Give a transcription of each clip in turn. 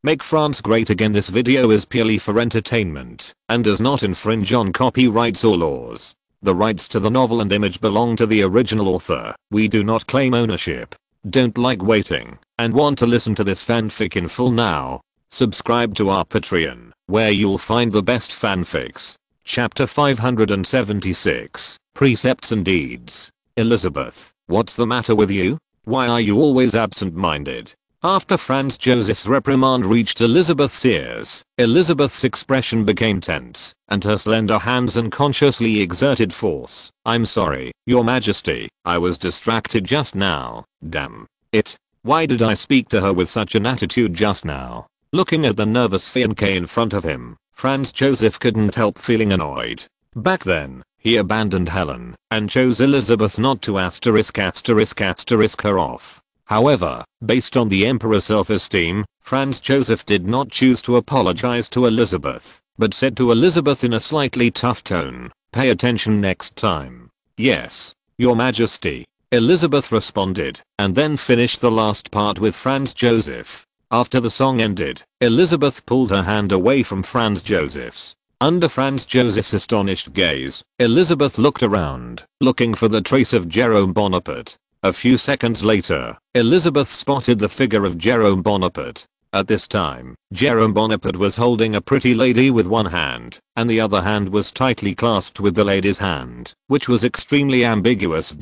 Make France Great Again. This video is purely for entertainment and does not infringe on copyrights or laws. The rights to the novel and image belong to the original author. We do not claim ownership. Don't like waiting and want to listen to this fanfic in full now? Subscribe to our Patreon, where you'll find the best fanfics. Chapter 576, Precepts and Deeds. Elizabeth, what's the matter with you? Why are you always absent-minded? After Franz Joseph's reprimand reached Elizabeth's ears, Elizabeth's expression became tense, and her slender hands unconsciously exerted force. I'm sorry, Your Majesty, I was distracted just now. Damn it. Why did I speak to her with such an attitude just now? Looking at the nervous fiancé in front of him, Franz Joseph couldn't help feeling annoyed. Back then, he abandoned Helen and chose Elizabeth not to her off. However, based on the Emperor's self-esteem, Franz Joseph did not choose to apologize to Elizabeth, but said to Elizabeth in a slightly tough tone, "Pay attention next time." "Yes, Your Majesty," Elizabeth responded, and then finished the last part with Franz Joseph. After the song ended, Elizabeth pulled her hand away from Franz Joseph's. Under Franz Joseph's astonished gaze, Elizabeth looked around, looking for the trace of Jerome Bonaparte. A few seconds later, Elizabeth spotted the figure of Jerome Bonaparte. At this time, Jerome Bonaparte was holding a pretty lady with one hand, and the other hand was tightly clasped with the lady's hand, which was extremely ambiguous.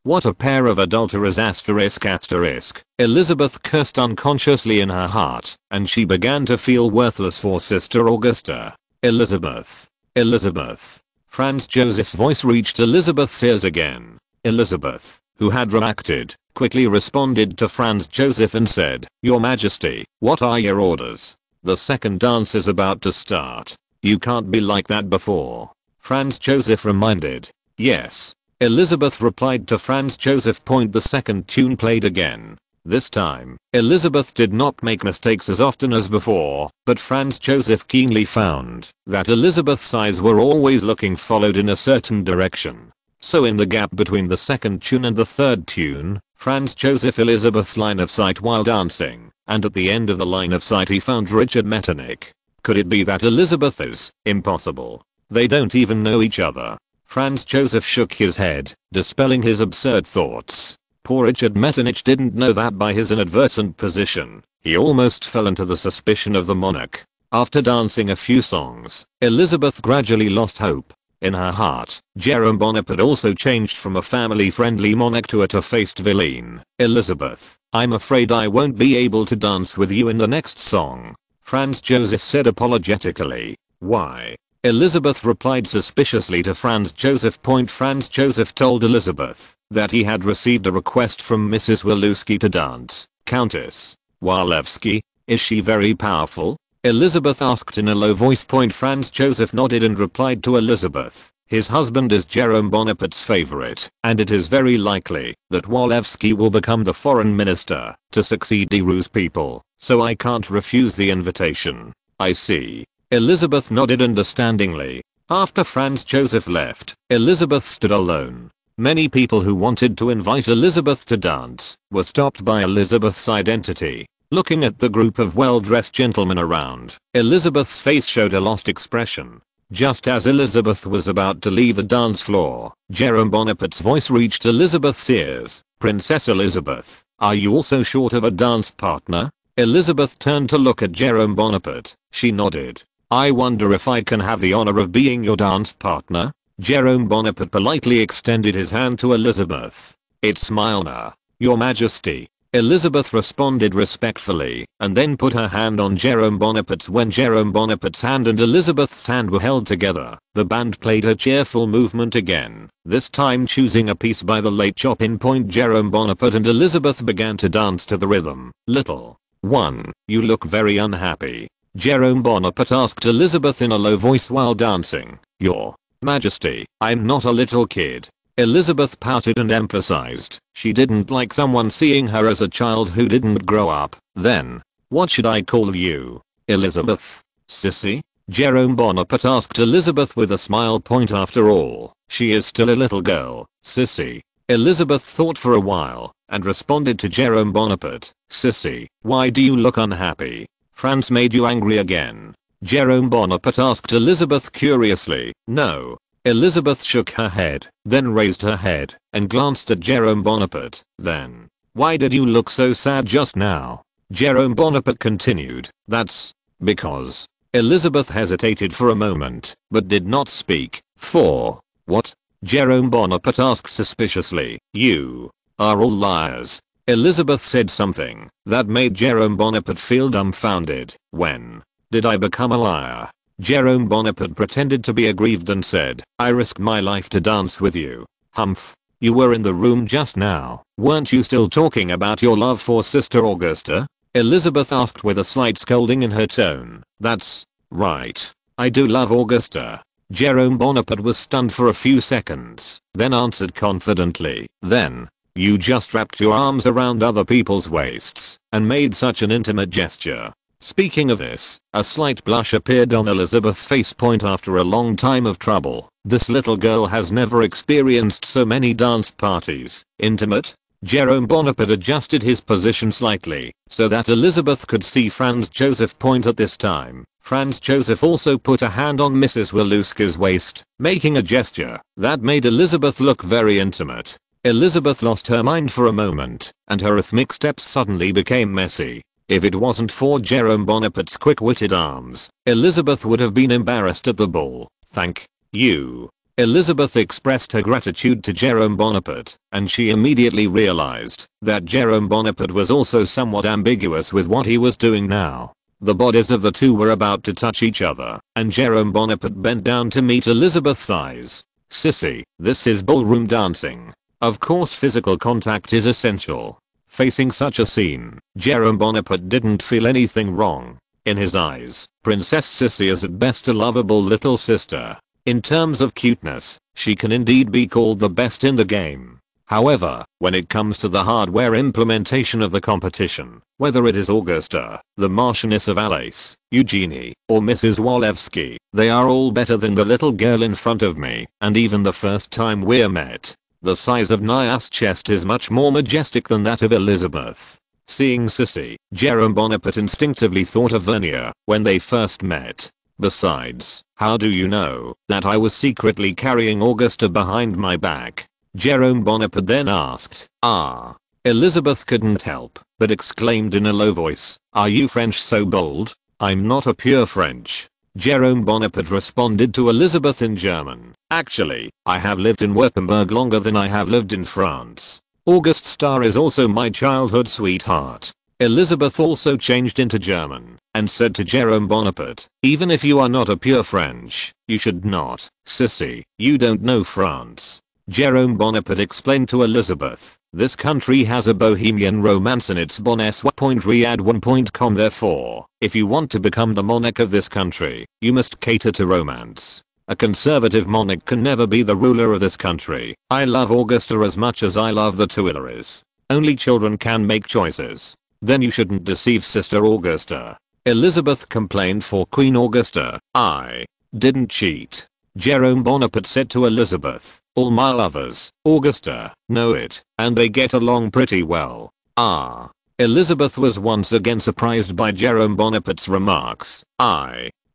What a pair of adulterers ***. Elizabeth cursed unconsciously in her heart, and she began to feel worthless for Sister Augusta. Elizabeth. Elizabeth. Franz Joseph's voice reached Elizabeth's ears again. Elizabeth, who had reacted, quickly responded to Franz Joseph and said, "Your Majesty, what are your orders? The second dance is about to start. You can't be like that before." Franz Joseph reminded. "Yes." Elizabeth replied to Franz Joseph. The second tune played again. This time, Elizabeth did not make mistakes as often as before, but Franz Joseph keenly found that Elizabeth's eyes were always looking followed in a certain direction. So in the gap between the second tune and the third tune, Franz Joseph Elizabeth's line of sight while dancing, and at the end of the line of sight he found Richard Metternich. Could it be that Elizabeth is? Impossible. They don't even know each other. Franz Joseph shook his head, dispelling his absurd thoughts. Poor Richard Metternich didn't know that by his inadvertent position, he almost fell into the suspicion of the monarch. After dancing a few songs, Elizabeth gradually lost hope. In her heart, Jerome Bonaparte also changed from a family-friendly monarch to a two-faced villain. "Elizabeth, I'm afraid I won't be able to dance with you in the next song," Franz Joseph said apologetically. "Why?" Elizabeth replied suspiciously to Franz Joseph. Franz Joseph told Elizabeth that he had received a request from Mrs. Walewski to dance. "Countess Walewski? Is she very powerful?" Elizabeth asked in a low voice. Franz Joseph nodded and replied to Elizabeth, "His husband is Jerome Bonaparte's favorite, and it is very likely that Walewski will become the foreign minister to succeed Derues' people, so I can't refuse the invitation." "I see." Elizabeth nodded understandingly. After Franz Joseph left, Elizabeth stood alone. Many people who wanted to invite Elizabeth to dance were stopped by Elizabeth's identity. Looking at the group of well-dressed gentlemen around, Elizabeth's face showed a lost expression. Just as Elizabeth was about to leave the dance floor, Jerome Bonaparte's voice reached Elizabeth's ears. "Princess Elizabeth, are you also short of a dance partner?" Elizabeth turned to look at Jerome Bonaparte. She nodded. "I wonder if I can have the honor of being your dance partner?" Jerome Bonaparte politely extended his hand to Elizabeth. "It's my honor, Your Majesty." Elizabeth responded respectfully, and then put her hand on Jerome Bonaparte's. When Jerome Bonaparte's hand and Elizabeth's hand were held together, the band played a cheerful movement again, this time choosing a piece by the late Chopin. Jerome Bonaparte and Elizabeth began to dance to the rhythm. "Little one, you look very unhappy," Jerome Bonaparte asked Elizabeth in a low voice while dancing. "Your Majesty, I'm not a little kid." Elizabeth pouted and emphasized she didn't like someone seeing her as a child who didn't grow up. "Then, what should I call you?" "Elizabeth." "Sissy?" Jerome Bonaparte asked Elizabeth with a smile. After all, she is still a little girl. "Sissy." Elizabeth thought for a while and responded to Jerome Bonaparte. "Sissy, why do you look unhappy?" France made you angry again? Jerome Bonaparte asked Elizabeth curiously. No. Elizabeth shook her head, then raised her head, and glanced at Jerome Bonaparte. Then, why did you look so sad just now? Jerome Bonaparte continued. That's because. Elizabeth hesitated for a moment, but did not speak. For what? Jerome Bonaparte asked suspiciously. You are all liars. Elizabeth said something that made Jerome Bonaparte feel dumbfounded. When did I become a liar? Jerome Bonaparte pretended to be aggrieved and said, I risked my life to dance with you. Humph. You were in the room just now. Weren't you still talking about your love for Sister Augusta? Elizabeth asked with a slight scolding in her tone. That's right. I do love Augusta. Jerome Bonaparte was stunned for a few seconds, then answered confidently. Then, you just wrapped your arms around other people's waists and made such an intimate gesture. Speaking of this, a slight blush appeared on Elizabeth's face point after a long time of trouble. This little girl has never experienced so many dance parties. Intimate? Jerome Bonaparte adjusted his position slightly so that Elizabeth could see Franz Joseph point at this time. Franz Joseph also put a hand on Mrs. Waluska's waist, making a gesture that made Elizabeth look very intimate. Elizabeth lost her mind for a moment, and her rhythmic steps suddenly became messy. If it wasn't for Jerome Bonaparte's quick-witted arms, Elizabeth would have been embarrassed at the ball. Thank you. Elizabeth expressed her gratitude to Jerome Bonaparte, and she immediately realized that Jerome Bonaparte was also somewhat ambiguous with what he was doing now. The bodies of the two were about to touch each other, and Jerome Bonaparte bent down to meet Elizabeth's eyes. Sissy, this is ballroom dancing. Of course physical contact is essential. Facing such a scene, Jerome Bonaparte didn't feel anything wrong. In his eyes, Princess Sissy is at best a lovable little sister. In terms of cuteness, she can indeed be called the best in the game. However, when it comes to the hardware implementation of the competition, whether it is Augusta, the Marchioness of Alais, Eugenie, or Mrs. Walewski, they are all better than the little girl in front of me, and even the first time we're met. The size of Nia's chest is much more majestic than that of Elizabeth. Seeing Sissy, Jerome Bonaparte instinctively thought of Vernier when they first met. Besides, how do you know that I was secretly carrying Augusta behind my back? Jerome Bonaparte then asked. Ah. Elizabeth couldn't help but exclaimed in a low voice, are you French so bold? I'm not a pure French. Jerome Bonaparte responded to Elizabeth in German. Actually, I have lived in Württemberg longer than I have lived in France. Auguste Starr is also my childhood sweetheart. Elizabeth also changed into German and said to Jerome Bonaparte, even if you are not a pure French, you should not. Sissy, you don't know France. Jerome Bonaparte explained to Elizabeth, this country has a bohemian romance in its bonnes.riad1.com. Therefore, if you want to become the monarch of this country, you must cater to romance. A conservative monarch can never be the ruler of this country. I love Augusta as much as I love the Tuileries. Only children can make choices. Then you shouldn't deceive Sister Augusta. Elizabeth complained for Queen Augusta. I didn't cheat. Jerome Bonaparte said to Elizabeth, all my lovers, Augusta, know it, and they get along pretty well. Ah. Elizabeth was once again surprised by Jerome Bonaparte's remarks.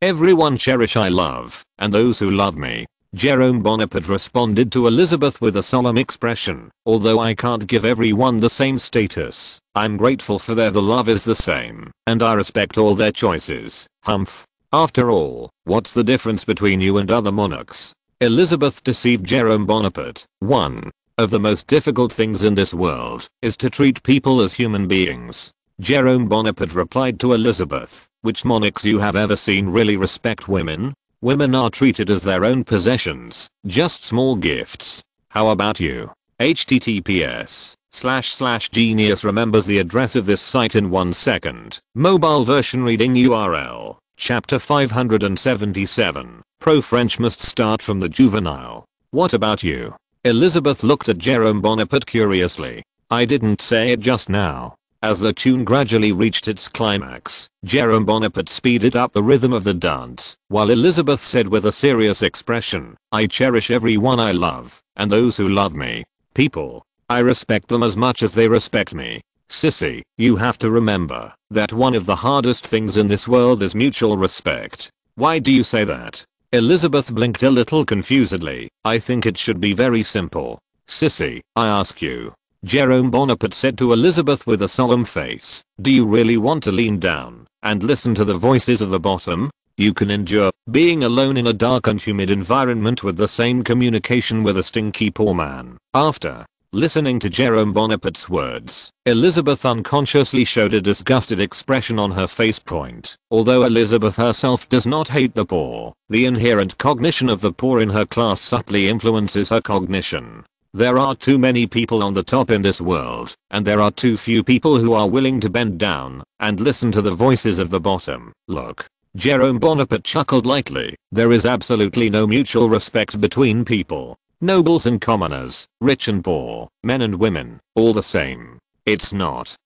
Everyone cherish I love, and those who love me. Jerome Bonaparte responded to Elizabeth with a solemn expression, although I can't give everyone the same status, I'm grateful for the love is the same, and I respect all their choices. Humph. After all, what's the difference between you and other monarchs? Elizabeth deceived Jerome Bonaparte. One of the most difficult things in this world is to treat people as human beings. Jerome Bonaparte replied to Elizabeth, which monarchs you have ever seen really respect women? Women are treated as their own possessions, just small gifts. How about you? https://genius remembers the address of this site in 1 second. Mobile version reading URL. Chapter 577. Pro-French must start from the juvenile. What about you? Elizabeth looked at Jerome Bonaparte curiously. I didn't say it just now. As the tune gradually reached its climax, Jerome Bonaparte speeded up the rhythm of the dance, while Elizabeth said with a serious expression, I cherish everyone I love, and those who love me. People. I respect them as much as they respect me. Sissy, you have to remember, that one of the hardest things in this world is mutual respect. Why do you say that? Elizabeth blinked a little confusedly. I think it should be very simple. Sissy, I ask you. Jerome Bonaparte said to Elizabeth with a solemn face. Do you really want to lean down and listen to the voices of the bottom? You can endure being alone in a dark and humid environment with the same communication with a stinky poor man. After listening to Jerome Bonaparte's words, Elizabeth unconsciously showed a disgusted expression on her face point. Although Elizabeth herself does not hate the poor, the inherent cognition of the poor in her class subtly influences her cognition. There are too many people on the top in this world, and there are too few people who are willing to bend down and listen to the voices of the bottom. Look. Jerome Bonaparte chuckled lightly. There is absolutely no mutual respect between people. Nobles and commoners, rich and poor, men and women, all the same. It's not.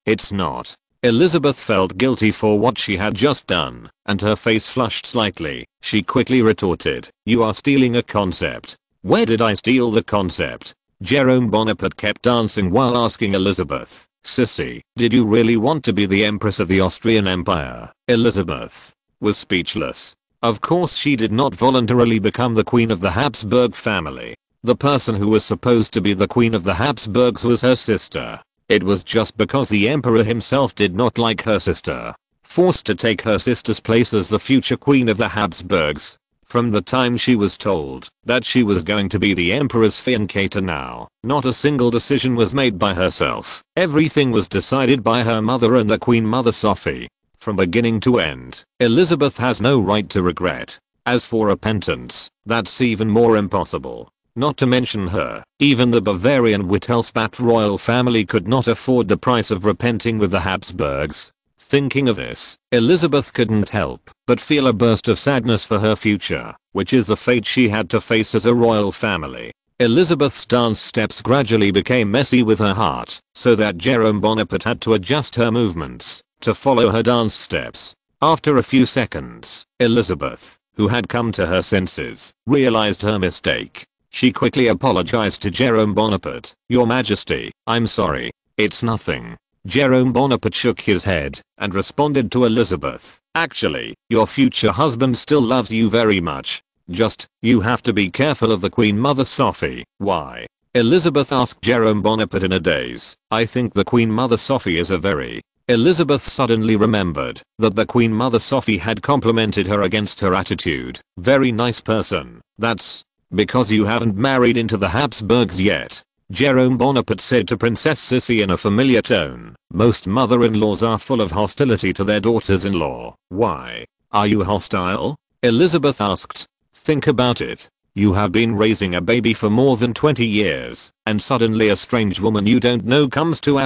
Elizabeth felt guilty for what she had just done, and her face flushed slightly. She quickly retorted, you are stealing a concept. Where did I steal the concept? Jerome Bonaparte kept dancing while asking Elizabeth, Sissy, did you really want to be the Empress of the Austrian Empire? Elizabeth was speechless. Of course she did not voluntarily become the Queen of the Habsburg family. The person who was supposed to be the Queen of the Habsburgs was her sister. It was just because the Emperor himself did not like her sister. Forced to take her sister's place as the future Queen of the Habsburgs. From the time she was told that she was going to be the Emperor's fiancée to now, not a single decision was made by herself. Everything was decided by her mother and the Queen Mother Sophie. From beginning to end, Elizabeth has no right to regret. As for repentance, that's even more impossible. Not to mention her, even the Bavarian Wittelsbach royal family could not afford the price of repenting with the Habsburgs. Thinking of this, Elizabeth couldn't help but feel a burst of sadness for her future, which is the fate she had to face as a royal family. Elizabeth's dance steps gradually became messy with her heart, so that Jerome Bonaparte had to adjust her movements to follow her dance steps. After a few seconds, Elizabeth, who had come to her senses, realized her mistake. She quickly apologized to Jerome Bonaparte. Your Majesty, I'm sorry. It's nothing. Jerome Bonaparte shook his head and responded to Elizabeth. Actually, your future husband still loves you very much. Just, you have to be careful of the Queen Mother Sophie. Why? Elizabeth asked Jerome Bonaparte in a daze. I think the Queen Mother Sophie is a very... Elizabeth suddenly remembered that the Queen Mother Sophie had complimented her against her attitude. Very nice person. That's because you haven't married into the Habsburgs yet. Jerome Bonaparte said to Princess Sissy in a familiar tone. Most mother-in-laws are full of hostility to their daughters-in-law. Why? Are you hostile? Elizabeth asked. Think about it. You have been raising a baby for more than 20 years, and suddenly a strange woman you don't know comes to ****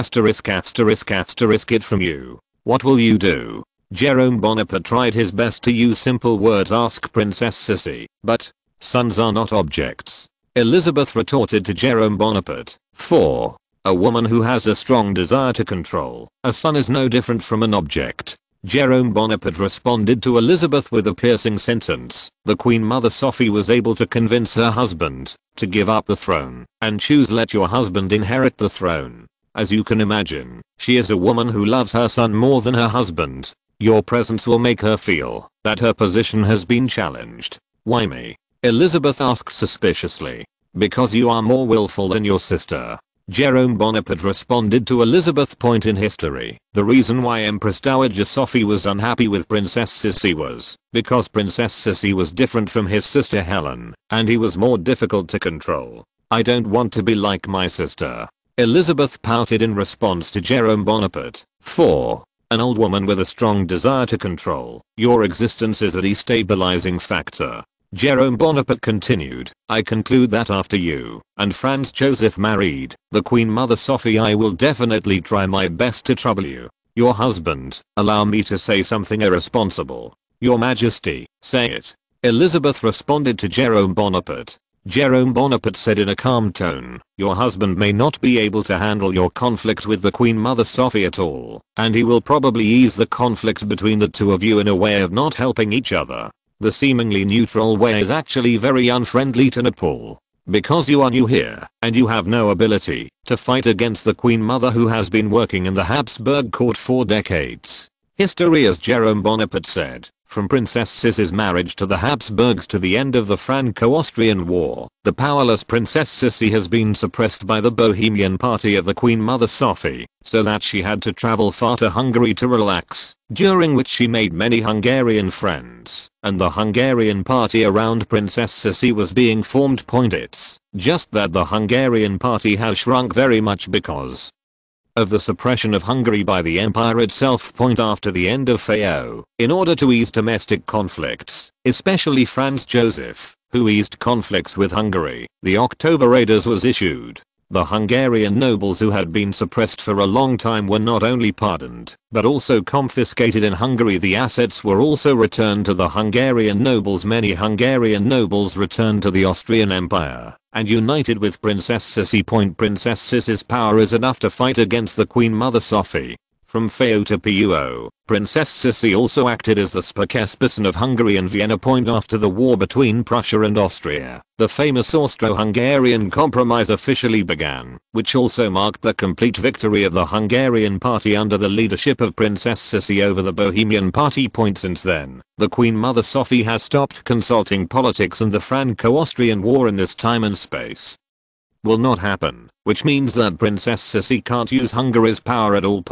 it from you. What will you do? Jerome Bonaparte tried his best to use simple words. Ask Princess Sissy, but sons are not objects. Elizabeth retorted to Jerome Bonaparte. 4. A woman who has a strong desire to control a son is no different from an object. Jerome Bonaparte responded to Elizabeth with a piercing sentence. The Queen Mother Sophie was able to convince her husband to give up the throne and choose let your husband inherit the throne. As you can imagine, she is a woman who loves her son more than her husband. Your presence will make her feel that her position has been challenged. Why me? Elizabeth asked suspiciously. Because you are more willful than your sister. Jerome Bonaparte responded to Elizabeth's point in history. The reason why Empress Dowager Sophie was unhappy with Princess Sissy was because Princess Sissy was different from his sister Helen, and he was more difficult to control. I don't want to be like my sister. Elizabeth pouted in response to Jerome Bonaparte. 4. An old woman with a strong desire to control your existence is a destabilizing factor. Jerome Bonaparte continued, I conclude that after you and Franz Joseph married the Queen Mother Sophie, I will definitely try my best to trouble you. Your husband. Allow me to say something irresponsible. Your Majesty, say it. Elizabeth responded to Jerome Bonaparte. Jerome Bonaparte said in a calm tone, your husband may not be able to handle your conflict with the Queen Mother Sophie at all, and he will probably ease the conflict between the two of you in a way of not helping each other. The seemingly neutral way is actually very unfriendly to Nepal. Because you are new here, and you have no ability to fight against the Queen Mother who has been working in the Habsburg court for decades. History, as Jerome Bonaparte said, from Princess Sissy's marriage to the Habsburgs to the end of the Franco-Austrian War, the powerless Princess Sissy has been suppressed by the Bohemian party of the Queen Mother Sophie, so that she had to travel far to Hungary to relax, during which she made many Hungarian friends, and the Hungarian party around Princess Sissy was being formed. It's just that the Hungarian party has shrunk very much because of the suppression of Hungary by the empire itself. After the end of FAO, in order to ease domestic conflicts, especially Franz Joseph, who eased conflicts with Hungary, the October Raiders was issued. The Hungarian nobles who had been suppressed for a long time were not only pardoned, but also confiscated in Hungary. The assets were also returned to the Hungarian nobles. Many Hungarian nobles returned to the Austrian Empire and united with Princess Sissy. Princess Sissy's power is enough to fight against the Queen Mother Sophie. From FAO to PUO, Princess Sissy also acted as the spokesperson of Hungary and Vienna. After the war between Prussia and Austria, the famous Austro-Hungarian Compromise officially began, which also marked the complete victory of the Hungarian party under the leadership of Princess Sissy over the Bohemian party. Since then, the Queen Mother Sophie has stopped consulting politics, and the Franco-Austrian War in this time and space will not happen, which means that Princess Sissy can't use Hungary's power at all.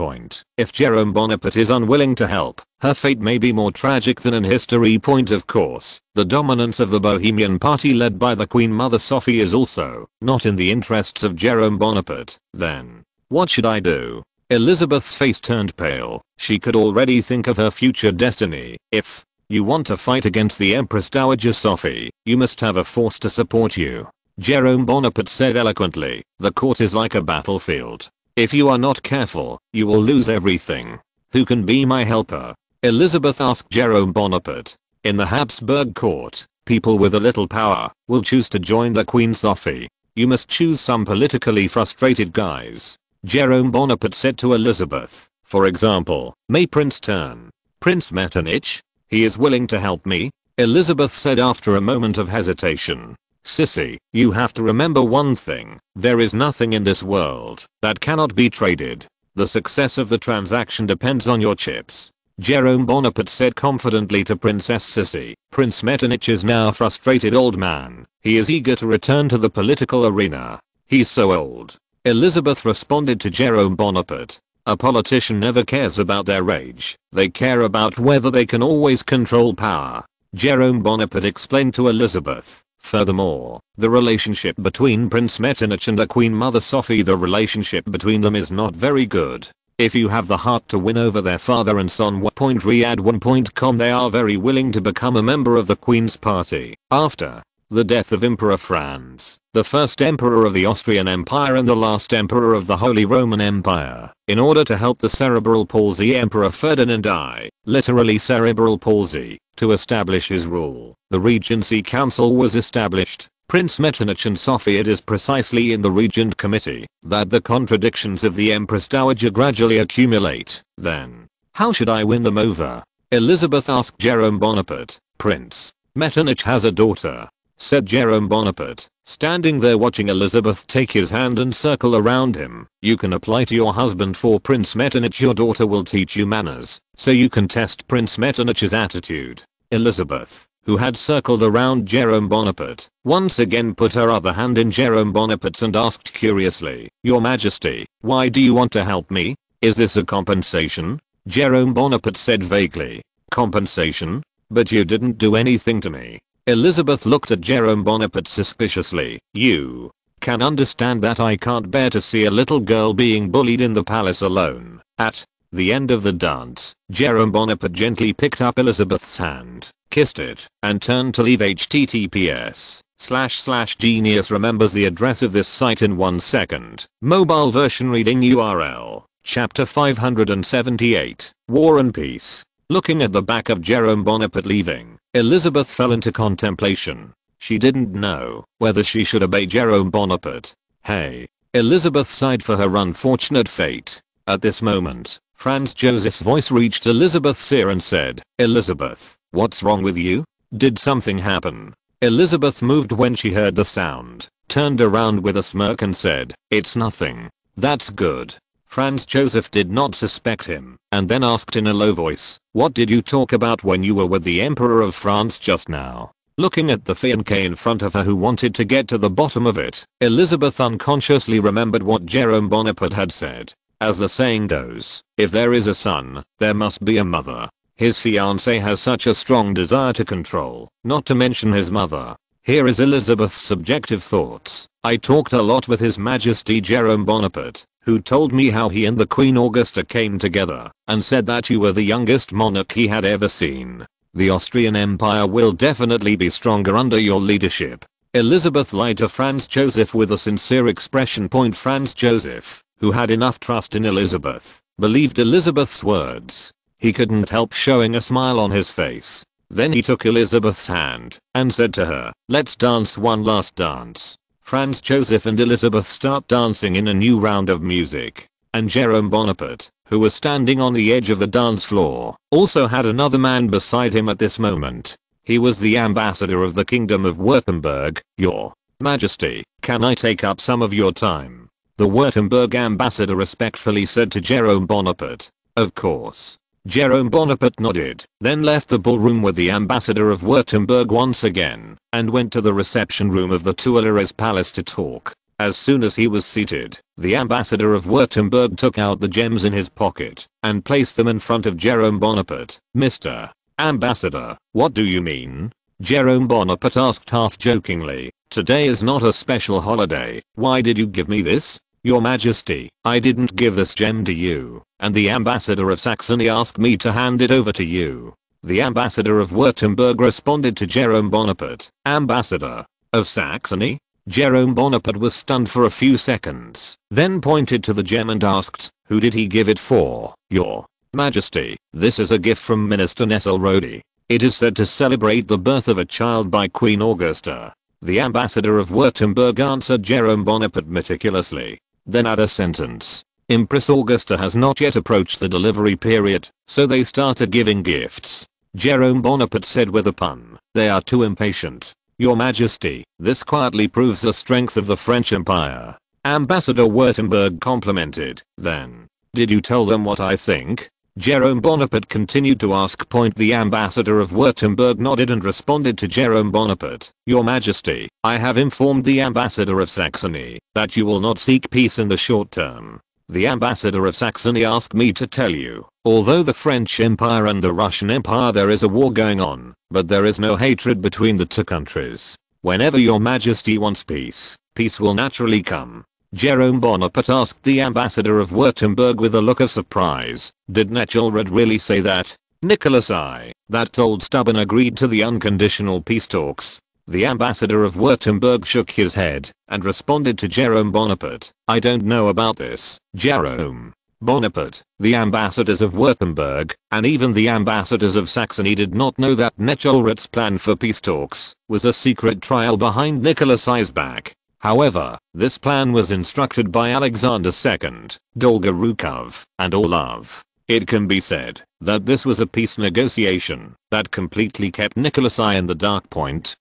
If Jerome Bonaparte is unwilling to help, her fate may be more tragic than in history. Of course, the dominance of the Bohemian party led by the Queen Mother Sophie is also not in the interests of Jerome Bonaparte. Then, what should I do? Elizabeth's face turned pale. She could already think of her future destiny. If you want to fight against the Empress Dowager Sophie, you must have a force to support you. Jerome Bonaparte said eloquently, the court is like a battlefield. If you are not careful, you will lose everything. Who can be my helper? Elizabeth asked Jerome Bonaparte. In the Habsburg court, people with a little power will choose to join the Queen Sophie. You must choose some politically frustrated guys. Jerome Bonaparte said to Elizabeth. For example, may Prince turn Prince Metternich? He is willing to help me, Elizabeth said after a moment of hesitation. Sissy, you have to remember one thing. There is nothing in this world that cannot be traded. The success of the transaction depends on your chips. Jerome Bonaparte said confidently to Princess Sissy. Prince Metternich is now a frustrated old man. He is eager to return to the political arena. He's so old. Elizabeth responded to Jerome Bonaparte. A politician never cares about their age. They care about whether they can always control power. Jerome Bonaparte explained to Elizabeth. Furthermore, the relationship between Prince Metternich and the Queen Mother Sophie, the relationship between them is not very good. If you have the heart to win over their father and son. Riyadh1.com, they are very willing to become a member of the Queen's party. After the death of Emperor Franz, the first emperor of the Austrian Empire and the last emperor of the Holy Roman Empire, in order to help the cerebral palsy Emperor Ferdinand I, literally cerebral palsy, to establish his rule, the Regency Council was established. Prince Metternich and Sophie. It is precisely in the Regent Committee that the contradictions of the Empress Dowager gradually accumulate. Then, how should I win them over? Elizabeth asked Jerome Bonaparte. Prince Metternich has a daughter, said Jerome Bonaparte, standing there watching Elizabeth take his hand and circle around him. You can apply to your husband for Prince Metternich. Your daughter will teach you manners, so you can test Prince Metternich's attitude. Elizabeth, who had circled around Jerome Bonaparte, once again put her other hand in Jerome Bonaparte's and asked curiously, Your Majesty, why do you want to help me? Is this a compensation? Jerome Bonaparte said vaguely. Compensation? But you didn't do anything to me. Elizabeth looked at Jerome Bonaparte suspiciously. You can understand that I can't bear to see a little girl being bullied in the palace alone. At the end of the dance, Jerome Bonaparte gently picked up Elizabeth's hand, kissed it, and turned to leave. https://genius remembers the address of this site in 1 second. Mobile version reading URL. Chapter 578. War and Peace. Looking at the back of Jerome Bonaparte leaving, Elizabeth fell into contemplation. She didn't know whether she should obey Jerome Bonaparte. Hey. Elizabeth sighed for her unfortunate fate. At this moment, Franz Joseph's voice reached Elizabeth's ear and said, Elizabeth, what's wrong with you? Did something happen? Elizabeth moved when she heard the sound, turned around with a smirk and said, It's nothing. That's good. Franz Joseph did not suspect him, and then asked in a low voice, "What did you talk about when you were with the Emperor of France just now?" Looking at the fiancé in front of her who wanted to get to the bottom of it, Elizabeth unconsciously remembered what Jerome Bonaparte had said. As the saying goes, if there is a son, there must be a mother. His fiancé has such a strong desire to control, not to mention his mother. Here is Elizabeth's subjective thoughts. "I talked a lot with His Majesty Jerome Bonaparte, who told me how he and the Queen Augusta came together, and said that you were the youngest monarch he had ever seen. The Austrian Empire will definitely be stronger under your leadership." Elizabeth lied to Franz Joseph with a sincere expression. Franz Joseph, who had enough trust in Elizabeth, believed Elizabeth's words. He couldn't help showing a smile on his face. Then he took Elizabeth's hand and said to her, "Let's dance one last dance." Franz Joseph and Elizabeth start dancing in a new round of music. And Jerome Bonaparte, who was standing on the edge of the dance floor, also had another man beside him at this moment. He was the ambassador of the Kingdom of Württemberg. "Your Majesty, can I take up some of your time?" The Württemberg ambassador respectfully said to Jerome Bonaparte. "Of course." Jerome Bonaparte nodded, then left the ballroom with the ambassador of Württemberg once again, and went to the reception room of the Tuileries Palace to talk. As soon as he was seated, the ambassador of Württemberg took out the gems in his pocket and placed them in front of Jerome Bonaparte. "Mr. Ambassador, what do you mean?" Jerome Bonaparte asked half jokingly. "Today is not a special holiday. Why did you give me this?" "Your Majesty, I didn't give this gem to you, and the ambassador of Saxony asked me to hand it over to you." The ambassador of Württemberg responded to Jerome Bonaparte. "Ambassador of Saxony?" Jerome Bonaparte was stunned for a few seconds, then pointed to the gem and asked, "Who did he give it for?" "Your Majesty, this is a gift from Minister Nesselrode. It is said to celebrate the birth of a child by Queen Augusta." The ambassador of Württemberg answered Jerome Bonaparte meticulously. Then add a sentence. "Empress Augusta has not yet approached the delivery period, so they started giving gifts." Jerome Bonaparte said with a pun, "They are too impatient." "Your Majesty, this quietly proves the strength of the French Empire." Ambassador Württemberg complimented. Then, "Did you tell them what I think?" Jerome Bonaparte continued to ask. The ambassador of Württemberg nodded and responded to Jerome Bonaparte. "Your Majesty, I have informed the ambassador of Saxony that you will not seek peace in the short term. The ambassador of Saxony asked me to tell you, although the French Empire and the Russian Empire there is a war going on, but there is no hatred between the two countries. Whenever your Majesty wants peace, peace will naturally come." Jerome Bonaparte asked the ambassador of Württemberg with a look of surprise, "Did Nesselrode really say that?" "Nicholas I, that old stubborn agreed to the unconditional peace talks." The ambassador of Württemberg shook his head and responded to Jerome Bonaparte, "I don't know about this, Jerome Bonaparte." The ambassadors of Württemberg and even the ambassadors of Saxony did not know that Nesselrode's plan for peace talks was a secret trial behind Nicholas I's back. However, this plan was instructed by Alexander II, Dolgorukov, and Orlov. It can be said that this was a peace negotiation that completely kept Nicholas I in the dark.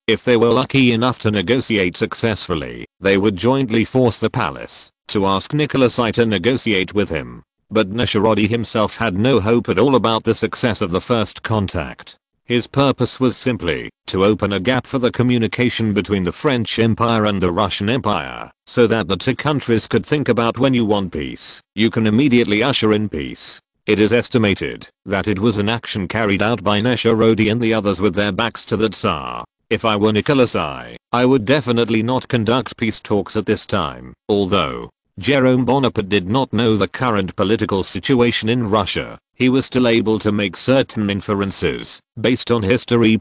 If they were lucky enough to negotiate successfully, they would jointly force the palace to ask Nicholas I to negotiate with him. But Nesselrode himself had no hope at all about the success of the first contact. His purpose was simply to open a gap for the communication between the French Empire and the Russian Empire, so that the two countries could think about when you want peace, you can immediately usher in peace. It is estimated that it was an action carried out by Nesselrode and the others with their backs to the Tsar. If I were Nicholas I would definitely not conduct peace talks at this time. Although Jerome Bonaparte did not know the current political situation in Russia, he was still able to make certain inferences based on history.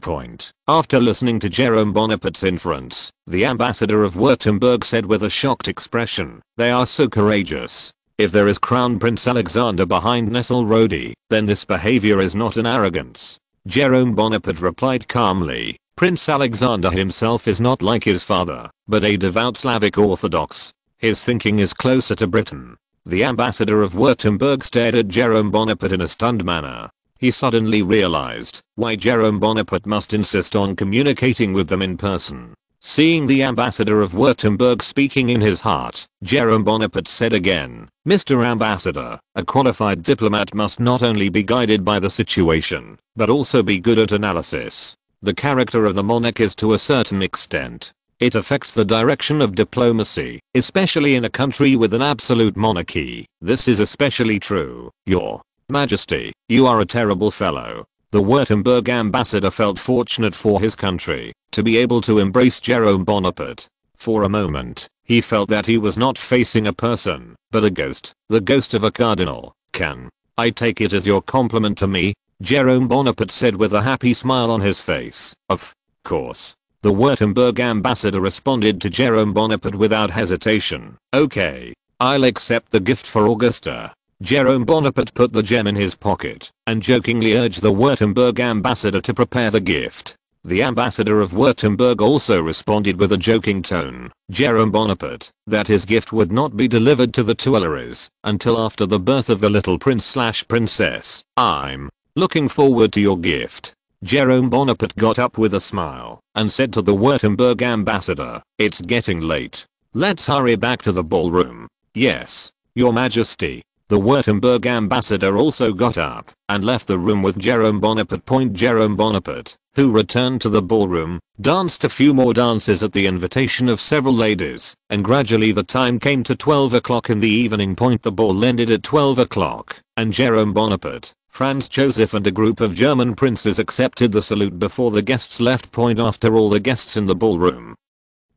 After listening to Jerome Bonaparte's inference, the ambassador of Württemberg said with a shocked expression, "They are so courageous. If there is Crown Prince Alexander behind Nesselrode, then this behavior is not an arrogance." Jerome Bonaparte replied calmly, "Prince Alexander himself is not like his father, but a devout Slavic Orthodox. His thinking is closer to Britain." The ambassador of Württemberg stared at Jerome Bonaparte in a stunned manner. He suddenly realized why Jerome Bonaparte must insist on communicating with them in person. Seeing the ambassador of Württemberg speaking in his heart, Jerome Bonaparte said again, "Mr. Ambassador, a qualified diplomat must not only be guided by the situation, but also be good at analysis. The character of the monarch is to a certain extent. It affects the direction of diplomacy, especially in a country with an absolute monarchy. This is especially true, Your Majesty. You are a terrible fellow." The Württemberg ambassador felt fortunate for his country to be able to embrace Jerome Bonaparte. For a moment, he felt that he was not facing a person, but a ghost, the ghost of a cardinal. "Can I take it as your compliment to me?" Jerome Bonaparte said with a happy smile on his face. "Of course." The Württemberg ambassador responded to Jerome Bonaparte without hesitation. "Okay, I'll accept the gift for Augusta." Jerome Bonaparte put the gem in his pocket and jokingly urged the Württemberg ambassador to prepare the gift. The ambassador of Württemberg also responded with a joking tone, Jerome Bonaparte, that his gift would not be delivered to the Tuileries until after the birth of the little prince/princess. "I'm looking forward to your gift." Jerome Bonaparte got up with a smile and said to the Württemberg ambassador, "It's getting late. Let's hurry back to the ballroom." "Yes, Your Majesty." The Württemberg ambassador also got up and left the room with Jerome Bonaparte. Jerome Bonaparte, who returned to the ballroom, danced a few more dances at the invitation of several ladies, and gradually the time came to 12 o'clock in the evening. The ball ended at 12 o'clock, and Jerome Bonaparte, Franz Joseph and a group of German princes accepted the salute before the guests left. After all the guests in the ballroom,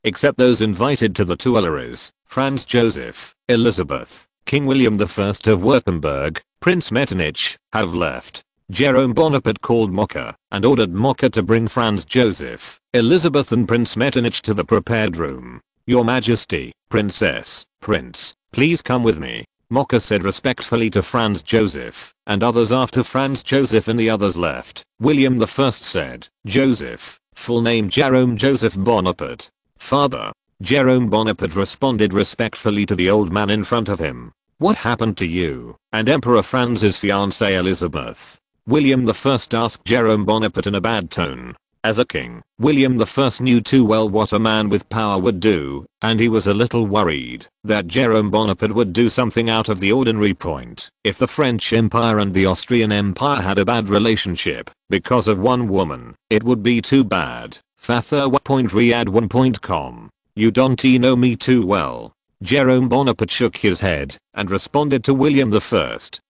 except those invited to the Tuileries, Franz Joseph, Elizabeth, King William I of Württemberg, Prince Metternich, have left. Jerome Bonaparte called Mocha and ordered Mocha to bring Franz Joseph, Elizabeth and Prince Metternich to the prepared room. "Your Majesty, Princess, Prince, please come with me," Mocha said respectfully to Franz Joseph and others after Franz Joseph and the others left. William I said, "Joseph, full name Jerome Joseph Bonaparte." "Father." Jerome Bonaparte responded respectfully to the old man in front of him. "What happened to you and Emperor Franz's fiancée Elizabeth?" William I asked Jerome Bonaparte in a bad tone. As a king, William I knew too well what a man with power would do, and he was a little worried that Jerome Bonaparte would do something out of the ordinary. If the French Empire and the Austrian Empire had a bad relationship because of one woman, it would be too bad. Father.Riyadh1.com. "You don't know me too well." Jerome Bonaparte shook his head and responded to William I,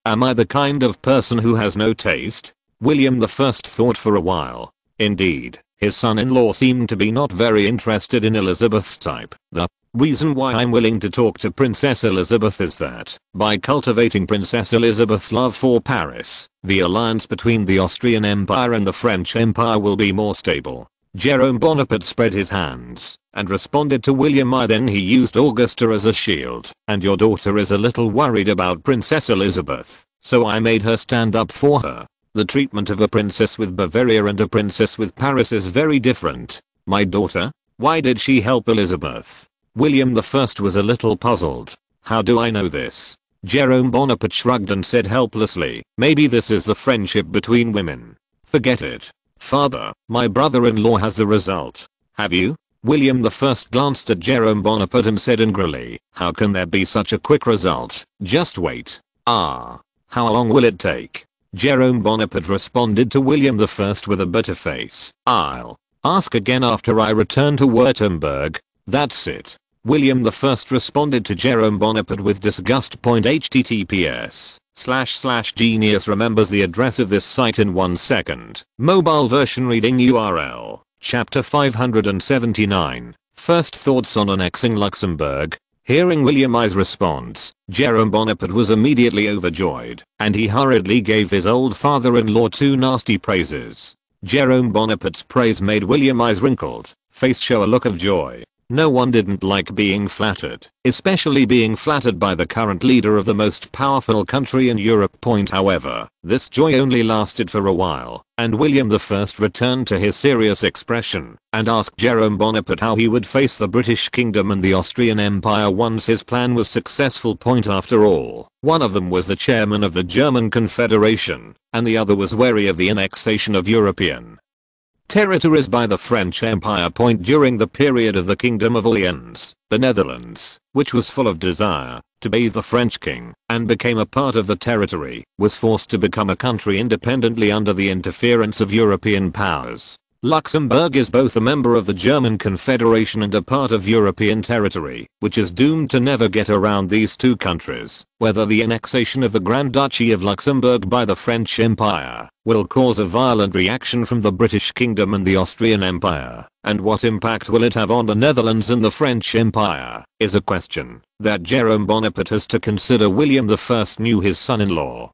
"Am I the kind of person who has no taste?" William I thought for a while. Indeed, his son-in-law seemed to be not very interested in Elizabeth's type. "The reason why I'm willing to talk to Princess Elizabeth is that, by cultivating Princess Elizabeth's love for Paris, the alliance between the Austrian Empire and the French Empire will be more stable." Jerome Bonaparte spread his hands and responded to William I. "Then he used Augusta as a shield, and your daughter is a little worried about Princess Elizabeth, so I made her stand up for her. The treatment of a princess with Bavaria and a princess with Paris is very different." "My daughter? Why did she help Elizabeth?" William I was a little puzzled. "How do I know this?" Jerome Bonaparte shrugged and said helplessly, "Maybe this is the friendship between women." "Forget it. Father, my brother-in-law has the result." "Have you?" William I glanced at Jerome Bonaparte and said angrily, "How can there be such a quick result? Just wait." "Ah. How long will it take?" Jerome Bonaparte responded to William I with a bitter face. "I'll ask again after I return to Württemberg. That's it." William I responded to Jerome Bonaparte with disgust. https://genius remembers the address of this site in 1 second. Mobile version reading URL. Chapter 579. First thoughts on annexing Luxembourg. Hearing William I's response, Jerome Bonaparte was immediately overjoyed, and he hurriedly gave his old father-in-law 2 nasty praises. Jerome Bonaparte's praise made William I's wrinkled face show a look of joy. No one didn't like being flattered, especially being flattered by the current leader of the most powerful country in Europe. However, this joy only lasted for a while, and William I returned to his serious expression and asked Jerome Bonaparte how he would face the British Kingdom and the Austrian Empire once his plan was successful. After all, one of them was the chairman of the German Confederation, and the other was wary of the annexation of European Territories by the French Empire. During the period of the Kingdom of Orleans, the Netherlands, which was full of desire to be the French king and became a part of the territory, was forced to become a country independently under the interference of European powers. Luxembourg is both a member of the German Confederation and a part of European territory, which is doomed to never get around these two countries. Whether the annexation of the Grand Duchy of Luxembourg by the French Empire will cause a violent reaction from the British Kingdom and the Austrian Empire, and what impact will it have on the Netherlands and the French Empire, is a question that Jerome Bonaparte has to consider. William I knew his son-in-law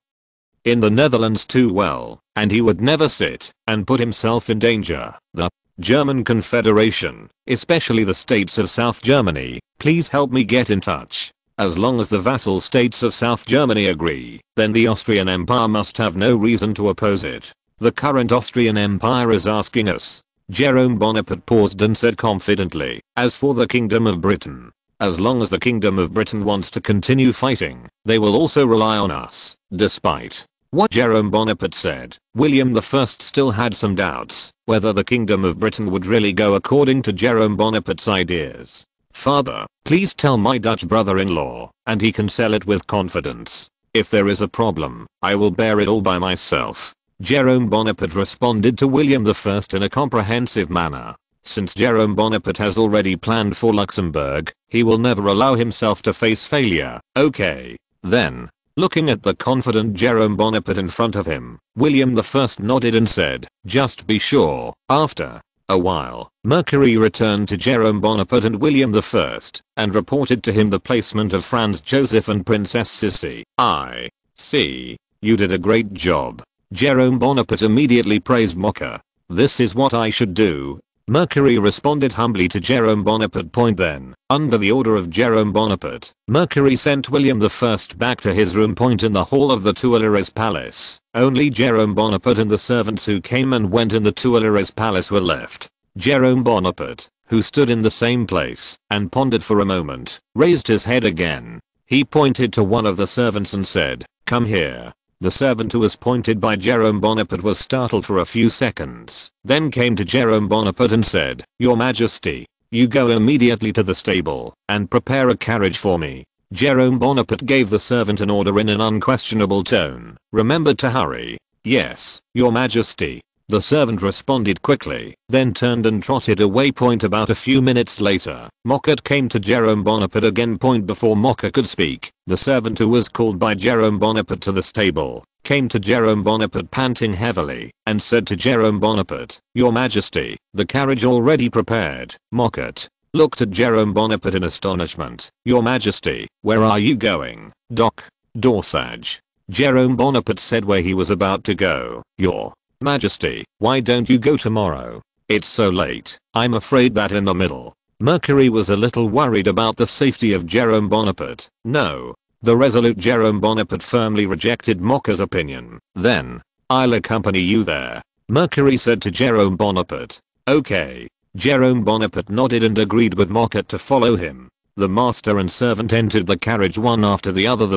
in the Netherlands too well, and he would never sit and put himself in danger. The German Confederation, especially the states of South Germany, please help me get in touch. As long as the vassal states of South Germany agree, then the Austrian Empire must have no reason to oppose it. The current Austrian Empire is asking us. Jerome Bonaparte paused and said confidently, as for the Kingdom of Britain, as long as the Kingdom of Britain wants to continue fighting, they will also rely on us. Despite what Jerome Bonaparte said, William I still had some doubts whether the Kingdom of Britain would really go according to Jerome Bonaparte's ideas. Father, please tell my Dutch brother-in-law, and he can sell it with confidence. If there is a problem, I will bear it all by myself. Jerome Bonaparte responded to William I in a comprehensive manner. Since Jerome Bonaparte has already planned for Luxembourg, he will never allow himself to face failure. Okay, then. Looking at the confident Jerome Bonaparte in front of him, William I nodded and said, just be sure. After a while, Mercury returned to Jerome Bonaparte and William I and reported to him the placement of Franz Joseph and Princess Sissi. I see. You did a great job. Jerome Bonaparte immediately praised Mocha. This is what I should do. Mercury responded humbly to Jerome Bonaparte. Then, under the order of Jerome Bonaparte, Mercury sent William I back to his room. In the hall of the Tuileries Palace, only Jerome Bonaparte and the servants who came and went in the Tuileries Palace were left. Jerome Bonaparte, who stood in the same place and pondered for a moment, raised his head again. He pointed to one of the servants and said, "Come here." The servant who was pointed by Jerome Bonaparte was startled for a few seconds, then came to Jerome Bonaparte and said, "Your Majesty, you go immediately to the stable and prepare a carriage for me." Jerome Bonaparte gave the servant an order in an unquestionable tone. "Remember to hurry." "Yes, Your Majesty." The servant responded quickly, then turned and trotted away. About a few minutes later, Mocha came to Jerome Bonaparte again. Before Mocha could speak, the servant who was called by Jerome Bonaparte to the stable came to Jerome Bonaparte panting heavily and said to Jerome Bonaparte, "Your Majesty, the carriage already prepared." Mocha looked at Jerome Bonaparte in astonishment. "Your Majesty, where are you going?" Dorsage. Jerome Bonaparte said where he was about to go. "Your Majesty, why don't you go tomorrow? It's so late. I'm afraid that in the middle." Mercury was a little worried about the safety of Jerome Bonaparte. "No." The resolute Jerome Bonaparte firmly rejected Mocha's opinion. "Then, I'll accompany you there," Mercury said to Jerome Bonaparte. "Okay." Jerome Bonaparte nodded and agreed with Mocha to follow him. The master and servant entered the carriage one after the other.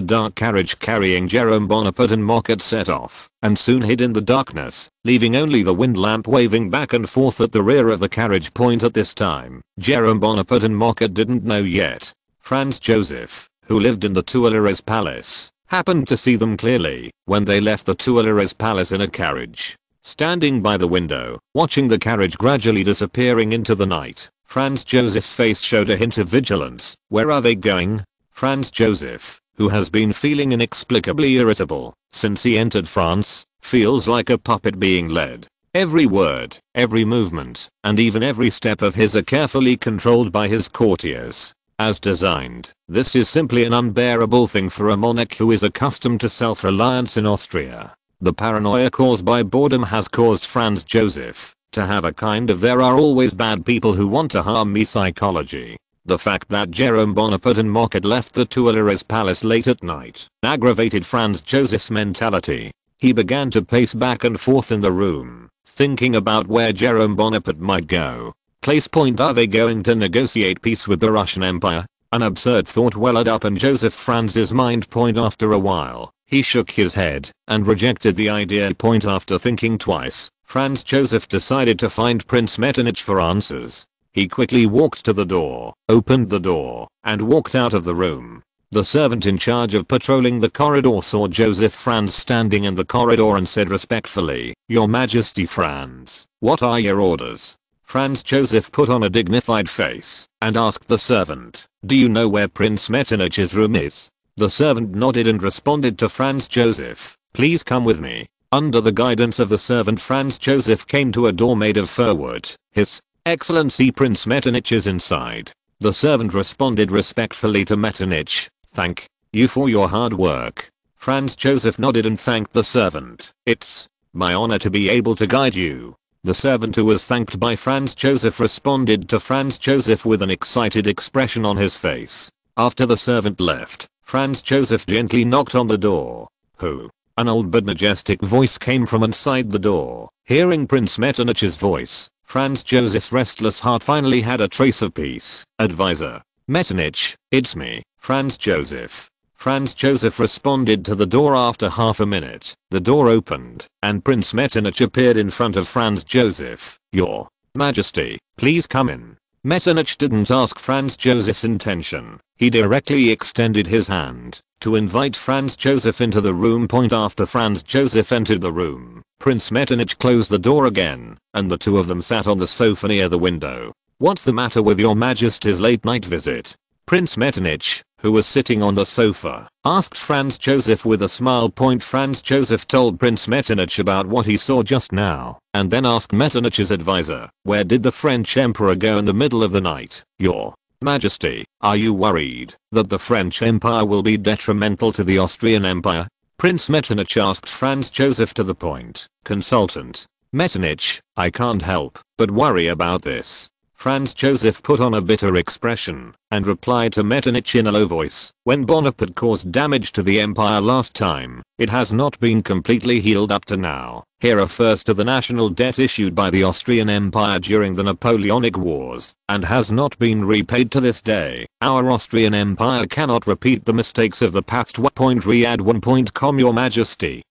Dark carriage carrying Jerome Bonaparte and Mocha set off, and soon hid in the darkness, leaving only the wind lamp waving back and forth at the rear of the carriage. At this time, Jerome Bonaparte and Mocha didn't know yet. Franz Joseph, who lived in the Tuileries Palace, happened to see them clearly when they left the Tuileries Palace in a carriage. Standing by the window, watching the carriage gradually disappearing into the night, Franz Joseph's face showed a hint of vigilance. "Where are they going?" Franz Joseph, who has been feeling inexplicably irritable since he entered France, feels like a puppet being led. Every word, every movement, and even every step of his are carefully controlled by his courtiers. As designed, this is simply an unbearable thing for a monarch who is accustomed to self-reliance in Austria. The paranoia caused by boredom has caused Franz Joseph to have a kind of "there are always bad people who want to harm me" psychology. The fact that Jerome Bonaparte and Mocha had left the Tuileries Palace late at night aggravated Franz Joseph's mentality. He began to pace back and forth in the room, thinking about where Jerome Bonaparte might go. Are they going to negotiate peace with the Russian Empire? An absurd thought welled up in Joseph Franz's mind. After a while, He shook his head and rejected the idea. After thinking twice, Franz Joseph decided to find Prince Metternich for answers. He quickly walked to the door, opened the door, and walked out of the room. The servant in charge of patrolling the corridor saw Joseph Franz standing in the corridor and said respectfully, "Your Majesty Franz, what are your orders?" Franz Joseph put on a dignified face and asked the servant, "Do you know where Prince Metternich's room is?" The servant nodded and responded to Franz Joseph, "Please come with me." Under the guidance of the servant, Franz Joseph came to a door made of fir wood. "His Excellency Prince Metternich is inside." The servant responded respectfully to Metternich, "Thank you for your hard work." Franz Joseph nodded and thanked the servant. "It's my honor to be able to guide you." The servant, who was thanked by Franz Joseph, responded to Franz Joseph with an excited expression on his face. After the servant left, Franz Joseph gently knocked on the door. "Who?" An old but majestic voice came from inside the door. Hearing Prince Metternich's voice, Franz Joseph's restless heart finally had a trace of peace. "Advisor Metternich, it's me, Franz Joseph." Franz Joseph responded to the door. After half a minute, the door opened, and Prince Metternich appeared in front of Franz Joseph. "Your Majesty, please come in." Metternich didn't ask Franz Joseph's intention. He directly extended his hand to invite Franz Joseph into the room. After Franz Joseph entered the room, Prince Metternich closed the door again, and the two of them sat on the sofa near the window. "What's the matter with your Majesty's late night visit?" Prince Metternich, who was sitting on the sofa, asked Franz Joseph with a smile. Franz Joseph told Prince Metternich about what he saw just now, and then asked Metternich's advisor, "Where did the French Emperor go in the middle of the night?" "Your Majesty, are you worried that the French Empire will be detrimental to the Austrian Empire?" Prince Metternich asked Franz Joseph to the point. "Consultant Metternich, I can't help but worry about this." Franz Joseph put on a bitter expression and replied to Metternich in a low voice, "When Bonaparte caused damage to the empire last time, it has not been completely healed up to now." He refers to the national debt issued by the Austrian Empire during the Napoleonic Wars and has not been repaid to this day. "Our Austrian Empire cannot repeat the mistakes of the past. Read 1.com. Your Majesty,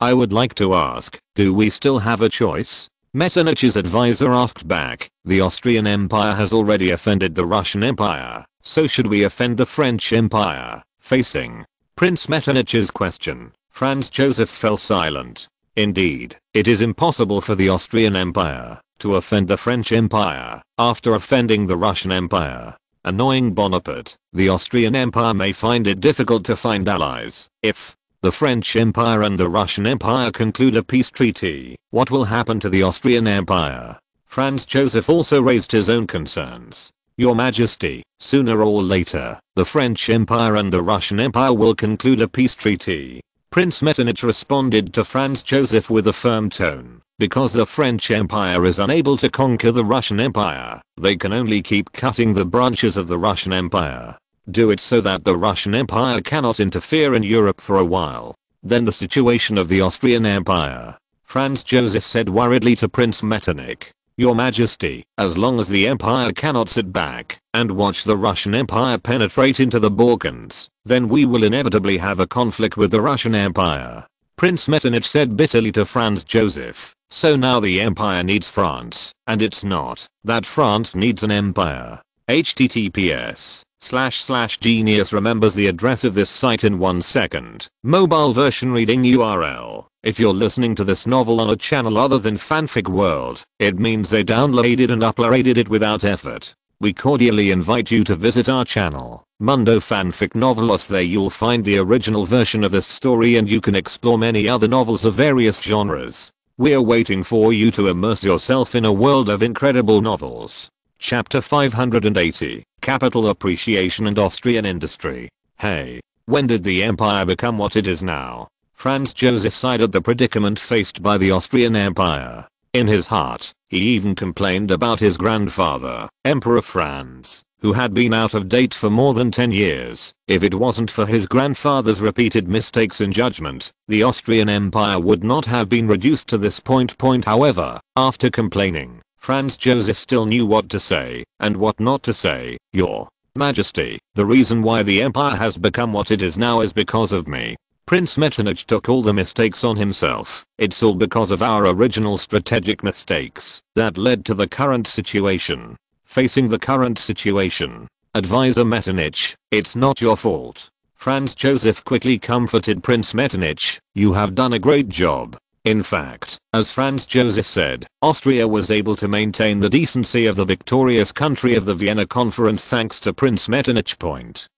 I would like to ask, do we still have a choice?" Metternich's advisor asked back, "The Austrian Empire has already offended the Russian Empire, so should we offend the French Empire?" Facing Prince Metternich's question, Franz Joseph fell silent. Indeed, it is impossible for the Austrian Empire to offend the French Empire after offending the Russian Empire. Annoying Bonaparte, the Austrian Empire may find it difficult to find allies. If the French Empire and the Russian Empire conclude a peace treaty, what will happen to the Austrian Empire? Franz Joseph also raised his own concerns. "Your Majesty, sooner or later, the French Empire and the Russian Empire will conclude a peace treaty." Prince Metternich responded to Franz Joseph with a firm tone. "Because the French Empire is unable to conquer the Russian Empire, they can only keep cutting the branches of the Russian Empire. Do it so that the Russian Empire cannot interfere in Europe for a while. Then the situation of the Austrian Empire." Franz Joseph said worriedly to Prince Metternich, "Your Majesty, as long as the Empire cannot sit back and watch the Russian Empire penetrate into the Balkans, then we will inevitably have a conflict with the Russian Empire." Prince Metternich said bitterly to Franz Joseph, "So now the Empire needs France, and it's not that France needs an empire." https://genius remembers the address of this site in 1 second. Mobile version reading URL. If you're listening to this novel on a channel other than Fanfic World, it means they downloaded and uploaded it without effort. We cordially invite you to visit our channel, Mundo Fanfic Novelos. There you'll find the original version of this story and you can explore many other novels of various genres. We're waiting for you to immerse yourself in a world of incredible novels. Chapter 580, Capital Appreciation and Austrian Industry. Hey, when did the empire become what it is now? Franz Joseph sighed at the predicament faced by the Austrian Empire. In his heart, he even complained about his grandfather, Emperor Franz, who had been out of date for more than 10 years. If it wasn't for his grandfather's repeated mistakes in judgment, the Austrian Empire would not have been reduced to this point. However, after complaining, Franz Joseph still knew what to say and what not to say. "Your Majesty, the reason why the empire has become what it is now is because of me." Prince Metternich took all the mistakes on himself. It's all because of our original strategic mistakes that led to the current situation. Facing the current situation, Advisor Metternich, it's not your fault. Franz Joseph quickly comforted Prince Metternich, you have done a great job. In fact, as Franz Joseph said, Austria was able to maintain the decency of the victorious country of the Vienna Conference thanks to Prince Metternich.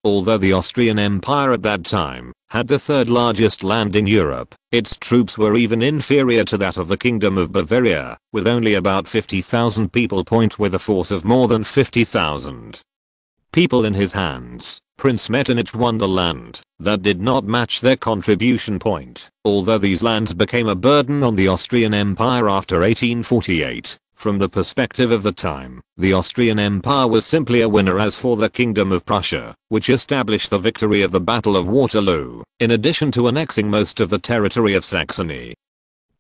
Although the Austrian Empire at that time had the third largest land in Europe, its troops were even inferior to that of the Kingdom of Bavaria, with only about 50,000 people. With a force of more than 50,000 people in his hands, Prince Metternich won the land that did not match their contribution. Although these lands became a burden on the Austrian Empire after 1848, from the perspective of the time, the Austrian Empire was simply a winner. As for the Kingdom of Prussia, which established the victory of the Battle of Waterloo, in addition to annexing most of the territory of Saxony,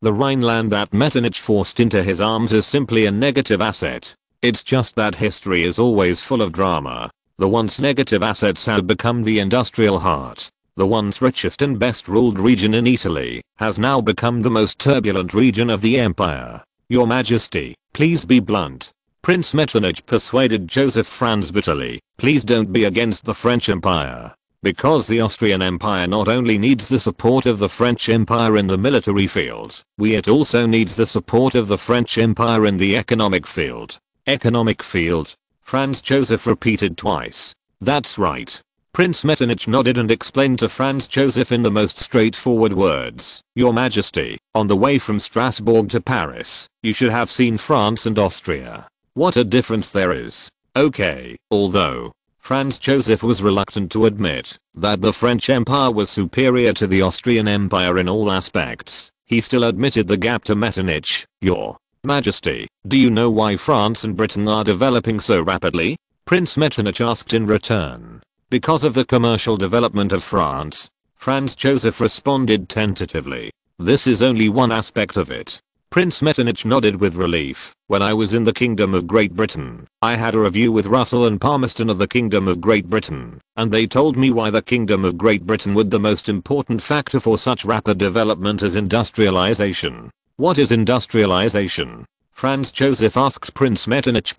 the Rhineland that Metternich forced into his arms is simply a negative asset. It's just that history is always full of drama. The once negative assets have become the industrial heart. The once richest and best ruled region in Italy has now become the most turbulent region of the empire. Your Majesty, please be blunt. Prince Metternich persuaded Joseph Franz bitterly, please don't be against the French Empire. Because the Austrian Empire not only needs the support of the French Empire in the military field, it also needs the support of the French Empire in the economic field. Economic field? Franz Joseph repeated twice. That's right. Prince Metternich nodded and explained to Franz Joseph in the most straightforward words, Your Majesty, on the way from Strasbourg to Paris, you should have seen France and Austria. What a difference there is. Okay, although Franz Joseph was reluctant to admit that the French Empire was superior to the Austrian Empire in all aspects, he still admitted the gap to Metternich. Your Majesty, do you know why France and Britain are developing so rapidly? Prince Metternich asked in return. Because of the commercial development of France. Franz Joseph responded tentatively. This is only one aspect of it. Prince Metternich nodded with relief. When I was in the Kingdom of Great Britain, I had a review with Russell and Palmerston of the Kingdom of Great Britain, and they told me why the Kingdom of Great Britain would the most important factor for such rapid development is industrialization. What is industrialization? Franz Joseph asked Prince Metternich.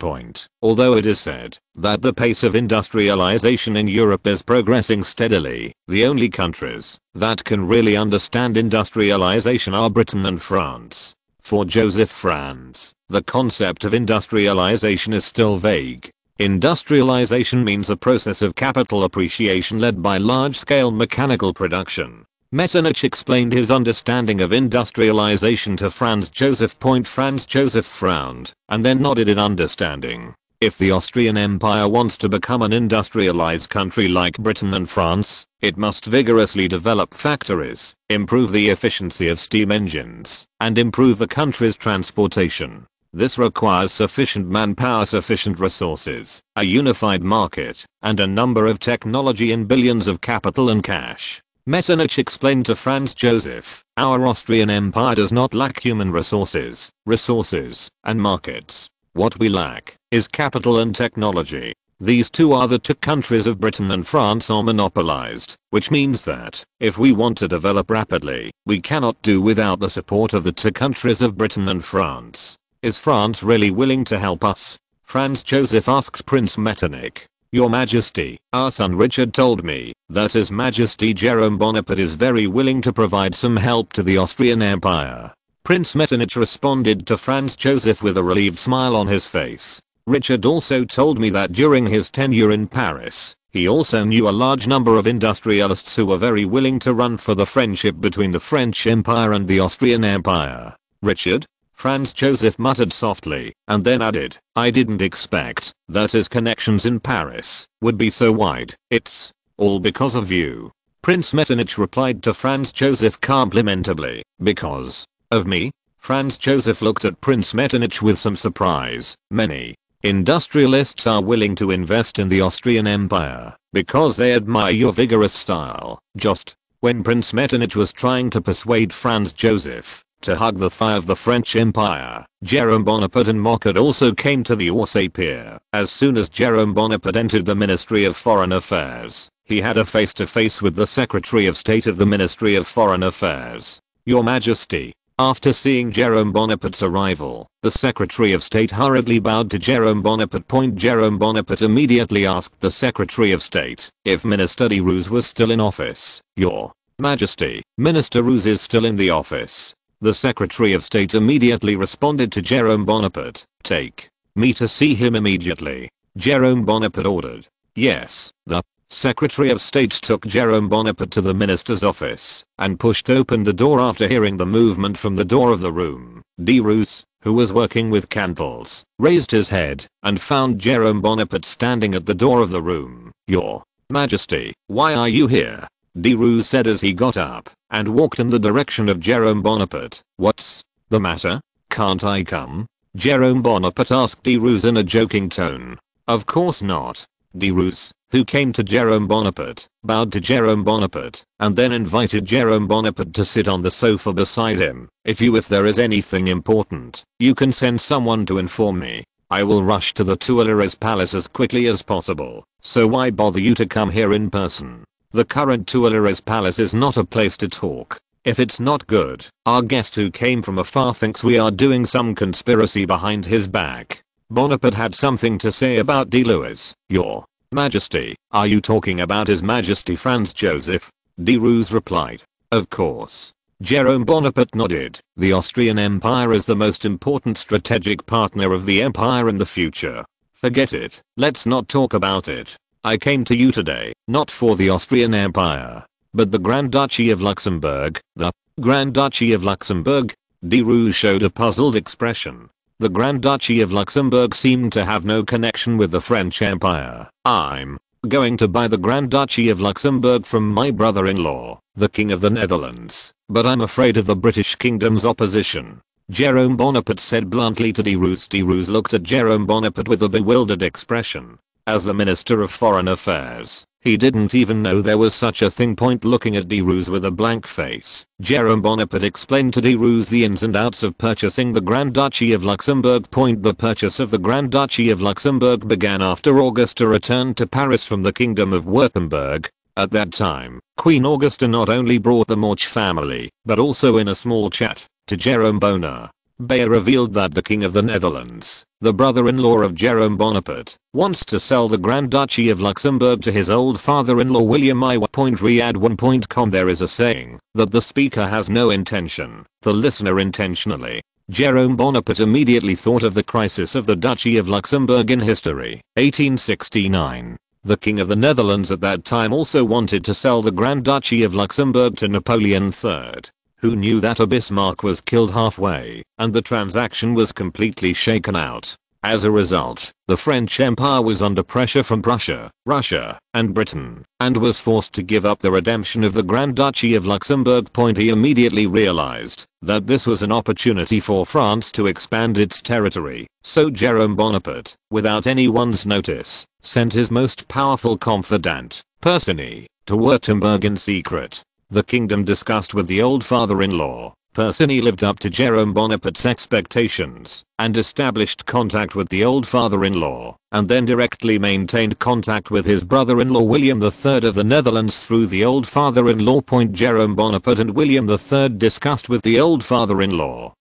Although it is said that the pace of industrialization in Europe is progressing steadily, the only countries that can really understand industrialization are Britain and France. For Joseph Franz, the concept of industrialization is still vague. Industrialization means a process of capital appreciation led by large-scale mechanical production. Metternich explained his understanding of industrialization to Franz Joseph. Franz Joseph frowned, and then nodded in understanding. If the Austrian Empire wants to become an industrialized country like Britain and France, it must vigorously develop factories, improve the efficiency of steam engines, and improve the country's transportation. This requires sufficient manpower, sufficient resources, a unified market, and a number of technology and billions of capital and cash. Metternich explained to Franz Joseph, our Austrian Empire does not lack human resources, and markets. What we lack is capital and technology. These two are the two countries of Britain and France are monopolized, which means that, if we want to develop rapidly, we cannot do without the support of the two countries of Britain and France. Is France really willing to help us? Franz Joseph asked Prince Metternich. Your Majesty, our son Richard told me that His Majesty Jerome Bonaparte is very willing to provide some help to the Austrian Empire. Prince Metternich responded to Franz Joseph with a relieved smile on his face. Richard also told me that during his tenure in Paris, he also knew a large number of industrialists who were very willing to run for the friendship between the French Empire and the Austrian Empire. Richard? Franz Joseph muttered softly, and then added, I didn't expect that his connections in Paris would be so wide. It's all because of you. Prince Metternich replied to Franz Joseph complimentably. Because of me? Franz Joseph looked at Prince Metternich with some surprise. Many industrialists are willing to invest in the Austrian Empire because they admire your vigorous style. Just when Prince Metternich was trying to persuade Franz Joseph to hug the thigh of the French Empire, Jerome Bonaparte and Mockett also came to the Orsay pier. As soon as Jerome Bonaparte entered the Ministry of Foreign Affairs, he had a face-to-face with the Secretary of State of the Ministry of Foreign Affairs. Your Majesty. After seeing Jerome Bonaparte's arrival, the Secretary of State hurriedly bowed to Jerome Bonaparte. Jerome Bonaparte immediately asked the Secretary of State if Minister de Roos was still in office. Your Majesty, Minister Roos is still in the office. The Secretary of State immediately responded to Jerome Bonaparte, take me to see him immediately. Jerome Bonaparte ordered. Yes, the Secretary of State took Jerome Bonaparte to the minister's office and pushed open the door after hearing the movement from the door of the room. De Roos, who was working with candles, raised his head and found Jerome Bonaparte standing at the door of the room. Your Majesty, why are you here? De Roos said as he got up and walked in the direction of Jerome Bonaparte. What's the matter? Can't I come? Jerome Bonaparte asked De Roos in a joking tone. Of course not. De Roos, who came to Jerome Bonaparte, bowed to Jerome Bonaparte, and then invited Jerome Bonaparte to sit on the sofa beside him. If there is anything important, you can send someone to inform me. I will rush to the Tuileries Palace as quickly as possible, so why bother you to come here in person? The current Tuileries Palace is not a place to talk. If it's not good, our guest who came from afar thinks we are doing some conspiracy behind his back. Bonaparte had something to say about de Louis. Your Majesty, are you talking about His Majesty Franz Joseph? De Roos replied. Of course. Jerome Bonaparte nodded. The Austrian Empire is the most important strategic partner of the empire in the future. Forget it. Let's not talk about it. I came to you today, not for the Austrian Empire, but the Grand Duchy of Luxembourg. The Grand Duchy of Luxembourg? De Roos showed a puzzled expression. The Grand Duchy of Luxembourg seemed to have no connection with the French Empire. I'm going to buy the Grand Duchy of Luxembourg from my brother-in-law, the King of the Netherlands, but I'm afraid of the British Kingdom's opposition. Jerome Bonaparte said bluntly to de Roos. De Roos looked at Jerome Bonaparte with a bewildered expression. As the Minister of Foreign Affairs, he didn't even know there was such a thing. Looking at de Roos with a blank face, Jerome Bonaparte explained to de Roos the ins and outs of purchasing the Grand Duchy of Luxembourg. The purchase of the Grand Duchy of Luxembourg began after Augusta returned to Paris from the Kingdom of Württemberg. At that time, Queen Augusta not only brought the Morch family, but also in a small chat to Jerome Bonaparte, revealed that the King of the Netherlands, the brother-in-law of Jerome Bonaparte, wants to sell the Grand Duchy of Luxembourg to his old father-in-law William I. Riyadh1.com. There is a saying that the speaker has no intention, the listener intentionally. Jerome Bonaparte immediately thought of the crisis of the Duchy of Luxembourg in history, 1869. The King of the Netherlands at that time also wanted to sell the Grand Duchy of Luxembourg to Napoleon III, who knew that Bismarck was killed halfway, and the transaction was completely shaken out. As a result, the French Empire was under pressure from Prussia, Russia, and Britain, and was forced to give up the redemption of the Grand Duchy of Luxembourg. He immediately realized that this was an opportunity for France to expand its territory, so Jerome Bonaparte, without anyone's notice, sent his most powerful confidant, Persigny, to Württemberg in secret. The kingdom discussed with the old father-in-law. Persigny lived up to Jerome Bonaparte's expectations and established contact with the old father-in-law, and then directly maintained contact with his brother-in-law William III of the Netherlands through the old father-in-law. Jerome Bonaparte and William III discussed with the old father-in-law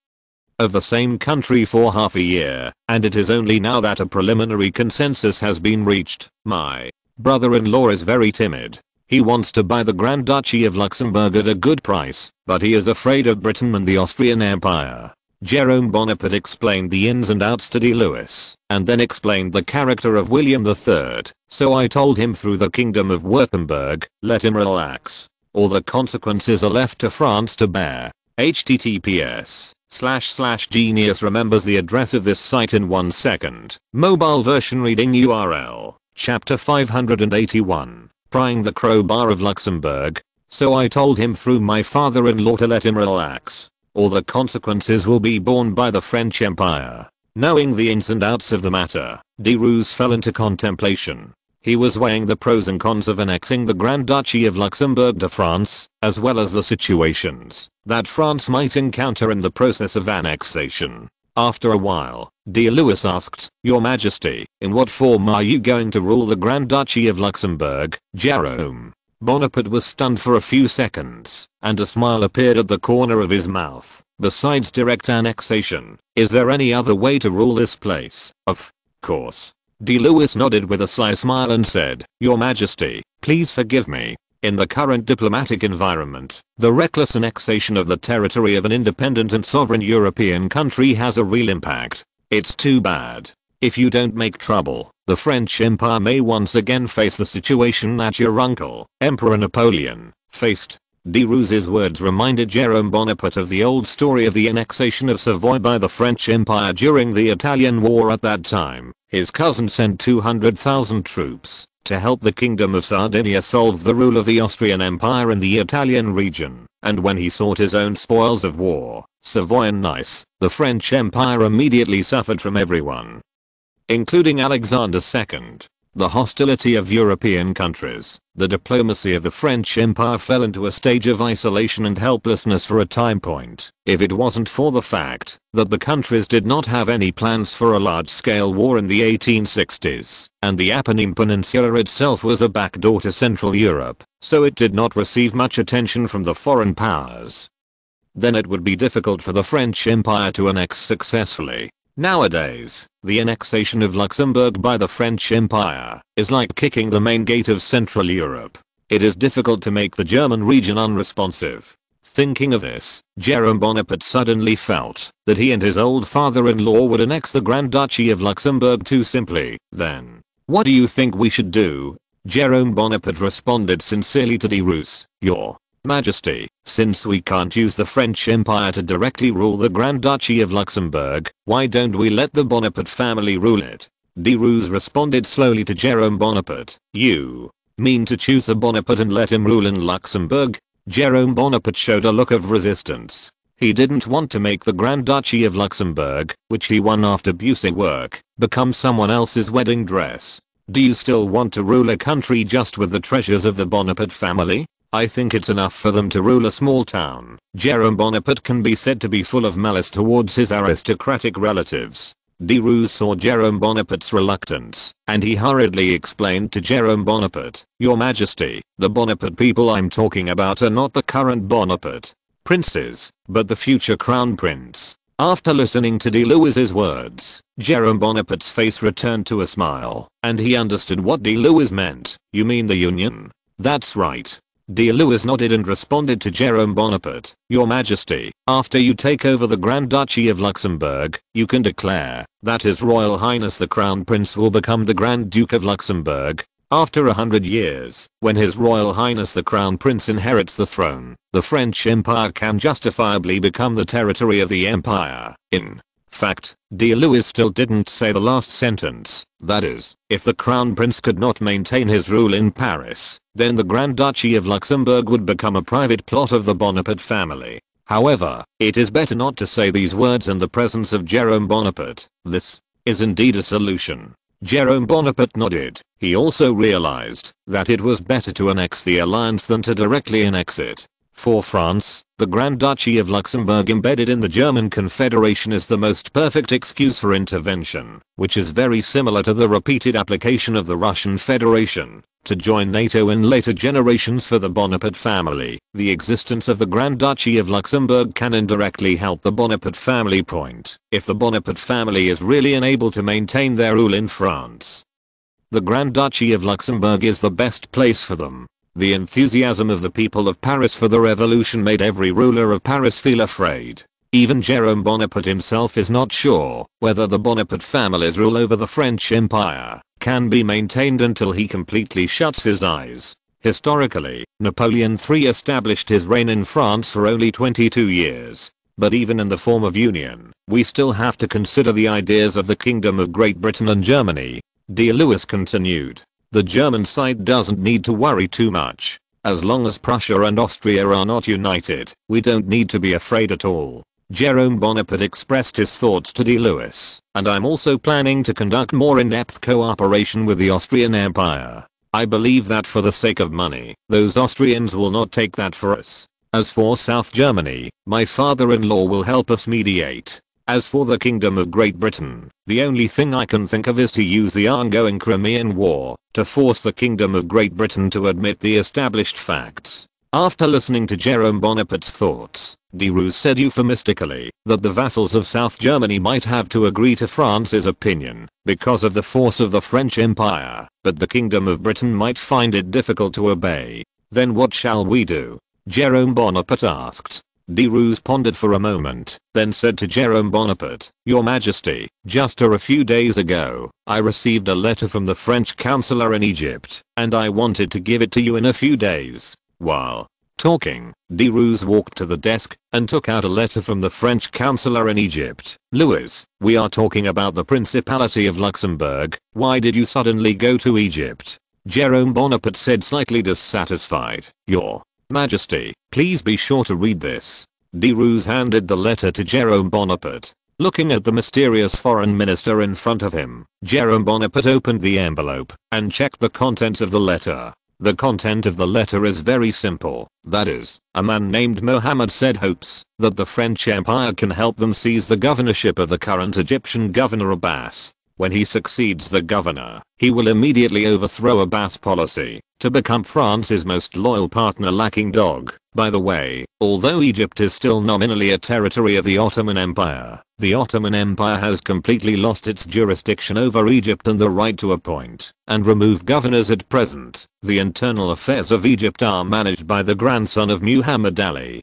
of the same country for half a year, and it is only now that a preliminary consensus has been reached. My brother-in-law is very timid. He wants to buy the Grand Duchy of Luxembourg at a good price, but he is afraid of Britain and the Austrian Empire. Jerome Bonaparte explained the ins and outs to de Louis, and then explained the character of William III, so I told him through the Kingdom of Württemberg, let him relax. All the consequences are left to France to bear. https://genius remembers the address of this site in 1 second. Mobile version reading URL, chapter 581. Prying the crowbar of Luxembourg. So I told him through my father-in-law to let him relax. All the consequences will be borne by the French Empire. Knowing the ins and outs of the matter, de Roos fell into contemplation. He was weighing the pros and cons of annexing the Grand Duchy of Luxembourg to France, as well as the situations that France might encounter in the process of annexation. After a while, D. Lewis asked, Your Majesty, in what form are you going to rule the Grand Duchy of Luxembourg, Jerome? Bonaparte was stunned for a few seconds, and a smile appeared at the corner of his mouth. Besides direct annexation, is there any other way to rule this place? Of course. D. Lewis nodded with a sly smile and said, Your Majesty, please forgive me. In the current diplomatic environment, the reckless annexation of the territory of an independent and sovereign European country has a real impact. It's too bad. If you don't make trouble, the French Empire may once again face the situation that your uncle, Emperor Napoleon, faced. Derousse's words reminded Jerome Bonaparte of the old story of the annexation of Savoy by the French Empire during the Italian War. At that time, his cousin sent 200,000 troops to help the Kingdom of Sardinia solve the rule of the Austrian Empire in the Italian region, and when he sought his own spoils of war, Savoy and Nice, the French Empire immediately suffered from everyone, including Alexander II. The hostility of European countries, the diplomacy of the French Empire fell into a stage of isolation and helplessness for a time point. If it wasn't for the fact that the countries did not have any plans for a large-scale war in the 1860s, and the Apennine Peninsula itself was a backdoor to Central Europe, so it did not receive much attention from the foreign powers, then it would be difficult for the French Empire to annex successfully. Nowadays, the annexation of Luxembourg by the French Empire is like kicking the main gate of Central Europe. It is difficult to make the German region unresponsive. Thinking of this, Jerome Bonaparte suddenly felt that he and his old father-in-law would annex the Grand Duchy of Luxembourg too simply. Then, what do you think we should do? Jerome Bonaparte responded sincerely to Derousse, Your Majesty, since we can't use the French Empire to directly rule the Grand Duchy of Luxembourg, why don't we let the Bonaparte family rule it? Derousse responded slowly to Jerome Bonaparte, You mean to choose a Bonaparte and let him rule in Luxembourg? Jerome Bonaparte showed a look of resistance. He didn't want to make the Grand Duchy of Luxembourg, which he won after busy work, become someone else's wedding dress. Do you still want to rule a country just with the treasures of the Bonaparte family? I think it's enough for them to rule a small town. Jerome Bonaparte can be said to be full of malice towards his aristocratic relatives. Derousse saw Jerome Bonaparte's reluctance, and he hurriedly explained to Jerome Bonaparte, Your Majesty, the Bonaparte people I'm talking about are not the current Bonaparte princes, but the future crown prince. After listening to Derousse's words, Jerome Bonaparte's face returned to a smile, and he understood what Derousse meant. You mean the Union? That's right. Derousse nodded and responded to Jerome Bonaparte, Your Majesty, after you take over the Grand Duchy of Luxembourg, you can declare that His Royal Highness the Crown Prince will become the Grand Duke of Luxembourg. After 100 years, when His Royal Highness the Crown Prince inherits the throne, the French Empire can justifiably become the territory of the Empire. In fact, Derousse still didn't say the last sentence. That is, if the Crown Prince could not maintain his rule in Paris, then the Grand Duchy of Luxembourg would become a private plot of the Bonaparte family. However, it is better not to say these words in the presence of Jerome Bonaparte. This is indeed a solution. Jerome Bonaparte nodded. He also realized that it was better to annex the alliance than to directly annex it. For France, the Grand Duchy of Luxembourg embedded in the German Confederation is the most perfect excuse for intervention, which is very similar to the repeated application of the Russian Federation to join NATO in later generations for the Bonaparte family. The existence of the Grand Duchy of Luxembourg can indirectly help the Bonaparte family point. If the Bonaparte family is really unable to maintain their rule in France, the Grand Duchy of Luxembourg is the best place for them. The enthusiasm of the people of Paris for the revolution made every ruler of Paris feel afraid. Even Jerome Bonaparte himself is not sure whether the Bonaparte family's rule over the French Empire can be maintained until he completely shuts his eyes. Historically, Napoleon III established his reign in France for only 22 years. But even in the form of union, we still have to consider the ideas of the Kingdom of Great Britain and Germany. Derousse continued. The German side doesn't need to worry too much. As long as Prussia and Austria are not united, we don't need to be afraid at all. Jerome Bonaparte expressed his thoughts to Derousse, and I'm also planning to conduct more in-depth cooperation with the Austrian Empire. I believe that for the sake of money, those Austrians will not take that for us. As for South Germany, my father-in-law will help us mediate. As for the Kingdom of Great Britain, the only thing I can think of is to use the ongoing Crimean War to force the Kingdom of Great Britain to admit the established facts. After listening to Jerome Bonaparte's thoughts, Derues said euphemistically that the vassals of South Germany might have to agree to France's opinion because of the force of the French Empire, but the Kingdom of Britain might find it difficult to obey. Then what shall we do? Jerome Bonaparte asked. Derues pondered for a moment, then said to Jerome Bonaparte, "Your Majesty, just a few days ago, I received a letter from the French counselor in Egypt, and I wanted to give it to you in a few days." While talking, Derues walked to the desk and took out a letter from the French counselor in Egypt. "Louis, we are talking about the Principality of Luxembourg. Why did you suddenly go to Egypt?" Jerome Bonaparte said, slightly dissatisfied. "Your Majesty, please be sure to read this." Derues handed the letter to Jerome Bonaparte. Looking at the mysterious foreign minister in front of him, Jerome Bonaparte opened the envelope and checked the contents of the letter. The content of the letter is very simple. That is, a man named Mohammed said hopes that the French Empire can help them seize the governorship of the current Egyptian governor Abbas. When he succeeds the governor, he will immediately overthrow Abbas' policy to become France's most loyal partner lacking dog. By the way, although Egypt is still nominally a territory of the Ottoman Empire, the Ottoman Empire has completely lost its jurisdiction over Egypt and the right to appoint and remove governors at present. The internal affairs of Egypt are managed by the grandson of Muhammad Ali.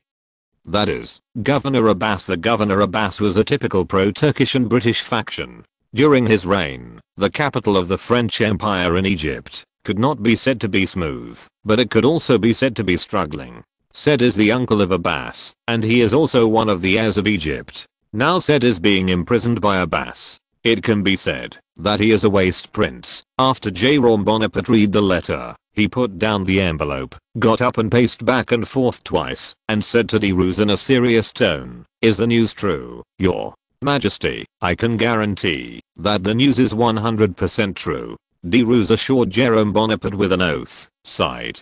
That is, Governor Abbas. The Governor Abbas was a typical pro-Turkish and British faction. During his reign, the capital of the French Empire in Egypt could not be said to be smooth, but it could also be said to be struggling. Said is the uncle of Abbas, and he is also one of the heirs of Egypt. Now Said is being imprisoned by Abbas. It can be said that he is a waste prince. After Jerome Bonaparte read the letter, he put down the envelope, got up and paced back and forth twice, and said to Derues in a serious tone, "Is the news true, Your Majesty? I can guarantee that the news is 100% true." Derues assured Jerome Bonaparte with an oath. Sighed.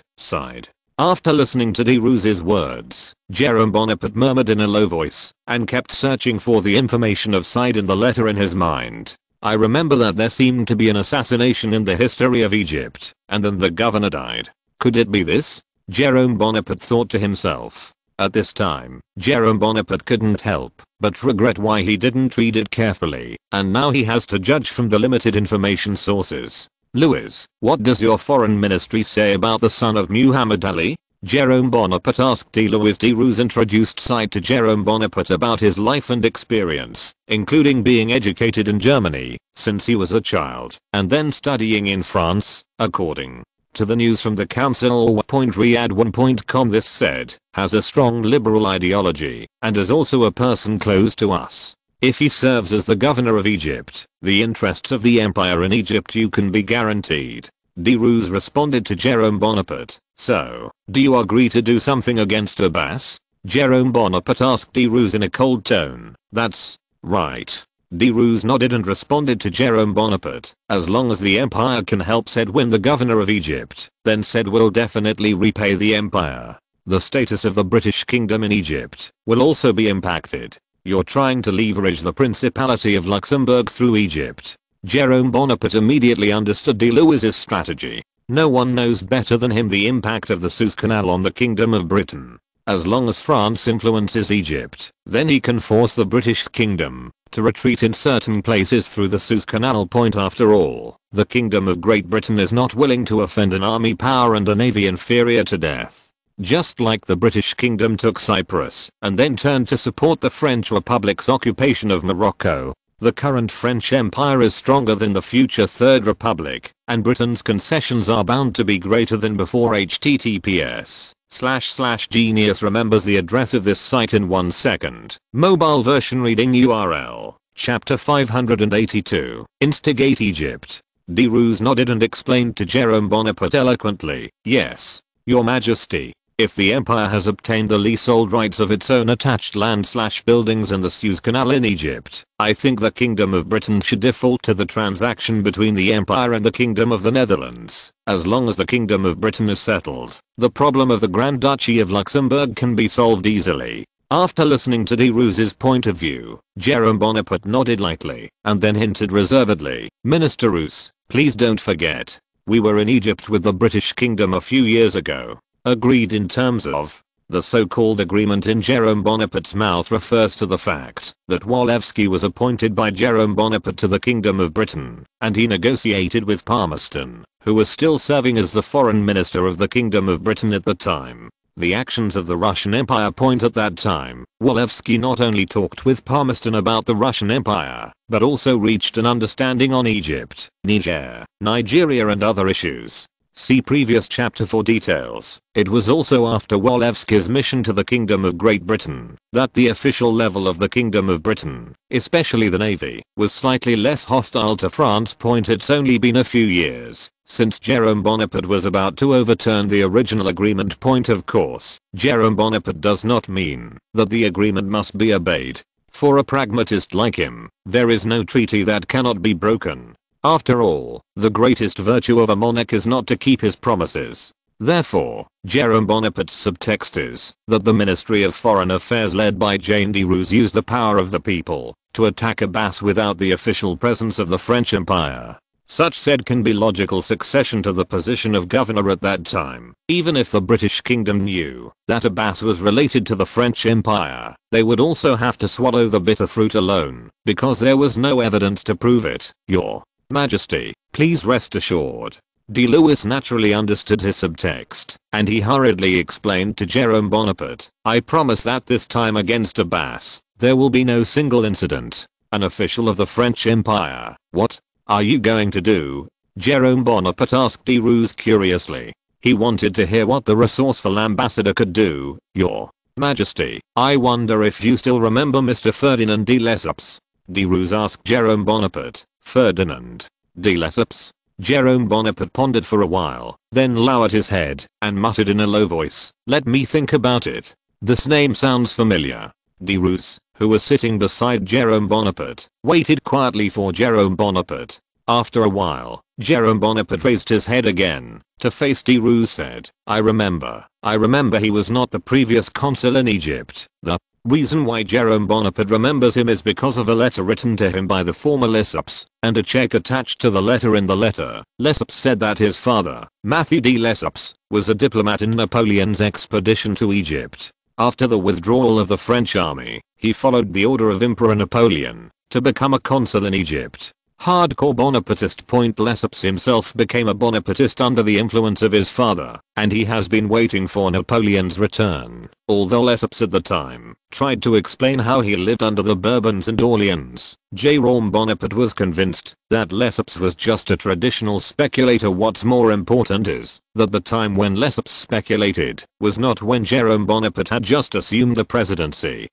After listening to Derues' words, Jerome Bonaparte murmured in a low voice and kept searching for the information of Side in the letter in his mind. "I remember that there seemed to be an assassination in the history of Egypt, and then the governor died. Could it be this?" Jerome Bonaparte thought to himself. At this time, Jerome Bonaparte couldn't help but regret why he didn't read it carefully, and now he has to judge from the limited information sources. "Louis, what does your foreign ministry say about the son of Muhammad Ali?" Jerome Bonaparte asked. Louis Derues introduced Side to Jerome Bonaparte about his life and experience, including being educated in Germany since he was a child, and then studying in France, according to the news from the council. Riyadh1.com, this said, has a strong liberal ideology, and is also a person close to us. If he serves as the governor of Egypt, the interests of the empire in Egypt you can be guaranteed. Derues responded to Jerome Bonaparte. "So, do you agree to do something against Abbas?" Jerome Bonaparte asked Derues in a cold tone. "That's right." Derues nodded and responded to Jerome Bonaparte. "As long as the empire can help Said win the governor of Egypt, then Said will definitely repay the empire. The status of the British Kingdom in Egypt will also be impacted. You're trying to leverage the Principality of Luxembourg through Egypt." Jerome Bonaparte immediately understood Derues' strategy. No one knows better than him the impact of the Suez Canal on the Kingdom of Britain. As long as France influences Egypt, then he can force the British Kingdom to retreat in certain places through the Suez Canal. After all, the Kingdom of Great Britain is not willing to offend an army power and a navy inferior to death. Just like the British Kingdom took Cyprus and then turned to support the French Republic's occupation of Morocco, the current French Empire is stronger than the future Third Republic, and Britain's concessions are bound to be greater than before. https://genius remembers the address of this site in 1 second. Mobile version reading URL. Chapter 582. Instigate Egypt. Derues nodded and explained to Jerome Bonaparte eloquently. "Yes, Your Majesty. If the empire has obtained the leasehold rights of its own attached land/buildings in the Suez Canal in Egypt, I think the Kingdom of Britain should default to the transaction between the empire and the Kingdom of the Netherlands. As long as the Kingdom of Britain is settled, the problem of the Grand Duchy of Luxembourg can be solved easily." After listening to Deruse's point of view, Jerome Bonaparte nodded lightly and then hinted reservedly, Minister Roos, please don't forget. We were in Egypt with the British Kingdom a few years ago. Agreed in terms of. The so-called agreement in Jerome Bonaparte's mouth refers to the fact that Walewski was appointed by Jerome Bonaparte to the Kingdom of Britain, and he negotiated with Palmerston, who was still serving as the foreign minister of the Kingdom of Britain at the time. The actions of the Russian Empire point at that time, Walewski not only talked with Palmerston about the Russian Empire, but also reached an understanding on Egypt, Niger, Nigeria and other issues. See previous chapter for details. It was also after Walewski's mission to the Kingdom of Great Britain that the official level of the Kingdom of Britain, especially the Navy, was slightly less hostile to France. It's only been a few years since Jerome Bonaparte was about to overturn the original agreement. Of course, Jerome Bonaparte does not mean that the agreement must be obeyed. For a pragmatist like him, there is no treaty that cannot be broken. After all, the greatest virtue of a monarch is not to keep his promises. Therefore, Jerome Bonaparte's subtext is that the Ministry of Foreign Affairs led by Jane de Roos used the power of the people to attack Abbas without the official presence of the French Empire. Such said can be logical succession to the position of governor at that time. Even if the British Kingdom knew that Abbas was related to the French Empire, they would also have to swallow the bitter fruit alone, because there was no evidence to prove it. Your Majesty, please rest assured. De Lewis naturally understood his subtext, and he hurriedly explained to Jerome Bonaparte, I promise that this time against Abbas, there will be no single incident. An official of the French Empire, what are you going to do? Jerome Bonaparte asked de Roos curiously. He wanted to hear what the resourceful ambassador could do. Your Majesty, I wonder if you still remember Mr. Ferdinand de Lesseps? De Roos asked Jerome Bonaparte. Ferdinand de Lesseps? Jerome Bonaparte pondered for a while, then lowered his head and muttered in a low voice, let me think about it. This name sounds familiar. De Roos, who was sitting beside Jerome Bonaparte, waited quietly for Jerome Bonaparte. After a while, Jerome Bonaparte raised his head again to face de Roos said, I remember he was not the previous consul in Egypt. The reason why Jerome Bonaparte remembers him is because of a letter written to him by the former Lesseps, and a check attached to the letter. In the letter, Lesseps said that his father, Matthew de Lesseps, was a diplomat in Napoleon's expedition to Egypt. After the withdrawal of the French army, he followed the order of Emperor Napoleon to become a consul in Egypt. Hardcore Bonapartist. Lesseps himself became a Bonapartist under the influence of his father, and he has been waiting for Napoleon's return. Although Lesseps at the time tried to explain how he lived under the Bourbons and Orleans, Jerome Bonaparte was convinced that Lesseps was just a traditional speculator. What's more important is that the time when Lesseps speculated was not when Jerome Bonaparte had just assumed the presidency,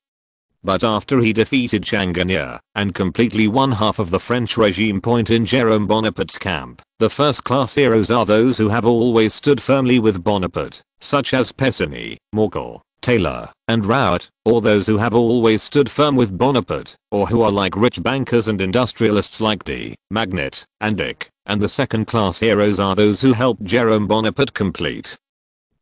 but after he defeated Changanir and completely won half of the French regime. In Jerome Bonaparte's camp, the first-class heroes are those who have always stood firmly with Bonaparte, such as Pessigny, Morkel, Taylor, and Rouet, or those who have always stood firm with Bonaparte, or who are like rich bankers and industrialists like D. Magnet and Dick, and the second-class heroes are those who helped Jerome Bonaparte complete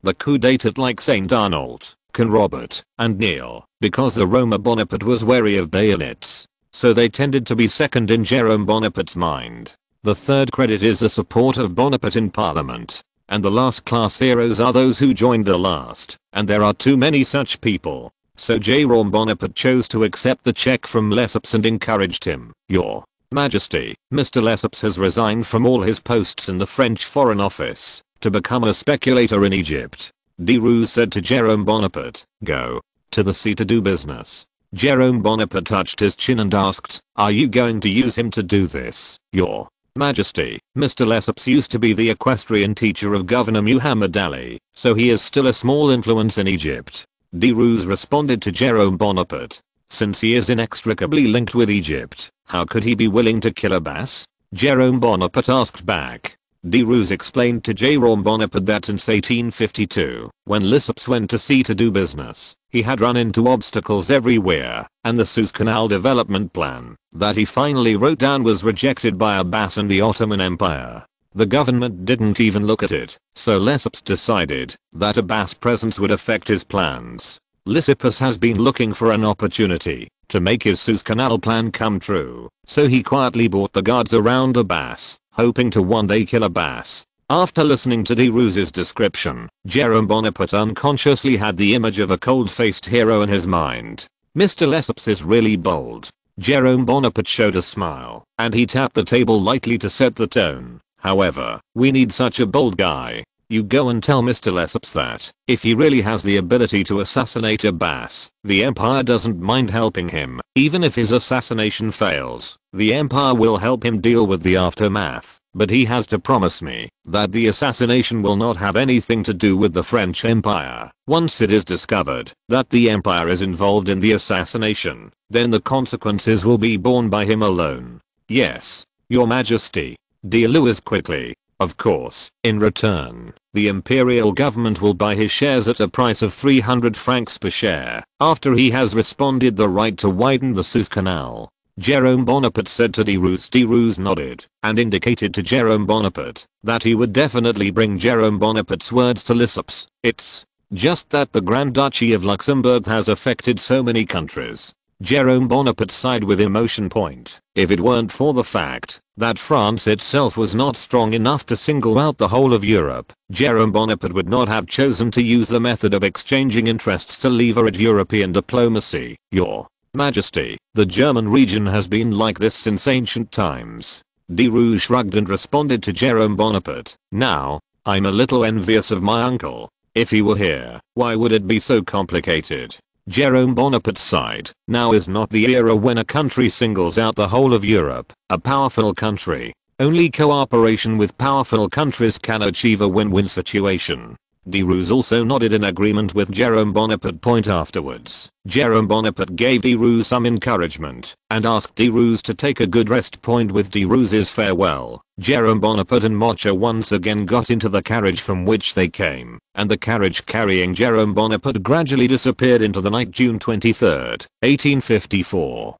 the coup d'etat, like St. Arnault, Robert, and Neil, because the Roma Bonaparte was wary of bayonets, so they tended to be second in Jerome Bonaparte's mind. The third credit is the support of Bonaparte in parliament, and the last class heroes are those who joined the last, and there are too many such people. So Jerome Bonaparte chose to accept the check from Lesseps and encouraged him. Your Majesty, Mr. Lesseps has resigned from all his posts in the French Foreign Office to become a speculator in Egypt. De Roos said to Jerome Bonaparte, go to the sea to do business. Jerome Bonaparte touched his chin and asked, are you going to use him to do this? Your Majesty, Mr. Lesseps used to be the equestrian teacher of Governor Muhammad Ali, so he is still a small influence in Egypt. De Roos responded to Jerome Bonaparte, since he is inextricably linked with Egypt, how could he be willing to kill Abbas? Jerome Bonaparte asked back. De Roos explained to Jerome Bonaparte that since 1852, when Lesseps went to sea to do business, he had run into obstacles everywhere, and the Suez Canal development plan that he finally wrote down was rejected by Abbas and the Ottoman Empire. The government didn't even look at it, so Lesseps decided that Abbas' presence would affect his plans. Lysippus has been looking for an opportunity to make his Suez Canal plan come true, so he quietly brought the guards around a bass, hoping to one day kill a bass. After listening to de Roos's description, Jerome Bonaparte unconsciously had the image of a cold-faced hero in his mind. Mr. Lesseps is really bold. Jerome Bonaparte showed a smile, and he tapped the table lightly to set the tone. However, we need such a bold guy. You go and tell Mr. Lesseps that, if he really has the ability to assassinate a bass, the Empire doesn't mind helping him. Even if his assassination fails, the Empire will help him deal with the aftermath. But he has to promise me that the assassination will not have anything to do with the French Empire. Once it is discovered that the Empire is involved in the assassination, then the consequences will be borne by him alone. Yes, Your Majesty. De Louis quickly. Of course, in return, the imperial government will buy his shares at a price of 300 francs per share, after he has responded the right to widen the Suez Canal. Jerome Bonaparte said to de Roos. De Roos nodded and indicated to Jerome Bonaparte that he would definitely bring Jerome Bonaparte's words to Lesseps. It's just that the Grand Duchy of Luxembourg has affected so many countries. Jerome Bonaparte sighed with emotion. If it weren't for the fact that France itself was not strong enough to single out the whole of Europe, Jerome Bonaparte would not have chosen to use the method of exchanging interests to leverage European diplomacy. Your Majesty, the German region has been like this since ancient times. De Roos shrugged and responded to Jerome Bonaparte. Now, I'm a little envious of my uncle. If he were here, why would it be so complicated? Jerome Bonaparte sighed. Now is not the era when a country singles out the whole of Europe, a powerful country. Only cooperation with powerful countries can achieve a win-win situation. De Roos also nodded in agreement with Jerome Bonaparte. Afterwards, Jerome Bonaparte gave de Roos some encouragement and asked de Roos to take a good rest. With de Roos's farewell, Jerome Bonaparte and Mocha once again got into the carriage from which they came, and the carriage carrying Jerome Bonaparte gradually disappeared into the night. June 23, 1854.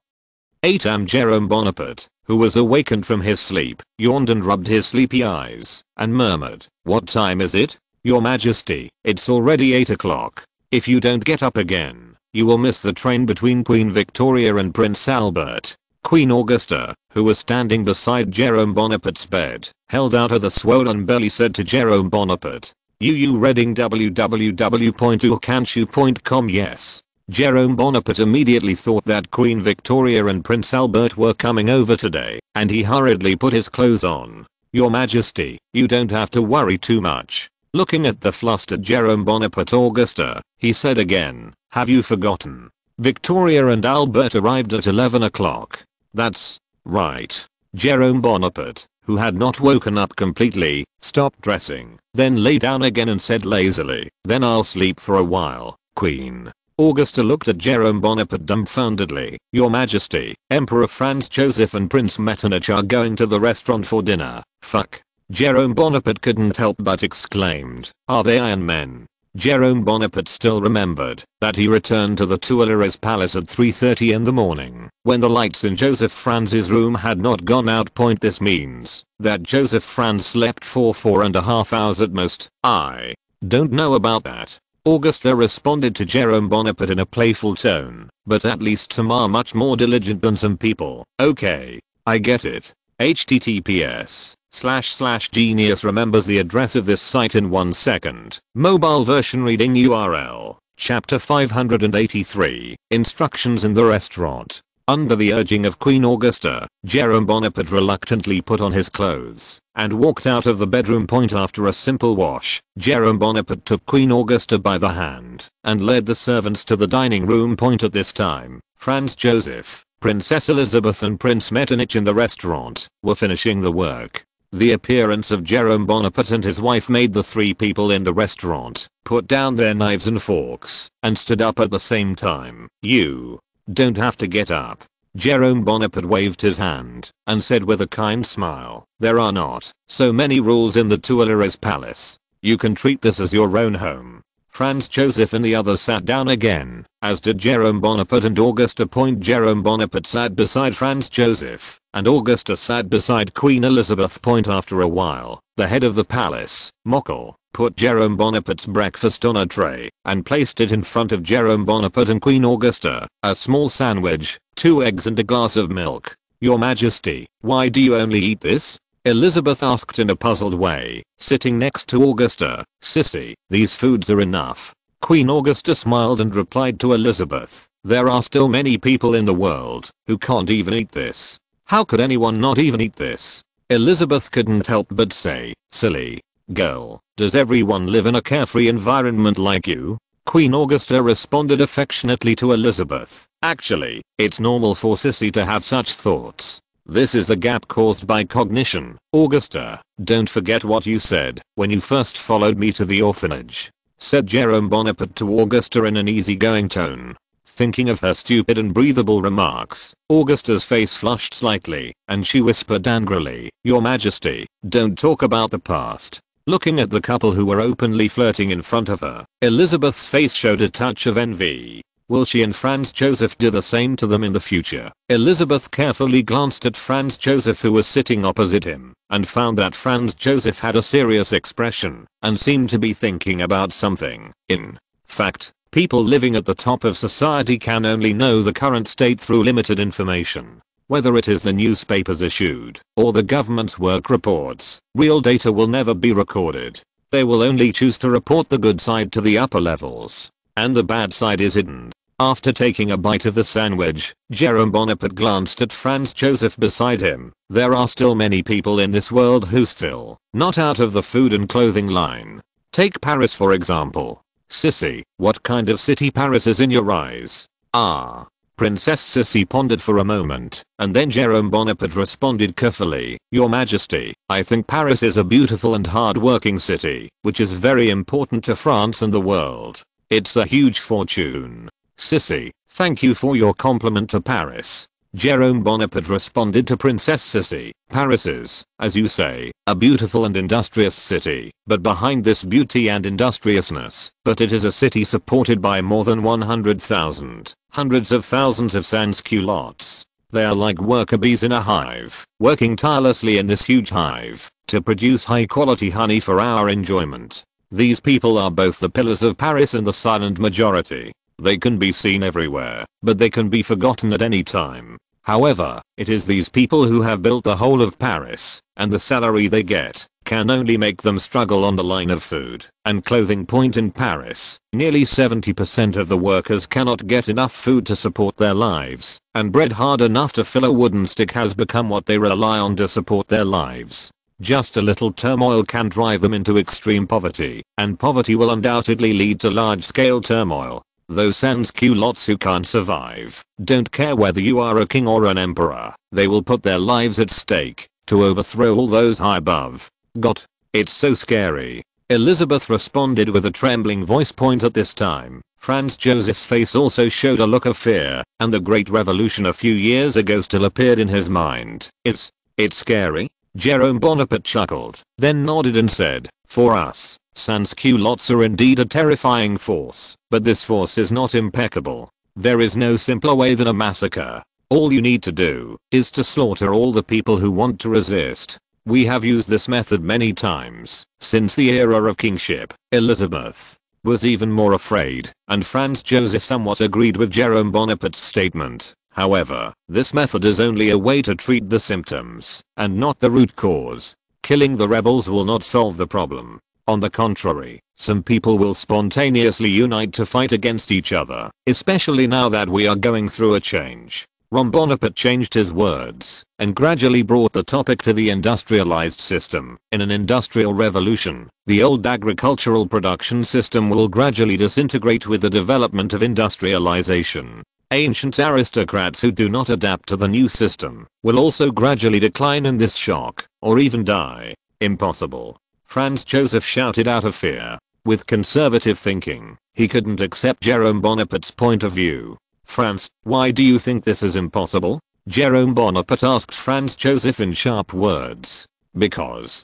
8 am. Jerome Bonaparte, who was awakened from his sleep, yawned and rubbed his sleepy eyes, and murmured, "What time is it? Your Majesty, it's already 8 o'clock. If you don't get up again, you will miss the train between Queen Victoria and Prince Albert." Queen Augusta, who was standing beside Jerome Bonaparte's bed, held out her swollen belly, said to Jerome Bonaparte, "You reading www.urkanshu.com?" Yes. Jerome Bonaparte immediately thought that Queen Victoria and Prince Albert were coming over today, and he hurriedly put his clothes on. "Your Majesty, you don't have to worry too much." Looking at the flustered Jerome Bonaparte. "Augusta," he said again, "have you forgotten? Victoria and Albert arrived at 11 o'clock. That's right." Jerome Bonaparte, who had not woken up completely, stopped dressing, then lay down again and said lazily, "Then I'll sleep for a while, Queen." Augusta looked at Jerome Bonaparte dumbfoundedly. "Your Majesty, Emperor Franz Joseph and Prince Metternich are going to the restaurant for dinner." "Fuck." Jerome Bonaparte couldn't help but exclaimed, "Are they Iron Men?" Jerome Bonaparte still remembered that he returned to the Tuileries Palace at 3:30 in the morning, when the lights in Joseph Franz's room had not gone out. This means that Joseph Franz slept for 4.5 hours at most. "I don't know about that." Augusta responded to Jerome Bonaparte in a playful tone, "but at least some are much more diligent than some people." "Okay, I get it. https://genius remembers the address of this site in 1 second. Mobile version reading URL. Chapter 583. Instructions in the restaurant. Under the urging of Queen Augusta, Jerome Bonaparte reluctantly put on his clothes and walked out of the bedroom. After a simple wash, Jerome Bonaparte took Queen Augusta by the hand and led the servants to the dining room. At this time, Franz Joseph, Princess Elizabeth and Prince Metternich in the restaurant were finishing the work. The appearance of Jerome Bonaparte and his wife made the three people in the restaurant put down their knives and forks and stood up at the same time. "You don't have to get up." Jerome Bonaparte waved his hand and said with a kind smile, "There are not so many rules in the Tuileries Palace. You can treat this as your own home." Franz Joseph and the others sat down again, as did Jerome Bonaparte and Augusta. Jerome Bonaparte sat beside Franz Joseph, and Augusta sat beside Queen Elizabeth. After a while, the head of the palace, Mokel, put Jerome Bonaparte's breakfast on a tray, and placed it in front of Jerome Bonaparte and Queen Augusta, a small sandwich, 2 eggs and a glass of milk. "Your Majesty, why do you only eat this?" Elizabeth asked in a puzzled way, sitting next to Augusta. "Sissy, these foods are enough." Queen Augusta smiled and replied to Elizabeth, "There are still many people in the world who can't even eat this. How could anyone not even eat this?" Elizabeth couldn't help but say, "Silly girl, does everyone live in a carefree environment like you?" Queen Augusta responded affectionately to Elizabeth, "Actually, it's normal for Sissy to have such thoughts. This is the gap caused by cognition." "Augusta, don't forget what you said when you first followed me to the orphanage," said Jerome Bonaparte to Augusta in an easygoing tone. Thinking of her stupid and breathable remarks, Augusta's face flushed slightly, and she whispered angrily, "Your Majesty, don't talk about the past." Looking at the couple who were openly flirting in front of her, Elizabeth's face showed a touch of envy. Will she and Franz Joseph do the same to them in the future? Elizabeth carefully glanced at Franz Joseph, who was sitting opposite him, and found that Franz Joseph had a serious expression and seemed to be thinking about something. In fact, people living at the top of society can only know the current state through limited information. Whether it is the newspapers issued or the government's work reports, real data will never be recorded. They will only choose to report the good side to the upper levels, and the bad side is hidden. After taking a bite of the sandwich, Jerome Bonaparte glanced at Franz Joseph beside him. "There are still many people in this world who still not out of the food and clothing line. Take Paris for example. Sissy, what kind of city Paris is in your eyes?" "Ah." Princess Sissy pondered for a moment, and then Jerome Bonaparte responded carefully, "Your Majesty, I think Paris is a beautiful and hard-working city, which is very important to France and the world. It's a huge fortune." "Sissy, thank you for your compliment to Paris." Jerome Bonaparte responded to Princess Sissy, "Paris is, as you say, a beautiful and industrious city, but behind this beauty and industriousness, it is a city supported by more than 100,000, hundreds of thousands of sans-culottes. They are like worker bees in a hive, working tirelessly in this huge hive to produce high-quality honey for our enjoyment. These people are both the pillars of Paris and the silent majority. They can be seen everywhere, but they can be forgotten at any time. However, it is these people who have built the whole of Paris, and the salary they get can only make them struggle on the line of food and clothing. Point in Paris, nearly 70% of the workers cannot get enough food to support their lives, and bread hard enough to fill a wooden stick has become what they rely on to support their lives. Just a little turmoil can drive them into extreme poverty, and poverty will undoubtedly lead to large-scale turmoil. Those sans-culottes who can't survive don't care whether you are a king or an emperor. They will put their lives at stake to overthrow all those high above. God, it's so scary." Elizabeth responded with a trembling voice. Point at this time, Franz Joseph's face also showed a look of fear, and the Great Revolution a few years ago still appeared in his mind. It's scary?" Jerome Bonaparte chuckled, then nodded and said, "For us, sans-culottes are indeed a terrifying force, but this force is not impeccable. There is no simpler way than a massacre. All you need to do is to slaughter all the people who want to resist. We have used this method many times since the era of kingship." Elizabeth was even more afraid, and Franz Joseph somewhat agreed with Jerome Bonaparte's statement. However, this method is only a way to treat the symptoms, and not the root cause. Killing the rebels will not solve the problem. On the contrary, some people will spontaneously unite to fight against each other, especially now that we are going through a change. Bonaparte changed his words and gradually brought the topic to the industrialized system. In an industrial revolution, the old agricultural production system will gradually disintegrate with the development of industrialization. Ancient aristocrats who do not adapt to the new system will also gradually decline in this shock, or even die. Impossible. Franz Joseph shouted out of fear. With conservative thinking, he couldn't accept Jerome Bonaparte's point of view. "Franz, why do you think this is impossible?" Jerome Bonaparte asked Franz Joseph in sharp words. Because.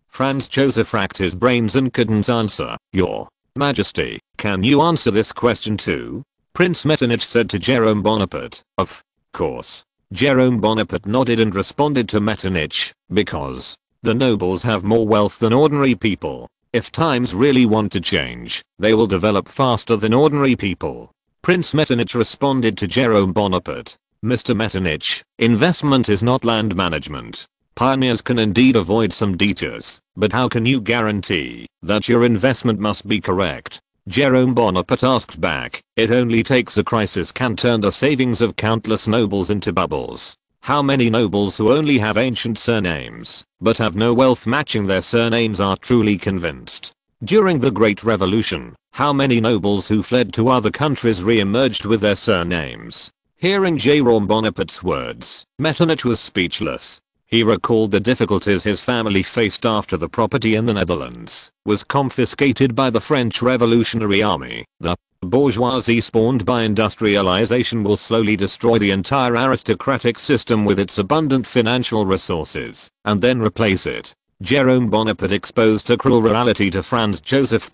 Franz Joseph racked his brains and couldn't answer. "Your Majesty, can you answer this question too?" Prince Metternich said to Jerome Bonaparte. "Of course." Jerome Bonaparte nodded and responded to Metternich, "Because the nobles have more wealth than ordinary people." If times really want to change, they will develop faster than ordinary people. Prince Metternich responded to Jerome Bonaparte. Mr. Metternich, investment is not land management. Pioneers can indeed avoid some detours, but how can you guarantee that your investment must be correct? Jerome Bonaparte asked back. It only takes a crisis can turn the savings of countless nobles into bubbles. How many nobles who only have ancient surnames, but have no wealth matching their surnames are truly convinced? During the Great Revolution, how many nobles who fled to other countries re-emerged with their surnames? Hearing Jerome Bonaparte's words, Metternich was speechless. He recalled the difficulties his family faced after the property in the Netherlands was confiscated by the French Revolutionary Army. The bourgeoisie spawned by industrialization will slowly destroy the entire aristocratic system with its abundant financial resources, and then replace it. Jerome Bonaparte exposed a cruel reality to Franz Joseph.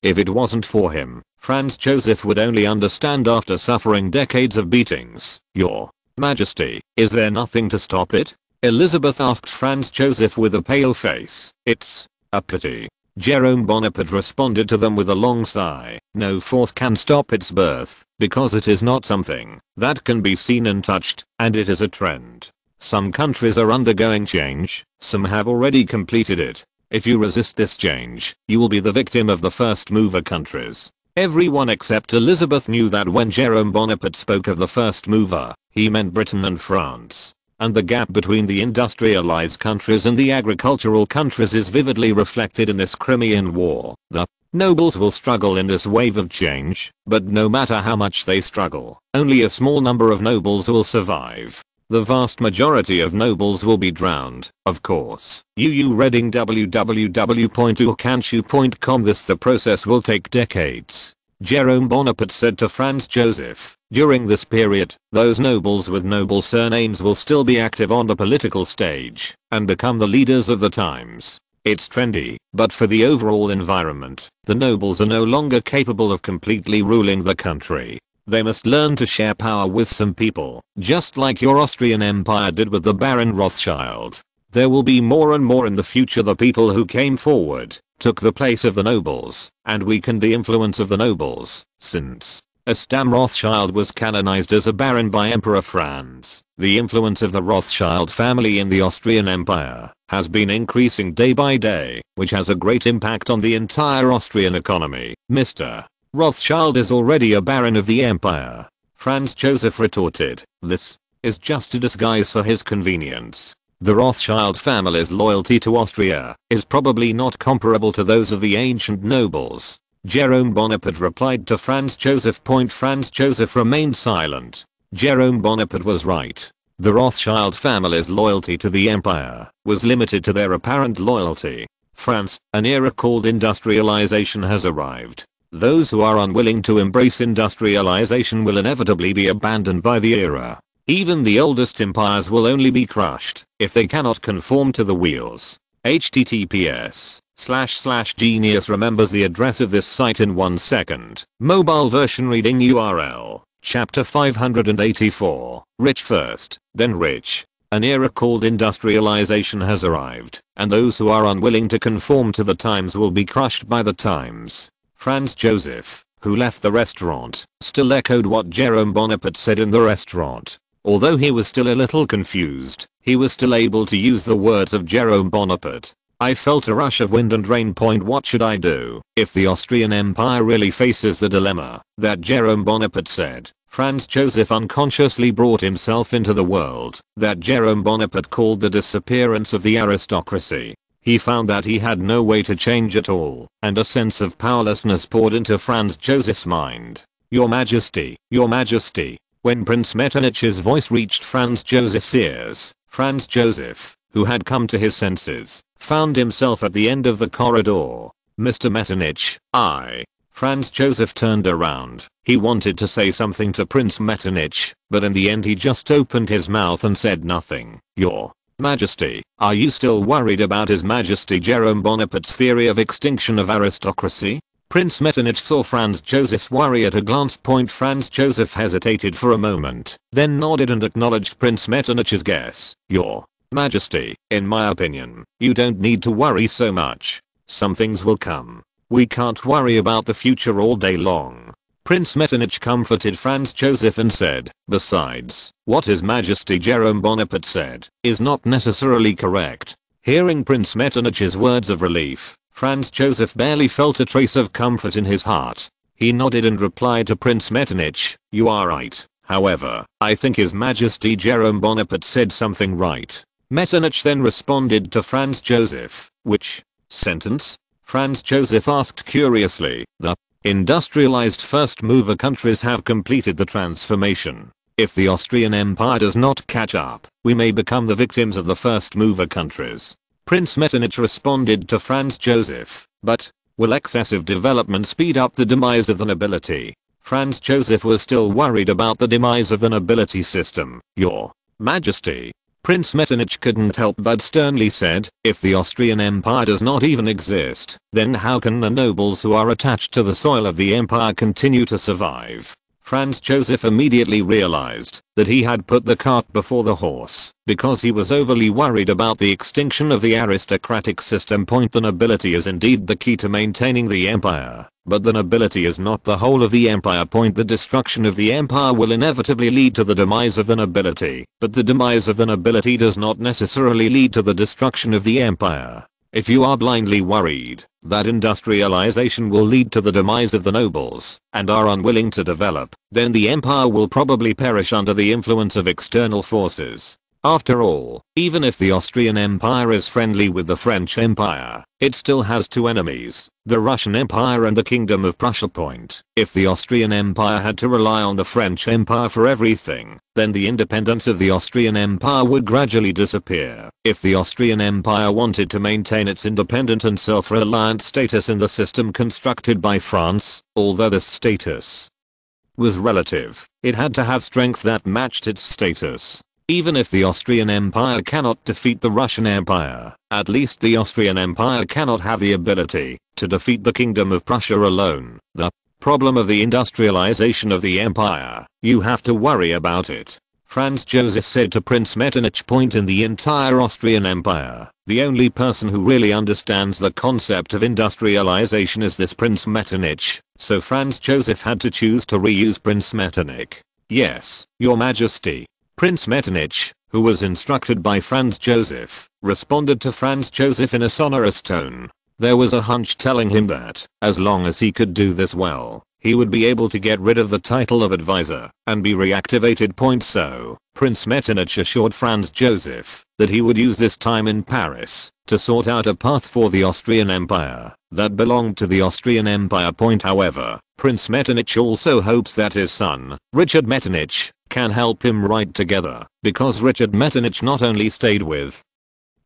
If it wasn't for him, Franz Joseph would only understand after suffering decades of beatings. Your Majesty, is there nothing to stop it? Elizabeth asked Franz Joseph with a pale face. It's a pity. Jerome Bonaparte responded to them with a long sigh. No force can stop its birth, because it is not something that can be seen and touched, and it is a trend. Some countries are undergoing change, some have already completed it. If you resist this change, you will be the victim of the first mover countries. Everyone except Elizabeth knew that when Jerome Bonaparte spoke of the first mover, he meant Britain and France. And the gap between the industrialized countries and the agricultural countries is vividly reflected in this Crimean War. The nobles will struggle in this wave of change, but no matter how much they struggle, only a small number of nobles will survive. The vast majority of nobles will be drowned, of course. Reading www.urkanshu.com. The process will take decades. Jerome Bonaparte said to Franz Joseph. During this period, those nobles with noble surnames will still be active on the political stage and become the leaders of the times. It's trendy, but for the overall environment, the nobles are no longer capable of completely ruling the country. They must learn to share power with some people, just like your Austrian Empire did with the Baron Rothschild. There will be more and more in the future. The people who came forward took the place of the nobles and weakened the influence of the nobles. Since Stam Rothschild was canonized as a baron by Emperor Franz, the influence of the Rothschild family in the Austrian Empire has been increasing day by day, which has a great impact on the entire Austrian economy. Mr. Rothschild is already a baron of the empire. Franz Joseph retorted. This is just a disguise for his convenience. The Rothschild family's loyalty to Austria is probably not comparable to those of the ancient nobles. Jerome Bonaparte replied to Franz Joseph. Franz Joseph remained silent. Jerome Bonaparte was right. The Rothschild family's loyalty to the empire was limited to their apparent loyalty. France, an era called industrialization has arrived. Those who are unwilling to embrace industrialization will inevitably be abandoned by the era. Even the oldest empires will only be crushed if they cannot conform to the wheels. https://genius remembers the address of this site in 1 second. Mobile version reading URL. Chapter 584. Rich first, then rich. An era called industrialization has arrived, and those who are unwilling to conform to the times will be crushed by the times. Franz Joseph, who left the restaurant, still echoed what Jerome Bonaparte said in the restaurant. Although he was still a little confused, he was still able to use the words of Jerome Bonaparte. I felt a rush of wind and rain. What should I do if the Austrian Empire really faces the dilemma that Jerome Bonaparte said? Franz Joseph unconsciously brought himself into the world that Jerome Bonaparte called the disappearance of the aristocracy. He found that he had no way to change at all, and a sense of powerlessness poured into Franz Joseph's mind. Your Majesty, Your Majesty. When Prince Metternich's voice reached Franz Joseph's ears, Franz Joseph, who had come to his senses, found himself at the end of the corridor. Mr. Metternich, Franz Joseph turned around. He wanted to say something to Prince Metternich, but in the end he just opened his mouth and said nothing. Your Majesty, are you still worried about His Majesty Jerome Bonaparte's theory of extinction of aristocracy? Prince Metternich saw Franz Joseph's worry at a glance. Franz Joseph hesitated for a moment, then nodded and acknowledged Prince Metternich's guess. Your Majesty, in my opinion, you don't need to worry so much. Some things will come. We can't worry about the future all day long. Prince Metternich comforted Franz Joseph and said, besides, what His Majesty Jerome Bonaparte said is not necessarily correct. Hearing Prince Metternich's words of relief, Franz Joseph barely felt a trace of comfort in his heart. He nodded and replied to Prince Metternich, you are right. However, I think His Majesty Jerome Bonaparte said something right. Metternich then responded to Franz Joseph, which sentence? Franz Joseph asked curiously. The industrialized first mover countries have completed the transformation. If the Austrian Empire does not catch up, we may become the victims of the first mover countries. Prince Metternich responded to Franz Joseph, but will excessive development speed up the demise of the nobility? Franz Joseph was still worried about the demise of the nobility system. Your Majesty. Prince Metternich couldn't help but sternly said, if the Austrian Empire does not even exist, then how can the nobles who are attached to the soil of the empire continue to survive? Franz Joseph immediately realized that he had put the cart before the horse because he was overly worried about the extinction of the aristocratic system. The nobility is indeed the key to maintaining the empire, but the nobility is not the whole of the empire. The destruction of the empire will inevitably lead to the demise of the nobility, but the demise of the nobility does not necessarily lead to the destruction of the empire. If you are blindly worried that industrialization will lead to the demise of the nobles and are unwilling to develop, then the empire will probably perish under the influence of external forces. After all, even if the Austrian Empire is friendly with the French Empire, it still has two enemies, the Russian Empire and the Kingdom of Prussia. If the Austrian Empire had to rely on the French Empire for everything, then the independence of the Austrian Empire would gradually disappear. If the Austrian Empire wanted to maintain its independent and self-reliant status in the system constructed by France, although this status was relative, it had to have strength that matched its status. Even if the Austrian Empire cannot defeat the Russian Empire, at least the Austrian Empire cannot have the ability to defeat the Kingdom of Prussia alone. The problem of the industrialization of the empire, you have to worry about it. Franz Joseph said to Prince Metternich. In the entire Austrian Empire, the only person who really understands the concept of industrialization is this Prince Metternich, so Franz Joseph had to choose to reuse Prince Metternich. Yes, Your Majesty. Prince Metternich, who was instructed by Franz Joseph, responded to Franz Joseph in a sonorous tone. There was a hunch telling him that, as long as he could do this well, he would be able to get rid of the title of advisor and be reactivated. So, Prince Metternich assured Franz Joseph that he would use this time in Paris to sort out a path for the Austrian Empire that belonged to the Austrian Empire. However, Prince Metternich also hopes that his son, Richard Metternich, can help him ride together, because Richard Metternich not only stayed with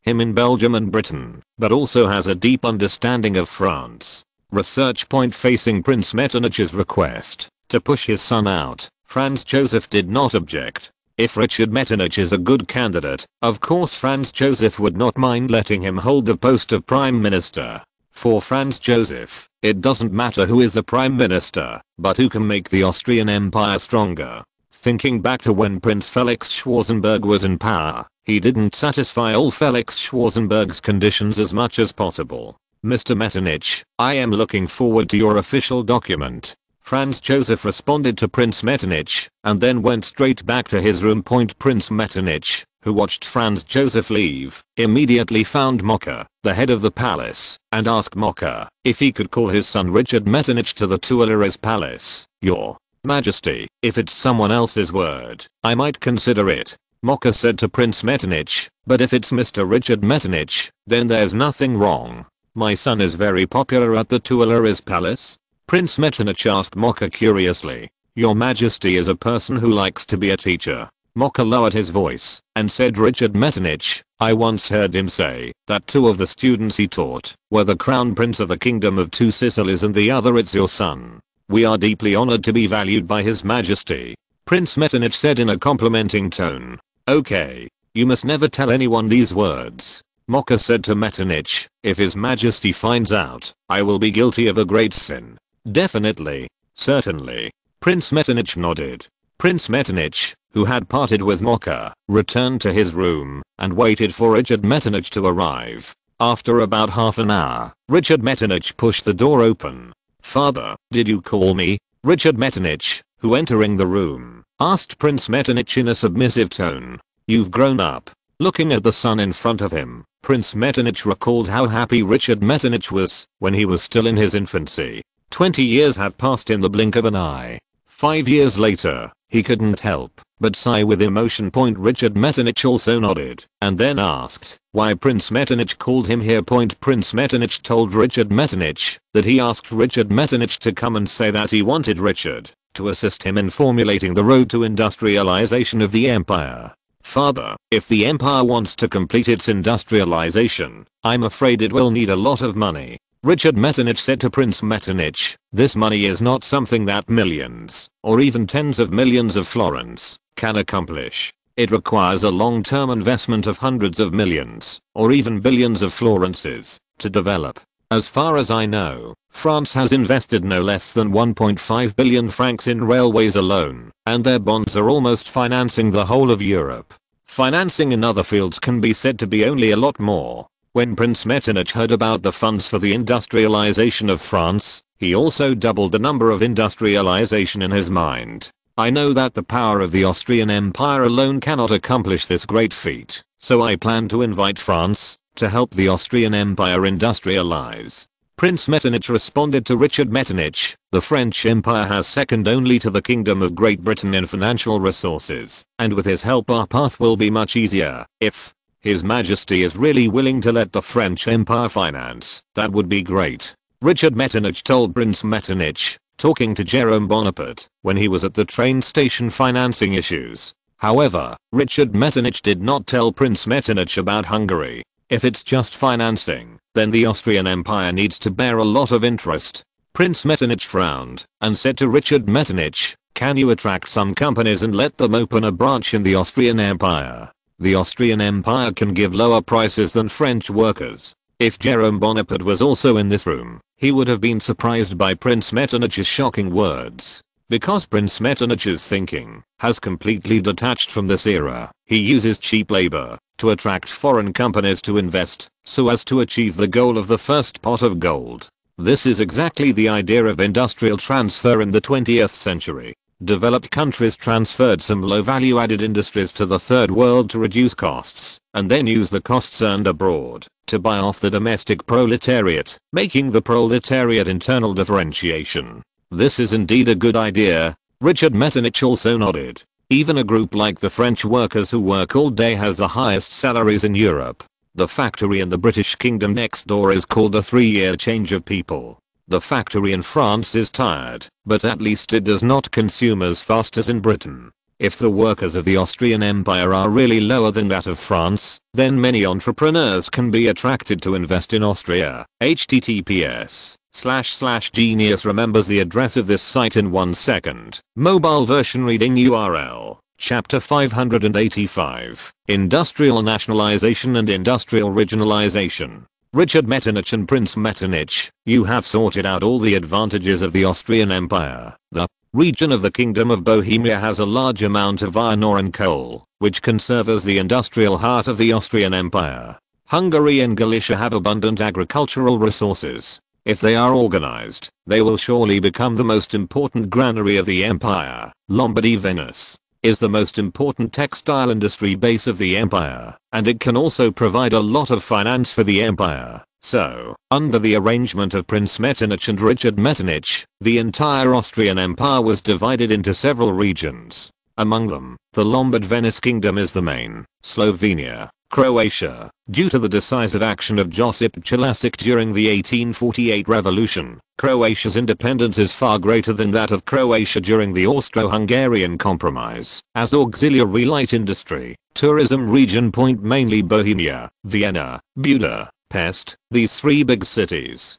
him in Belgium and Britain, but also has a deep understanding of France. Research. Facing Prince Metternich's request to push his son out, Franz Joseph did not object. If Richard Metternich is a good candidate, of course Franz Joseph would not mind letting him hold the post of Prime Minister. For Franz Joseph, it doesn't matter who is the Prime Minister, but who can make the Austrian Empire stronger. Thinking back to when Prince Felix Schwarzenberg was in power, he didn't satisfy all Felix Schwarzenberg's conditions as much as possible. Mr. Metternich, I am looking forward to your official document. Franz Joseph responded to Prince Metternich, and then went straight back to his room. Prince Metternich, who watched Franz Joseph leave, immediately found Mocha, the head of the palace, and asked Mocha if he could call his son Richard Metternich to the Tuileries Palace. Your Majesty, if it's someone else's word, I might consider it. Mocha said to Prince Metternich, but if it's Mr. Richard Metternich, then there's nothing wrong. My son is very popular at the Tuileries Palace. Prince Metternich asked Mocha curiously. Your Majesty is a person who likes to be a teacher. Mocha lowered his voice and said, Richard Metternich, I once heard him say that two of the students he taught were the Crown Prince of the Kingdom of Two Sicilies and the other it's your son. We are deeply honored to be valued by His Majesty. Prince Metternich said in a complimenting tone. Okay, you must never tell anyone these words. Mocha said to Metternich, if His Majesty finds out, I will be guilty of a great sin. Definitely. Certainly. Prince Metternich nodded. Prince Metternich, who had parted with Mocha, returned to his room and waited for Richard Metternich to arrive. After about half an hour, Richard Metternich pushed the door open. "Father, did you call me?" Richard Metternich, who entering the room, asked Prince Metternich in a submissive tone. "You've grown up." Looking at the son in front of him, Prince Metternich recalled how happy Richard Metternich was when he was still in his infancy. 20 years have passed in the blink of an eye. 5 years later, he couldn't help but sigh with emotion. Richard Metternich also nodded and then asked why Prince Metternich called him here. Prince Metternich told Richard Metternich that he asked Richard Metternich to come and say that he wanted Richard to assist him in formulating the road to industrialization of the empire. "Father, if the empire wants to complete its industrialization, I'm afraid it will need a lot of money," Richard Metternich said to Prince Metternich. "This money is not something that millions, or even tens of millions of florins, can accomplish. It requires a long-term investment of hundreds of millions, or even billions of florences, to develop. As far as I know, France has invested no less than 1.5 billion francs in railways alone, and their bonds are almost financing the whole of Europe. Financing in other fields can be said to be only a lot more." When Prince Metternich heard about the funds for the industrialization of France, he also doubled the number of industrialization in his mind. "I know that the power of the Austrian Empire alone cannot accomplish this great feat, so I plan to invite France to help the Austrian Empire industrialize." Prince Metternich responded to Richard Metternich, "The French Empire has second only to the Kingdom of Great Britain in financial resources, and with his help our path will be much easier. If His Majesty is really willing to let the French Empire finance, that would be great." Richard Metternich told Prince Metternich, talking to Jerome Bonaparte when he was at the train station financing issues. However, Richard Metternich did not tell Prince Metternich about Hungary. If it's just financing, then the Austrian Empire needs to bear a lot of interest. Prince Metternich frowned and said to Richard Metternich, "Can you attract some companies and let them open a branch in the Austrian Empire? The Austrian Empire can give lower prices than French workers." If Jerome Bonaparte was also in this room, he would have been surprised by Prince Metternich's shocking words. Because Prince Metternich's thinking has completely detached from this era, he uses cheap labor to attract foreign companies to invest, so as to achieve the goal of the first pot of gold. This is exactly the idea of industrial transfer in the 20th century. Developed countries transferred some low value added industries to the third world to reduce costs, and then use the costs earned abroad to buy off the domestic proletariat, making the proletariat internal differentiation. This is indeed a good idea. Richard Metternich also nodded. Even a group like the French workers who work all day has the highest salaries in Europe. The factory in the British Kingdom next door is called a 3-year change of people. The factory in France is tired, but at least it does not consume as fast as in Britain. If the workers of the Austrian Empire are really lower than that of France, then many entrepreneurs can be attracted to invest in Austria. https://genius remembers the address of this site in 1 second. Mobile version reading URL. Chapter 585. Industrial Nationalization and Industrial Regionalization. Richard Metternich and Prince Metternich, you have sorted out all the advantages of the Austrian Empire. The region of the Kingdom of Bohemia has a large amount of iron ore and coal, which can serve as the industrial heart of the Austrian Empire. Hungary and Galicia have abundant agricultural resources. If they are organized, they will surely become the most important granary of the empire. Lombardy, Venice, is the most important textile industry base of the empire, and it can also provide a lot of finance for the empire. So, under the arrangement of Prince Metternich and Richard Metternich, the entire Austrian Empire was divided into several regions. Among them, the Lombard Venice Kingdom is the main. Slovenia, Croatia, due to the decisive action of Josip Jelačić during the 1848 revolution, Croatia's independence is far greater than that of Croatia during the Austro-Hungarian Compromise. As auxiliary light industry, tourism region mainly Bohemia, Vienna, Budapest, these 3 big cities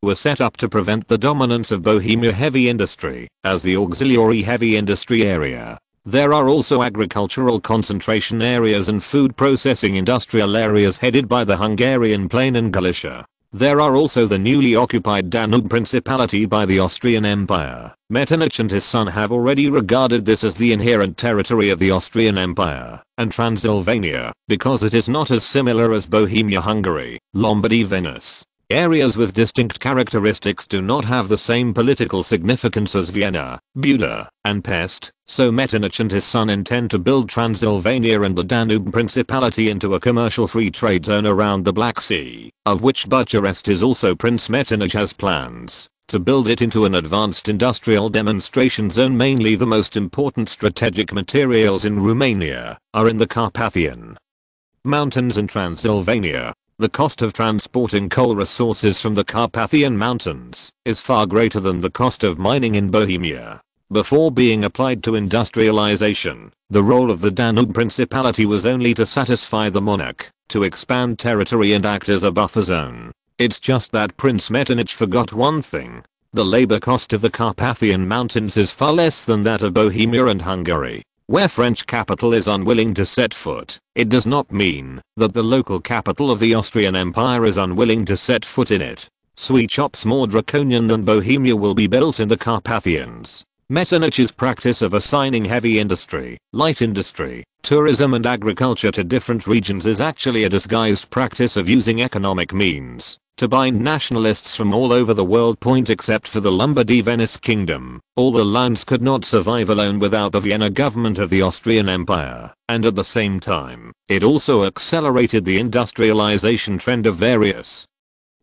were set up to prevent the dominance of Bohemia heavy industry as the auxiliary heavy industry area. There are also agricultural concentration areas and food processing industrial areas headed by the Hungarian Plain and Galicia. There are also the newly occupied Danube Principality by the Austrian Empire. Metternich and his son have already regarded this as the inherent territory of the Austrian Empire, and Transylvania, because it is not as similar as Bohemia, Hungary, Lombardy, Venice. Areas with distinct characteristics do not have the same political significance as Vienna, Buda, and Pest, so Metternich and his son intend to build Transylvania and the Danube Principality into a commercial free trade zone around the Black Sea, of which Bucharest is also. Prince Metternich has plans to build it into an advanced industrial demonstration zone. Mainly the most important strategic materials in Romania are in the Carpathian Mountains and Transylvania. The cost of transporting coal resources from the Carpathian Mountains is far greater than the cost of mining in Bohemia. Before being applied to industrialization, the role of the Danube Principality was only to satisfy the monarch, to expand territory and act as a buffer zone. It's just that Prince Metternich forgot one thing. The labor cost of the Carpathian Mountains is far less than that of Bohemia and Hungary, where French capital is unwilling to set foot. It does not mean that the local capital of the Austrian Empire is unwilling to set foot in it. Sweet shops more draconian than Bohemia will be built in the Carpathians. Metternich's practice of assigning heavy industry, light industry, tourism and agriculture to different regions is actually a disguised practice of using economic means to bind nationalists from all over the world. Except for the Lombardy Venice Kingdom, all the lands could not survive alone without the Vienna government of the Austrian Empire, and at the same time, it also accelerated the industrialization trend of various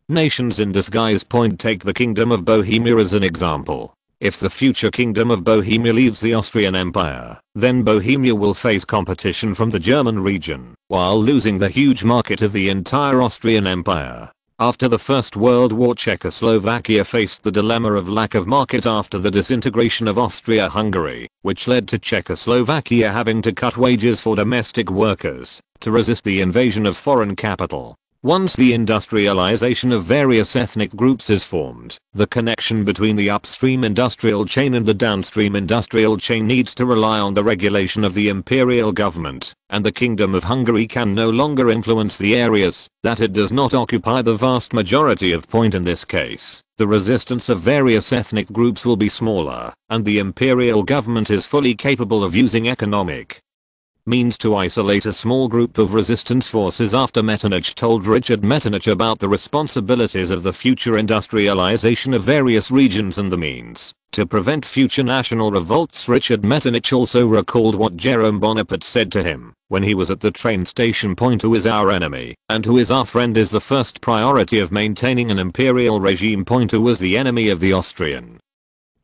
nations in disguise. Take the Kingdom of Bohemia as an example. If the future Kingdom of Bohemia leaves the Austrian Empire, then Bohemia will face competition from the German region, while losing the huge market of the entire Austrian Empire. After the First World War, Czechoslovakia faced the dilemma of lack of market after the disintegration of Austria-Hungary, which led to Czechoslovakia having to cut wages for domestic workers to resist the invasion of foreign capital. Once the industrialization of various ethnic groups is formed, the connection between the upstream industrial chain and the downstream industrial chain needs to rely on the regulation of the imperial government, and the Kingdom of Hungary can no longer influence the areas that it does not occupy the vast majority of. In this case, the resistance of various ethnic groups will be smaller, and the imperial government is fully capable of using economic means to isolate a small group of resistance forces. After Metternich told Richard Metternich about the responsibilities of the future industrialization of various regions and the means to prevent future national revolts, Richard Metternich also recalled what Jerome Bonaparte said to him when he was at the train station. Who is our enemy and who is our friend is the first priority of maintaining an imperial regime. Who was the enemy of the Austrian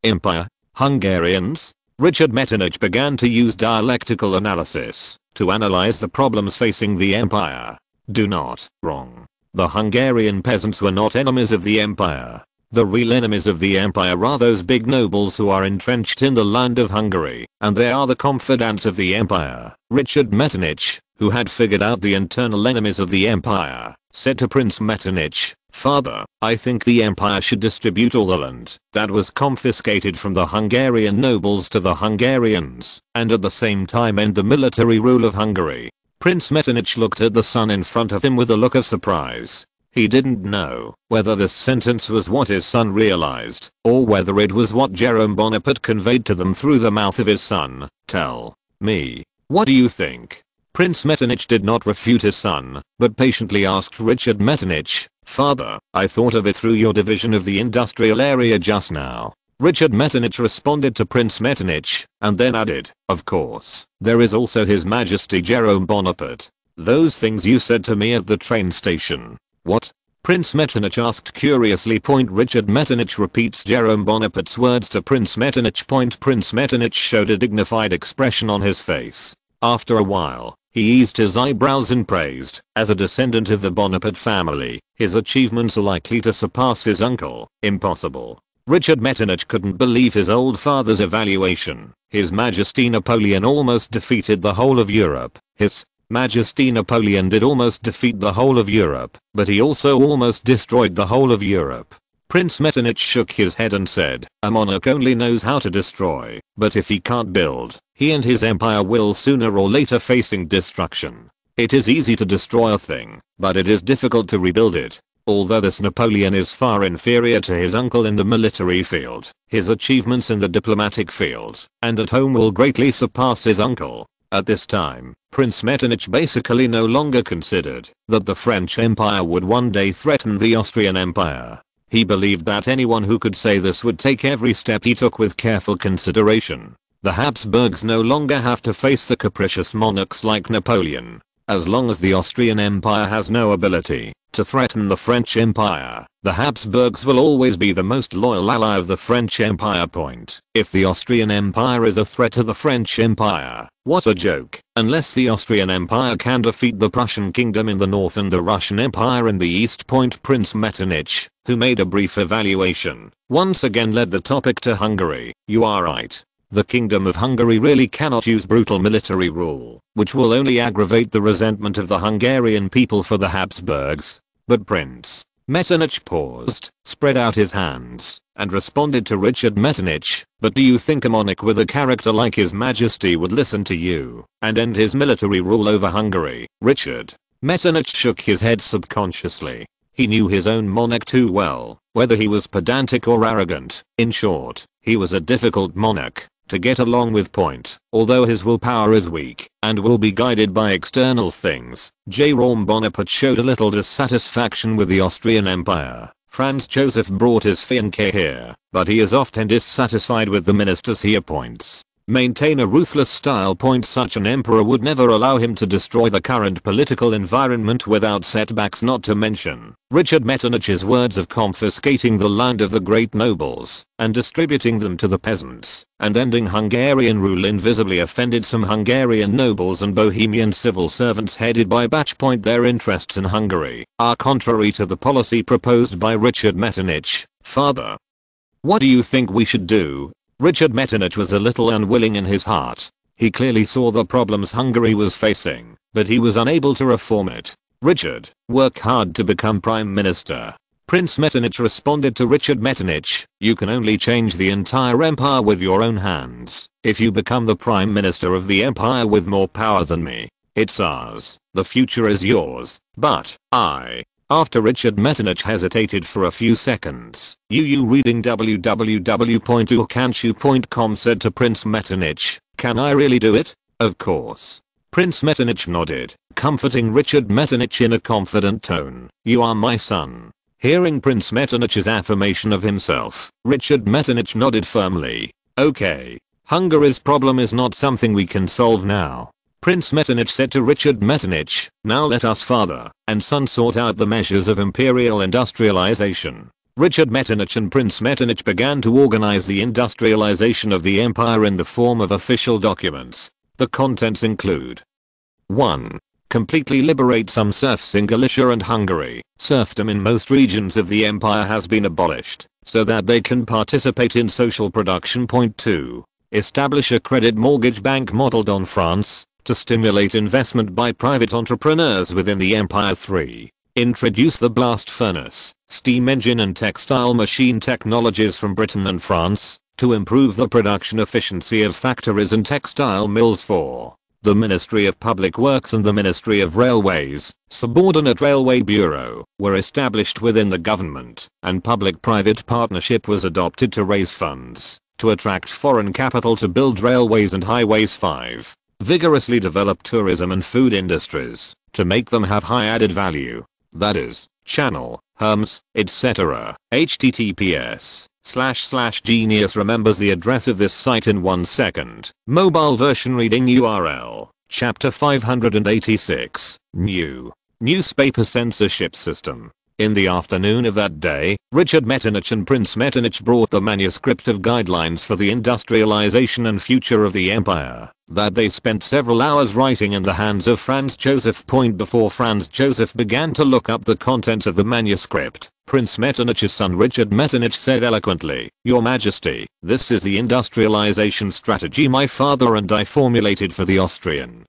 Empire? Hungarians. Richard Metternich began to use dialectical analysis to analyze the problems facing the empire. Do not wrong. The Hungarian peasants were not enemies of the empire. The real enemies of the empire are those big nobles who are entrenched in the land of Hungary, and they are the confidants of the empire. Richard Metternich, who had figured out the internal enemies of the empire, said to Prince Metternich, "Father, I think the empire should distribute all the land that was confiscated from the Hungarian nobles to the Hungarians, and at the same time end the military rule of Hungary." Prince Metternich looked at the son in front of him with a look of surprise. He didn't know whether this sentence was what his son realized, or whether it was what Jerome Bonaparte conveyed to them through the mouth of his son. "Tell me, what do you think?" Prince Metternich did not refute his son, but patiently asked Richard Metternich, "Father, I thought of it through your division of the industrial area just now." Richard Metternich responded to Prince Metternich, and then added, "Of course, there is also His Majesty Jerome Bonaparte. Those things you said to me at the train station." "What?" Prince Metternich asked curiously. Richard Metternich repeats Jerome Bonaparte's words to Prince Metternich. Prince Metternich showed a dignified expression on his face. After a while, he eased his eyebrows and praised, as a descendant of the Bonaparte family, his achievements are likely to surpass his uncle. Impossible. Richard Metternich couldn't believe his old father's evaluation. His Majesty Napoleon almost defeated the whole of Europe. His Majesty Napoleon did almost defeat the whole of Europe, but he also almost destroyed the whole of Europe. Prince Metternich shook his head and said, "A monarch only knows how to destroy, but if he can't build, he and his empire will sooner or later facing destruction. It is easy to destroy a thing, but it is difficult to rebuild it." Although this Napoleon is far inferior to his uncle in the military field, his achievements in the diplomatic field and at home will greatly surpass his uncle. At this time, Prince Metternich basically no longer considered that the French Empire would one day threaten the Austrian Empire. He believed that anyone who could say this would take every step he took with careful consideration. The Habsburgs no longer have to face the capricious monarchs like Napoleon. As long as the Austrian Empire has no ability to threaten the French Empire, the Habsburgs will always be the most loyal ally of the French Empire. If the Austrian Empire is a threat to the French Empire, what a joke. Unless the Austrian Empire can defeat the Prussian Kingdom in the north and the Russian Empire in the east. Prince Metternich, who made a brief evaluation, once again led the topic to Hungary. You are right. The Kingdom of Hungary really cannot use brutal military rule, which will only aggravate the resentment of the Hungarian people for the Habsburgs. But Prince Metternich paused, spread out his hands, and responded to Richard Metternich. But do you think a monarch with a character like His Majesty would listen to you and end his military rule over Hungary? Richard Metternich shook his head subconsciously. He knew his own monarch too well, whether he was pedantic or arrogant. In short, he was a difficult monarch to get along with. Although his willpower is weak and will be guided by external things, Jérôme Bonaparte showed a little dissatisfaction with the Austrian Empire. Franz Joseph brought his fiancée here, but he is often dissatisfied with the ministers he appoints. Maintain a ruthless style. Such an emperor would never allow him to destroy the current political environment without setbacks, not to mention Richard Metternich's words of confiscating the land of the great nobles and distributing them to the peasants and ending Hungarian rule invisibly offended some Hungarian nobles and Bohemian civil servants headed by Bach. Their interests in Hungary are contrary to the policy proposed by Richard Metternich. Father, what do you think we should do? Richard Metternich was a little unwilling in his heart. He clearly saw the problems Hungary was facing, but he was unable to reform it. Richard, work hard to become prime minister. Prince Metternich responded to Richard Metternich, you can only change the entire empire with your own hands. If you become the prime minister of the empire with more power than me, it's ours. The future is yours. But, after Richard Metternich hesitated for a few seconds, Yu reading www.urkanshu.com said to Prince Metternich, can I really do it? Of course. Prince Metternich nodded, comforting Richard Metternich in a confident tone. You are my son. Hearing Prince Metternich's affirmation of himself, Richard Metternich nodded firmly. Okay. Hungary's problem is not something we can solve now. Prince Metternich said to Richard Metternich, now let us father and son sort out the measures of imperial industrialization. Richard Metternich and Prince Metternich began to organize the industrialization of the empire in the form of official documents. The contents include 1. Completely liberate some serfs in Galicia and Hungary. Serfdom in most regions of the empire has been abolished, so that they can participate in social production. 2. Establish a credit mortgage bank modeled on France, to stimulate investment by private entrepreneurs within the empire. 3. Introduce the blast furnace, steam engine and textile machine technologies from Britain and France, to improve the production efficiency of factories and textile mills. 4. The Ministry of Public Works and the Ministry of Railways, subordinate railway bureau, were established within the government, and public-private partnership was adopted to raise funds, to attract foreign capital to build railways and highways. 5. Vigorously develop tourism and food industries, to make them have high added value. That is, channel, homes, etc. https://genius remembers the address of this site in 1 second. Mobile version reading URL, chapter 586, new. Newspaper censorship system. In the afternoon of that day, Richard Metternich and Prince Metternich brought the manuscript of guidelines for the industrialization and future of the empire, that they spent several hours writing in the hands of Franz Joseph. Before Franz Joseph began to look up the contents of the manuscript, Prince Metternich's son Richard Metternich said eloquently, Your Majesty, this is the industrialization strategy my father and I formulated for the Austrian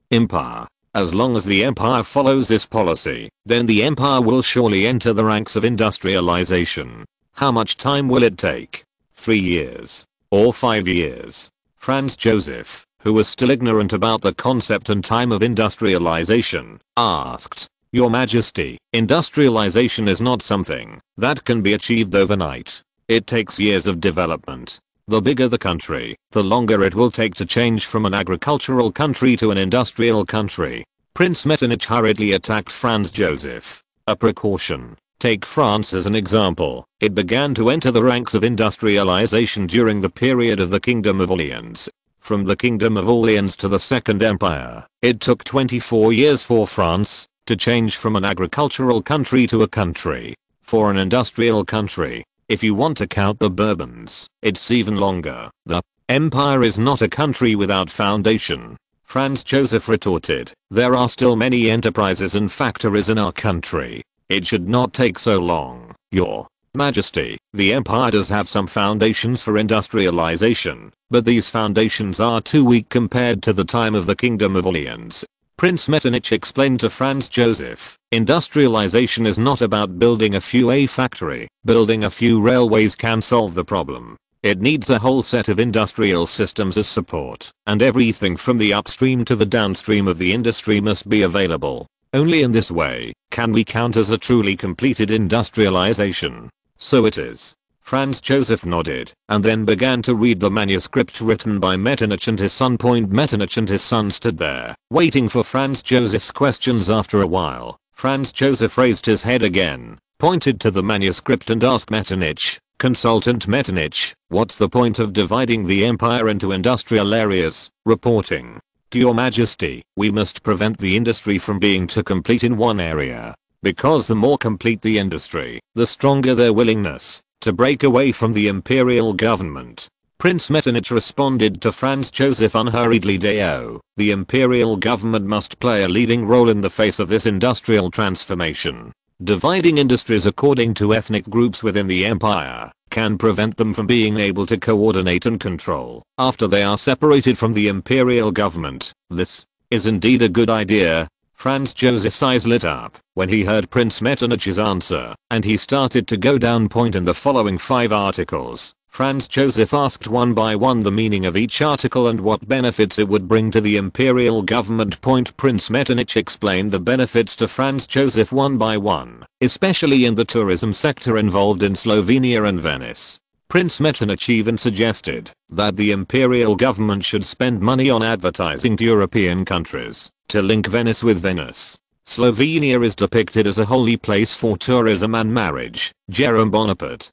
Empire. As long as the empire follows this policy, then the empire will surely enter the ranks of industrialization. How much time will it take? 3 years? Or 5 years? Franz Joseph, who was still ignorant about the concept and time of industrialization, asked. Your Majesty, industrialization is not something that can be achieved overnight. It takes years of development. The bigger the country, the longer it will take to change from an agricultural country to an industrial country. Prince Metternich hurriedly attacked Franz Joseph. A precaution. Take France as an example. It began to enter the ranks of industrialization during the period of the Kingdom of Orleans. From the Kingdom of Orleans to the Second Empire, it took 24 years for France to change from an agricultural country to a country. For an industrial country, if you want to count the Bourbons, it's even longer. The empire is not a country without foundation. Franz Joseph retorted, there are still many enterprises and factories in our country. It should not take so long, Your Majesty. The empire does have some foundations for industrialization, but these foundations are too weak compared to the time of the Kingdom of Orleans. Prince Metternich explained to Franz Joseph, industrialization is not about building a few factory. Building a few railways can solve the problem. It needs a whole set of industrial systems as support, and everything from the upstream to the downstream of the industry must be available. Only in this way can we count as a truly completed industrialization. So it is. Franz Joseph nodded, and then began to read the manuscript written by Metternich and his son. Metternich and his son stood there, waiting for Franz Joseph's questions. After a while, Franz Joseph raised his head again, pointed to the manuscript and asked Metternich, Consultant Metternich, what's the point of dividing the empire into industrial areas? Reporting. To Your Majesty, we must prevent the industry from being too complete in one area. Because the more complete the industry, the stronger their willingness to break away from the imperial government. Prince Metternich responded to Franz Joseph unhurriedly. The imperial government must play a leading role in the face of this industrial transformation. Dividing industries according to ethnic groups within the empire can prevent them from being able to coordinate and control after they are separated from the imperial government. This is indeed a good idea. Franz Joseph's eyes lit up when he heard Prince Metternich's answer, and he started to go down. In the following 5 articles, Franz Joseph asked one by one the meaning of each article and what benefits it would bring to the imperial government. Prince Metternich explained the benefits to Franz Joseph one by one, especially in the tourism sector involved in Slovenia and Venice. Prince Metternich even suggested that the imperial government should spend money on advertising to European countries to link Venice with Venice. Slovenia is depicted as a holy place for tourism and marriage. Jerome Bonaparte,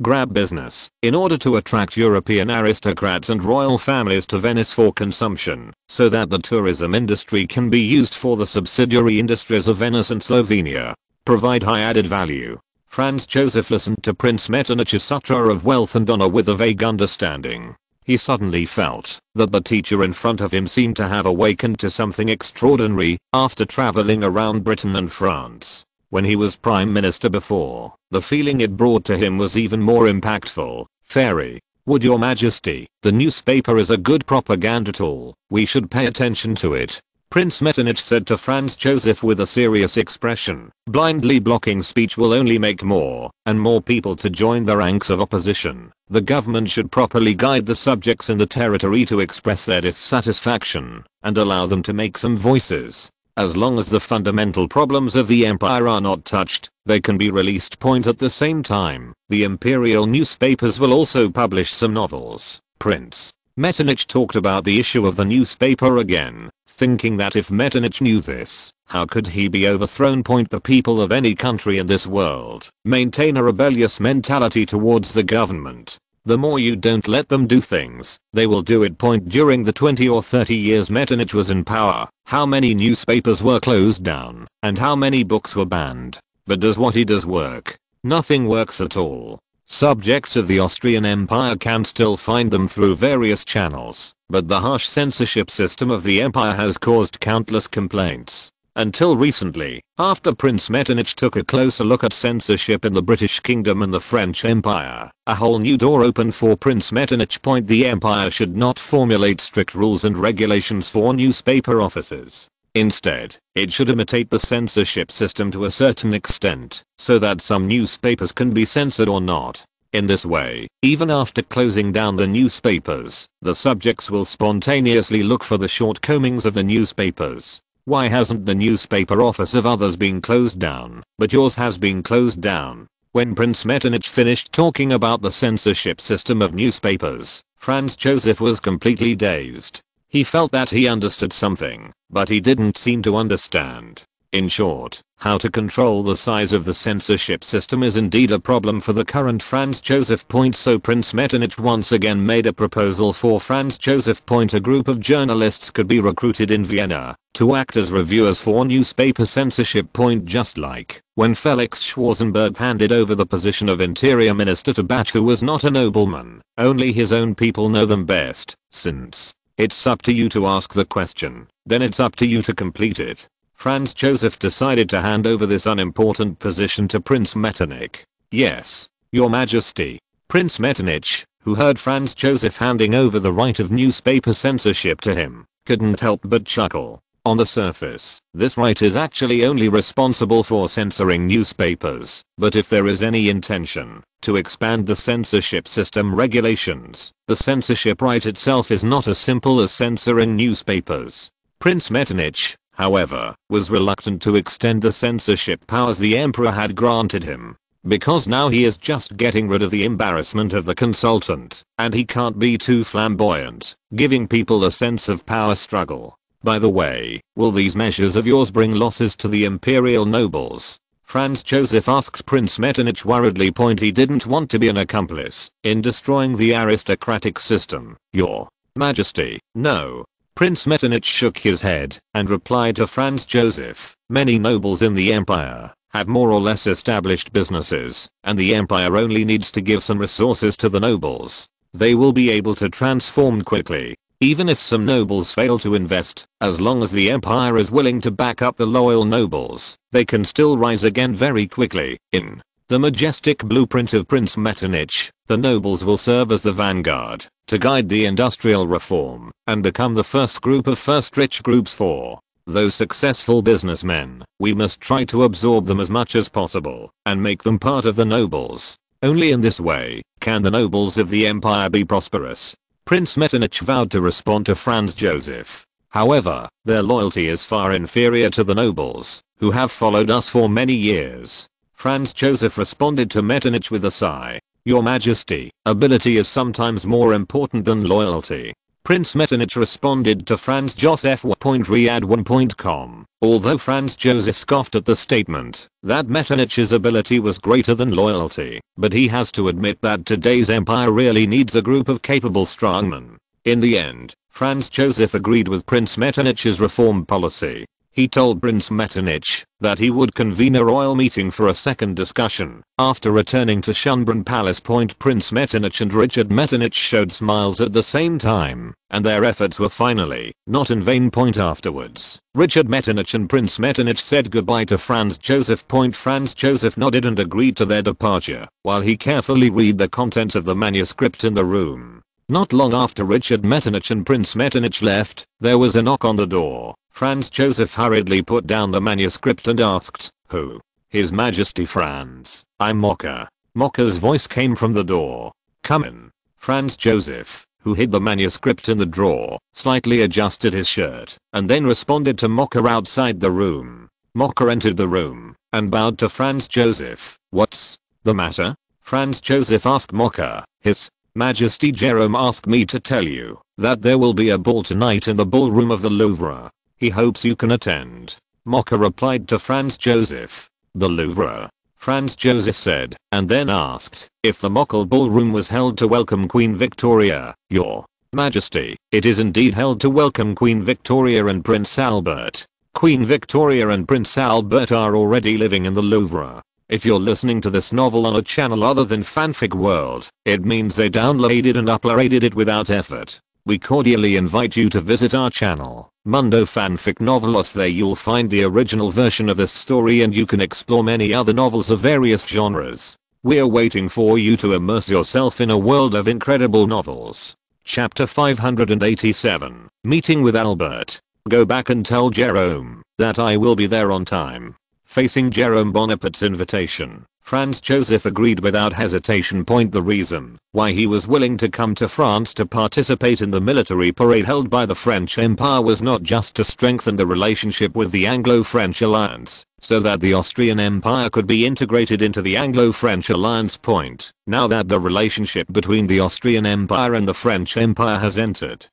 grab business, in order to attract European aristocrats and royal families to Venice for consumption, so that the tourism industry can be used for the subsidiary industries of Venice and Slovenia. Provide high added value. Franz Joseph listened to Prince Metternich's sutra of wealth and honor with a vague understanding. He suddenly felt that the teacher in front of him seemed to have awakened to something extraordinary after traveling around Britain and France. When he was Prime Minister before, the feeling it brought to him was even more impactful. Fairy, would Your Majesty, the newspaper is a good propaganda tool. We should pay attention to it. Prince Metternich said to Franz Joseph with a serious expression. Blindly blocking speech will only make more and more people to join the ranks of opposition. The government should properly guide the subjects in the territory to express their dissatisfaction and allow them to make some voices. As long as the fundamental problems of the empire are not touched, they can be released. At the same time, the imperial newspapers will also publish some novels. Prince Metternich talked about the issue of the newspaper again, thinking that if Metternich knew this, how could he be overthrown? The people of any country in this world maintain a rebellious mentality towards the government. The more you don't let them do things, they will do it. During the 20 or 30 years Metternich was in power, how many newspapers were closed down, and how many books were banned? But does what he does work? Nothing works at all. Subjects of the Austrian Empire can still find them through various channels, but the harsh censorship system of the empire has caused countless complaints. Until recently, after Prince Metternich took a closer look at censorship in the British Kingdom and the French Empire, a whole new door opened for Prince Metternich. The empire should not formulate strict rules and regulations for newspaper offices. Instead, it should imitate the censorship system to a certain extent, so that some newspapers can be censored or not. In this way, even after closing down the newspapers, the subjects will spontaneously look for the shortcomings of the newspapers. Why hasn't the newspaper office of others been closed down, but yours has been closed down? When Prince Metternich finished talking about the censorship system of newspapers, Franz Josef was completely dazed. He felt that he understood something, but he didn't seem to understand. In short, how to control the size of the censorship system is indeed a problem for the current Franz Josef. So Prince Metternich once again made a proposal for Franz Josef. A group of journalists could be recruited in Vienna to act as reviewers for newspaper censorship. Just like when Felix Schwarzenberg handed over the position of Interior Minister to Bach, who was not a nobleman. Only his own people know them best. Since it's up to you to ask the question, then it's up to you to complete it. Franz Josef decided to hand over this unimportant position to Prince Metternich. Yes, Your Majesty. Prince Metternich, who heard Franz Josef handing over the right of newspaper censorship to him, couldn't help but chuckle. On the surface, this right is actually only responsible for censoring newspapers, but if there is any intention to expand the censorship system regulations, the censorship right itself is not as simple as censoring newspapers. Prince Metternich, however, was reluctant to extend the censorship powers the emperor had granted him, because now he is just getting rid of the embarrassment of the consultant, and he can't be too flamboyant, giving people a sense of power struggle. By the way, will these measures of yours bring losses to the imperial nobles? Franz Josef asked Prince Metternich worriedly. He didn't want to be an accomplice in destroying the aristocratic system. Your Majesty, no. Prince Metternich shook his head and replied to Franz Josef, many nobles in the empire have more or less established businesses, and the empire only needs to give some resources to the nobles. They will be able to transform quickly. Even if some nobles fail to invest, as long as the empire is willing to back up the loyal nobles, they can still rise again very quickly. In the majestic blueprint of Prince Metternich, the nobles will serve as the vanguard to guide the industrial reform and become the first group of first rich groups for those successful businessmen. We must try to absorb them as much as possible and make them part of the nobles. Only in this way can the nobles of the empire be prosperous. Prince Metternich vowed to respond to Franz Josef. However, their loyalty is far inferior to the nobles, who have followed us for many years. Franz Josef responded to Metternich with a sigh. Your Majesty, ability is sometimes more important than loyalty. Prince Metternich responded to Franz Josef. Riyadh1.com. Although Franz Josef scoffed at the statement that Metternich's ability was greater than loyalty, but he has to admit that today's empire really needs a group of capable strongmen. In the end, Franz Josef agreed with Prince Metternich's reform policy. He told Prince Metternich that he would convene a royal meeting for a second discussion. After returning to Schönbrunn Palace. Prince Metternich and Richard Metternich showed smiles at the same time, and their efforts were finally not in vain. Afterwards, Richard Metternich and Prince Metternich said goodbye to Franz Josef. Franz Josef nodded and agreed to their departure, while he carefully read the contents of the manuscript in the room. Not long after Richard Metternich and Prince Metternich left, there was a knock on the door. Franz Josef hurriedly put down the manuscript and asked, "Who?" "His Majesty Franz, I'm Mocker." Mocker's voice came from the door. "Come in." Franz Josef, who hid the manuscript in the drawer, slightly adjusted his shirt, and then responded to Mocker outside the room. Mocker entered the room and bowed to Franz Josef. "What's the matter?" Franz Josef asked Mocker. "His Majesty Jerome asked me to tell you that there will be a ball tonight in the ballroom of the Louvre. He hopes you can attend." Mocker replied to Franz Josef. "The Louvre?" Franz Josef said, and then asked if the Mockle ballroom was held to welcome Queen Victoria. "Your Majesty, it is indeed held to welcome Queen Victoria and Prince Albert. Queen Victoria and Prince Albert are already living in the Louvre. If you're listening to this novel on a channel other than Fanfic World, it means they downloaded and uploaded it without effort. We cordially invite you to visit our channel, Mundo Fanfic Novelos. There you'll find the original version of this story, and you can explore many other novels of various genres. We're waiting for you to immerse yourself in a world of incredible novels. Chapter 587, Meeting with Albert. Go back and tell Jerome that I will be there on time. Facing Jerome Bonaparte's invitation, Franz Joseph agreed without hesitation. The reason why he was willing to come to France to participate in the military parade held by the French Empire was not just to strengthen the relationship with the Anglo-French alliance, so that the Austrian Empire could be integrated into the Anglo-French alliance. Now that the relationship between the Austrian Empire and the French Empire has entered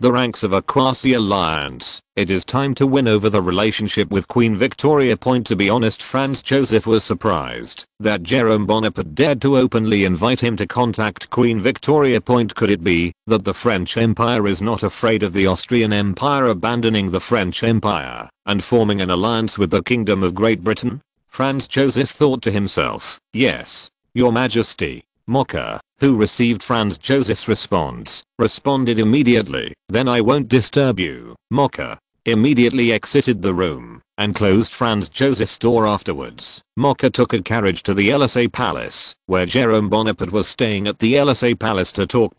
the ranks of a quasi-alliance, it is time to win over the relationship with Queen Victoria. To be honest, Franz Joseph was surprised that Jerome Bonaparte dared to openly invite him to contact Queen Victoria. Could it be that the French Empire is not afraid of the Austrian Empire abandoning the French Empire and forming an alliance with the Kingdom of Great Britain? Franz Joseph thought to himself, yes, Your Majesty. Mocha, who received Franz Joseph's response, responded immediately, then I won't disturb you. Mocha immediately exited the room and closed Franz Joseph's door afterwards. Mocha took a carriage to the Élysée Palace, where Jerome Bonaparte was staying at the Élysée Palace to talk.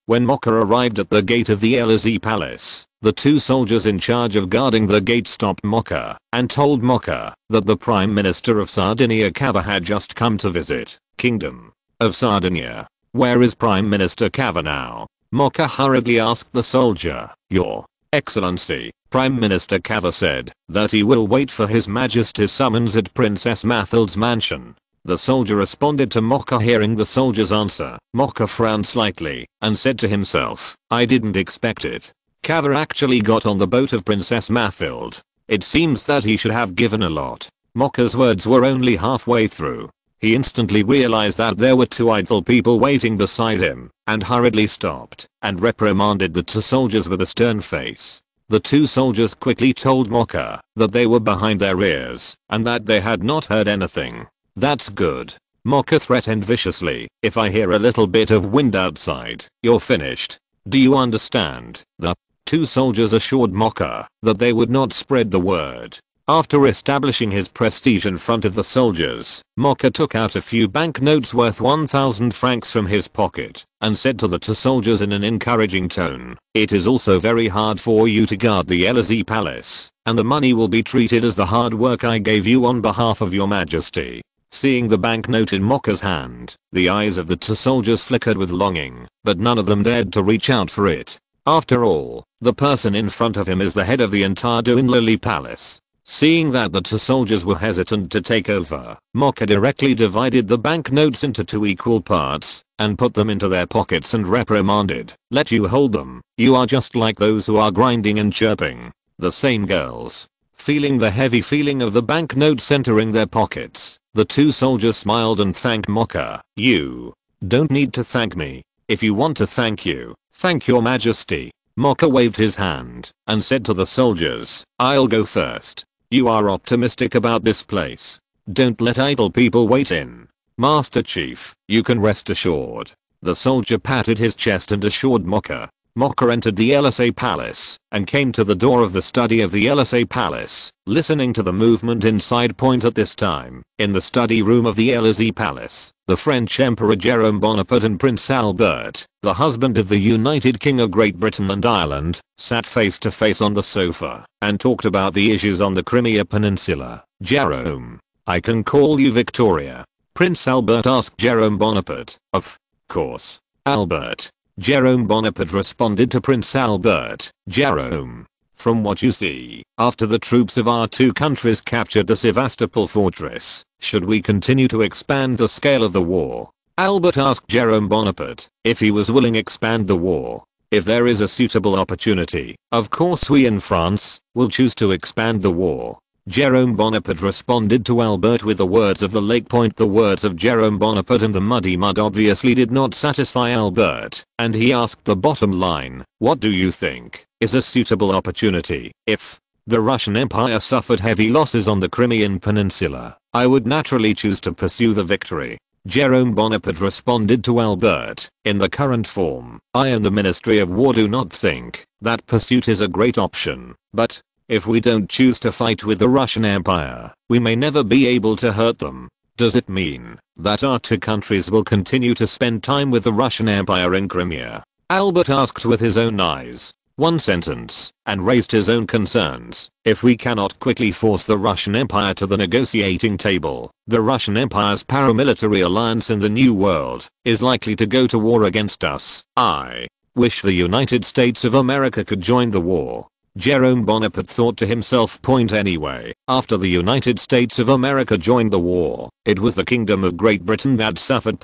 When Mocha arrived at the gate of the Élysée Palace, the two soldiers in charge of guarding the gate stopped Mocha and told Mocha that the Prime Minister of Sardinia Cava had just come to visit Kingdom of Sardinia. Where is Prime Minister Cava now? Mocha hurriedly asked the soldier. Your Excellency, Prime Minister Cava said that he will wait for His Majesty's summons at Princess Mathilde's mansion. The soldier responded to Mocha. Hearing the soldier's answer, Mocha frowned slightly and said to himself, I didn't expect it. Cava actually got on the boat of Princess Mathilde. It seems that he should have given a lot. Mocha's words were only halfway through. He instantly realized that there were two idle people waiting beside him and hurriedly stopped and reprimanded the two soldiers with a stern face. The two soldiers quickly told Mocha that they were behind their ears and that they had not heard anything. That's good. Mocha threatened viciously, if I hear a little bit of wind outside, you're finished. Do you understand? The two soldiers assured Mocha that they would not spread the word. After establishing his prestige in front of the soldiers, Mocha took out a few banknotes worth 1,000 francs from his pocket and said to the two soldiers in an encouraging tone, it is also very hard for you to guard the Élysée Palace, and the money will be treated as the hard work I gave you on behalf of Your Majesty. Seeing the banknote in Mocha's hand, the eyes of the two soldiers flickered with longing, but none of them dared to reach out for it. After all, the person in front of him is the head of the entire Douai Palace. Seeing that the two soldiers were hesitant to take over, Mocha directly divided the banknotes into two equal parts and put them into their pockets and reprimanded, let you hold them, you are just like those who are grinding and chirping. The same girls. Feeling the heavy feeling of the banknotes entering their pockets, the two soldiers smiled and thanked Mocha. You don't need to thank me. If you want to thank Your Majesty. Mocha waved his hand and said to the soldiers, I'll go first. You are optimistic about this place. Don't let idle people wait in. Master Chief, you can rest assured. The soldier patted his chest and assured Mocha. Mocha entered the Élysée Palace and came to the door of the study of the Élysée Palace, listening to the movement inside. At this time, in the study room of the Élysée Palace, the French Emperor Jerome Bonaparte and Prince Albert, the husband of the United King of Great Britain and Ireland, sat face to face on the sofa and talked about the issues on the Crimea Peninsula. Jerome, I can call you Victoria? Prince Albert asked Jerome Bonaparte. Of course, Albert. Jerome Bonaparte responded to Prince Albert. Jerome, from what you see, after the troops of our two countries captured the Sevastopol fortress, should we continue to expand the scale of the war? Albert asked Jerome Bonaparte if he was willing to expand the war. If there is a suitable opportunity, of course we in France will choose to expand the war. Jerome Bonaparte responded to Albert with the words of the lake. The words of Jerome Bonaparte and the muddy mud obviously did not satisfy Albert, and he asked the bottom line, what do you think is a suitable opportunity? If the Russian Empire suffered heavy losses on the Crimean Peninsula, I would naturally choose to pursue the victory. Jerome Bonaparte responded to Albert, in the current form, I and the Ministry of War do not think that pursuit is a great option, but if we don't choose to fight with the Russian Empire, we may never be able to hurt them. Does it mean that our two countries will continue to spend time with the Russian Empire in Crimea? Albert asked with his own eyes. one sentence, and raised his own concerns. If we cannot quickly force the Russian Empire to the negotiating table, the Russian Empire's paramilitary alliance in the New World is likely to go to war against us. I wish the United States of America could join the war. Jerome Bonaparte thought to himself. Anyway, after the United States of America joined the war, it was the Kingdom of Great Britain that suffered.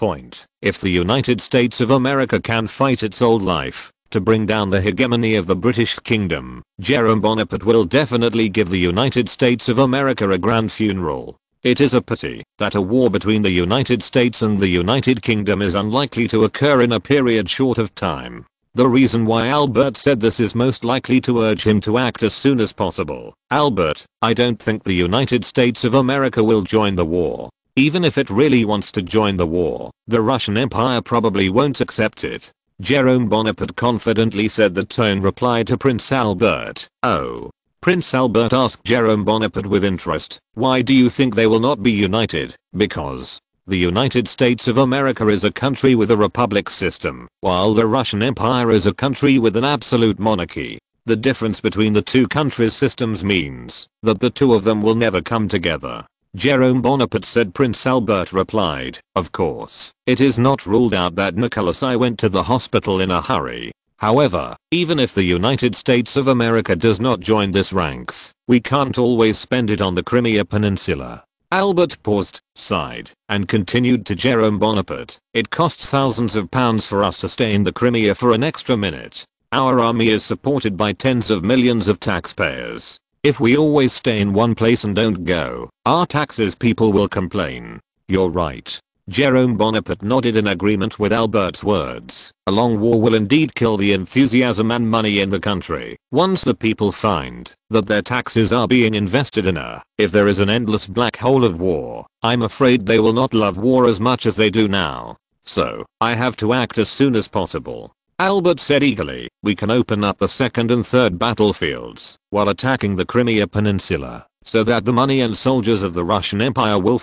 If the United States of America can fight its old life to bring down the hegemony of the British Kingdom, Jerome Bonaparte will definitely give the United States of America a grand funeral. It is a pity that a war between the United States and the United Kingdom is unlikely to occur in a period short of time. The reason why Albert said this is most likely to urge him to act as soon as possible. Albert, I don't think the United States of America will join the war. Even if it really wants to join the war, the Russian Empire probably won't accept it. Jerome Bonaparte confidently said. The tone replied to Prince Albert. Oh. Prince Albert asked Jerome Bonaparte with interest, why do you think they will not be united? Because the United States of America is a country with a republic system, while the Russian Empire is a country with an absolute monarchy. The difference between the two countries' systems means that the two of them will never come together. Jerome Bonaparte said. Prince Albert replied, of course, it is not ruled out that Nicholas I went to the hospital in a hurry. However, even if the United States of America does not join this ranks, we can't always spend it on the Crimea Peninsula. Albert paused, sighed, and continued to Jerome Bonaparte. It costs thousands of pounds for us to stay in the Crimea for an extra minute. Our army is supported by tens of millions of taxpayers. If we always stay in one place and don't go, our taxes people will complain. You're right. Jerome Bonaparte nodded in agreement with Albert's words. A long war will indeed kill the enthusiasm and money in the country. Once the people find that their taxes are being invested in if there is an endless black hole of war, I'm afraid they will not love war as much as they do now. So, I have to act as soon as possible. Albert said eagerly, we can open up the second and third battlefields while attacking the Crimea Peninsula, so that the money and soldiers of the Russian Empire will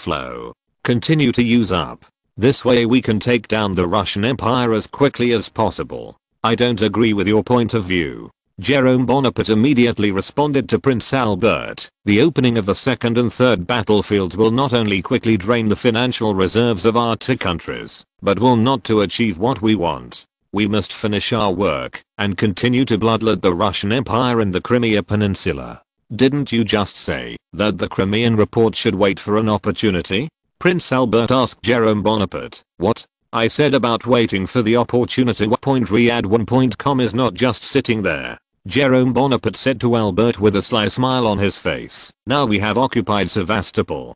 continue to use up. This way we can take down the Russian Empire as quickly as possible. I don't agree with your point of view. Jerome Bonaparte immediately responded to Prince Albert. The opening of the second and third battlefields will not only quickly drain the financial reserves of our two countries, but will not to achieve what we want. We must finish our work and continue to bloodlet the Russian Empire in the Crimea Peninsula. Didn't you just say that the Crimean report should wait for an opportunity? Prince Albert asked Jerome Bonaparte. What? I said about waiting for the opportunity. Riyadh1.com is not just sitting there. Jerome Bonaparte said to Albert with a sly smile on his face. Now we have occupied Sevastopol.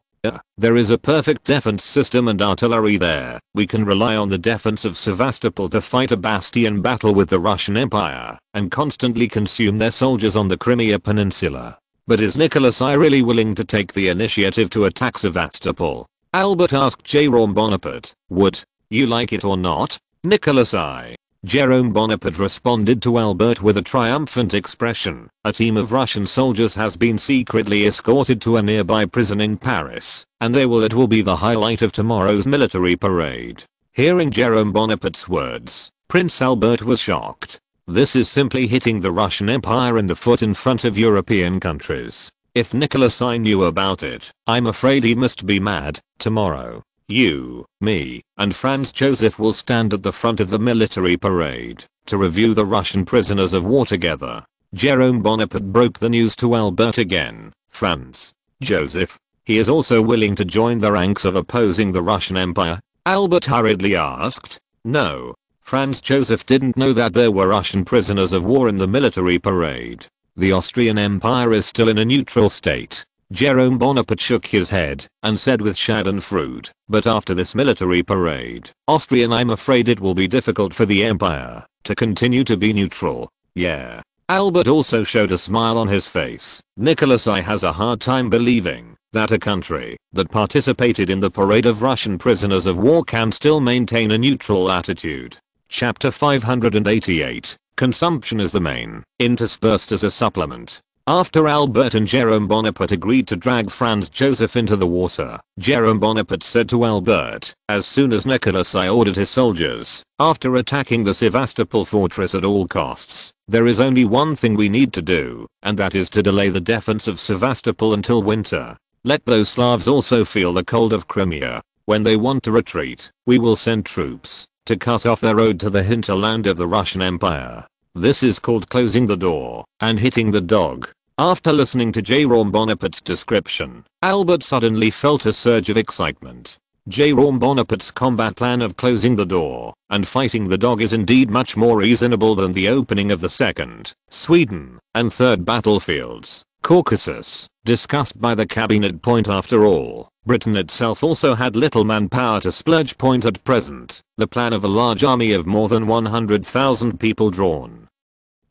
There is a perfect defense system and artillery there. We can rely on the defense of Sevastopol to fight a bastion battle with the Russian Empire and constantly consume their soldiers on the Crimea Peninsula. But is Nicholas I really willing to take the initiative to attack Sevastopol? Albert asked Jerome Bonaparte. Would you like it or not, Nicholas I? Jerome Bonaparte responded to Albert with a triumphant expression. A team of Russian soldiers has been secretly escorted to a nearby prison in Paris, and it will be the highlight of tomorrow's military parade. Hearing Jerome Bonaparte's words, Prince Albert was shocked. This is simply hitting the Russian Empire in the foot in front of European countries. If Nicholas I knew about it, I'm afraid he must be mad. Tomorrow, you, me, and Franz Joseph will stand at the front of the military parade to review the Russian prisoners of war together. Jerome Bonaparte broke the news to Albert again. Franz Joseph. He is also willing to join the ranks of opposing the Russian Empire? Albert hurriedly asked. No. Franz Joseph didn't know that there were Russian prisoners of war in the military parade. The Austrian Empire is still in a neutral state. Jerome Bonaparte shook his head and said with schadenfreude, but after this military parade, I'm afraid it will be difficult for the empire to continue to be neutral. Yeah. Albert also showed a smile on his face. Nicholas I has a hard time believing that a country that participated in the parade of Russian prisoners of war can still maintain a neutral attitude. Chapter 588. Consumption is the main, interspersed as a supplement. After Albert and Jerome Bonaparte agreed to drag Franz Joseph into the water, Jerome Bonaparte said to Albert, as soon as Nicholas I ordered his soldiers, after attacking the Sevastopol fortress at all costs, There is only one thing we need to do, and that is to delay the defense of Sevastopol until winter. Let those Slavs also feel the cold of Crimea. When they want to retreat, we will send troops to cut off their road to the hinterland of the Russian Empire. This is called closing the door and hitting the dog. After listening to Jérôme Bonaparte's description, Albert suddenly felt a surge of excitement. Jérôme Bonaparte's combat plan of closing the door and fighting the dog is indeed much more reasonable than the opening of the second, Sweden, and third battlefields, Caucasus, discussed by the cabinet. After all, Britain itself also had little manpower to splurge. At present, the plan of a large army of more than 100,000 people drawn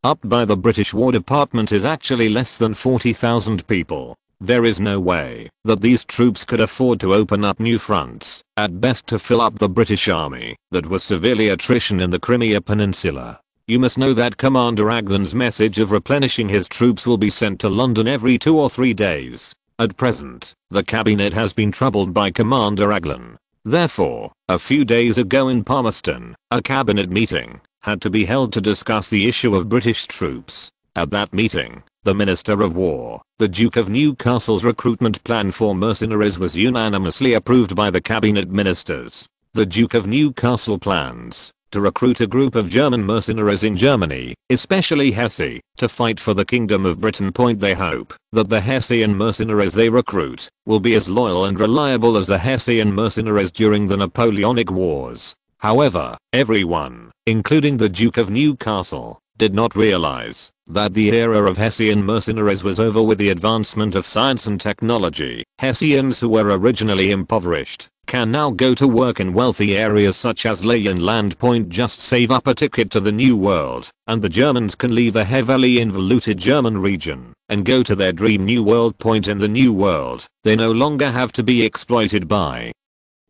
up by the British War Department is actually less than 40,000 people. There is no way that these troops could afford to open up new fronts, at best to fill up the British army that was severely attrition in the Crimea Peninsula. You must know that Commander Aglan's message of replenishing his troops will be sent to London every 2 or 3 days. At present, the cabinet has been troubled by Commander Aglan. Therefore, a few days ago in Palmerston, a cabinet meeting had to be held to discuss the issue of British troops. At that meeting, the Minister of War, the Duke of Newcastle's recruitment plan for mercenaries was unanimously approved by the cabinet ministers. The Duke of Newcastle plans to recruit a group of German mercenaries in Germany, especially Hesse, to fight for the Kingdom of Britain. They hope that the Hessian mercenaries they recruit will be as loyal and reliable as the Hessian mercenaries during the Napoleonic Wars. However, everyone, including the Duke of Newcastle, did not realize that the era of Hessian mercenaries was over with the advancement of science and technology. Hessians who were originally impoverished can now go to work in wealthy areas such as Land. Just save up a ticket to the New World, and the Germans can leave a heavily involuted German region and go to their dream New World. In the New World, they no longer have to be exploited by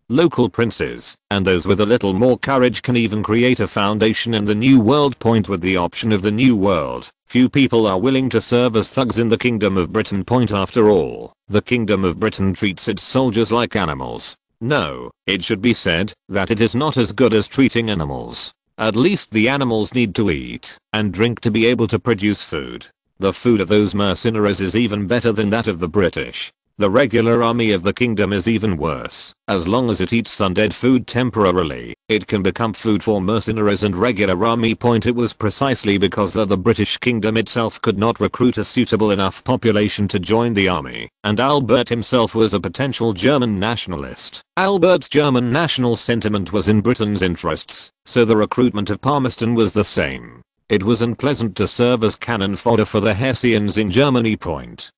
local princes, and those with a little more courage can even create a foundation in the New World. With the option of the New World, few people are willing to serve as thugs in the Kingdom of Britain. After all, the Kingdom of Britain treats its soldiers like animals. No, it should be said that it is not as good as treating animals. At least the animals need to eat and drink to be able to produce food. The food of those mercenaries is even better than that of the British. The regular army of the kingdom is even worse. As long as it eats undead food temporarily, it can become food for mercenaries and regular army. It was precisely because the British kingdom itself could not recruit a suitable enough population to join the army, and Albert himself was a potential German nationalist. Albert's German national sentiment was in Britain's interests, so the recruitment of Palmerston was the same. It was unpleasant to serve as cannon fodder for the Hessians in Germany.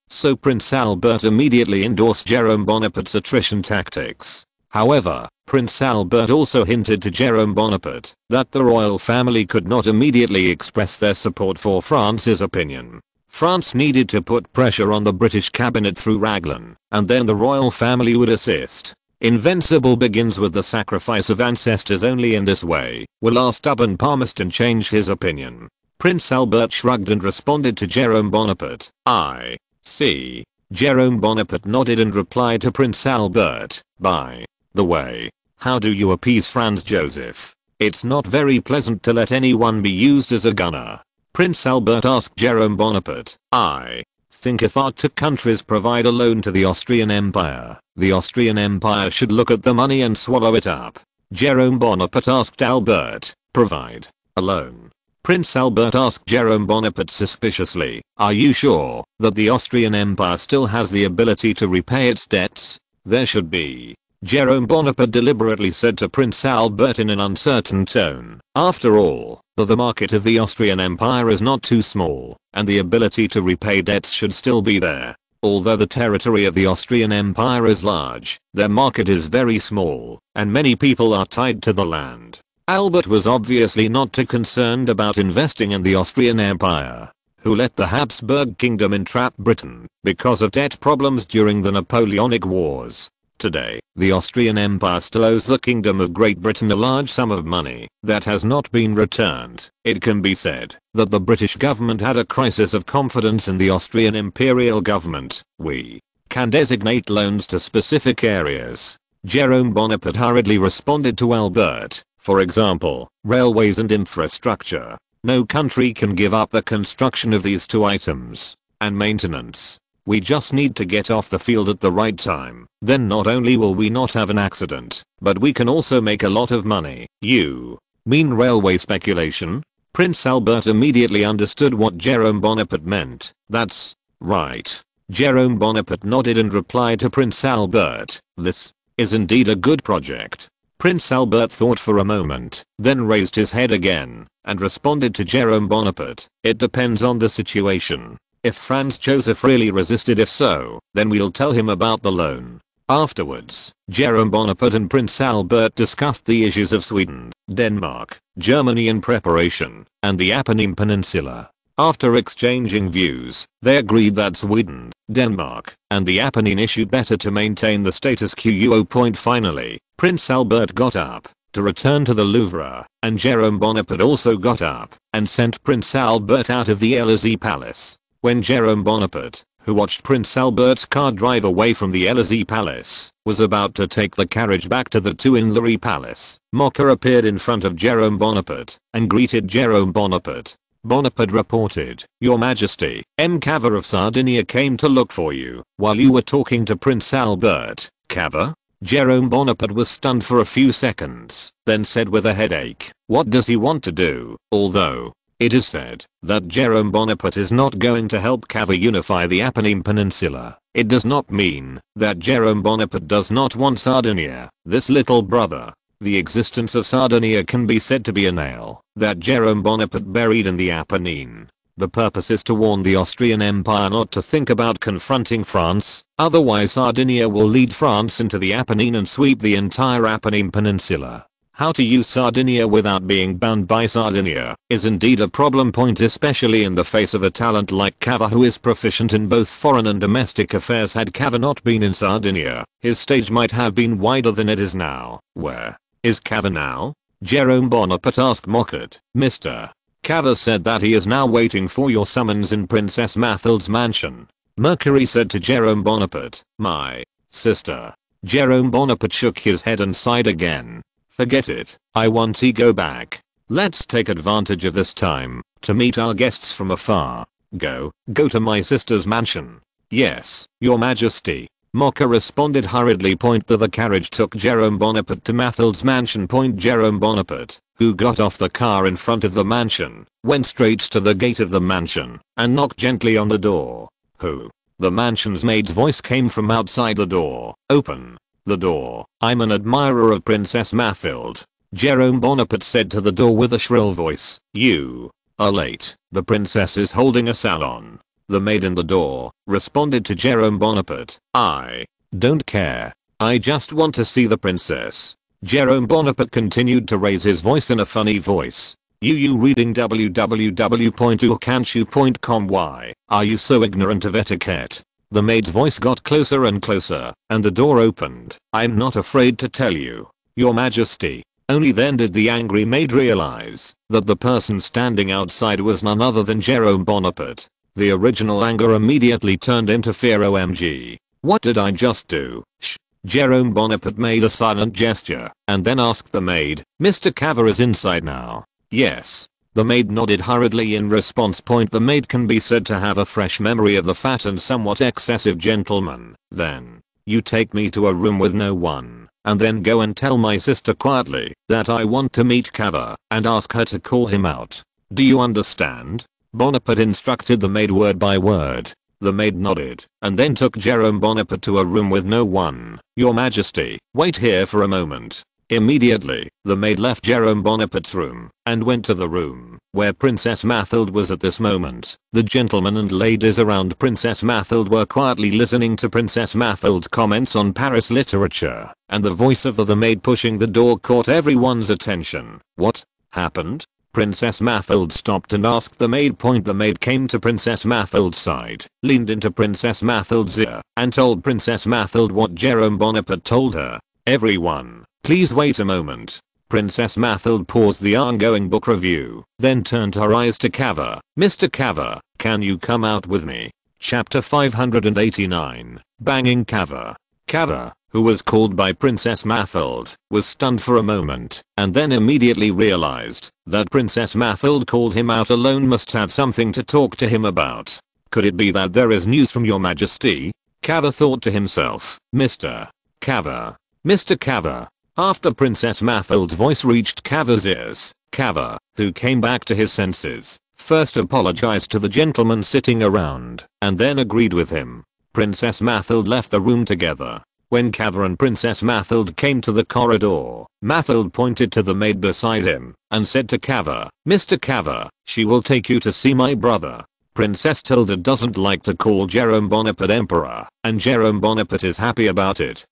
So Prince Albert immediately endorsed Jérôme Bonaparte's attrition tactics. However, Prince Albert also hinted to Jérôme Bonaparte that the royal family could not immediately express their support for France's opinion. France needed to put pressure on the British cabinet through Raglan, and then the royal family would assist. Invincible begins with the sacrifice of ancestors. Only in this way will our stubborn Palmerston change his opinion. Prince Albert shrugged and responded to Jérôme Bonaparte. I see. Jérôme Bonaparte nodded and replied to Prince Albert, by the way, how do you appease Franz Joseph? It's not very pleasant to let anyone be used as a gunner. Prince Albert asked Jérôme Bonaparte. I think if our two countries provide a loan to the Austrian Empire, the Austrian Empire should look at the money and swallow it up. Jérôme Bonaparte asked Albert, provide a loan? Prince Albert asked Jérôme Bonaparte suspiciously, are you sure that the Austrian Empire still has the ability to repay its debts? There should be. Jérôme Bonaparte deliberately said to Prince Albert in an uncertain tone. After all, the market of the Austrian Empire is not too small, and the ability to repay debts should still be there. Although the territory of the Austrian Empire is large, their market is very small, and many people are tied to the land. Albert was obviously not too concerned about investing in the Austrian Empire, who let the Habsburg Kingdom entrap Britain because of debt problems during the Napoleonic Wars. Today, the Austrian Empire still owes the Kingdom of Great Britain a large sum of money that has not been returned. It can be said that the British government had a crisis of confidence in the Austrian imperial government. We can designate loans to specific areas. Jérôme Bonaparte hurriedly responded to Albert, for example, railways and infrastructure. No country can give up the construction of these two items and maintenance. We just need to get off the field at the right time. Then not only will we not have an accident, but we can also make a lot of money. You mean railway speculation? Prince Albert immediately understood what Jerome Bonaparte meant. That's right. Jerome Bonaparte nodded and replied to Prince Albert, this is indeed a good project. Prince Albert thought for a moment, then raised his head again, and responded to Jerome Bonaparte, it depends on the situation. If Franz Joseph really resisted, if so, then we'll tell him about the loan. Afterwards, Jerome Bonaparte and Prince Albert discussed the issues of Sweden, Denmark, Germany in preparation, and the Apennine Peninsula. After exchanging views, they agreed that Sweden, Denmark, and the Apennine issue better to maintain the status quo. Finally, Prince Albert got up to return to the Louvre, and Jerome Bonaparte also got up and sent Prince Albert out of the Élysée Palace. When Jerome Bonaparte, who watched Prince Albert's car drive away from the Élysée Palace, was about to take the carriage back to the Tuileries Palace, Mocha appeared in front of Jerome Bonaparte and greeted Jerome Bonaparte. Bonaparte reported, Your Majesty, M. Cava of Sardinia came to look for you while you were talking to Prince Albert. Cava? Jerome Bonaparte was stunned for a few seconds, then said with a headache, what does he want to do? Although it is said that Jerome Bonaparte is not going to help Cava unify the Apennine Peninsula, it does not mean that Jerome Bonaparte does not want Sardinia, this little brother. The existence of Sardinia can be said to be a nail that Jerome Bonaparte buried in the Apennine. The purpose is to warn the Austrian Empire not to think about confronting France, otherwise Sardinia will lead France into the Apennine and sweep the entire Apennine Peninsula. How to use Sardinia without being bound by Sardinia is indeed a problem point, especially in the face of a talent like Cava who is proficient in both foreign and domestic affairs. Had Cava not been in Sardinia, his stage might have been wider than it is now. Where is Cava now? Jerome Bonaparte asked mocked. Mr. Cava said that he is now waiting for your summons in Princess Mathilde's mansion. Mercury said to Jerome Bonaparte, my sister. Jerome Bonaparte shook his head and sighed again. Forget it, I want to go back. Let's take advantage of this time to meet our guests from afar. Go to my sister's mansion. Yes, Your Majesty. Mocha responded hurriedly. The carriage took Jerome Bonaparte to Mathilde's mansion. Jerome Bonaparte, who got off the car in front of the mansion, went straight to the gate of the mansion and knocked gently on the door. Who? The mansion's maid's voice came from outside the door. Open the door. I'm an admirer of Princess Mathilde. Jerome Bonaparte said to the door with a shrill voice. You are late. The princess is holding a salon. The maid in the door responded to Jerome Bonaparte. I don't care. I just want to see the princess. Jerome Bonaparte continued to raise his voice in a funny voice. You reading www.urkanshu.com. Why are you so ignorant of etiquette? The maid's voice got closer and closer, and the door opened. I'm not afraid to tell you, Your Majesty. Only then did the angry maid realize that the person standing outside was none other than Jerome Bonaparte. The original anger immediately turned into fear. OMG. What did I just do? Shh. Jerome Bonaparte made a silent gesture and then asked the maid, Mr. Cava is inside now. Yes. The maid nodded hurriedly in response. The maid can be said to have a fresh memory of the fat and somewhat excessive gentleman. Then, you take me to a room with no one, and then go and tell my sister quietly that I want to meet Cava and ask her to call him out. Do you understand? Bonaparte instructed the maid word by word. The maid nodded and then took Jerome Bonaparte to a room with no one. Your Majesty, wait here for a moment. Immediately, the maid left Jerome Bonaparte's room and went to the room where Princess Mathilde was at this moment. The gentlemen and ladies around Princess Mathilde were quietly listening to Princess Mathilde's comments on Paris literature, and the voice of the maid pushing the door caught everyone's attention. What happened? Princess Mathilde stopped and asked the maid. The maid came to Princess Mathilde's side, leaned into Princess Mathilde's ear, and told Princess Mathilde what Jerome Bonaparte told her. Everyone, please wait a moment. Princess Mathilde paused the ongoing book review, then turned her eyes to Cava. Mr. Cava, can you come out with me? Chapter 589, Banging Cava. Cava, who was called by Princess Mathild, was stunned for a moment, and then immediately realized that Princess Mathild called him out alone must have something to talk to him about. Could it be that there is news from your majesty? Cava thought to himself. Mr. Cava. Mr. Cava. After Princess Mathild's voice reached Cava's ears, Cava, who came back to his senses, first apologized to the gentleman sitting around, and then agreed with him. Princess Mathild left the room together. When Cava and Princess Mathild came to the corridor, Mathild pointed to the maid beside him and said to Cava, Mr. Cava, she will take you to see my brother. Princess Tilda doesn't like to call Jerome Bonaparte Emperor, and Jerome Bonaparte is happy about it.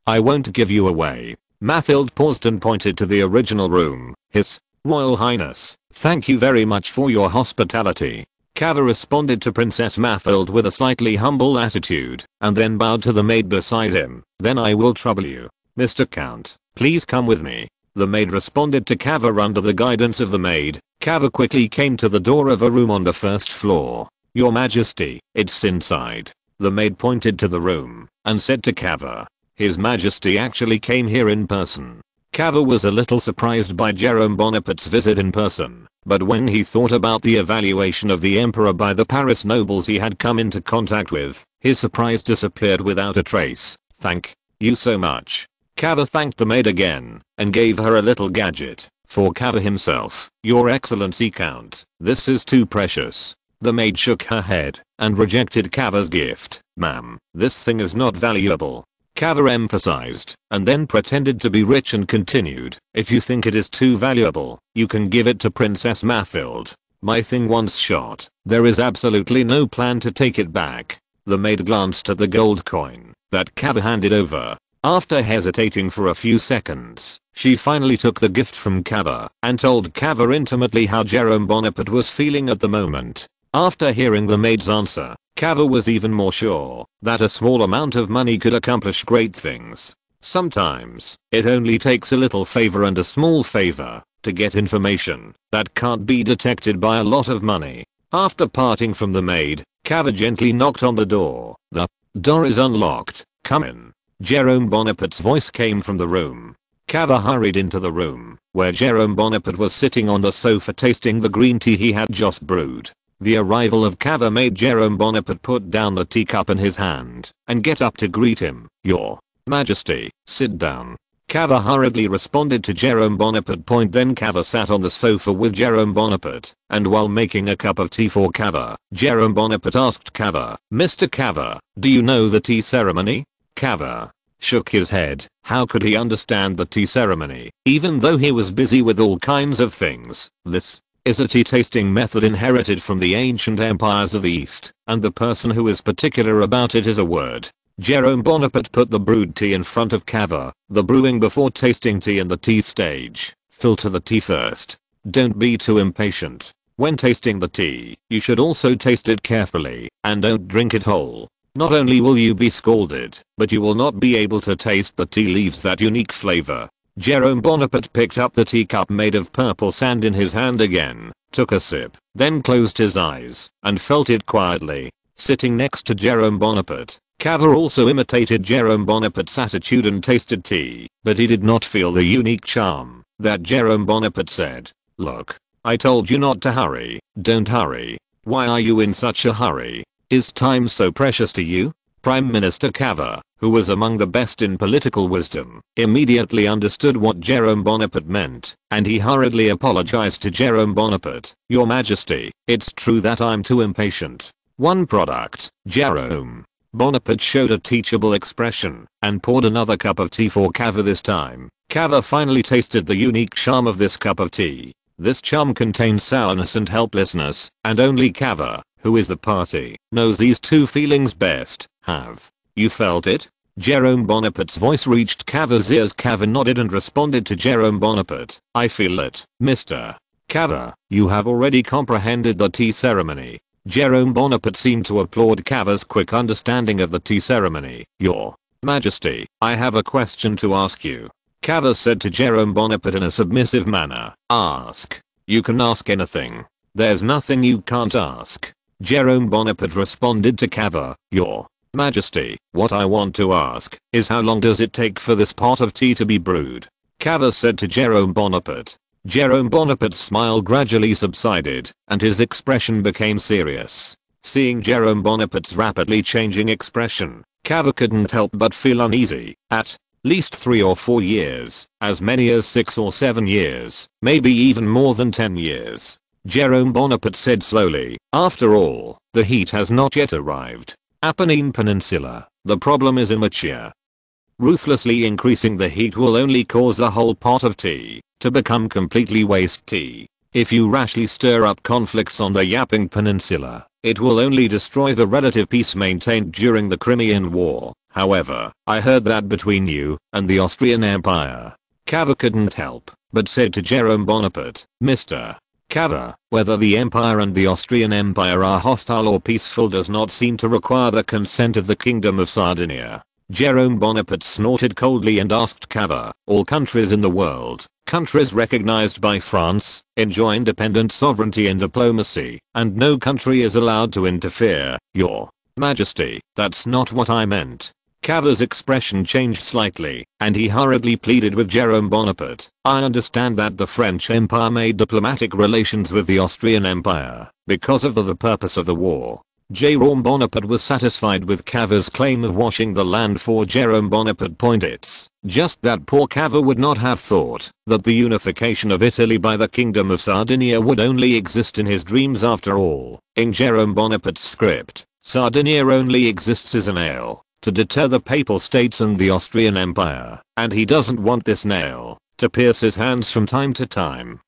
I won't give you away. Mathild paused and pointed to the original room. His Royal Highness, thank you very much for your hospitality. Cava responded to Princess Mathild with a slightly humble attitude, and then bowed to the maid beside him. Then I will trouble you. Mr. Count, please come with me. The maid responded to Cava under the guidance of the maid. Cava quickly came to the door of a room on the first floor. Your Majesty, it's inside. The maid pointed to the room, and said to Cava, His Majesty actually came here in person. Cava was a little surprised by Jerome Bonaparte's visit in person. But when he thought about the evaluation of the emperor by the Paris nobles he had come into contact with, his surprise disappeared without a trace. Thank you so much. Cava thanked the maid again, and gave her a little gadget. For Cava himself, Your Excellency Count, this is too precious. The maid shook her head, and rejected Cava's gift. Ma'am, this thing is not valuable. Cava emphasized, and then pretended to be rich and continued, if you think it is too valuable, you can give it to Princess Mathild. My thing once shot, there is absolutely no plan to take it back. The maid glanced at the gold coin that Cava handed over. After hesitating for a few seconds, she finally took the gift from Cava, and told Cava intimately how Jerome Bonaparte was feeling at the moment. After hearing the maid's answer, Cava was even more sure that a small amount of money could accomplish great things. Sometimes, it only takes a little favor and a small favor to get information that can't be detected by a lot of money. After parting from the maid, Cava gently knocked on the door. The door is unlocked. Come in. Jerome Bonaparte's voice came from the room. Cava hurried into the room, where Jerome Bonaparte was sitting on the sofa tasting the green tea he had just brewed. The arrival of Cava made Jerome Bonaparte put down the teacup in his hand and get up to greet him. Your Majesty, sit down. Cava hurriedly responded to Jerome Bonaparte. Then Cava sat on the sofa with Jerome Bonaparte, and while making a cup of tea for Cava, Jerome Bonaparte asked Cava, Mr. Cava, do you know the tea ceremony? Cava shook his head. How could he understand the tea ceremony, even though he was busy with all kinds of things? This is a tea tasting method inherited from the ancient empires of the East, and the person who is particular about it is a word. Jerome Bonaparte put the brewed tea in front of Cava. The brewing before tasting tea in the tea stage. Filter the tea first. Don't be too impatient. When tasting the tea, you should also taste it carefully, and don't drink it whole. Not only will you be scalded, but you will not be able to taste the tea leaves that unique flavor. Jerome Bonaparte picked up the teacup made of purple sand in his hand again, took a sip, then closed his eyes, and felt it quietly. Sitting next to Jerome Bonaparte, Cava also imitated Jerome Bonaparte's attitude and tasted tea, but he did not feel the unique charm that Jerome Bonaparte said. Look, I told you not to hurry. Don't hurry. Why are you in such a hurry? Is time so precious to you? Prime Minister Cava, who was among the best in political wisdom, immediately understood what Jerome Bonaparte meant, and he hurriedly apologized to Jerome Bonaparte. Your Majesty, it's true that I'm too impatient. One product. Jerome Bonaparte showed a teachable expression, and poured another cup of tea for Cava this time. Cava finally tasted the unique charm of this cup of tea. This charm contains sourness and helplessness, and only Cava, who is the party, knows these two feelings best. Have you felt it? Jerome Bonaparte's voice reached Cava's ears. Cava nodded and responded to Jerome Bonaparte. I feel it, Mr. Cava. You have already comprehended the tea ceremony. Jerome Bonaparte seemed to applaud Cava's quick understanding of the tea ceremony. Your Majesty, I have a question to ask you. Cava said to Jerome Bonaparte in a submissive manner. Ask. You can ask anything. There's nothing you can't ask. Jerome Bonaparte responded to Cava. Your Majesty, what I want to ask is how long does it take for this pot of tea to be brewed? Cava said to Jerome Bonaparte. Jerome Bonaparte's smile gradually subsided, and his expression became serious. Seeing Jerome Bonaparte's rapidly changing expression, Cava couldn't help but feel uneasy. At least 3 or 4 years, as many as 6 or 7 years, maybe even more than 10 years. Jerome Bonaparte said slowly, after all, the heat has not yet arrived. Apennine Peninsula, the problem is immature. Ruthlessly increasing the heat will only cause the whole pot of tea to become completely waste tea. If you rashly stir up conflicts on the Yapping Peninsula, it will only destroy the relative peace maintained during the Crimean War. However, I heard that between you and the Austrian Empire. Cava couldn't help but said to Jerome Bonaparte, Mr. Cava, whether the Empire and the Austrian Empire are hostile or peaceful does not seem to require the consent of the Kingdom of Sardinia. Jerome Bonaparte snorted coldly and asked Cava, all countries in the world, countries recognized by France, enjoy independent sovereignty and diplomacy, and no country is allowed to interfere. Your Majesty, that's not what I meant. Cava's expression changed slightly, and he hurriedly pleaded with Jerome Bonaparte. I understand that the French Empire made diplomatic relations with the Austrian Empire because of the purpose of the war. Jerome Bonaparte was satisfied with Cava's claim of washing the land for Jerome Bonaparte. It's just that poor Cava would not have thought that the unification of Italy by the Kingdom of Sardinia would only exist in his dreams after all. In Jerome Bonaparte's script, Sardinia only exists as a nail to deter the Papal States and the Austrian Empire, and he doesn't want this nail to pierce his hands from time to time.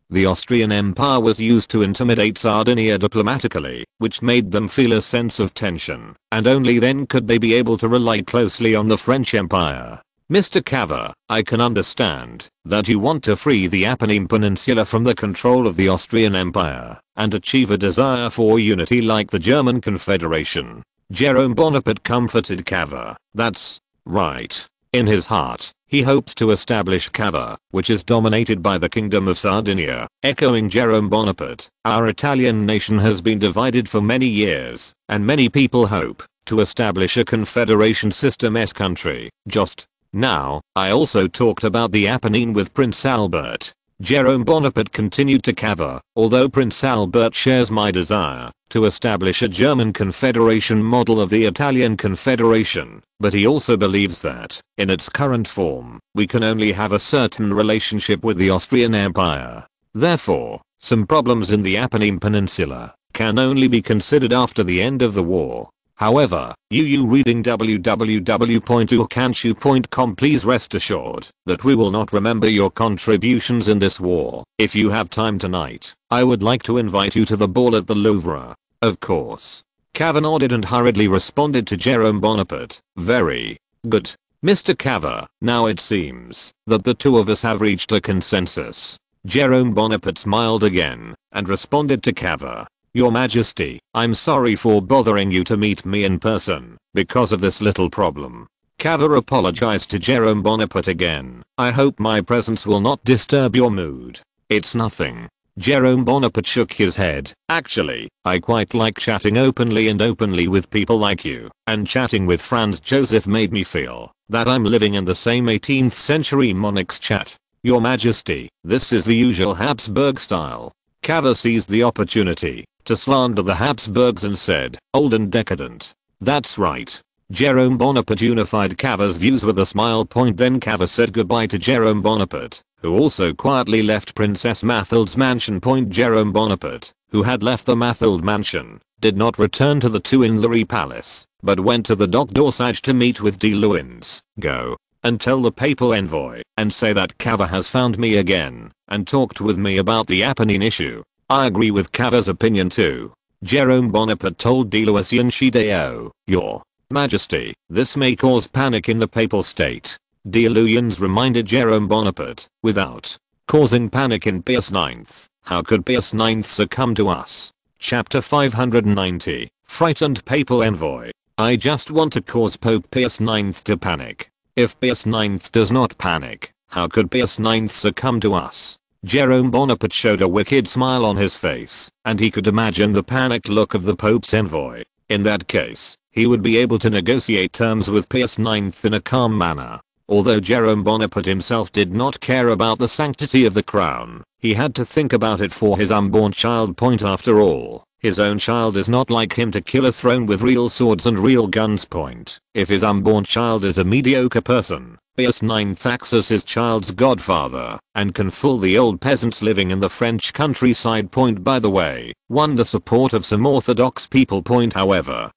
The Austrian Empire was used to intimidate Sardinia diplomatically, which made them feel a sense of tension, and only then could they be able to rely closely on the French Empire. Mr. Cava, I can understand that you want to free the Apennine Peninsula from the control of the Austrian Empire and achieve a desire for unity like the German Confederation. Jerome Bonaparte comforted Cava. That's right. In his heart, he hopes to establish Cava, which is dominated by the Kingdom of Sardinia. Echoing Jerome Bonaparte, our Italian nation has been divided for many years, and many people hope to establish a confederation system-s country. Just now, I also talked about the Apennine with Prince Albert. Jerome Bonaparte continued to Cava, although Prince Albert shares my desire to establish a German confederation model of the Italian Confederation, but he also believes that, in its current form, we can only have a certain relationship with the Austrian Empire. Therefore, some problems in the Apennine Peninsula can only be considered after the end of the war. However, you reading www.ukanshu.com, please rest assured that we will not remember your contributions in this war. If you have time tonight, I would like to invite you to the ball at the Louvre. Of course. Cava nodded and hurriedly responded to Jerome Bonaparte. Very good, Mr. Cava. Now it seems that the two of us have reached a consensus. Jerome Bonaparte smiled again and responded to Cava. Your Majesty, I'm sorry for bothering you to meet me in person because of this little problem. Cava apologized to Jerome Bonaparte again. I hope my presence will not disturb your mood. It's nothing. Jerome Bonaparte shook his head. Actually, I quite like chatting openly with people like you, and chatting with Franz Joseph made me feel that I'm living in the same 18th century monarch's chat. Your Majesty, this is the usual Habsburg style. Cava seized the opportunity to slander the Habsburgs and said, old and decadent. That's right. Jerome Bonaparte unified Cava's views with a smile. Then Cava said goodbye to Jerome Bonaparte, who also quietly left Princess Mathilde's mansion. Jerome Bonaparte, who had left the Mathilde mansion, did not return to the Tuileries Palace, but went to the Dock d'Orsage to meet with de Luynes. Go and tell the papal envoy and say that Cava has found me again and talked with me about the Apennine issue. I agree with Cava's opinion too. Jerome Bonaparte told de Luynes. Your Majesty, this may cause panic in the Papal State. De Luynes reminded Jerome Bonaparte, without causing panic in Pius IX. How could Pius IX succumb to us? Chapter 590, Frightened Papal Envoy. I just want to cause Pope Pius IX to panic. If Pius IX does not panic, how could Pius IX succumb to us? Jerome Bonaparte showed a wicked smile on his face, and he could imagine the panicked look of the Pope's envoy. In that case, he would be able to negotiate terms with Pius IX in a calm manner. Although Jerome Bonaparte himself did not care about the sanctity of the crown, he had to think about it for his unborn child. Point after all, his own child is not like him to kill a throne with real swords and real guns. Point. If his unborn child is a mediocre person, Pius IX acts as his child's godfather and can fool the old peasants living in the French countryside. Point. By the way, won the support of some Orthodox people. Point. However,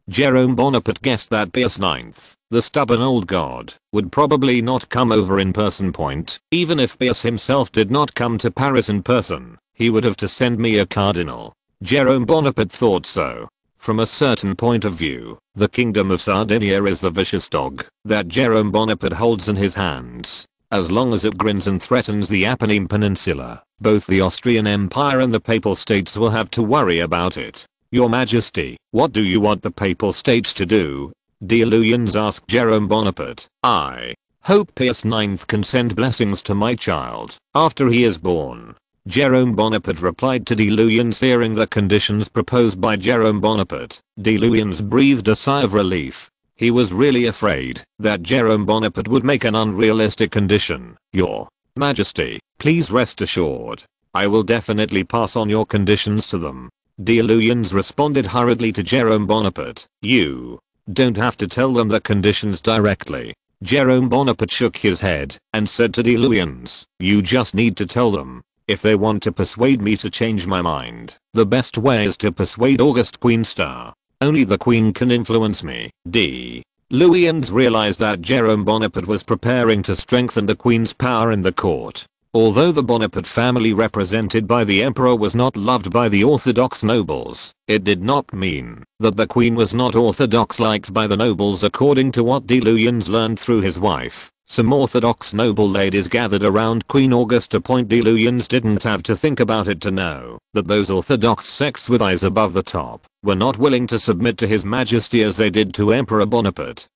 Jerome Bonaparte guessed that Pius IX, the stubborn old god, would probably not come over in person. Point. Even if Pius himself did not come to Paris in person, he would have to send me a cardinal. Jerome Bonaparte thought so. From a certain point of view, the kingdom of Sardinia is the vicious dog that Jerome Bonaparte holds in his hands. As long as it grins and threatens the Apennine Peninsula, both the Austrian Empire and the Papal States will have to worry about it. Your Majesty, what do you want the Papal States to do? Delusions asked Jerome Bonaparte. I hope Pius IX can send blessings to my child after he is born. Jerome Bonaparte replied to Delusions. Hearing the conditions proposed by Jerome Bonaparte, Delusions breathed a sigh of relief. He was really afraid that Jerome Bonaparte would make an unrealistic condition. Your Majesty, please rest assured, I will definitely pass on your conditions to them. Delusions responded hurriedly to Jerome Bonaparte. You don't have to tell them the conditions directly. Jerome Bonaparte shook his head and said to Delusions, you just need to tell them. If they want to persuade me to change my mind, the best way is to persuade August Queen Star. Only the Queen can influence me. Delusions realized that Jerome Bonaparte was preparing to strengthen the Queen's power in the court. Although the Bonaparte family represented by the Emperor was not loved by the Orthodox nobles, it did not mean that the Queen was not Orthodox liked by the nobles. According to what Delusions learned through his wife, some Orthodox noble ladies gathered around Queen Augusta. Delusions didn't have to think about it to know that those Orthodox sects with eyes above the top were not willing to submit to His Majesty as they did to Emperor Bonaparte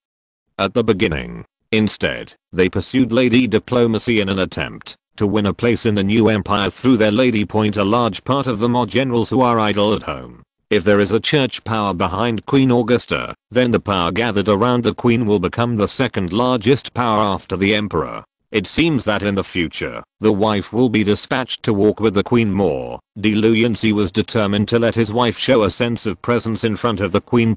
at the beginning. Instead, they pursued lady diplomacy in an attempt to win a place in the new empire through their lady. A large part of them are generals who are idle at home. If there is a church power behind Queen Augusta, then the power gathered around the Queen will become the second largest power after the Emperor. It seems that in the future, the wife will be dispatched to walk with the Queen more. Delusions was determined to let his wife show a sense of presence in front of the Queen.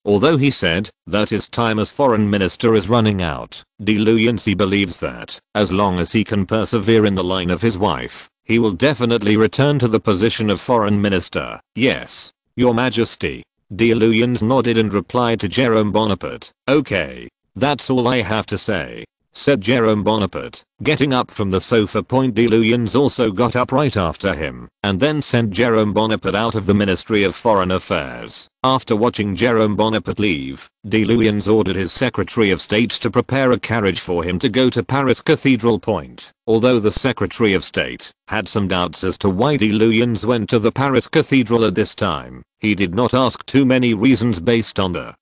Although he said that his time as foreign minister is running out, Delusions believes that, as long as he can persevere in the line of his wife, he will definitely return to the position of foreign minister. Yes, Your Majesty. Delusions nodded and replied to Jerome Bonaparte. Okay, that's all I have to say, said Jerome Bonaparte, getting up from the sofa. Delusions also got up right after him and then sent Jerome Bonaparte out of the Ministry of Foreign Affairs. After watching Jerome Bonaparte leave, Delusions ordered his Secretary of State to prepare a carriage for him to go to Paris Cathedral. Although the Secretary of State had some doubts as to why Delusions went to the Paris Cathedral at this time, he did not ask too many reasons based on the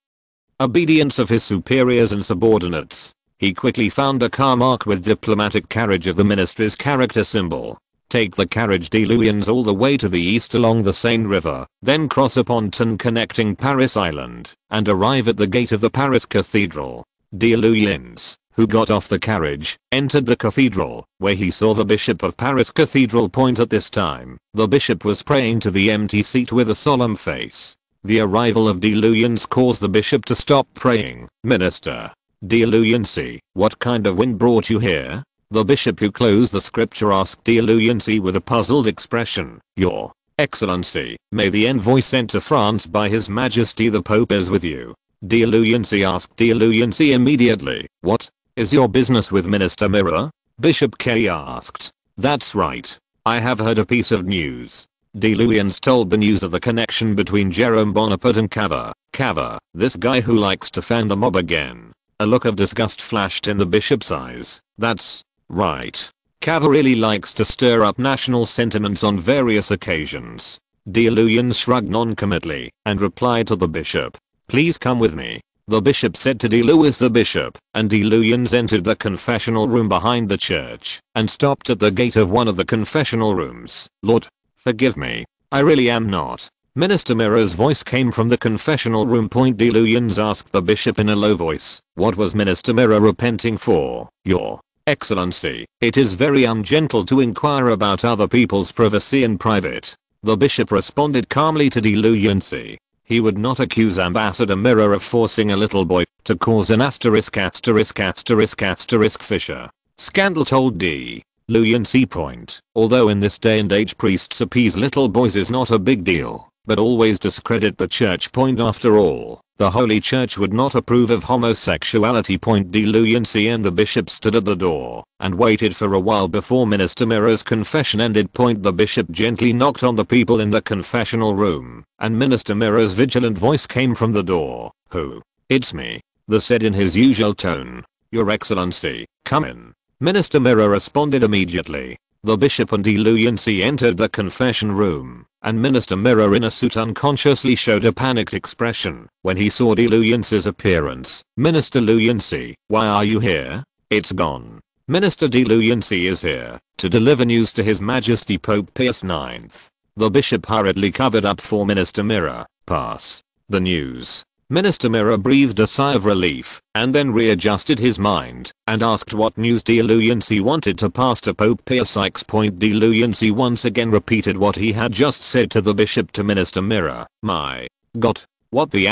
obedience of his superiors and subordinates. He quickly found a car marked with diplomatic carriage of the ministry's character symbol. Take the carriage Delusions all the way to the east along the Seine River, then cross a pontoon connecting Paris Island, and arrive at the gate of the Paris Cathedral. Delusions, who got off the carriage, entered the cathedral, where he saw the Bishop of Paris Cathedral. At this time, the bishop was praying to the empty seat with a solemn face. The arrival of Delusions caused the bishop to stop praying. Minister Delusions, what kind of wind brought you here? The bishop, who closed the scripture, asked Delusions with a puzzled expression. Your Excellency, may the envoy sent to France by His Majesty the Pope is with you. Delusions asked Delusions immediately. What is your business with Minister Mirror? Bishop K asked. That's right. I have heard a piece of news. Delusions told the news of the connection between Jerome Bonaparte and Cava, this guy who likes to fan the mob again. A look of disgust flashed in the bishop's eyes. That's right. Cava really likes to stir up national sentiments on various occasions. Delusions shrugged noncommittally and replied to the bishop. Please come with me, the bishop said to Delusions the bishop, and Delusions entered the confessional room behind the church and stopped at the gate of one of the confessional rooms. Lord, forgive me. I really am not Minister Mirror's voice came from the confessional room. D. Luyens asked the bishop in a low voice. What was Minister Mirror repenting for, Your Excellency? It is very ungentle to inquire about other people's privacy in private. The bishop responded calmly to D. Luyens. He would not accuse Ambassador Mirror of forcing a little boy to cause an Fisher scandal, told D. Luyens. Although in this day and age priests appease little boys is not a big deal, but always discredit the church. After all, the Holy Church would not approve of homosexuality. D. Luyens and the bishop stood at the door and waited for a while before Minister Mirror's confession ended. The bishop gently knocked on the people in the confessional room, and Minister Mirror's vigilant voice came from the door. Who? It's me, the said in his usual tone. Your Excellency, come in. Minister Mirror responded immediately. The bishop and D. Luyens entered the confession room, and Minister Mirror in a suit unconsciously showed a panicked expression when he saw D. Luyens' appearance. Minister Luyens, why are you here? It's gone. Minister D. Luyens is here to deliver news to His Majesty Pope Pius IX. The bishop hurriedly covered up for Minister Mirror. Pass the news. Minister Mirror breathed a sigh of relief and then readjusted his mind and asked what news D. Luyens wanted to pass to Pope Pius IX. D. Luyens once again repeated what he had just said to the bishop to Minister Mirror. My God, what the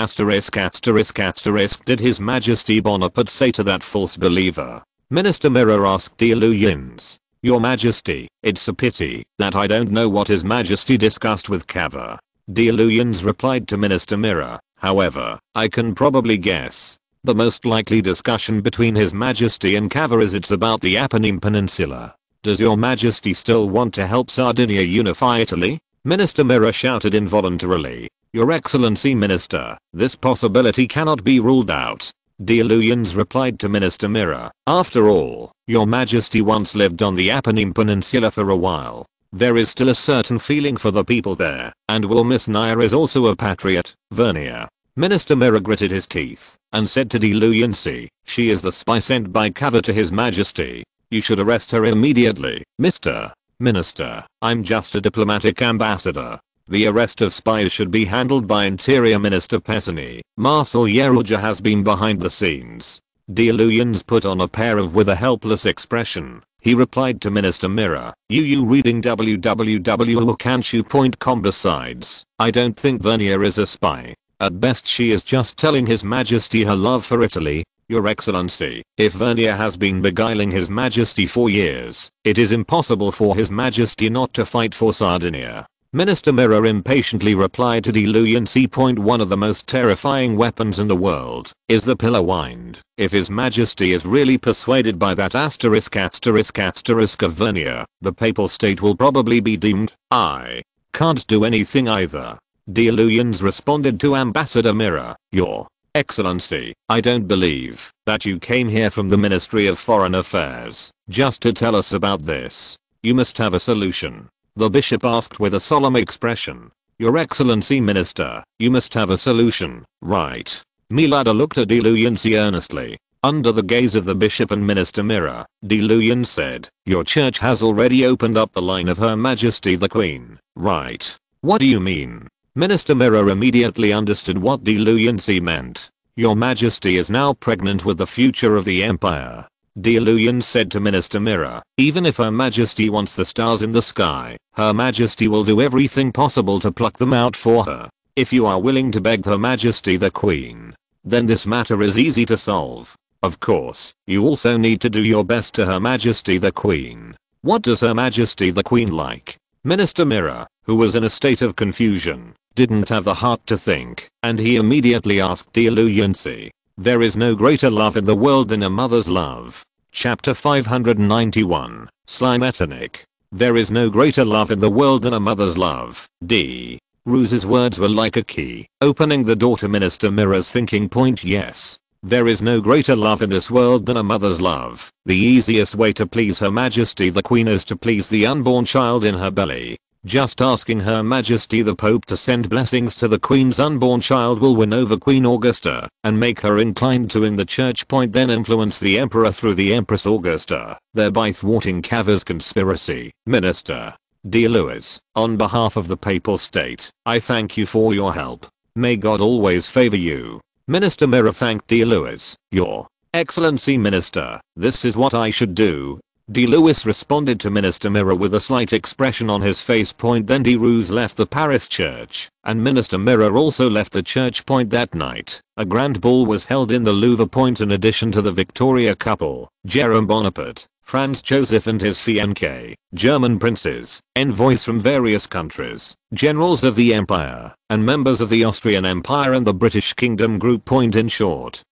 did His Majesty Bonaparte say to that false believer? Minister Mirror asked D. Luyens. Your Majesty, it's a pity that I don't know what His Majesty discussed with Cava. D. Luyens replied to Minister Mirror. However, I can probably guess. The most likely discussion between His Majesty and Cava is it's about the Apennine Peninsula. Does Your Majesty still want to help Sardinia unify Italy? Minister Mirror shouted involuntarily. Your Excellency Minister, this possibility cannot be ruled out. D. Luyens replied to Minister Mirror. After all, Your Majesty once lived on the Apennine Peninsula for a while. There is still a certain feeling for the people there, and Will Miss Naya is also a patriot, Vernier. Minister Mirror gritted his teeth and said to D. Luyens, she is the spy sent by Cava to His Majesty. You should arrest her immediately. Mr. Minister, I'm just a diplomatic ambassador. The arrest of spies should be handled by Interior Minister Pesani. Marcel Yeruja has been behind the scenes. D. Luyens put on a pair of with a helpless expression. He replied to Minister Mirror, you reading www.okanshu.com. Besides, I don't think Vernier is a spy. At best she is just telling His Majesty her love for Italy. Your Excellency, if Vernier has been beguiling His Majesty for years, it is impossible for His Majesty not to fight for Sardinia. Minister Mirror impatiently replied to D. Luyens. One of the most terrifying weapons in the world is the pillar wind. If His Majesty is really persuaded by that of Vernier, the Papal State will probably be doomed. I can't do anything either. D. Luyens responded to Ambassador Mirror. Your Excellency, I don't believe that you came here from the Ministry of Foreign Affairs just to tell us about this. You must have a solution. The bishop asked with a solemn expression. Your Excellency Minister, you must have a solution, right? Milada looked at D. Luyens earnestly. Under the gaze of the bishop and Minister Mirror, D. Luyens said, your church has already opened up the line of Her Majesty the Queen, right? What do you mean? Minister Mirror immediately understood what D. Luyens meant. Your Majesty is now pregnant with the future of the empire. D. Luyens said to Minister Mirror, even if Her Majesty wants the stars in the sky, Her Majesty will do everything possible to pluck them out for her. If you are willing to beg Her Majesty the Queen, then this matter is easy to solve. Of course, you also need to do your best to Her Majesty the Queen. What does Her Majesty the Queen like? Minister Mirror, who was in a state of confusion, didn't have the heart to think, and he immediately asked D. Luyens. There is no greater love in the world than a mother's love. Chapter 591, Slimetonic. There is no greater love in the world than a mother's love. D. Ruse's words were like a key, opening the door to Minister Mirror's thinking. Yes. There is no greater love in this world than a mother's love. The easiest way to please Her Majesty the Queen is to please the unborn child in her belly. Just asking Her Majesty the Pope to send blessings to the Queen's unborn child will win over Queen Augusta and make her inclined to in the church. Then influence the Emperor through the Empress Augusta, thereby thwarting Cava's conspiracy. Minister, Dear Louis, on behalf of the Papal State, I thank you for your help. May God always favor you. Minister Mirror thanked Dear Louis, Your Excellency Minister, this is what I should do. D. Lewis responded to Minister Mirror with a slight expression on his face. Then D. Ruse left the Paris church, and Minister Mirror also left the church. That night, a grand ball was held in the Louvre. In addition to the Victoria couple, Jerome Bonaparte, Franz Joseph and his fiancée, German princes, envoys from various countries, generals of the empire, and members of the Austrian Empire and the British Kingdom group. In short,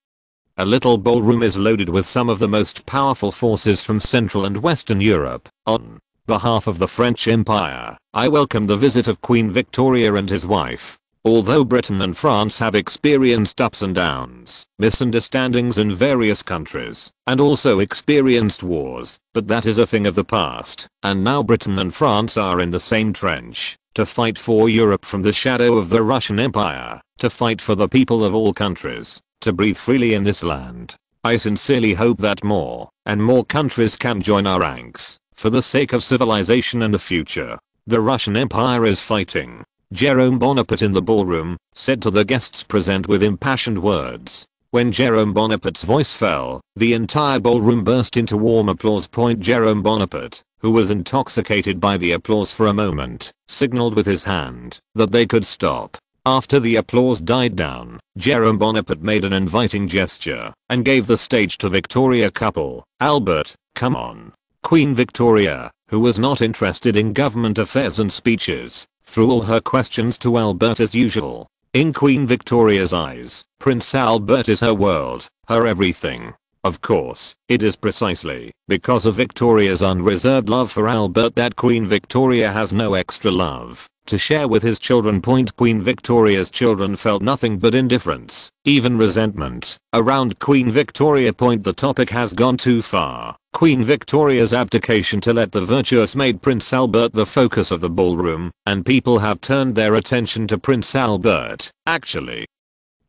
a little ballroom is loaded with some of the most powerful forces from Central and Western Europe. On behalf of the French Empire, I welcome the visit of Queen Victoria and his wife. Although Britain and France have experienced ups and downs, misunderstandings in various countries, and also experienced wars, but that is a thing of the past, and now Britain and France are in the same trench, to fight for Europe from the shadow of the Russian Empire, to fight for the people of all countries, to breathe freely in this land. I sincerely hope that more and more countries can join our ranks, for the sake of civilization and the future. The Russian Empire is fighting. Jerome Bonaparte in the ballroom said to the guests present with impassioned words. When Jerome Bonaparte's voice fell, the entire ballroom burst into warm applause. Jerome Bonaparte, who was intoxicated by the applause for a moment, signaled with his hand that they could stop. After the applause died down, Jerome Bonaparte made an inviting gesture and gave the stage to Victoria couple. Albert, come on. Queen Victoria, who was not interested in government affairs and speeches, threw all her questions to Albert as usual. In Queen Victoria's eyes, Prince Albert is her world, her everything. Of course, it is precisely because of Victoria's unreserved love for Albert that Queen Victoria has no extra love to share with his children. Queen Victoria's children felt nothing but indifference, even resentment, around Queen Victoria. The topic has gone too far. Queen Victoria's abdication to let the virtuous made Prince Albert the focus of the ballroom, and people have turned their attention to Prince Albert. Actually,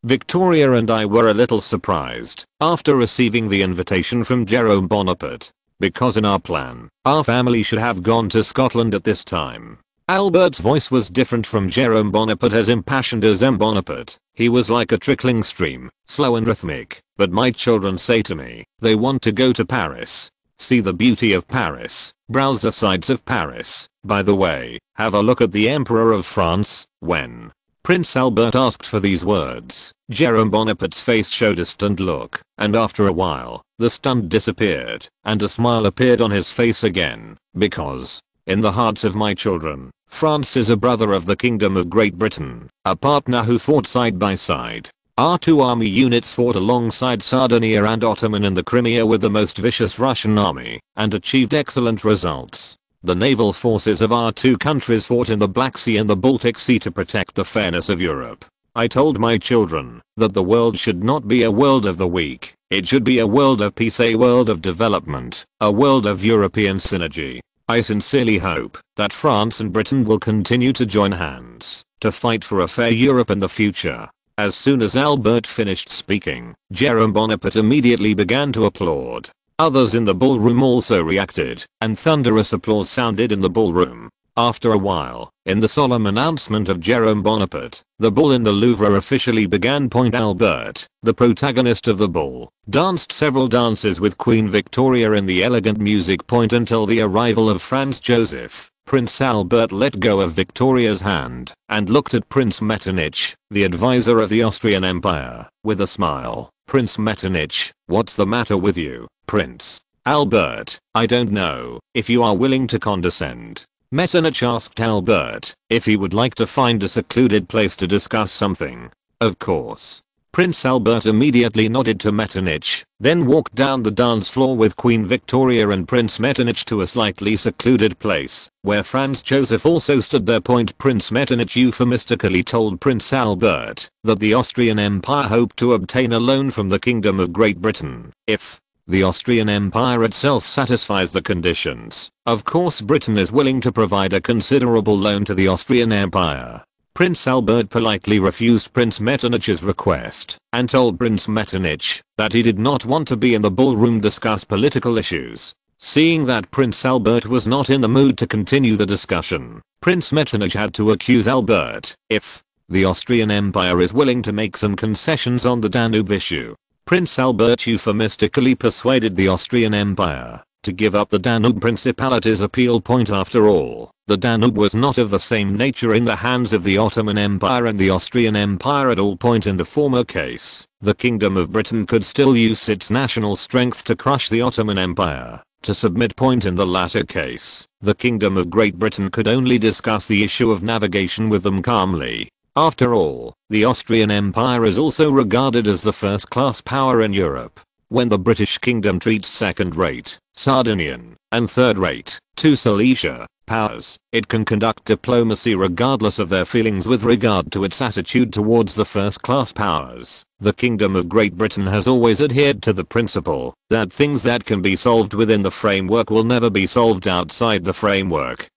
Victoria and I were a little surprised after receiving the invitation from Jerome Bonaparte, because in our plan, our family should have gone to Scotland at this time. Albert's voice was different from Jerome Bonaparte, as impassioned as M. Bonaparte. He was like a trickling stream, slow and rhythmic. But my children say to me, they want to go to Paris. See the beauty of Paris, browse the sights of Paris. By the way, have a look at the Emperor of France. When Prince Albert asked for these words, Jerome Bonaparte's face showed a stunned look, and after a while, the stun disappeared, and a smile appeared on his face again, because, in the hearts of my children, France is a brother of the Kingdom of Great Britain, a partner who fought side by side. Our two army units fought alongside Sardinia and Ottoman in the Crimea with the most vicious Russian army, and achieved excellent results. The naval forces of our two countries fought in the Black Sea and the Baltic Sea to protect the fairness of Europe. I told my children that the world should not be a world of the weak, it should be a world of peace, a world of development, a world of European synergy. I sincerely hope that France and Britain will continue to join hands to fight for a fair Europe in the future. As soon as Albert finished speaking, Jerome Bonaparte immediately began to applaud. Others in the ballroom also reacted, and thunderous applause sounded in the ballroom. After a while, in the solemn announcement of Jerome Bonaparte, the ball in the Louvre officially began. Albert, the protagonist of the ball, danced several dances with Queen Victoria in the elegant music. Until the arrival of Franz Joseph, Prince Albert let go of Victoria's hand and looked at Prince Metternich, the advisor of the Austrian Empire, with a smile. Prince Metternich, what's the matter with you, Prince Albert? I don't know if you are willing to condescend. Metternich asked Albert if he would like to find a secluded place to discuss something. Of course. Prince Albert immediately nodded to Metternich, then walked down the dance floor with Queen Victoria and Prince Metternich to a slightly secluded place, where Franz Joseph also stood there. Prince Metternich euphemistically told Prince Albert that the Austrian Empire hoped to obtain a loan from the Kingdom of Great Britain if the Austrian Empire itself satisfies the conditions. Of course, Britain is willing to provide a considerable loan to the Austrian Empire. Prince Albert politely refused Prince Metternich's request and told Prince Metternich that he did not want to be in the ballroom discuss political issues. Seeing that Prince Albert was not in the mood to continue the discussion, Prince Metternich had to accuse Albert. If the Austrian Empire is willing to make some concessions on the Danube issue, Prince Albert euphemistically persuaded the Austrian Empire to give up the Danube Principality's appeal point. After all, the Danube was not of the same nature in the hands of the Ottoman Empire and the Austrian Empire at all point. In the former case, the Kingdom of Britain could still use its national strength to crush the Ottoman Empire. To submit point in the latter case, the Kingdom of Great Britain could only discuss the issue of navigation with them calmly. After all, the Austrian Empire is also regarded as the first-class power in Europe. When the British Kingdom treats second-rate, Sardinian, and third-rate, two Silesia powers, it can conduct diplomacy regardless of their feelings with regard to its attitude towards the first-class powers. The Kingdom of Great Britain has always adhered to the principle that things that can be solved within the framework will never be solved outside the framework.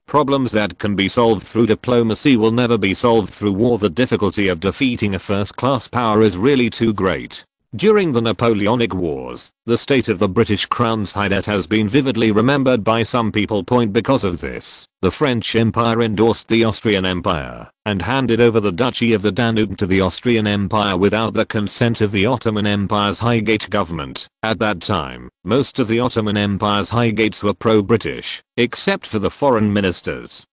Problems that can be solved through diplomacy will never be solved through war. The difficulty of defeating a first-class power is really too great. During the Napoleonic Wars, the state of the British Crown's high debt has been vividly remembered by some people. Because of this, the French Empire endorsed the Austrian Empire and handed over the Duchy of the Danube to the Austrian Empire without the consent of the Ottoman Empire's Highgate government. At that time, most of the Ottoman Empire's Highgates were pro-British, except for the foreign ministers.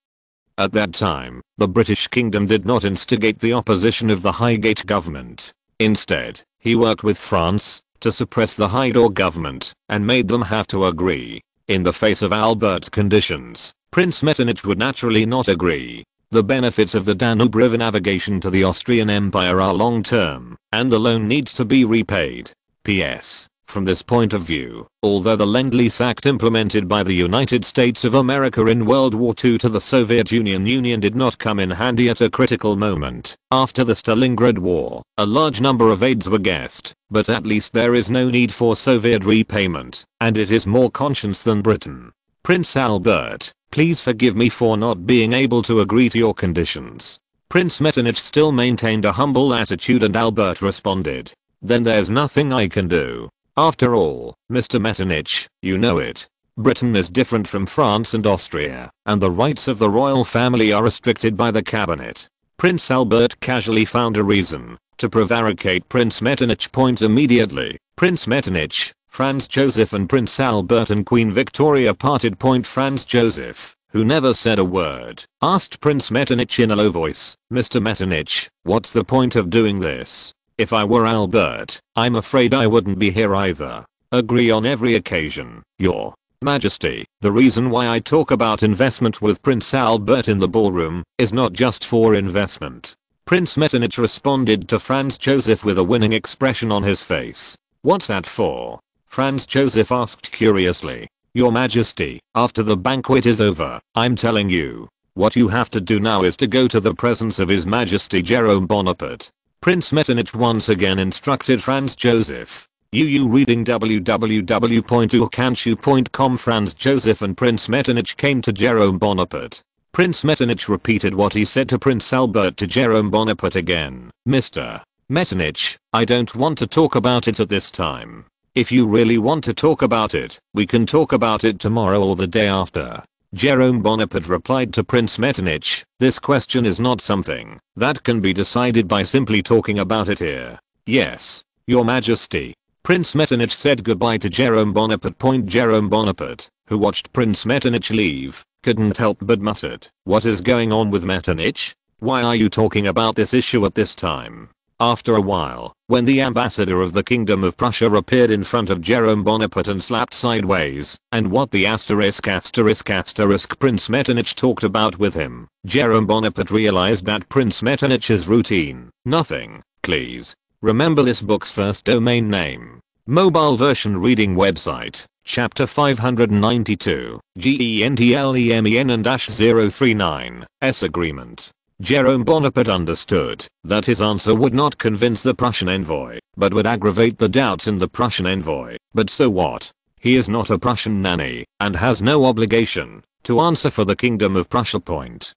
At that time, the British Kingdom did not instigate the opposition of the Highgate government. Instead, he worked with France to suppress the Haidar government and made them have to agree. In the face of Albert's conditions, Prince Metternich would naturally not agree. The benefits of the Danube River navigation to the Austrian Empire are long-term, and the loan needs to be repaid. P.S. From this point of view, although the Lend-Lease Act implemented by the United States of America in World War II to the Soviet Union did not come in handy at a critical moment. After the Stalingrad War, a large number of aids were guessed, but at least there is no need for Soviet repayment, and it is more conscious than Britain. Prince Albert, please forgive me for not being able to agree to your conditions. Prince Metternich still maintained a humble attitude and Albert responded, then there's nothing I can do. After all, Mr. Metternich, you know it. Britain is different from France and Austria, and the rights of the royal family are restricted by the cabinet. Prince Albert casually found a reason to prevaricate Prince Metternich. Immediately, Prince Metternich, Franz Joseph and Prince Albert and Queen Victoria parted. Franz Joseph, who never said a word, asked Prince Metternich in a low voice, Mr. Metternich, what's the point of doing this? If I were Albert, I'm afraid I wouldn't be here either. Agree on every occasion, Your Majesty. The reason why I talk about investment with Prince Albert in the ballroom is not just for investment. Prince Metternich responded to Franz Joseph with a winning expression on his face. What's that for? Franz Joseph asked curiously. Your Majesty, after the banquet is over, I'm telling you. What you have to do now is to go to the presence of His Majesty Jerome Bonaparte. Prince Metternich once again instructed Franz Joseph. You reading www.urkanshu.com. Franz Joseph and Prince Metternich came to Jerome Bonaparte. Prince Metternich repeated what he said to Prince Albert to Jerome Bonaparte again. Mr. Metternich, I don't want to talk about it at this time. If you really want to talk about it, we can talk about it tomorrow or the day after. Jerome Bonaparte replied to Prince Metternich, this question is not something that can be decided by simply talking about it here. Yes, Your Majesty. Prince Metternich said goodbye to Jerome Bonaparte. Jerome Bonaparte, who watched Prince Metternich leave, couldn't help but muttered, what is going on with Metternich? Why are you talking about this issue at this time? After a while, when the ambassador of the Kingdom of Prussia appeared in front of Jerome Bonaparte and slapped sideways, and what the Prince Metternich talked about with him, Jerome Bonaparte realized that Prince Metternich's routine, nothing, please. Remember this book's first domain name. Mobile version reading website, chapter 592, GENTLEMEN-039, S agreement. Jerome Bonaparte understood that his answer would not convince the Prussian envoy, but would aggravate the doubts in the Prussian envoy. But so what? He is not a Prussian nanny, and has no obligation to answer for the Kingdom of Prussia.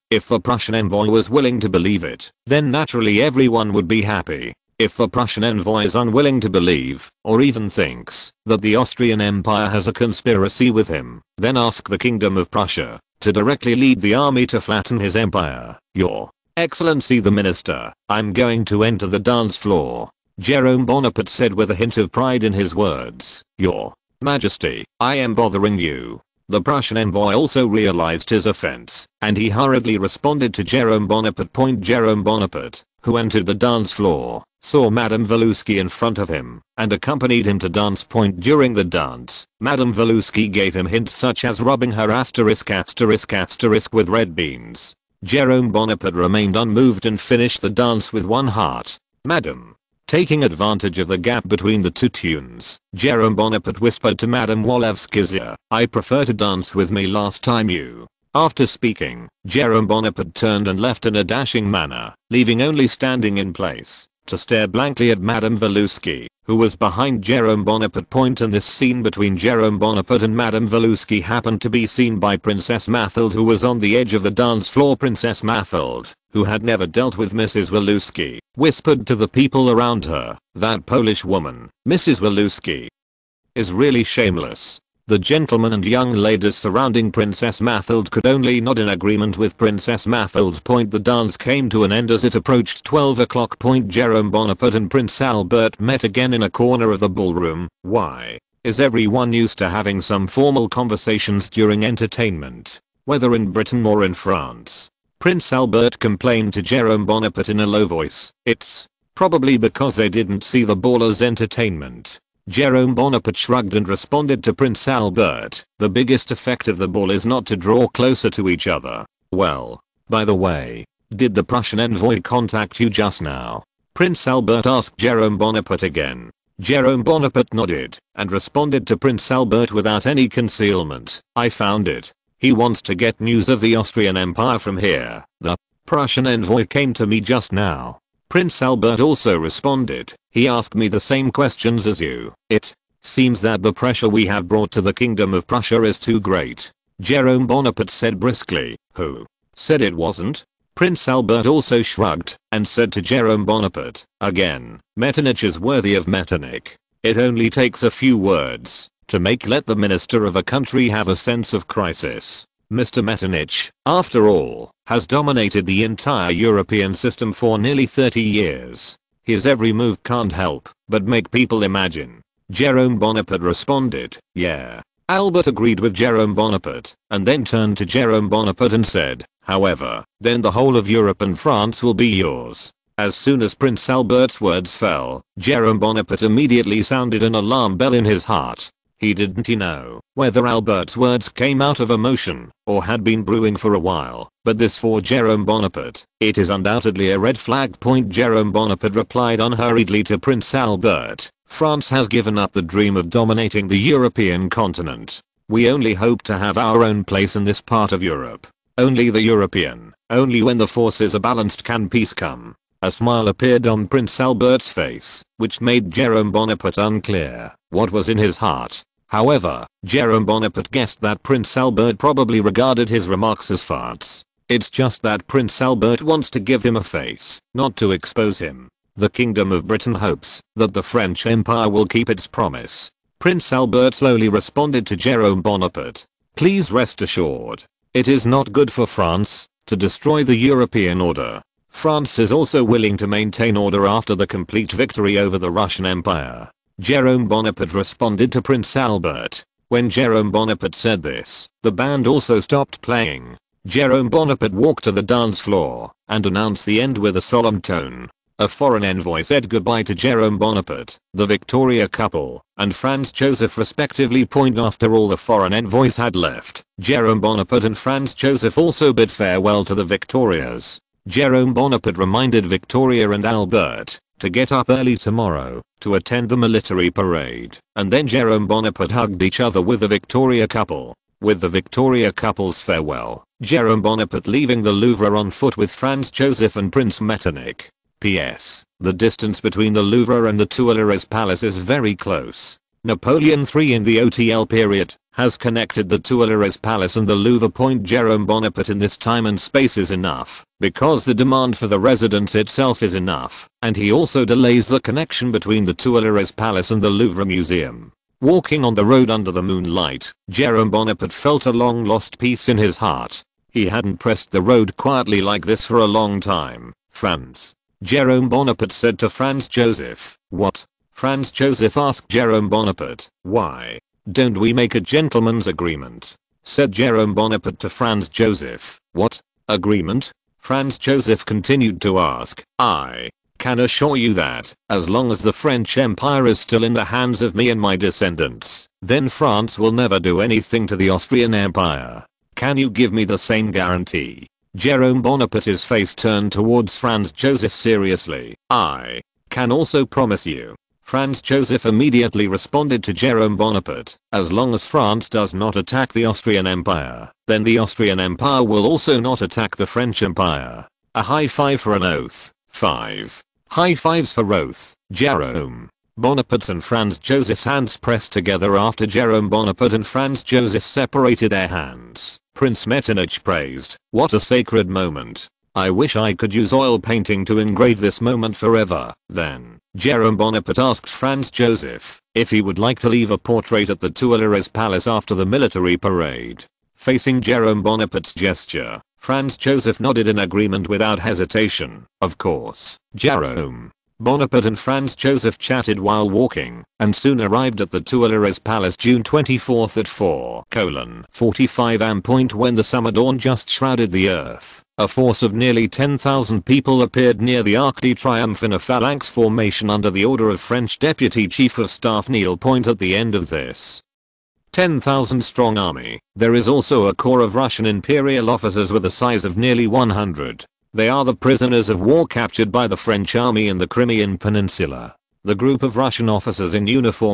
If the Prussian envoy was willing to believe it, then naturally everyone would be happy. If the Prussian envoy is unwilling to believe, or even thinks, that the Austrian Empire has a conspiracy with him, then ask the Kingdom of Prussia to directly lead the army to flatten his empire. Your Excellency the Minister, I'm going to enter the dance floor, Jerome Bonaparte said with a hint of pride in his words. Your Majesty, I am bothering you. The Prussian envoy also realized his offense, and he hurriedly responded to Jerome Bonaparte. Jerome Bonaparte, who entered the dance floor, saw Madame Voluski in front of him, and accompanied him to dance. During the dance, Madame Voluski gave him hints such as rubbing her **** with red beans. Jerome Bonaparte remained unmoved and finished the dance with one heart. Madam. Taking advantage of the gap between the two tunes, Jerome Bonaparte whispered to Madame Walewski's ear, I prefer to dance with me last time you. After speaking, Jerome Bonaparte turned and left in a dashing manner, leaving only standing in place to stare blankly at Madame Voluski, who was behind Jerome Bonaparte. In this scene between Jerome Bonaparte and Madame Voluski happened to be seen by Princess Mathilde, who was on the edge of the dance floor. Princess Mathilde, who had never dealt with Mrs. Voluski, whispered to the people around her, that Polish woman, Mrs. Voluski, is really shameless. The gentlemen and young ladies surrounding Princess Mathilde could only nod in agreement with Princess Mathilde. The dance came to an end as it approached 12 o'clock. Jerome Bonaparte and Prince Albert met again in a corner of the ballroom. Why is everyone used to having some formal conversations during entertainment, whether in Britain or in France? Prince Albert complained to Jerome Bonaparte in a low voice. It's probably because they didn't see the ball as entertainment. Jerome Bonaparte shrugged and responded to Prince Albert, the biggest effect of the ball is not to draw closer to each other. Well, by the way, did the Prussian envoy contact you just now? Prince Albert asked Jerome Bonaparte again. Jerome Bonaparte nodded and responded to Prince Albert without any concealment. I found it. He wants to get news of the Austrian Empire from here. The Prussian envoy came to me just now. Prince Albert also responded. He asked me the same questions as you. It seems that the pressure we have brought to the Kingdom of Prussia is too great. Jerome Bonaparte said briskly. Who said it wasn't? Prince Albert also shrugged and said to Jerome Bonaparte, again, Metternich is worthy of Metternich. It only takes a few words to let the minister of a country have a sense of crisis. Mr. Metternich, after all, has dominated the entire European system for nearly 30 years. His every move can't help but make people imagine. Jerome Bonaparte responded, yeah. Albert agreed with Jerome Bonaparte, and then turned to Jerome Bonaparte and said, however, then the whole of Europe and France will be yours. As soon as Prince Albert's words fell, Jerome Bonaparte immediately sounded an alarm bell in his heart. He didn't know whether Albert's words came out of emotion or had been brewing for a while, but this for Jerome Bonaparte, it is undoubtedly a red flag. Jerome Bonaparte replied unhurriedly to Prince Albert, France has given up the dream of dominating the European continent. We only hope to have our own place in this part of Europe. Only the European, only when the forces are balanced can peace come. A smile appeared on Prince Albert's face, which made Jerome Bonaparte unclear what was in his heart. However, Jerome Bonaparte guessed that Prince Albert probably regarded his remarks as farts. It's just that Prince Albert wants to give him a face, not to expose him. The Kingdom of Britain hopes that the French Empire will keep its promise. Prince Albert slowly responded to Jerome Bonaparte. Please rest assured, it is not good for France to destroy the European order. France is also willing to maintain order after the complete victory over the Russian Empire. Jerome Bonaparte responded to Prince Albert. When Jerome Bonaparte said this, the band also stopped playing. Jerome Bonaparte walked to the dance floor and announced the end with a solemn tone. A foreign envoy said goodbye to Jerome Bonaparte, the Victoria couple, and Franz Joseph respectively. After all the foreign envoys had left, Jerome Bonaparte and Franz Joseph also bid farewell to the Victorias. Jerome Bonaparte reminded Victoria and Albert to get up early tomorrow to attend the military parade, and then Jerome Bonaparte hugged each other with the Victoria couple. With the Victoria couple's farewell, Jerome Bonaparte leaving the Louvre on foot with Franz Joseph and Prince Metternich. P.S. The distance between the Louvre and the Tuileries Palace is very close. Napoleon III in the OTL period has connected the Tuileries Palace and the Louvre. Jerome Bonaparte in this time and space is enough because the demand for the residence itself is enough, and he also delays the connection between the Tuileries Palace and the Louvre Museum. Walking on the road under the moonlight, Jerome Bonaparte felt a long lost peace in his heart. He hadn't pressed the road quietly like this for a long time. Franz. Jerome Bonaparte said to Franz Joseph. What? Franz Joseph asked Jerome Bonaparte. Why don't we make a gentleman's agreement? Said Jerome Bonaparte to Franz Joseph. What agreement? Franz Joseph continued to ask. I can assure you that, as long as the French Empire is still in the hands of me and my descendants, then France will never do anything to the Austrian Empire. Can you give me the same guarantee? Jerome Bonaparte's face turned towards Franz Joseph seriously. I can also promise you. Franz Joseph immediately responded to Jerome Bonaparte. As long as France does not attack the Austrian Empire, then the Austrian Empire will also not attack the French Empire. A high five for an oath. 5 high fives for oath. Jerome Bonaparte's and Franz Joseph's hands pressed together after Jerome Bonaparte and Franz Joseph separated their hands. Prince Metternich praised. What a sacred moment. I wish I could use oil painting to engrave this moment forever. Then, Jerome Bonaparte asked Franz Joseph if he would like to leave a portrait at the Tuileries Palace after the military parade. Facing Jerome Bonaparte's gesture, Franz Joseph nodded in agreement without hesitation. Of course. Jerome Bonaparte and Franz Joseph chatted while walking, and soon arrived at the Tuileries Palace June 24th at 4:45 am. When the summer dawn just shrouded the earth, a force of nearly 10,000 people appeared near the Arc de Triomphe in a phalanx formation under the order of French Deputy Chief of Staff Neil. At the end of this 10,000 strong army, there is also a corps of Russian imperial officers with a size of nearly 100. They are the prisoners of war captured by the French army in the Crimean Peninsula. The group of Russian officers in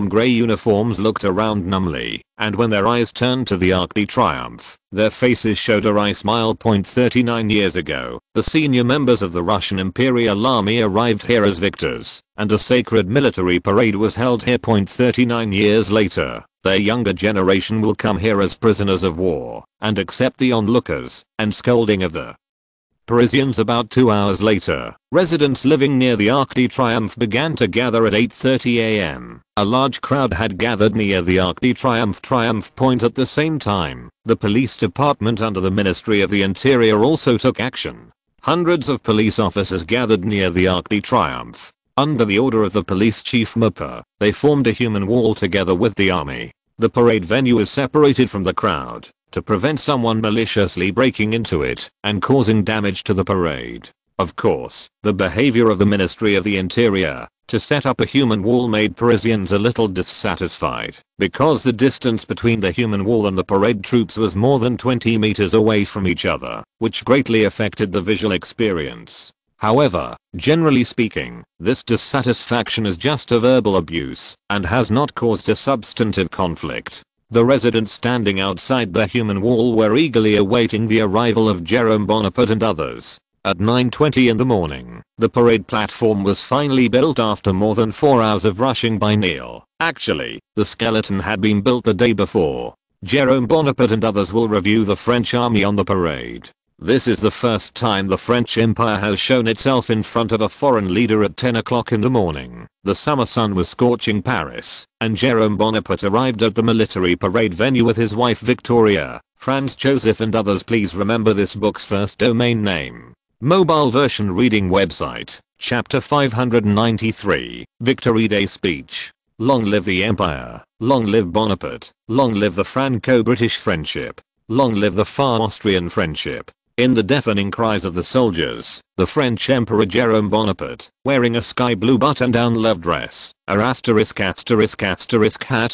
gray uniforms looked around numbly, and when their eyes turned to the Arc de Triomphe, their faces showed a wry smile. 39 years ago, the senior members of the Russian Imperial Army arrived here as victors, and a sacred military parade was held here. 39 years later, their younger generation will come here as prisoners of war, and accept the onlookers and scolding of the Parisians. About 2 hours later, residents living near the Arc de Triomphe began to gather at 8:30 am. A large crowd had gathered near the Arc de Triomphe Point at the same time. The police department under the Ministry of the Interior also took action. Hundreds of police officers gathered near the Arc de Triomphe. Under the order of the police chief Mupper, they formed a human wall together with the army. The parade venue is separated from the crowd to prevent someone maliciously breaking into it and causing damage to the parade. Of course, the behavior of the Ministry of the Interior to set up a human wall made Parisians a little dissatisfied, because the distance between the human wall and the parade troops was more than 20 meters away from each other, which greatly affected the visual experience. However, generally speaking, this dissatisfaction is just a verbal abuse and has not caused a substantive conflict. The residents standing outside the human wall were eagerly awaiting the arrival of Jerome Bonaparte and others. At 9:20 in the morning, the parade platform was finally built after more than 4 hours of rushing by Neil. Actually, the skeleton had been built the day before. Jerome Bonaparte and others will review the French army on the parade. This is the first time the French Empire has shown itself in front of a foreign leader at 10 o'clock in the morning. The summer sun was scorching Paris, and Jerome Bonaparte arrived at the military parade venue with his wife Victoria. Franz Joseph and others. Please remember this book's first domain name. Mobile version reading website. Chapter 593. Victory Day Speech. Long live the Empire. Long live Bonaparte. Long live the Franco-British friendship. Long live the Far-Austrian friendship. In the deafening cries of the soldiers, the French Emperor Jerome Bonaparte, wearing a sky blue button-down love dress, a hat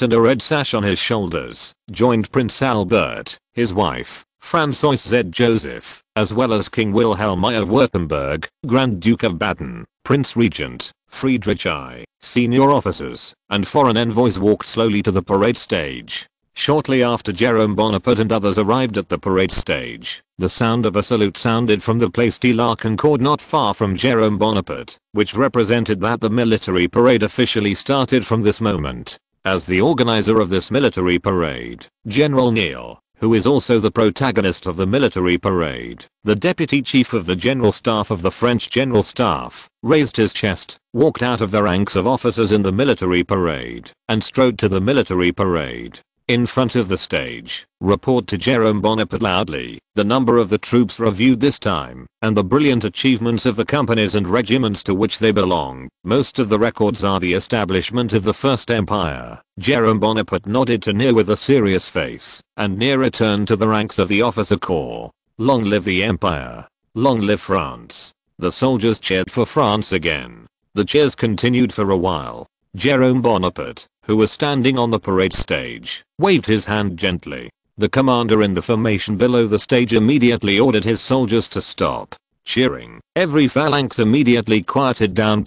and a red sash on his shoulders, joined Prince Albert, his wife, Francois Z. Joseph, as well as King Wilhelm I of Württemberg, Grand Duke of Baden, Prince Regent, Friedrich I, senior officers, and foreign envoys walked slowly to the parade stage. Shortly after Jerome Bonaparte and others arrived at the parade stage, the sound of a salute sounded from the Place de la Concorde not far from Jerome Bonaparte, which represented that the military parade officially started from this moment. As the organizer of this military parade, General Neil, who is also the protagonist of the military parade, the deputy chief of the general staff of the French general staff, raised his chest, walked out of the ranks of officers in the military parade, and strode to the military parade. In front of the stage, report to Jerome Bonaparte loudly, the number of the troops reviewed this time, and the brilliant achievements of the companies and regiments to which they belong. Most of the records are the establishment of the First Empire. Jerome Bonaparte nodded to Near with a serious face, and Near returned to the ranks of the officer corps. Long live the Empire! Long live France! The soldiers cheered for France again. The cheers continued for a while. Jerome Bonaparte, who was standing on the parade stage, waved his hand gently. The commander in the formation below the stage immediately ordered his soldiers to stop cheering. Every phalanx immediately quieted down.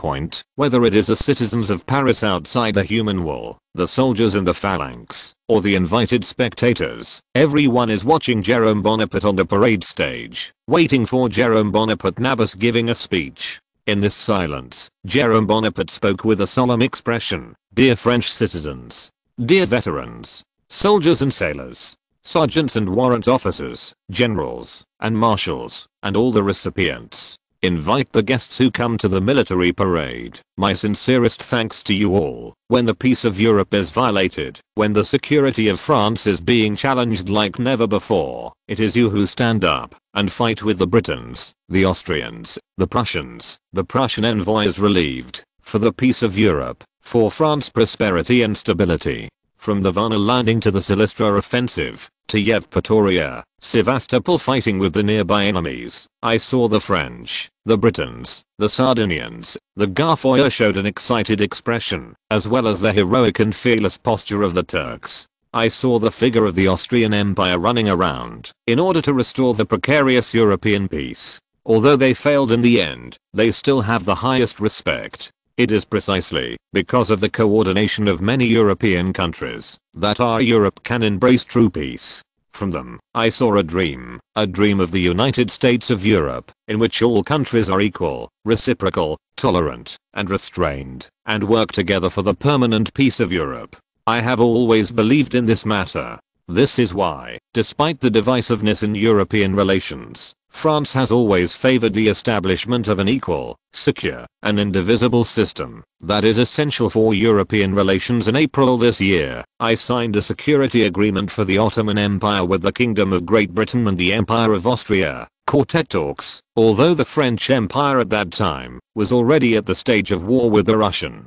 Whether it is the citizens of Paris outside the human wall, the soldiers in the phalanx, or the invited spectators, everyone is watching Jerome Bonaparte on the parade stage, waiting for Jerome Bonaparte Nabis giving a speech. In this silence, Jerome Bonaparte spoke with a solemn expression. Dear French citizens, dear veterans, soldiers and sailors, sergeants and warrant officers, generals, and marshals, and all the recipients, invite the guests who come to the military parade. My sincerest thanks to you all. When the peace of Europe is violated, when the security of France is being challenged like never before, it is you who stand up and fight with the Britons, the Austrians, the Prussians. The Prussian envoy is relieved, for the peace of Europe, for France's prosperity and stability. From the Varna landing to the Silistra offensive, to Yevpatoria, Sevastopol fighting with the nearby enemies, I saw the French, the Britons, the Sardinians, the Garfoyer showed an excited expression, as well as the heroic and fearless posture of the Turks. I saw the figure of the Austrian Empire running around, in order to restore the precarious European peace. Although they failed in the end, they still have the highest respect. It is precisely because of the coordination of many European countries that our Europe can embrace true peace. From them, I saw a dream of the United States of Europe, in which all countries are equal, reciprocal, tolerant, and restrained, and work together for the permanent peace of Europe. I have always believed in this matter. This is why, despite the divisiveness in European relations, France has always favored the establishment of an equal, secure, and indivisible system that is essential for European relations. In April this year, I signed a security agreement for the Ottoman Empire with the Kingdom of Great Britain and the Empire of Austria. Quartet talks, although the French Empire at that time was already at the stage of war with the Russian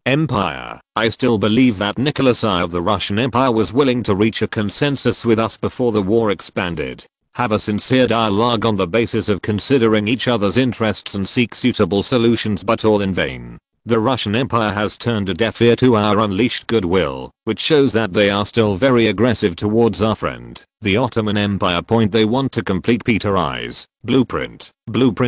Empire. I still believe that Nicholas I of the Russian Empire was willing to reach a consensus with us before the war expanded, have a sincere dialogue on the basis of considering each other's interests and seek suitable solutions, but all in vain. The Russian Empire has turned a deaf ear to our unleashed goodwill, which shows that they are still very aggressive towards our friend, the Ottoman Empire. They want to complete Peter I's blueprint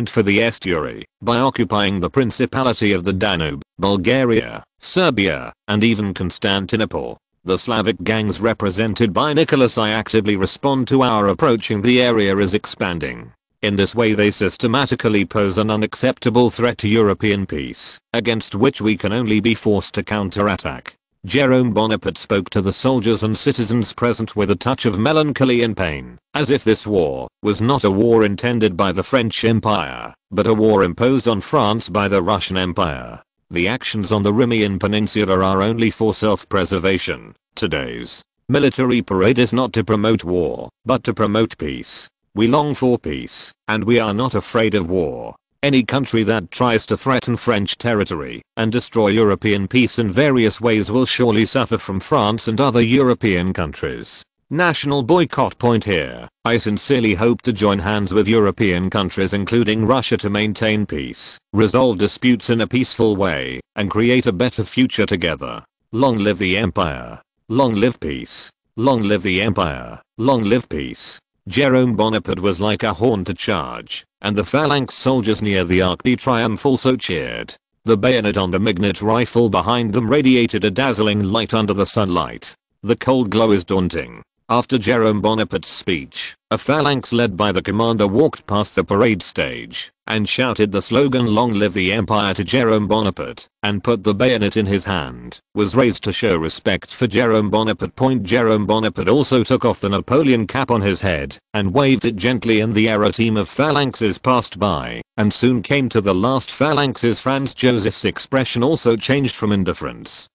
for the estuary, by occupying the Principality of the Danube, Bulgaria, Serbia, and even Constantinople. The Slavic gangs represented by Nicholas I actively respond to our approaching the area is expanding. In this way they systematically pose an unacceptable threat to European peace, against which we can only be forced to counterattack. Jerome Bonaparte spoke to the soldiers and citizens present with a touch of melancholy and pain, as if this war was not a war intended by the French Empire, but a war imposed on France by the Russian Empire. The actions on the Crimean Peninsula are only for self-preservation. Today's military parade is not to promote war, but to promote peace. We long for peace, and we are not afraid of war. Any country that tries to threaten French territory and destroy European peace in various ways will surely suffer from France and other European countries. National boycott. Here, I sincerely hope to join hands with European countries including Russia to maintain peace, resolve disputes in a peaceful way, and create a better future together. Long live the Empire! Long live peace! Long live the Empire! Long live peace! Jerome Bonaparte was like a horn to charge, and the phalanx soldiers near the Arc de Triomphe also cheered. The bayonet on the Magnum rifle behind them radiated a dazzling light under the sunlight. The cold glow is daunting. After Jerome Bonaparte's speech, a phalanx led by the commander walked past the parade stage and shouted the slogan "Long live the Empire" to Jerome Bonaparte and put the bayonet in his hand, was raised to show respect for Jerome Bonaparte. Jerome Bonaparte also took off the Napoleon cap on his head and waved it gently, and the air team of phalanxes passed by and soon came to the last phalanxes. Franz Joseph's expression also changed from indifference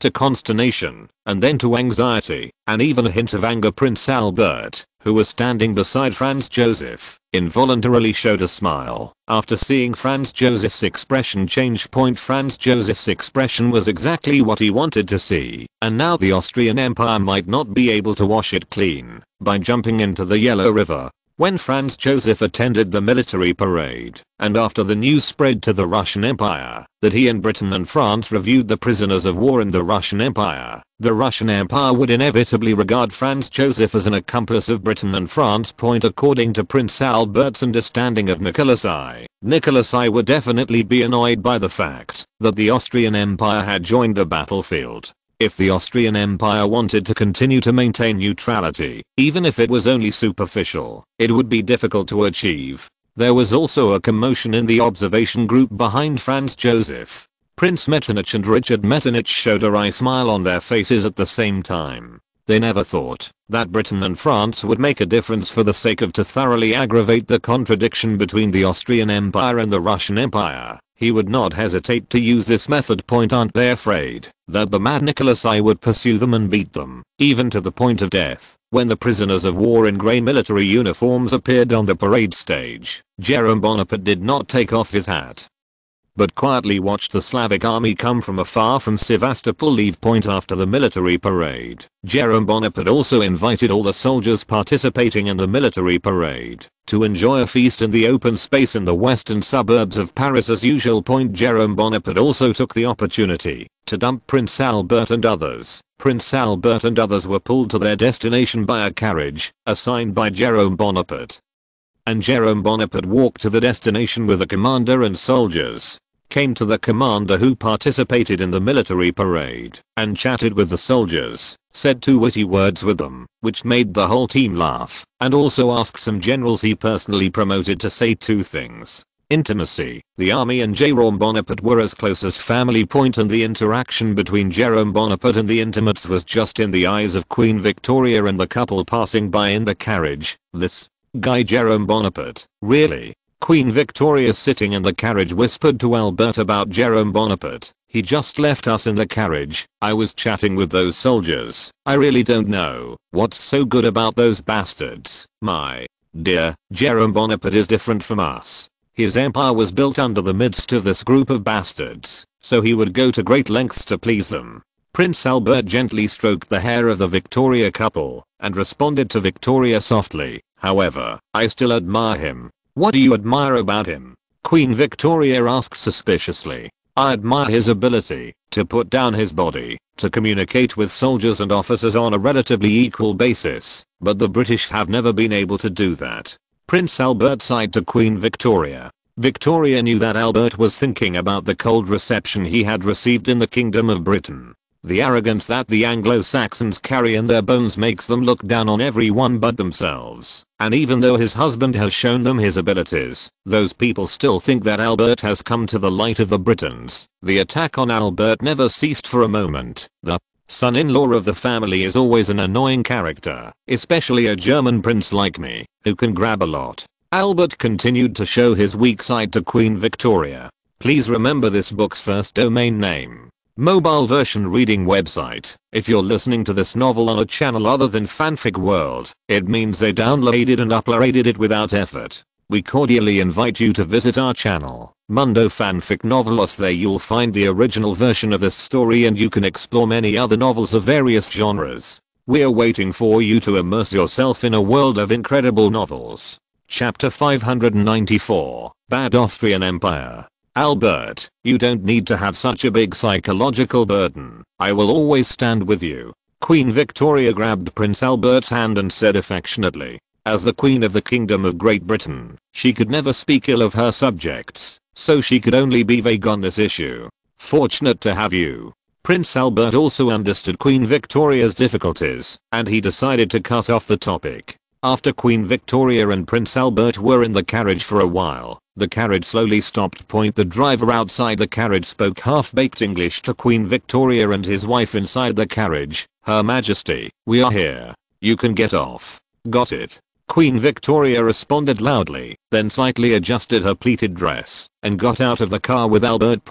to consternation, and then to anxiety, and even a hint of anger. Prince Albert, who was standing beside Franz Joseph, involuntarily showed a smile after seeing Franz Joseph's expression change. Franz Joseph's expression was exactly what he wanted to see, and now the Austrian Empire might not be able to wash it clean by jumping into the Yellow River. When Franz Joseph attended the military parade, and after the news spread to the Russian Empire that he and Britain and France reviewed the prisoners of war in the Russian Empire, the Russian Empire would inevitably regard Franz Joseph as an accomplice of Britain and France. According to Prince Albert's understanding of Nicholas I would definitely be annoyed by the fact that the Austrian Empire had joined the battlefield. If the Austrian Empire wanted to continue to maintain neutrality, even if it was only superficial, it would be difficult to achieve. There was also a commotion in the observation group behind Franz Joseph. Prince Metternich and Richard Metternich showed a wry smile on their faces at the same time. They never thought that Britain and France would make a difference for the sake of to thoroughly aggravate the contradiction between the Austrian Empire and the Russian Empire. He would not hesitate to use this method. Aren't they afraid that the mad Nicholas I would pursue them and beat them, even to the point of death? When the prisoners of war in grey military uniforms appeared on the parade stage, Jerome Bonaparte did not take off his hat, but quietly watched the Slavic army come from afar from Sevastopol leave. After the military parade, Jerome Bonaparte also invited all the soldiers participating in the military parade to enjoy a feast in the open space in the western suburbs of Paris as usual. Jerome Bonaparte also took the opportunity to dump Prince Albert and others. Prince Albert and others were pulled to their destination by a carriage assigned by Jerome Bonaparte, and Jerome Bonaparte walked to the destination with the commander and soldiers, came to the commander who participated in the military parade, and chatted with the soldiers, said 2 witty words with them, which made the whole team laugh, and also asked some generals he personally promoted to say 2 things. Intimacy. The army and Jerome Bonaparte were as close as family. And the interaction between Jerome Bonaparte and the intimates was just in the eyes of Queen Victoria and the couple passing by in the carriage. This guy Jerome Bonaparte, really? Queen Victoria, sitting in the carriage, whispered to Albert about Jerome Bonaparte. He just left us in the carriage. I was chatting with those soldiers. I really don't know what's so good about those bastards. My dear, Jerome Bonaparte is different from us. His empire was built under the midst of this group of bastards, so he would go to great lengths to please them. Prince Albert gently stroked the hair of the Victoria couple and responded to Victoria softly, "However, I still admire him." "What do you admire about him?" Queen Victoria asked suspiciously. "I admire his ability to put down his body, to communicate with soldiers and officers on a relatively equal basis, but the British have never been able to do that." Prince Albert sighed to Queen Victoria. Victoria knew that Albert was thinking about the cold reception he had received in the Kingdom of Britain. The arrogance that the Anglo-Saxons carry in their bones makes them look down on everyone but themselves. And even though his husband has shown them his abilities, those people still think that Albert has come to the light of the Britons. The attack on Albert never ceased for a moment. The son-in-law of the family is always an annoying character, especially a German prince like me, who can grab a lot. Albert continued to show his weak side to Queen Victoria. Please remember this book's first domain name. Mobile version reading website. If you're listening to this novel on a channel other than Fanfic World, it means they downloaded and uploaded it without effort. We cordially invite you to visit our channel, Mundo Fanfic Novelos. There you'll find the original version of this story and you can explore many other novels of various genres. We're waiting for you to immerse yourself in a world of incredible novels. Chapter 594, Bad Austrian Empire. Albert, you don't need to have such a big psychological burden. I will always stand with you. Queen Victoria grabbed Prince Albert's hand and said affectionately. As the Queen of the Kingdom of Great Britain, she could never speak ill of her subjects, so she could only be vague on this issue. Fortunate to have you. Prince Albert also understood Queen Victoria's difficulties, and he decided to cut off the topic. After Queen Victoria and Prince Albert were in the carriage for a while, the carriage slowly stopped. The driver outside the carriage spoke half-baked English to Queen Victoria and his wife inside the carriage. "Her Majesty, we are here. You can get off." "Got it." Queen Victoria responded loudly, then slightly adjusted her pleated dress, and got out of the car with Albert.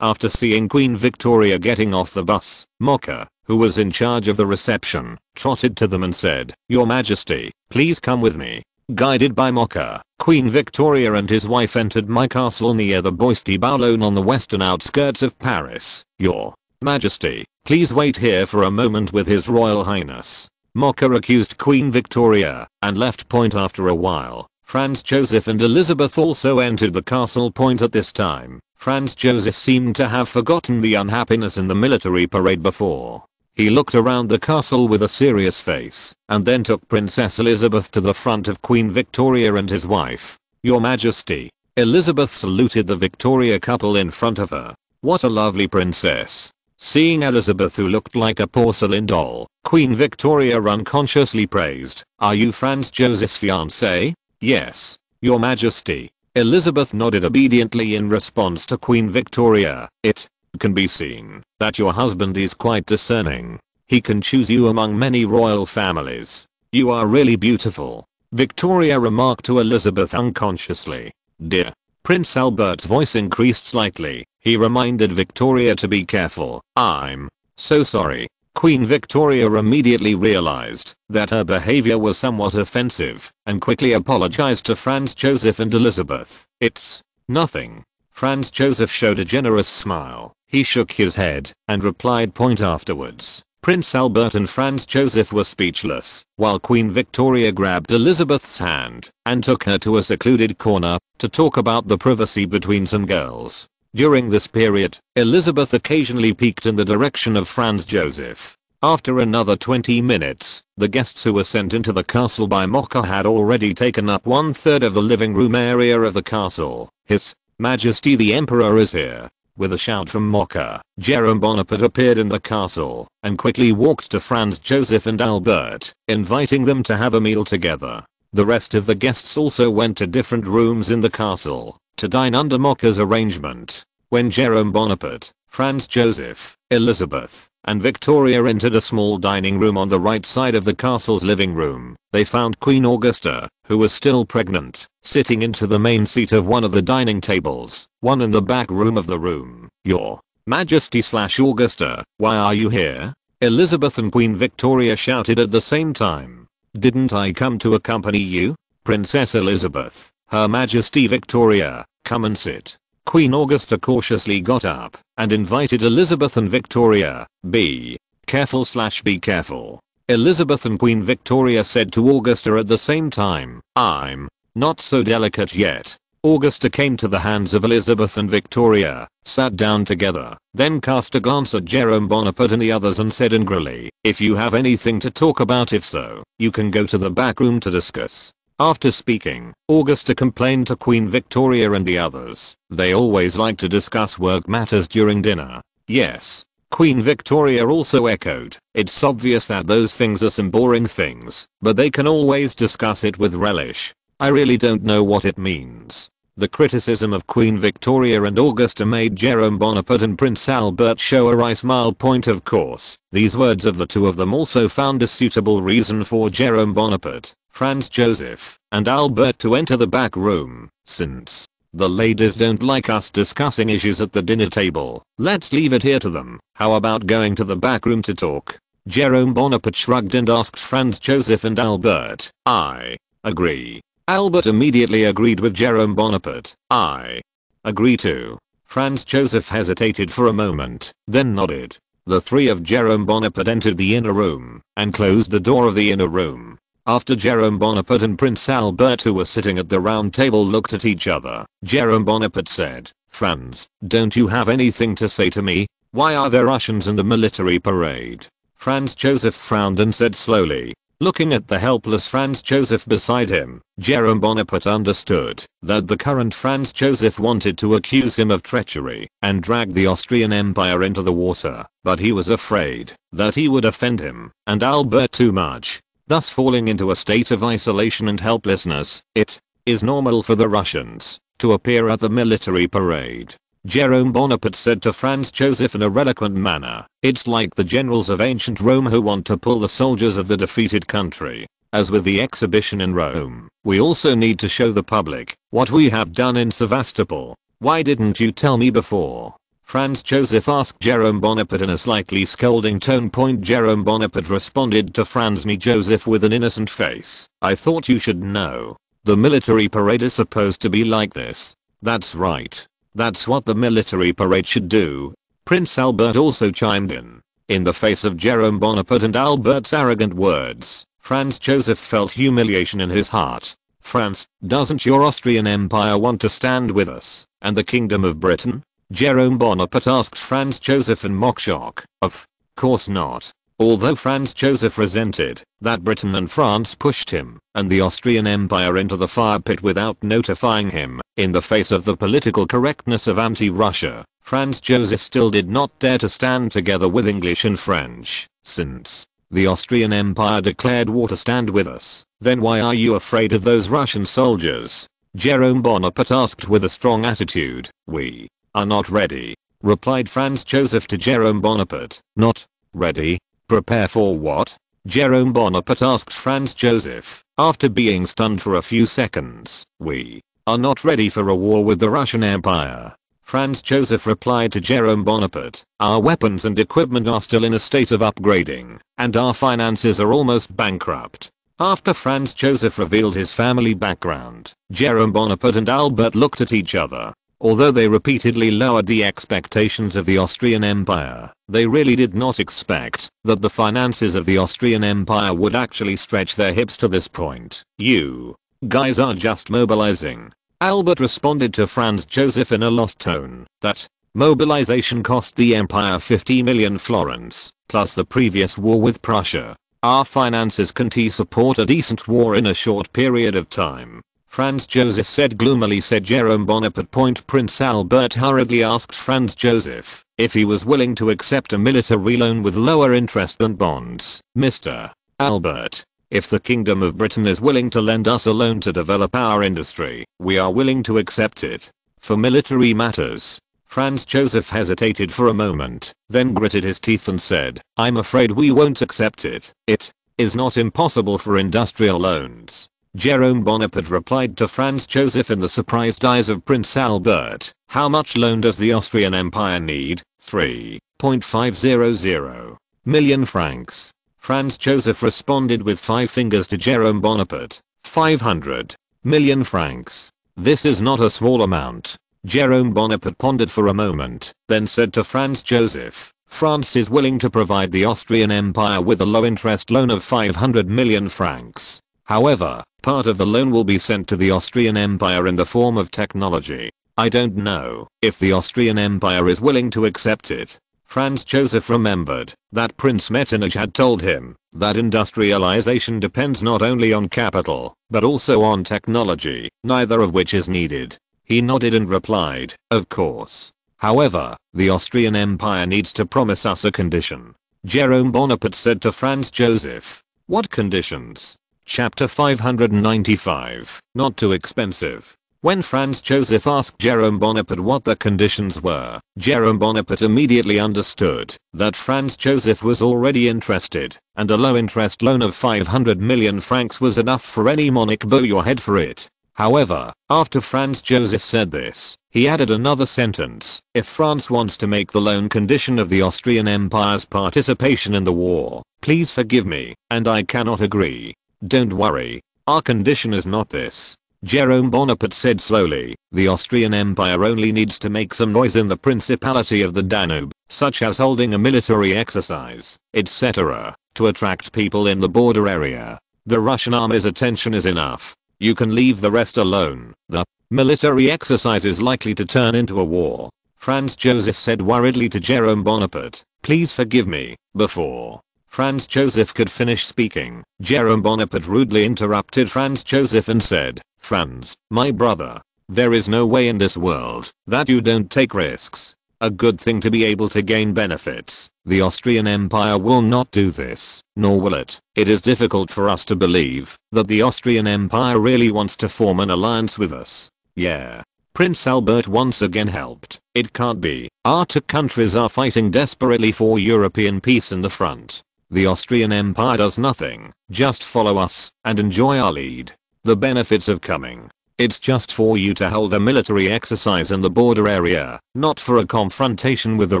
After seeing Queen Victoria getting off the bus, Mocha, who was in charge of the reception, trotted to them and said, "Your Majesty, please come with me." Guided by Mocha, Queen Victoria and his wife entered my castle near the Bois de Boulogne on the western outskirts of Paris. "Your Majesty, please wait here for a moment with His Royal Highness." Mocha accused Queen Victoria and left. After a while, Franz Joseph and Elizabeth also entered the castle. At this time, Franz Joseph seemed to have forgotten the unhappiness in the military parade before. He looked around the castle with a serious face, and then took Princess Elizabeth to the front of Queen Victoria and his wife. "Your Majesty." Elizabeth saluted the Victoria couple in front of her. "What a lovely princess." Seeing Elizabeth, who looked like a porcelain doll, Queen Victoria unconsciously praised, "Are you Franz Joseph's fiancée?" "Yes, Your Majesty." Elizabeth nodded obediently in response to Queen Victoria. "It can be seen that your husband is quite discerning. He can choose you among many royal families. You are really beautiful," Victoria remarked to Elizabeth unconsciously. "Dear." Prince Albert's voice increased slightly. He reminded Victoria to be careful. "I'm so sorry." Queen Victoria immediately realized that her behavior was somewhat offensive and quickly apologized to Franz Joseph and Elizabeth. "It's nothing." Franz Joseph showed a generous smile. He shook his head and replied afterwards. Prince Albert and Franz Joseph were speechless, while Queen Victoria grabbed Elizabeth's hand and took her to a secluded corner to talk about the privacy between some girls. During this period, Elizabeth occasionally peeked in the direction of Franz Joseph. After another 20 minutes, the guests who were sent into the castle by Mocha had already taken up 1/3 of the living room area of the castle. "His Majesty the Emperor is here." With a shout from Mocha, Jerome Bonaparte appeared in the castle and quickly walked to Franz Joseph and Albert, inviting them to have a meal together. The rest of the guests also went to different rooms in the castle to dine under Mocha's arrangement. When Jerome Bonaparte, Franz Joseph, Elizabeth, and Victoria entered a small dining room on the right side of the castle's living room, they found Queen Augusta, who was still pregnant, sitting into the main seat of one of the dining tables, one in the back room of the room. "Your Majesty/Augusta, why are you here?" Elizabeth and Queen Victoria shouted at the same time. "Didn't I come to accompany you?" "Princess Elizabeth, Her Majesty Victoria, come and sit." Queen Augusta cautiously got up and invited Elizabeth and Victoria. "Be careful/be careful." Elizabeth and Queen Victoria said to Augusta at the same time. "I'm not so delicate yet." Augusta came to the hands of Elizabeth and Victoria, sat down together, then cast a glance at Jerome Bonaparte and the others and said angrily, "If you have anything to talk about, if so, you can go to the back room to discuss." After speaking, Augusta complained to Queen Victoria and the others. They always like to discuss work matters during dinner. "Yes." Queen Victoria also echoed. "It's obvious that those things are some boring things, but they can always discuss it with relish. I really don't know what it means." The criticism of Queen Victoria and Augusta made Jerome Bonaparte and Prince Albert show a wry smile. Of course, these words of the two of them also found a suitable reason for Jerome Bonaparte, Franz Joseph, and Albert to enter the back room. "Since the ladies don't like us discussing issues at the dinner table, let's leave it here to them. How about going to the back room to talk?" Jerome Bonaparte shrugged and asked Franz Joseph and Albert. "I agree." Albert immediately agreed with Jerome Bonaparte. "I agree too." Franz Joseph hesitated for a moment, then nodded. The three of Jerome Bonaparte entered the inner room and closed the door of the inner room. After Jerome Bonaparte and Prince Albert, who were sitting at the round table, looked at each other, Jerome Bonaparte said, "Franz, don't you have anything to say to me? Why are there Russians in the military parade?" Franz Joseph frowned and said slowly, Looking at the helpless Franz Joseph beside him, Jerome Bonaparte understood that the current Franz Joseph wanted to accuse him of treachery and drag the Austrian Empire into the water, but he was afraid that he would offend him and Albert too much, thus falling into a state of isolation and helplessness. It is normal for the Russians to appear at the military parade. Jerome Bonaparte said to Franz Joseph in a eloquent manner, it's like the generals of ancient Rome who want to pull the soldiers of the defeated country. As with the exhibition in Rome, we also need to show the public what we have done in Sevastopol. Why didn't you tell me before? Franz Joseph asked Jerome Bonaparte in a slightly scolding tone. Jerome Bonaparte responded to Franz Joseph with an innocent face. I thought you should know. The military parade is supposed to be like this. That's right. That's what the military parade should do. Prince Albert also chimed in. In the face of Jerome Bonaparte and Albert's arrogant words, Franz Joseph felt humiliation in his heart. France, doesn't your Austrian Empire want to stand with us and the Kingdom of Britain? Jerome Bonaparte asked Franz Joseph in mock shock. Of course not. Although Franz Joseph resented that Britain and France pushed him and the Austrian Empire into the fire pit without notifying him, in the face of the political correctness of anti-Russia, Franz Joseph still did not dare to stand together with English and French. Since the Austrian Empire declared war to stand with us, then why are you afraid of those Russian soldiers? Jerome Bonaparte asked with a strong attitude. We are not ready, replied Franz Joseph to Jerome Bonaparte. Not ready? Prepare for what? Jerome Bonaparte asked Franz Joseph, after being stunned for a few seconds. We are not ready for a war with the Russian Empire. Franz Joseph replied to Jerome Bonaparte, our weapons and equipment are still in a state of upgrading, and our finances are almost bankrupt. After Franz Joseph revealed his family background, Jerome Bonaparte and Albert looked at each other. Although they repeatedly lowered the expectations of the Austrian Empire, they really did not expect that the finances of the Austrian Empire would actually stretch their hips to this point. You guys are just mobilizing. Albert responded to Franz Joseph in a lost tone. That mobilization cost the empire 50 million florins, plus the previous war with Prussia. Our finances can't support a decent war in a short period of time. Franz Joseph said gloomily, said Jerome Bonaparte. Prince Albert hurriedly asked Franz Joseph if he was willing to accept a military loan with lower interest than bonds. Mr. Albert, if the Kingdom of Britain is willing to lend us a loan to develop our industry, we are willing to accept it. For military matters. Franz Joseph hesitated for a moment, then gritted his teeth and said, I'm afraid we won't accept it. It is not impossible for industrial loans. Jerome Bonaparte replied to Franz Joseph in the surprised eyes of Prince Albert, how much loan does the Austrian Empire need? 3.500 million francs. Franz Joseph responded with 5 fingers to Jerome Bonaparte, 500 million francs. This is not a small amount. Jerome Bonaparte pondered for a moment, then said to Franz Joseph, France is willing to provide the Austrian Empire with a low-interest loan of 500 million francs. However, part of the loan will be sent to the Austrian Empire in the form of technology. I don't know if the Austrian Empire is willing to accept it. Franz Joseph remembered that Prince Metternich had told him that industrialization depends not only on capital, but also on technology, neither of which is needed. He nodded and replied, of course. However, the Austrian Empire needs to promise us a condition. Jerome Bonaparte said to Franz Joseph, what conditions? Chapter 595, not too expensive. When Franz Joseph asked Jerome Bonaparte what the conditions were, Jerome Bonaparte immediately understood that Franz Joseph was already interested, and a low-interest loan of 500 million francs was enough for any monarch. Bow your head for it. However, after Franz Joseph said this, he added another sentence, if France wants to make the loan condition of the Austrian Empire's participation in the war, please forgive me, and I cannot agree. Don't worry, our condition is not this. Jerome Bonaparte said slowly, the Austrian Empire only needs to make some noise in the Principality of the Danube, such as holding a military exercise, etc., to attract people in the border area. The Russian army's attention is enough. You can leave the rest alone. The military exercise is likely to turn into a war. Franz Joseph said worriedly to Jerome Bonaparte, please forgive me, before Franz Joseph could finish speaking, Jerome Bonaparte rudely interrupted Franz Joseph and said, "Franz, my brother, there is no way in this world that you don't take risks. A good thing to be able to gain benefits. The Austrian Empire will not do this, nor will it. It is difficult for us to believe that the Austrian Empire really wants to form an alliance with us." Yeah. Prince Albert once again helped. It can't be. Our two countries are fighting desperately for European peace in the front. The Austrian Empire does nothing, just follow us and enjoy our lead. The benefits of coming. It's just for you to hold a military exercise in the border area, not for a confrontation with the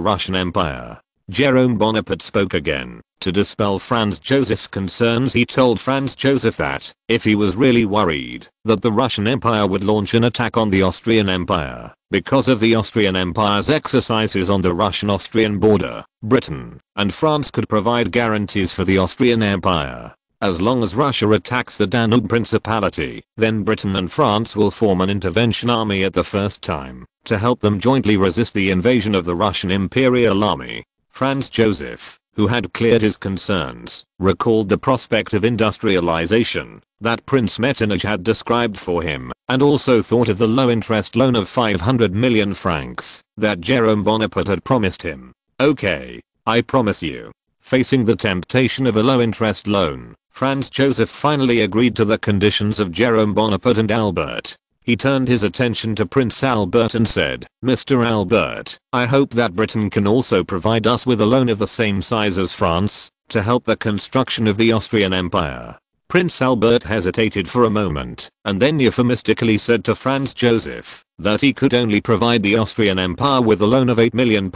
Russian Empire. Jerome Bonaparte spoke again. To dispel Franz Joseph's concerns, he told Franz Joseph that, if he was really worried that the Russian Empire would launch an attack on the Austrian Empire, because of the Austrian Empire's exercises on the Russian-Austrian border, Britain and France could provide guarantees for the Austrian Empire. As long as Russia attacks the Danube Principality, then Britain and France will form an intervention army at the first time, to help them jointly resist the invasion of the Russian Imperial Army. Franz Joseph, who had cleared his concerns, recalled the prospect of industrialization that Prince Metternich had described for him, and also thought of the low-interest loan of 500 million francs that Jerome Bonaparte had promised him. "Okay, I promise you." Facing the temptation of a low-interest loan, Franz Joseph finally agreed to the conditions of Jerome Bonaparte and Albert. He turned his attention to Prince Albert and said, "Mr. Albert, I hope that Britain can also provide us with a loan of the same size as France, to help the construction of the Austrian Empire." Prince Albert hesitated for a moment, and then euphemistically said to Franz Joseph that he could only provide the Austrian Empire with a loan of £8 million,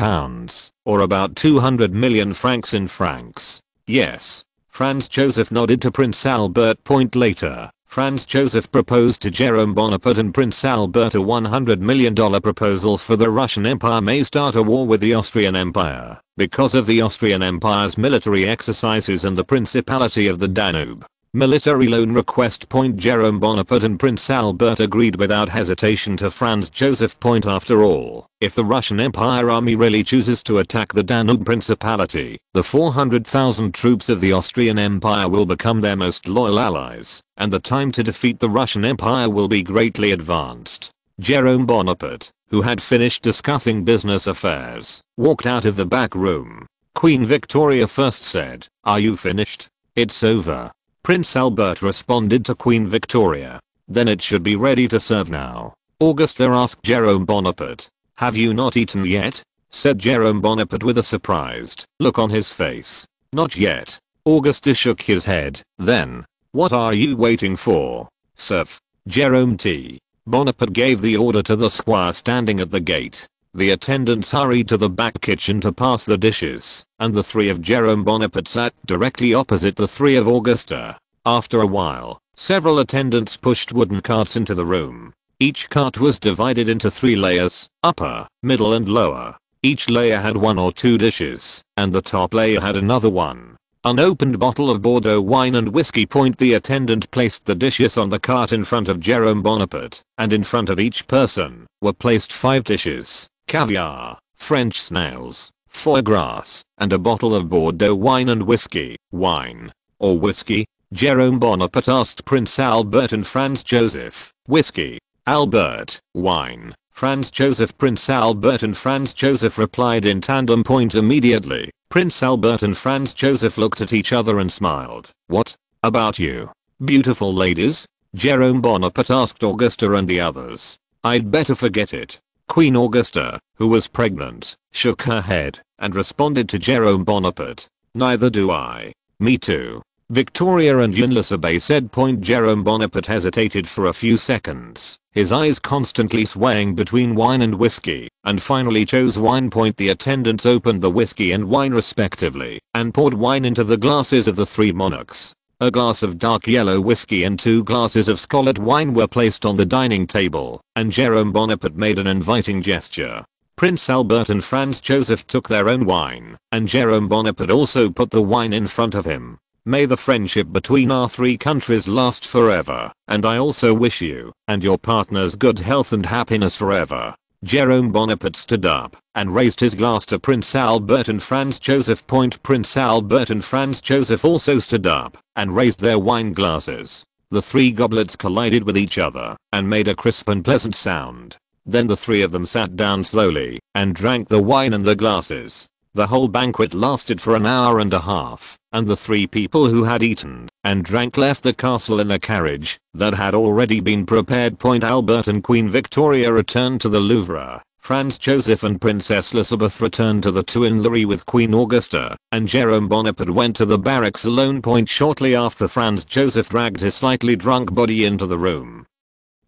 or about 200 million francs in francs. Yes. Franz Joseph nodded to Prince Albert. Later, Franz Joseph proposed to Jerome Bonaparte and Prince Albert a $100 million proposal for the Russian Empire may start a war with the Austrian Empire, because of the Austrian Empire's military exercises in the Principality of the Danube. Military loan request. Jerome Bonaparte and Prince Albert agreed without hesitation to Franz Joseph. After all, if the Russian Empire army really chooses to attack the Danube Principality, the 400,000 troops of the Austrian Empire will become their most loyal allies, and the time to defeat the Russian Empire will be greatly advanced. Jerome Bonaparte, who had finished discussing business affairs, walked out of the back room. Queen Victoria first said, "Are you finished?" "It's over." Prince Albert responded to Queen Victoria. "Then it should be ready to serve now." Augusta asked Jerome Bonaparte. "Have you not eaten yet?" said Jerome Bonaparte with a surprised look on his face. "Not yet." Augusta shook his head. "Then, what are you waiting for? Serve." Jerome T. Bonaparte gave the order to the squire standing at the gate. The attendants hurried to the back kitchen to pass the dishes, and the three of Jerome Bonaparte sat directly opposite the three of Augusta. After a while, several attendants pushed wooden carts into the room. Each cart was divided into 3 layers, upper, middle and lower. Each layer had 1 or 2 dishes, and the top layer had another one. Unopened bottle of Bordeaux wine and whiskey. The attendant placed the dishes on the cart in front of Jerome Bonaparte, and in front of each person were placed 5 dishes. Caviar, French snails, foie gras, and a bottle of Bordeaux wine and whiskey. "Wine or whiskey?" Jerome Bonaparte asked Prince Albert and Franz Joseph. "Whiskey." Albert, "Wine." Franz Joseph. Prince Albert and Franz Joseph replied in tandem. Immediately, Prince Albert and Franz Joseph looked at each other and smiled. "What about you, beautiful ladies?" Jerome Bonaparte asked Augusta and the others. "I'd better forget it." Queen Augusta, who was pregnant, shook her head and responded to Jerome Bonaparte. "Neither do I." "Me too." Victoria and Elizabeth said. Jerome Bonaparte hesitated for a few seconds, his eyes constantly swaying between wine and whiskey, and finally chose wine. The attendants opened the whiskey and wine respectively, and poured wine into the glasses of the 3 monarchs. A glass of dark yellow whiskey and 2 glasses of scarlet wine were placed on the dining table, and Jerome Bonaparte made an inviting gesture. Prince Albert and Franz Joseph took their own wine, and Jerome Bonaparte also put the wine in front of him. "May the friendship between our 3 countries last forever, and I also wish you and your partners good health and happiness forever." Jerome Bonaparte stood up and raised his glass to Prince Albert and Franz Joseph. Prince Albert and Franz Joseph also stood up and raised their wine glasses. The three goblets collided with each other and made a crisp and pleasant sound. Then the three of them sat down slowly and drank the wine in the glasses. The whole banquet lasted for an hour and a half, and the three people who had eaten and drank left the castle in a carriage that had already been prepared. Albert and Queen Victoria returned to the Louvre. Franz Joseph and Princess Elizabeth returned to the Tuileries with Queen Augusta, and Jerome Bonaparte went to the barracks alone. Shortly after, Franz Joseph dragged his slightly drunk body into the room.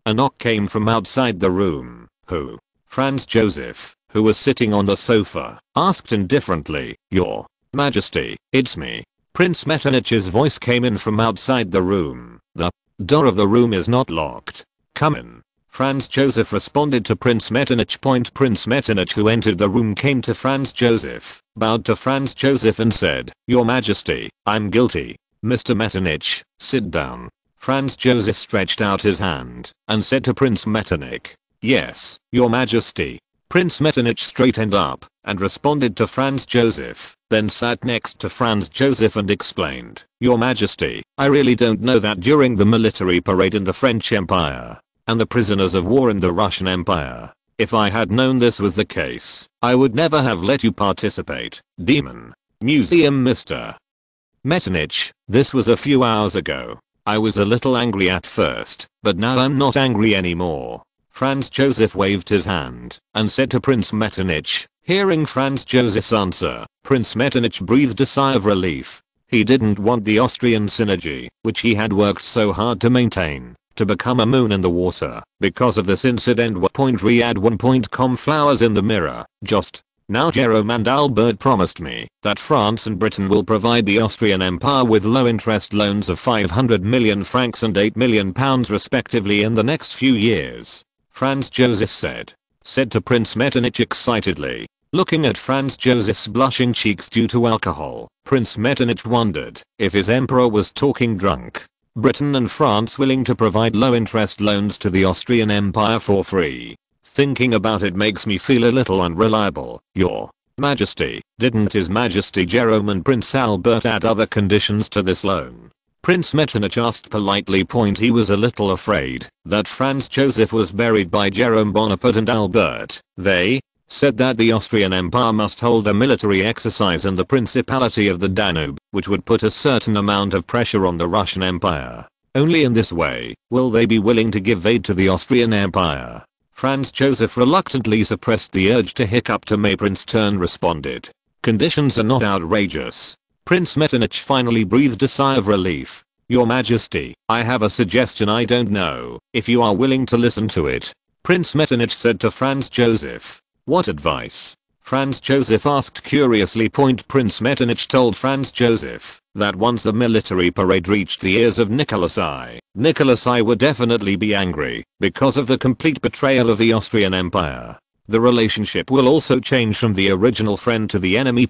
A knock came from outside the room. Who? Franz Joseph, who was sitting on the sofa, asked indifferently. Your Majesty, it's me. Prince Metternich's voice came in from outside the room. The door of the room is not locked. Come in. Franz Joseph responded to Prince Metternich. Prince Metternich, who entered the room, came to Franz Joseph, bowed to Franz Joseph and said, Your Majesty, I'm guilty. Mr. Metternich, sit down. Franz Joseph stretched out his hand and said to Prince Metternich, Yes, Your Majesty. Prince Metternich straightened up and responded to Franz Joseph, then sat next to Franz Joseph and explained, Your Majesty, I really don't know that during the military parade in the French Empire and the prisoners of war in the Russian Empire, if I had known this was the case, I would never have let you participate. Demon. Museum Mr. Metternich, this was a few hours ago. I was a little angry at first, but now I'm not angry anymore. Franz Joseph waved his hand and said to Prince Metternich. Hearing Franz Joseph's answer, Prince Metternich breathed a sigh of relief. He didn't want the Austrian synergy, which he had worked so hard to maintain, to become a moon in the water because of this incident. Riyadh1.com flowers in the mirror. Just now Jerome and Albert promised me that France and Britain will provide the Austrian Empire with low interest loans of 500 million francs and 8 million pounds respectively in the next few years. Franz Joseph said to Prince Metternich excitedly. Looking at Franz Joseph's blushing cheeks due to alcohol, Prince Metternich wondered if his emperor was talking drunk. Britain and France willing to provide low interest loans to the Austrian Empire for free. Thinking about it makes me feel a little unreliable. Your Majesty, didn't His Majesty Jerome and Prince Albert add other conditions to this loan? Prince Metternich asked politely. He was a little afraid that Franz Joseph was buried by Jerome Bonaparte and Albert. They said that the Austrian Empire must hold a military exercise in the Principality of the Danube, which would put a certain amount of pressure on the Russian Empire. Only in this way will they be willing to give aid to the Austrian Empire. Franz Joseph reluctantly suppressed the urge to hiccup. Prince Turn responded. Conditions are not outrageous. Prince Metternich finally breathed a sigh of relief. Your Majesty, I have a suggestion. I don't know if you are willing to listen to it. Prince Metternich said to Franz Joseph. What advice? Franz Joseph asked curiously. Prince Metternich told Franz Joseph that once the military parade reached the ears of Nicholas I would definitely be angry because of the complete betrayal of the Austrian Empire. The relationship will also change from the original friend to the enemy.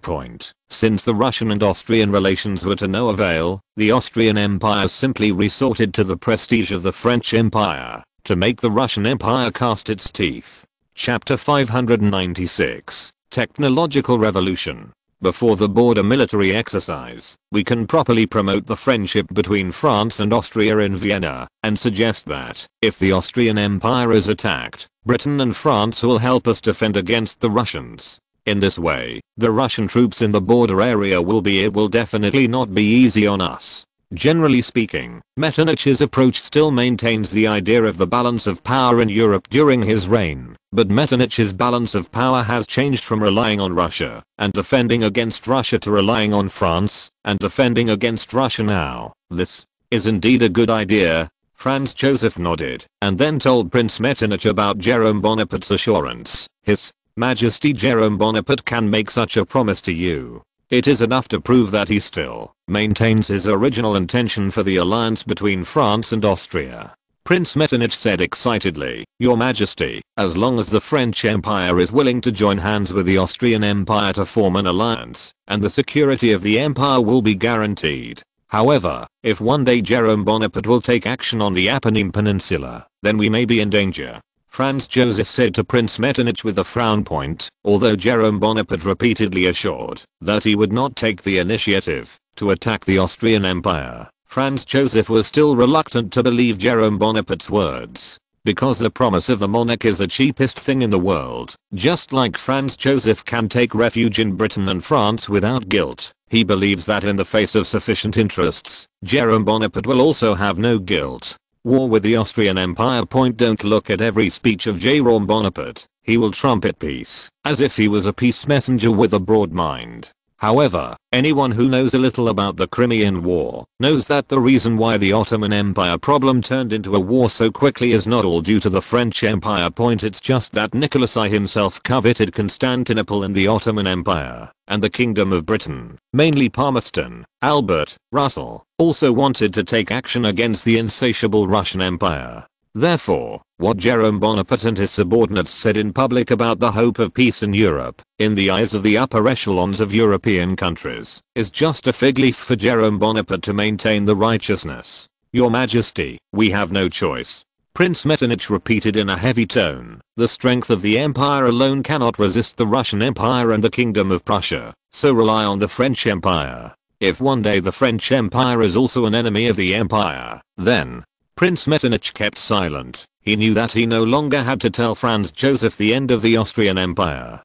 Since the Russian and Austrian relations were to no avail, the Austrian Empire simply resorted to the prestige of the French Empire to make the Russian Empire cast its teeth. Chapter 596, Technological Revolution. Before the border military exercise, we can properly promote the friendship between France and Austria in Vienna, and suggest that, if the Austrian Empire is attacked, Britain and France will help us defend against the Russians. In this way, the Russian troops in the border area will definitely not be easy on us. Generally speaking, Metternich's approach still maintains the idea of the balance of power in Europe during his reign, but Metternich's balance of power has changed from relying on Russia and defending against Russia to relying on France and defending against Russia now. This is indeed a good idea. Franz Joseph nodded and then told Prince Metternich about Jerome Bonaparte's assurance. His Majesty Jerome Bonaparte can make such a promise to you. It is enough to prove that he still maintains his original intention for the alliance between France and Austria. Prince Metternich said excitedly, Your Majesty, as long as the French Empire is willing to join hands with the Austrian Empire to form an alliance, and the security of the empire will be guaranteed. However, if one day Jerome Bonaparte will take action on the Apennine Peninsula, then we may be in danger. Franz Joseph said to Prince Metternich with a frown point, although Jerome Bonaparte repeatedly assured that he would not take the initiative to attack the Austrian Empire. Franz Joseph was still reluctant to believe Jerome Bonaparte's words, because the promise of the monarch is the cheapest thing in the world. Just like Franz Joseph can take refuge in Britain and France without guilt, he believes that in the face of sufficient interests, Jerome Bonaparte will also have no guilt. War with the Austrian Empire. Don't look at every speech of Jerome Bonaparte. He will trumpet peace, as if he was a peace messenger with a broad mind. However, anyone who knows a little about the Crimean War knows that the reason why the Ottoman Empire problem turned into a war so quickly is not all due to the French Empire. It's just that Nicholas I himself coveted Constantinople and the Ottoman Empire, and the Kingdom of Britain, mainly Palmerston, Albert, Russell, also wanted to take action against the insatiable Russian Empire. Therefore, what Jerome Bonaparte and his subordinates said in public about the hope of peace in Europe, in the eyes of the upper echelons of European countries, is just a fig leaf for Jerome Bonaparte to maintain the righteousness. Your Majesty, we have no choice. Prince Metternich repeated in a heavy tone. The strength of the empire alone cannot resist the Russian Empire and the Kingdom of Prussia, so rely on the French Empire. If one day the French Empire is also an enemy of the empire, then Prince Metternich kept silent. He knew that he no longer had to tell Franz Joseph the end of the Austrian Empire.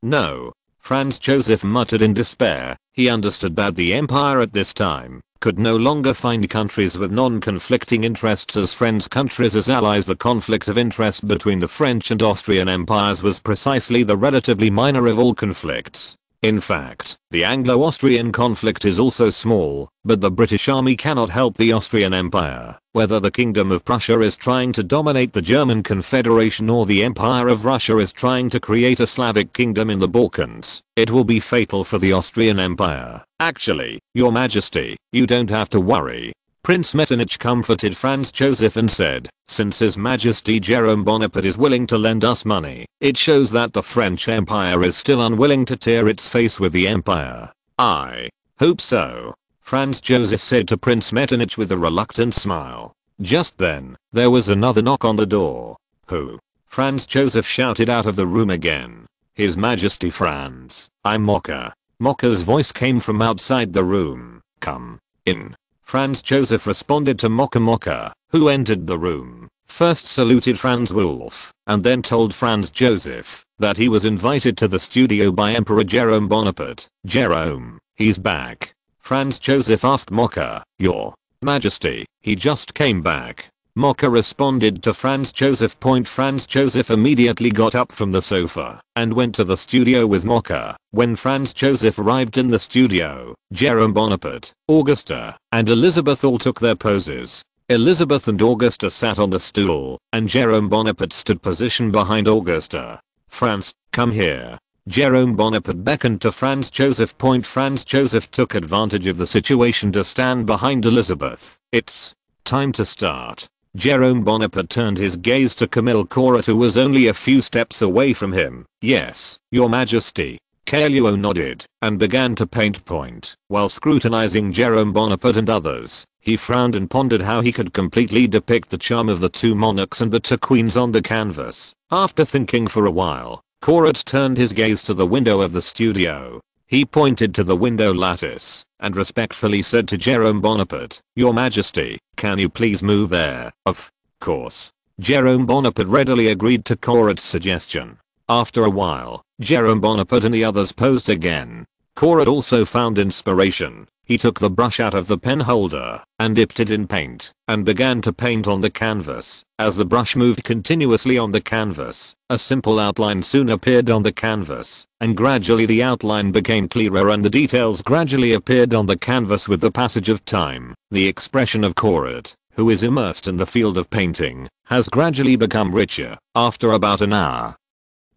No. Franz Joseph muttered in despair. He understood that the empire at this time could no longer find countries with non-conflicting interests as friends, countries as allies. The conflict of interest between the French and Austrian empires was precisely the relatively minor of all conflicts. In fact, the Anglo-Austrian conflict is also small, but the British army cannot help the Austrian Empire. Whether the Kingdom of Prussia is trying to dominate the German Confederation or the Empire of Russia is trying to create a Slavic kingdom in the Balkans, it will be fatal for the Austrian Empire. Actually, Your Majesty, you don't have to worry. Prince Metternich comforted Franz Joseph and said, since His Majesty Jerome Bonaparte is willing to lend us money, it shows that the French Empire is still unwilling to tear its face with the empire. I hope so, Franz Joseph said to Prince Metternich with a reluctant smile. Just then, there was another knock on the door. Who? Franz Joseph shouted out of the room again. His Majesty Franz, I'm Mocha. Mocha's voice came from outside the room. Come in. Franz Joseph responded to Mocha, who entered the room, first saluted Franz Wolf, and then told Franz Joseph that he was invited to the studio by Emperor Jerome Bonaparte. Jerome, he's back. Franz Joseph asked Mocha, Your Majesty, he just came back. Mocha responded to Franz Joseph. Franz Joseph immediately got up from the sofa and went to the studio with Mocha. When Franz Joseph arrived in the studio, Jerome Bonaparte, Augusta, and Elizabeth all took their poses. Elizabeth and Augusta sat on the stool, and Jerome Bonaparte stood position behind Augusta. Franz, come here. Jerome Bonaparte beckoned to Franz Joseph. Franz Joseph took advantage of the situation to stand behind Elizabeth. It's time to start. Jerome Bonaparte turned his gaze to Camille Corot, who was only a few steps away from him. Yes, Your Majesty. Caillou nodded and began to paint. While scrutinizing Jerome Bonaparte and others, he frowned and pondered how he could completely depict the charm of the two monarchs and the two queens on the canvas. After thinking for a while, Corot turned his gaze to the window of the studio. He pointed to the window lattice and respectfully said to Jerome Bonaparte, Your Majesty, can you please move there? Of course. Jerome Bonaparte readily agreed to Corot's suggestion. After a while, Jerome Bonaparte and the others posed again. Corot also found inspiration. He took the brush out of the pen holder and dipped it in paint and began to paint on the canvas. As the brush moved continuously on the canvas, a simple outline soon appeared on the canvas, and gradually the outline became clearer and the details gradually appeared on the canvas with the passage of time. The expression of Corot, who is immersed in the field of painting, has gradually become richer. After about an hour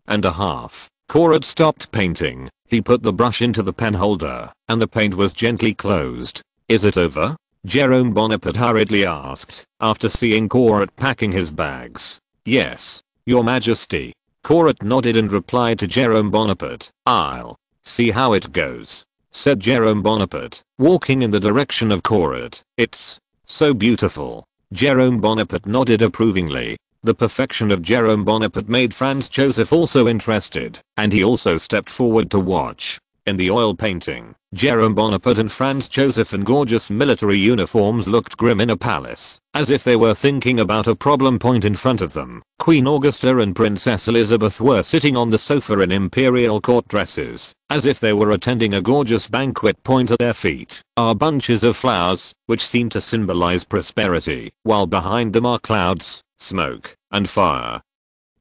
and a half, Corot stopped painting. He put the brush into the pen holder, and the paint was gently closed. Is it over? Jerome Bonaparte hurriedly asked, after seeing Corot packing his bags. Yes, Your Majesty. Corot nodded and replied to Jerome Bonaparte. I'll see how it goes, said Jerome Bonaparte, walking in the direction of Corot. It's so beautiful. Jerome Bonaparte nodded approvingly. The perfection of Jerome Bonaparte made Franz Joseph also interested, and he also stepped forward to watch. In the oil painting, Jerome Bonaparte and Franz Joseph in gorgeous military uniforms looked grim in a palace, as if they were thinking about a problem point in front of them. Queen Augusta and Princess Elizabeth were sitting on the sofa in imperial court dresses, as if they were attending a gorgeous banquet. Point at their feet are bunches of flowers, which seem to symbolize prosperity, while behind them are clouds, smoke, and fire,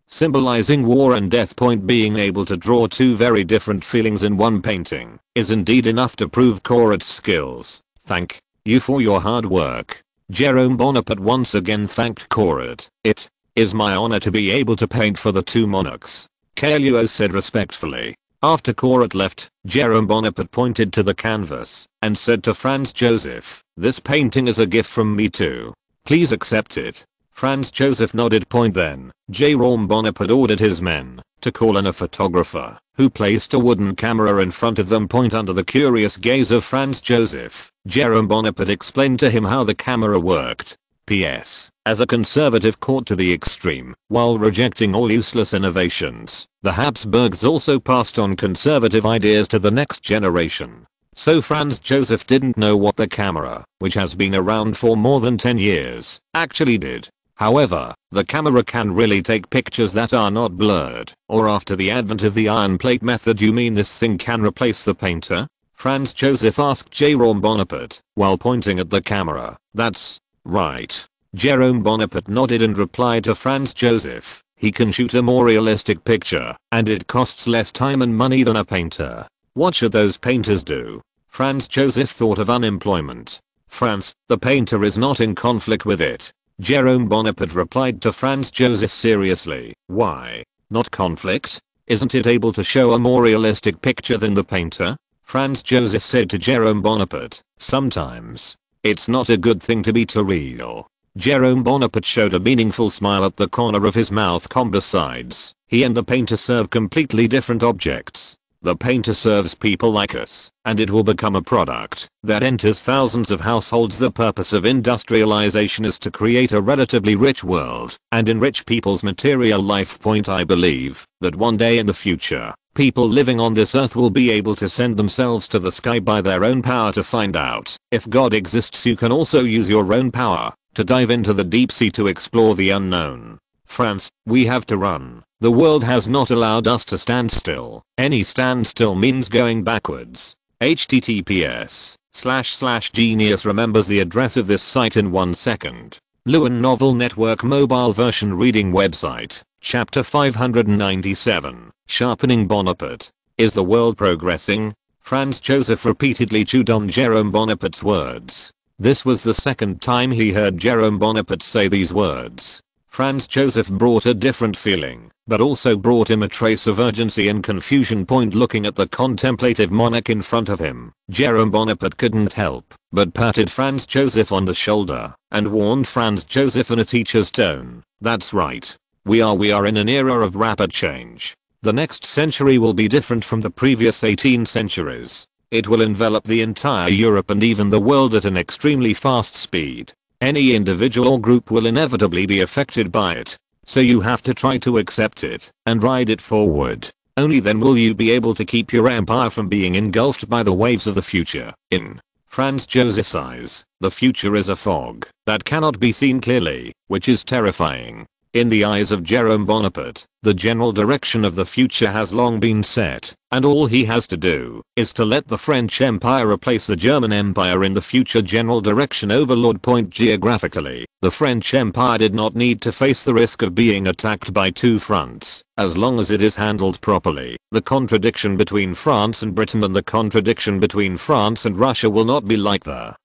symbolizing war and death. Being able to draw two very different feelings in one painting is indeed enough to prove Corot's skills. Thank you for your hard work. Jerome Bonaparte once again thanked Corot. It is my honor to be able to paint for the two monarchs, Caillou said respectfully. After Corot left, Jerome Bonaparte pointed to the canvas and said to Franz Joseph, "This painting is a gift from me too. Please accept it." Franz Joseph nodded. Then, Jerome Bonaparte ordered his men to call in a photographer, who placed a wooden camera in front of them. Under the curious gaze of Franz Joseph, Jerome Bonaparte explained to him how the camera worked. P.S. As a conservative court to the extreme, while rejecting all useless innovations, the Habsburgs also passed on conservative ideas to the next generation. So Franz Joseph didn't know what the camera, which has been around for more than 10 years, actually did. However, the camera can really take pictures that are not blurred. Or after the advent of the iron plate method, you mean this thing can replace the painter? Franz Joseph asked Jerome Bonaparte, while pointing at the camera. That's right. Jerome Bonaparte nodded and replied to Franz Joseph, he can shoot a more realistic picture, and it costs less time and money than a painter. What should those painters do? Franz Joseph thought of unemployment. Franz, the painter is not in conflict with it. Jerome Bonaparte replied to Franz Joseph seriously. Why not conflict? Isn't it able to show a more realistic picture than the painter? Franz Joseph said to Jerome Bonaparte, sometimes it's not a good thing to be too real. Jerome Bonaparte showed a meaningful smile at the corner of his mouth. Besides, he and the painter serve completely different objects. The painter serves people like us, and it will become a product that enters thousands of households. The purpose of industrialization is to create a relatively rich world and enrich people's material life. I believe that one day in the future, people living on this earth will be able to send themselves to the sky by their own power to find out if God exists. You can also use your own power to dive into the deep sea to explore the unknown. Franz, we have to run. The world has not allowed us to stand still. Any standstill means going backwards. https://genius remembers the address of this site in 1 second. Lewin Novel Network Mobile Version Reading Website. Chapter 597. Sharpening Bonaparte. Is the world progressing? Franz Joseph repeatedly chewed on Jerome Bonaparte's words. This was the second time he heard Jerome Bonaparte say these words. Franz Joseph brought a different feeling, but also brought him a trace of urgency and confusion. Looking at the contemplative monarch in front of him, Jerome Bonaparte couldn't help but patted Franz Joseph on the shoulder and warned Franz Joseph in a teacher's tone. That's right. We are in an era of rapid change. The next century will be different from the previous 18 centuries. It will envelop the entire Europe and even the world at an extremely fast speed. Any individual or group will inevitably be affected by it. So you have to try to accept it and ride it forward. Only then will you be able to keep your empire from being engulfed by the waves of the future. In Franz Joseph's eyes, the future is a fog that cannot be seen clearly, which is terrifying. In the eyes of Jerome Bonaparte, the general direction of the future has long been set, and all he has to do is to let the French Empire replace the German Empire in the future general direction. Overlord. Geographically, the French Empire did not need to face the risk of being attacked by two fronts, as long as it is handled properly. The contradiction between France and Britain and the contradiction between France and Russia will not be like the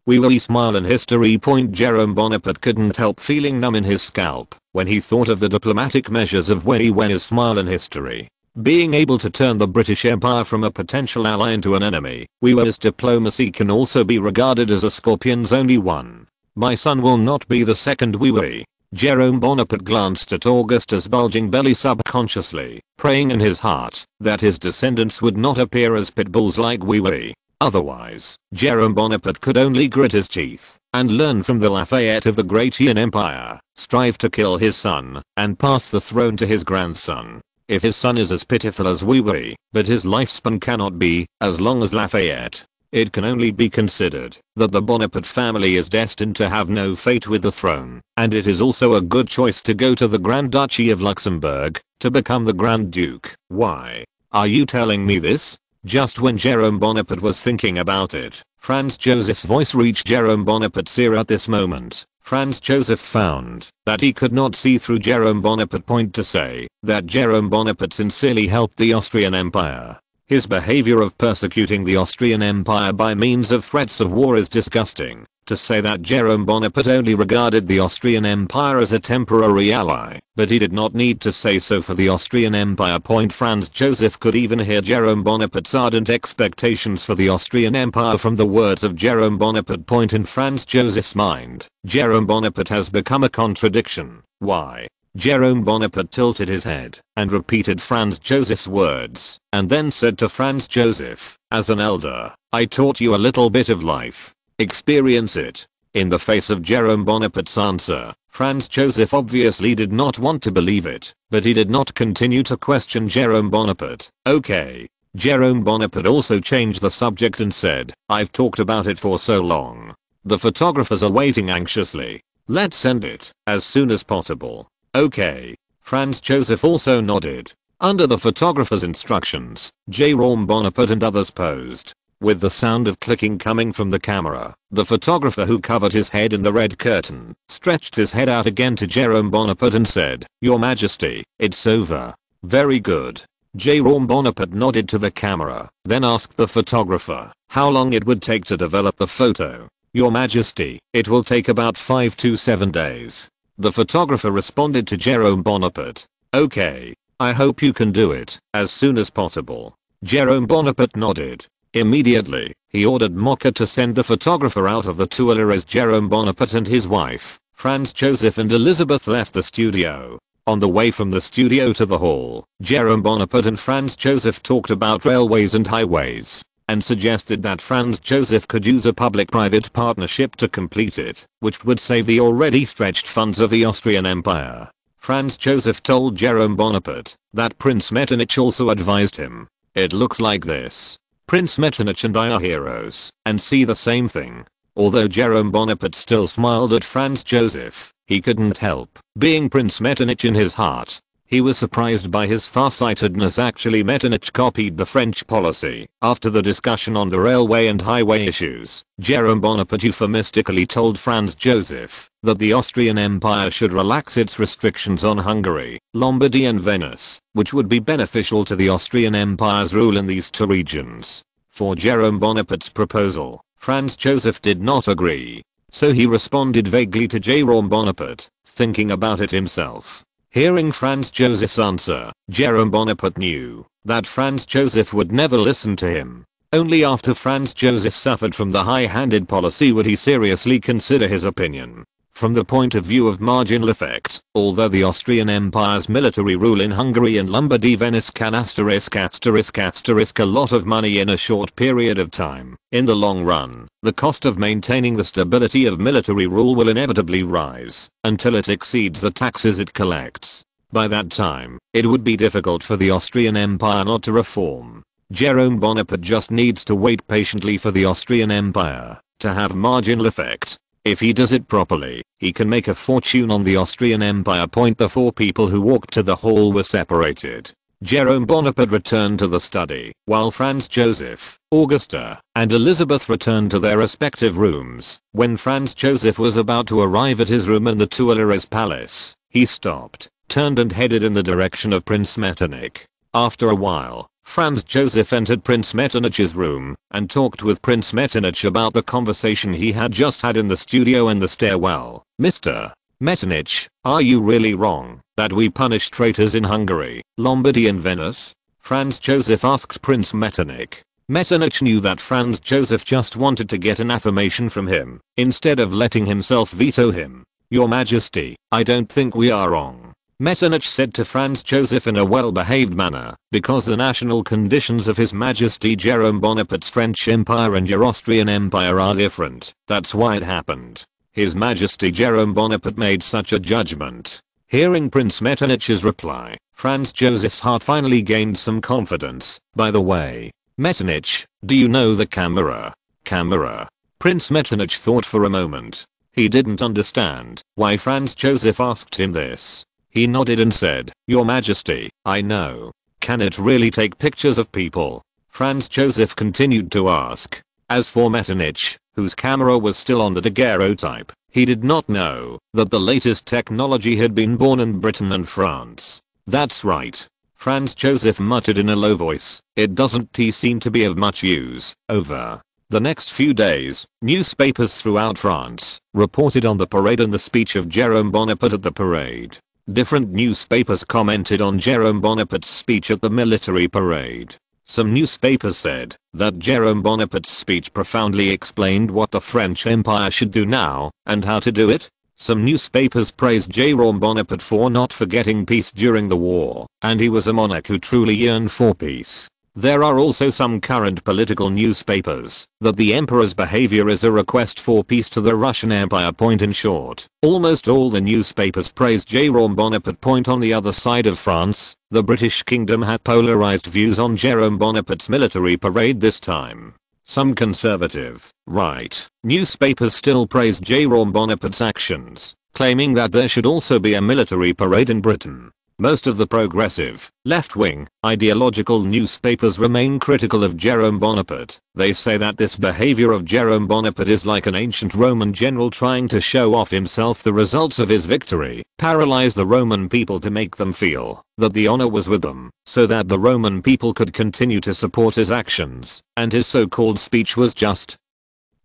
We smile in history. Jerome Bonaparte couldn't help feeling numb in his scalp when he thought of the diplomatic measures of We's smile in history. Being able to turn the British Empire from a potential ally into an enemy, We's diplomacy can also be regarded as a scorpion's only one. My son will not be the second Wee. Jerome Bonaparte glanced at Augusta's bulging belly subconsciously, praying in his heart that his descendants would not appear as pit bulls like Wee. Otherwise, Jerome Bonaparte could only grit his teeth and learn from the Lafayette of the Gratian Empire, strive to kill his son, and pass the throne to his grandson. If his son is as pitiful as we, but his lifespan cannot be as long as Lafayette, it can only be considered that the Bonaparte family is destined to have no fate with the throne, and it is also a good choice to go to the Grand Duchy of Luxembourg to become the Grand Duke. Why are you telling me this? Just when Jerome Bonaparte was thinking about it, Franz Joseph's voice reached Jerome Bonaparte's ear at this moment. Franz Joseph found that he could not see through Jerome Bonaparte's point to say that Jerome Bonaparte sincerely helped the Austrian Empire. His behavior of persecuting the Austrian Empire by means of threats of war is disgusting. To say that Jerome Bonaparte only regarded the Austrian Empire as a temporary ally, but he did not need to say so for the Austrian Empire. Franz Joseph could even hear Jerome Bonaparte's ardent expectations for the Austrian Empire from the words of Jerome Bonaparte. In Franz Joseph's mind, Jerome Bonaparte has become a contradiction. Why? Jerome Bonaparte tilted his head and repeated Franz Joseph's words, and then said to Franz Joseph, "As an elder, I taught you a little bit of life. Experience it." In the face of Jerome Bonaparte's answer, Franz Joseph obviously did not want to believe it, but he did not continue to question Jerome Bonaparte. Okay. Jerome Bonaparte also changed the subject and said, "I've talked about it for so long. The photographers are waiting anxiously. Let's send it as soon as possible." Okay. Franz Joseph also nodded. Under the photographer's instructions, Jerome Bonaparte and others posed. With the sound of clicking coming from the camera, the photographer, who covered his head in the red curtain, stretched his head out again to Jerome Bonaparte and said, "Your Majesty, it's over." "Very good." Jerome Bonaparte nodded to the camera, then asked the photographer how long it would take to develop the photo. "Your Majesty, it will take about 5 to 7 days. The photographer responded to Jerome Bonaparte. "Okay. I hope you can do it as soon as possible." Jerome Bonaparte nodded. Immediately, he ordered Mocha to send the photographer out of the Tuileries. Jerome Bonaparte and his wife, Franz Joseph and Elizabeth, left the studio. On the way from the studio to the hall, Jerome Bonaparte and Franz Joseph talked about railways and highways, and suggested that Franz Joseph could use a public-private partnership to complete it, which would save the already stretched funds of the Austrian Empire. Franz Joseph told Jerome Bonaparte that Prince Metternich also advised him. "It looks like this. Prince Metternich and I are heroes, and see the same thing." Although Jerome Bonaparte still smiled at Franz Joseph, he couldn't help being Prince Metternich in his heart. He was surprised by his farsightedness. Actually, Metternich copied the French policy. After the discussion on the railway and highway issues, Jerome Bonaparte euphemistically told Franz Joseph that the Austrian Empire should relax its restrictions on Hungary, Lombardy and Venice, which would be beneficial to the Austrian Empire's rule in these two regions. For Jerome Bonaparte's proposal, Franz Joseph did not agree, so he responded vaguely to Jerome Bonaparte, thinking about it himself. Hearing Franz Joseph's answer, Jerome Bonaparte knew that Franz Joseph would never listen to him. Only after Franz Joseph suffered from the high-handed policy would he seriously consider his opinion. From the point of view of marginal effect, although the Austrian Empire's military rule in Hungary and Lombardy Venice can *** a lot of money in a short period of time, in the long run, the cost of maintaining the stability of military rule will inevitably rise until it exceeds the taxes it collects. By that time, it would be difficult for the Austrian Empire not to reform. Jerome Bonaparte just needs to wait patiently for the Austrian Empire to have marginal effect. If he does it properly, he can make a fortune on the Austrian Empire. The four people who walked to the hall were separated. Jerome Bonaparte returned to the study, while Franz Joseph, Augusta, and Elizabeth returned to their respective rooms. When Franz Joseph was about to arrive at his room in the Tuileries Palace, he stopped, turned and headed in the direction of Prince Metternich. After a while, Franz Joseph entered Prince Metternich's room and talked with Prince Metternich about the conversation he had just had in the studio and the stairwell. "Mr. Metternich, are you really wrong that we punish traitors in Hungary, Lombardy and Venice?" Franz Joseph asked Prince Metternich. Metternich knew that Franz Joseph just wanted to get an affirmation from him, instead of letting himself veto him. "Your Majesty, I don't think we are wrong. Metternich said to Franz Joseph in a well-behaved manner, because the national conditions of His Majesty Jerome Bonaparte's French Empire and your Austrian Empire are different. That's why it happened. His Majesty Jerome Bonaparte made such a judgment. Hearing Prince Metternich's reply, Franz Joseph's heart finally gained some confidence. By the way, Metternich, do you know the camera? Camera. Prince Metternich thought for a moment. He didn't understand why Franz Joseph asked him this. He nodded and said, Your Majesty, I know. Can it really take pictures of people? Franz Joseph continued to ask. As for Metternich, whose camera was still on the daguerreotype, he did not know that the latest technology had been born in Britain and France. That's right. Franz Joseph muttered in a low voice, it doesn't seem to be of much use. Over the next few days, newspapers throughout France reported on the parade and the speech of Jerome Bonaparte at the parade. Different newspapers commented on Jerome Bonaparte's speech at the military parade. Some newspapers said that Jerome Bonaparte's speech profoundly explained what the French Empire should do now and how to do it. Some newspapers praised Jerome Bonaparte for not forgetting peace during the war, and he was a monarch who truly yearned for peace. There are also some current political newspapers that the emperor's behavior is a request for peace to the Russian Empire. In short, almost all the newspapers praised Jerome Bonaparte. On the other side of France, the British Kingdom had polarized views on Jerome Bonaparte's military parade this time. Some conservative, right, newspapers still praised Jerome Bonaparte's actions, claiming that there should also be a military parade in Britain. Most of the progressive, left-wing, ideological newspapers remain critical of Jerome Bonaparte. They say that this behavior of Jerome Bonaparte is like an ancient Roman general trying to show off himself. The results of his victory paralyzed the Roman people to make them feel that the honor was with them, so that the Roman people could continue to support his actions, and his so-called speech was just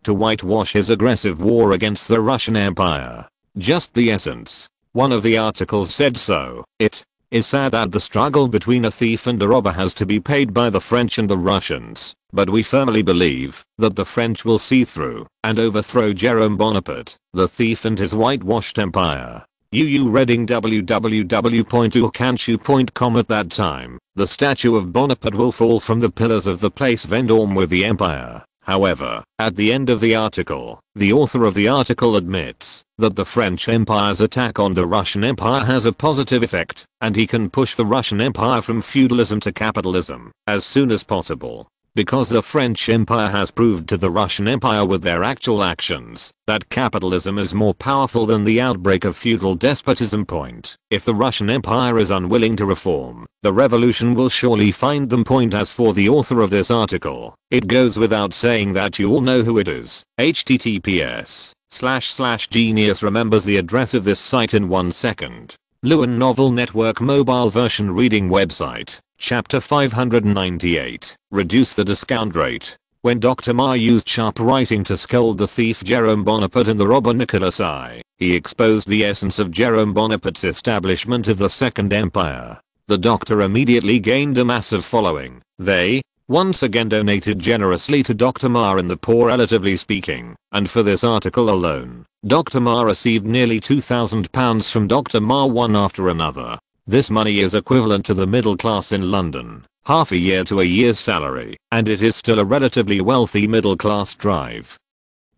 to whitewash his aggressive war against the Russian Empire. Just the essence. One of the articles said so. It is sad that the struggle between a thief and a robber has to be paid by the French and the Russians, but we firmly believe that the French will see through and overthrow Jerome Bonaparte, the thief and his whitewashed empire. Reading www.urkanshu.com. At that time, the statue of Bonaparte will fall from the pillars of the Place Vendôme with the empire. However, at the end of the article, the author of the article admits that the French Empire's attack on the Russian Empire has a positive effect, and he can push the Russian Empire from feudalism to capitalism as soon as possible. Because the French Empire has proved to the Russian Empire with their actual actions that capitalism is more powerful than the outbreak of feudal despotism. If the Russian Empire is unwilling to reform, the revolution will surely find them. As for the author of this article, it goes without saying that you all know who it is. https://genius remembers the address of this site in 1 second. Lewin Novel Network Mobile Version Reading Website. Chapter 598. Reduce the discount rate. When Dr. Ma used sharp writing to scold the thief Jerome Bonaparte and the robber Nicholas I, he exposed the essence of Jerome Bonaparte's establishment of the Second Empire. The doctor immediately gained a massive following. They once again donated generously to Dr. Ma in the poor, relatively speaking, and for this article alone, Dr. Ma received nearly £2,000 from Dr. Ma one after another. This money is equivalent to the middle class in London, half a year to a year's salary, and it is still a relatively wealthy middle class drive.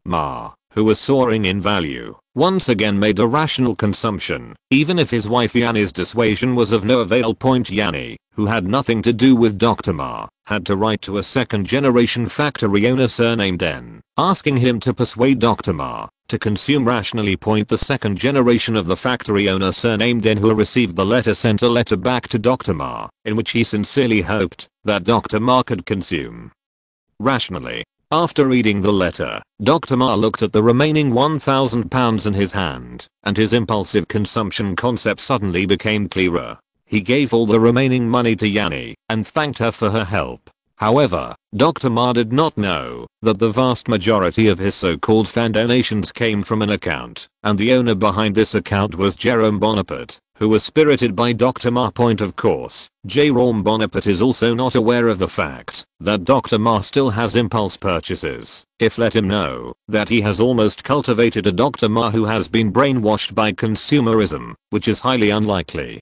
Ma, who was soaring in value, once again made a rational consumption, even if his wife Yanni's dissuasion was of no avail. Yanni, who had nothing to do with Dr. Ma, had to write to a second-generation factory owner surnamed N, asking him to persuade Dr. Ma to consume rationally. The second generation of the factory owner surnamed N, who received the letter, sent a letter back to Dr. Ma, in which he sincerely hoped that Dr. Ma could consume rationally. After reading the letter, Dr. Ma looked at the remaining £1,000 in his hand, and his impulsive consumption concept suddenly became clearer. He gave all the remaining money to Yanni and thanked her for her help. However, Dr. Ma did not know that the vast majority of his so-called fan donations came from an account, and the owner behind this account was Jerome Bonaparte. who was spirited by Dr. Ma. Point of course, Jerome Bonaparte is also not aware of the fact that Dr. Ma still has impulse purchases. If let him know that he has almost cultivated a Dr. Ma who has been brainwashed by consumerism, which is highly unlikely.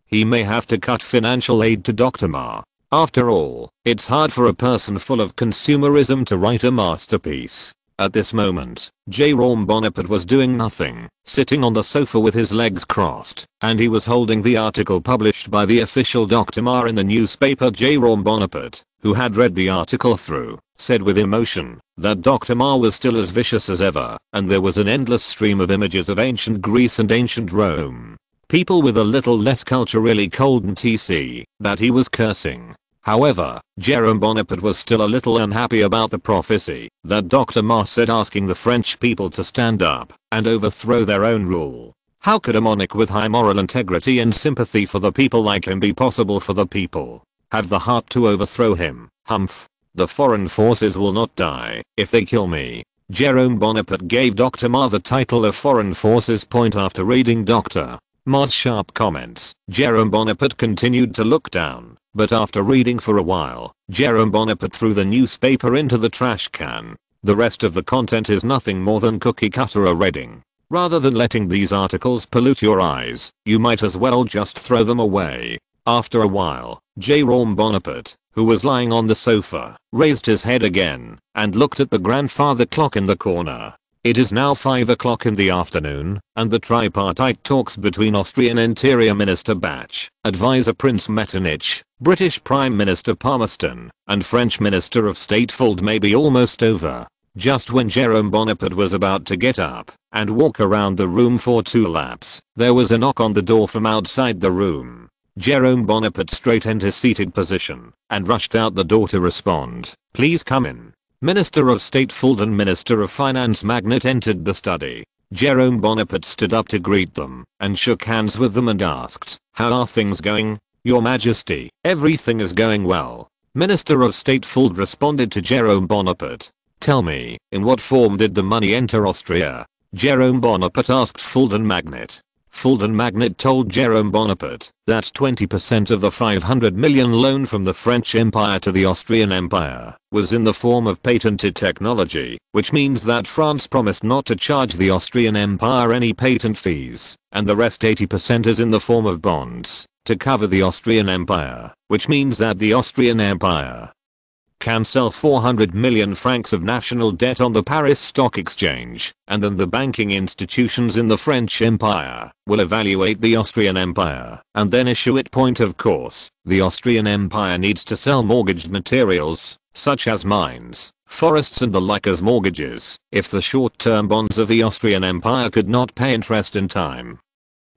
He may have to cut financial aid to Dr. Ma. After all, it's hard for a person full of consumerism to write a masterpiece. At this moment, Jerome Bonaparte was doing nothing, sitting on the sofa with his legs crossed, and he was holding the article published by the official Dr. Ma in the newspaper. Jerome Bonaparte, who had read the article through, said with emotion that Dr. Ma was still as vicious as ever, and there was an endless stream of images of ancient Greece and ancient Rome. People with a little less culture really cold and tc, that he was cursing. However, Jerome Bonaparte was still a little unhappy about the prophecy that Dr. Ma said, asking the French people to stand up and overthrow their own rule. How could a monarch with high moral integrity and sympathy for the people like him be possible for the people? Have the heart to overthrow him? Humph. The foreign forces will not die if they kill me. Jerome Bonaparte gave Dr. Ma the title of Foreign Forces. Point after reading Dr. Ma's sharp comments, Jerome Bonaparte continued to look down. But after reading for a while, Jerome Bonaparte threw the newspaper into the trash can. The rest of the content is nothing more than cookie cutter reading. Rather than letting these articles pollute your eyes, you might as well just throw them away. After a while, Jerome Bonaparte, who was lying on the sofa, raised his head again and looked at the grandfather clock in the corner. It is now 5 o'clock in the afternoon, and the tripartite talks between Austrian Interior Minister Bach, Advisor Prince Metternich, British Prime Minister Palmerston, and French Minister of State Fulda may be almost over. Just when Jerome Bonaparte was about to get up and walk around the room for 2 laps, there was a knock on the door from outside the room. Jerome Bonaparte straightened his seated position and rushed out the door to respond. "Please come in." Minister of State Fulda and Minister of Finance Magnet entered the study. Jerome Bonaparte stood up to greet them and shook hands with them and asked, "How are things going, Your Majesty?" "Everything is going well." Minister of State Fulda responded to Jerome Bonaparte. "Tell me, in what form did the money enter Austria?" Jerome Bonaparte asked Fulda and Magnet. Fulda and Magnet told Jerome Bonaparte that 20% of the 500 million loan from the French Empire to the Austrian Empire was in the form of patented technology, which means that France promised not to charge the Austrian Empire any patent fees, and the rest 80% is in the form of bonds to cover the Austrian Empire, which means that the Austrian Empire can sell 400 million francs of national debt on the Paris Stock Exchange, and then the banking institutions in the French Empire will evaluate the Austrian Empire and then issue it. Point of course, the Austrian Empire needs to sell mortgaged materials, such as mines, forests and the like as mortgages, if the short-term bonds of the Austrian Empire could not pay interest in time.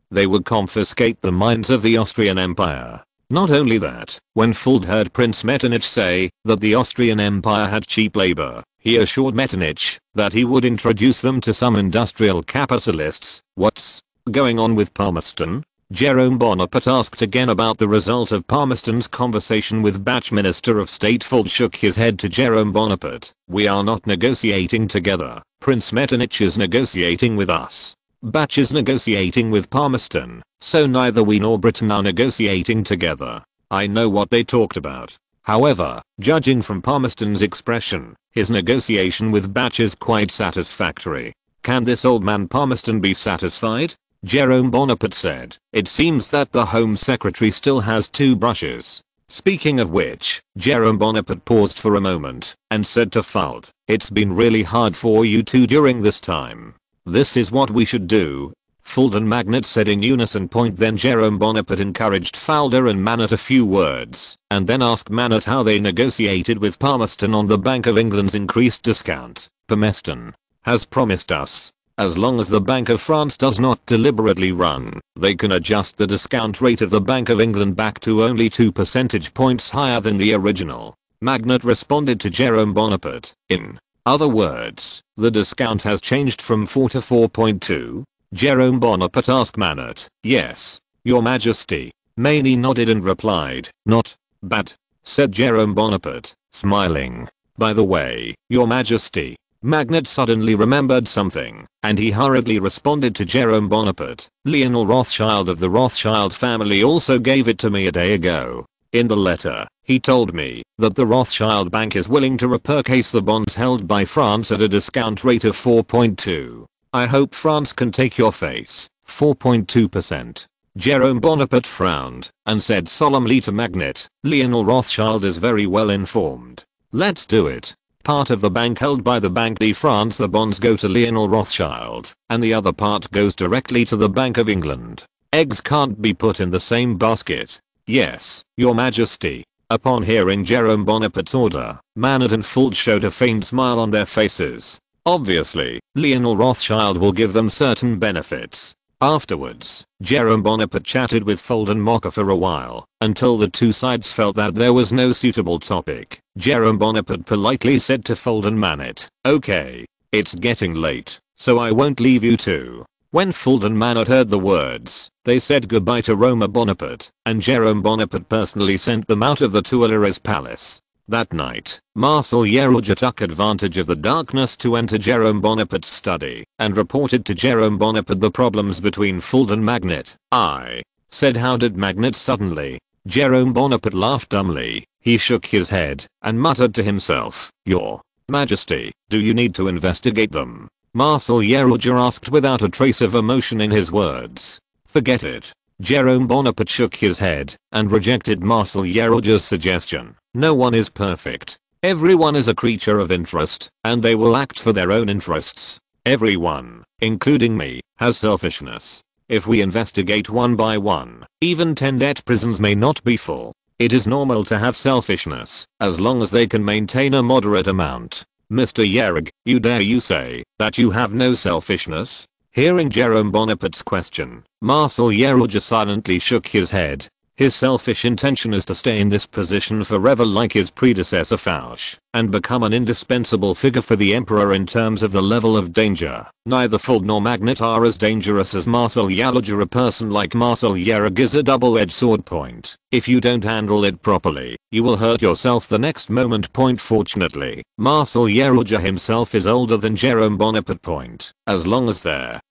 They would confiscate the mines of the Austrian Empire. Not only that, when Fulda heard Prince Metternich say that the Austrian Empire had cheap labor, he assured Metternich that he would introduce them to some industrial capitalists. What's going on with Palmerston? Jerome Bonaparte asked again about the result of Palmerston's conversation with Bach. Minister of State Fulda shook his head to Jerome Bonaparte. "We are not negotiating together. Prince Metternich is negotiating with us. Bach is negotiating with Palmerston, so neither we nor Britain are negotiating together." I know what they talked about. However, judging from Palmerston's expression, his negotiation with Bach is quite satisfactory. Can this old man Palmerston be satisfied? Jerome Bonaparte said. It seems that the Home Secretary still has 2 brushes. Speaking of which, Jerome Bonaparte paused for a moment and said to Fulda, "It's been really hard for you two during this time. This is what we should do." Fulda and Magnet said in unison. Then Jerome Bonaparte encouraged Fulda and Magnet a few words, and then asked Magnet how they negotiated with Palmerston on the Bank of England's increased discount. "Palmerston has promised us, as long as the Bank of France does not deliberately run, they can adjust the discount rate of the Bank of England back to only 2 percentage points higher than the original." Magnet responded to Jerome Bonaparte. "In other words, the discount has changed from 4 to 4.2? Jerome Bonaparte asked Magnet. "Yes, Your Majesty." Maine nodded and replied. "Not bad," said Jerome Bonaparte, smiling. "By the way, Your Majesty, Magnet suddenly remembered something, and he hurriedly responded to Jerome Bonaparte. Lionel Rothschild of the Rothschild family also gave it to me a day ago. In the letter, he told me that the Rothschild Bank is willing to repurchase the bonds held by France at a discount rate of 4.2. I hope France can take your face. 4.2%. Jerome Bonaparte frowned and said solemnly to Magnet, Lionel Rothschild is very well informed. Let's do it. Part of the bank held by the Banque de France, the bonds go to Lionel Rothschild, and the other part goes directly to the Bank of England. Eggs can't be put in the same basket. Yes, Your Majesty. Upon hearing Jerome Bonaparte's order, Manet and Fulton showed a faint smile on their faces. Obviously, Lionel Rothschild will give them certain benefits. Afterwards, Jerome Bonaparte chatted with Fulton and Mocha for a while, until the two sides felt that there was no suitable topic. Jerome Bonaparte politely said to Fulton Manet, okay, it's getting late, so I won't leave you two. When Fulton and Manet heard the words, they said goodbye to Roma Bonaparte, and Jerome Bonaparte personally sent them out of the Tuileries Palace. That night, Marcel Yeroja took advantage of the darkness to enter Jerome Bonaparte's study and reported to Jerome Bonaparte the problems between Fulton and Magnet. I said, how did Magnet suddenly? Jerome Bonaparte laughed dumbly. He shook his head and muttered to himself, Your Majesty, do you need to investigate them? Marcel Yeroja asked without a trace of emotion in his words. Forget it. Jerome Bonaparte shook his head and rejected Marcel Yeroja's suggestion. No one is perfect. Everyone is a creature of interest, and they will act for their own interests. Everyone, including me, has selfishness. If we investigate one by one, even 10 debt prisons may not be full. It is normal to have selfishness, as long as they can maintain a moderate amount. Mr. Yerg, you say that you have no selfishness? Hearing Jerome Bonaparte's question, Marcel Yeroja silently shook his head. His selfish intention is to stay in this position forever like his predecessor Fauch, and become an indispensable figure for the emperor in terms of the level of danger. Neither Fulton nor Magnet are as dangerous as Marcel Yeroja. A person like Marcel Yeroja is a double-edged sword point. If you don't handle it properly, you will hurt yourself the next moment. Fortunately, Marcel Yeroja himself is older than Jerome Bonaparte. As long as there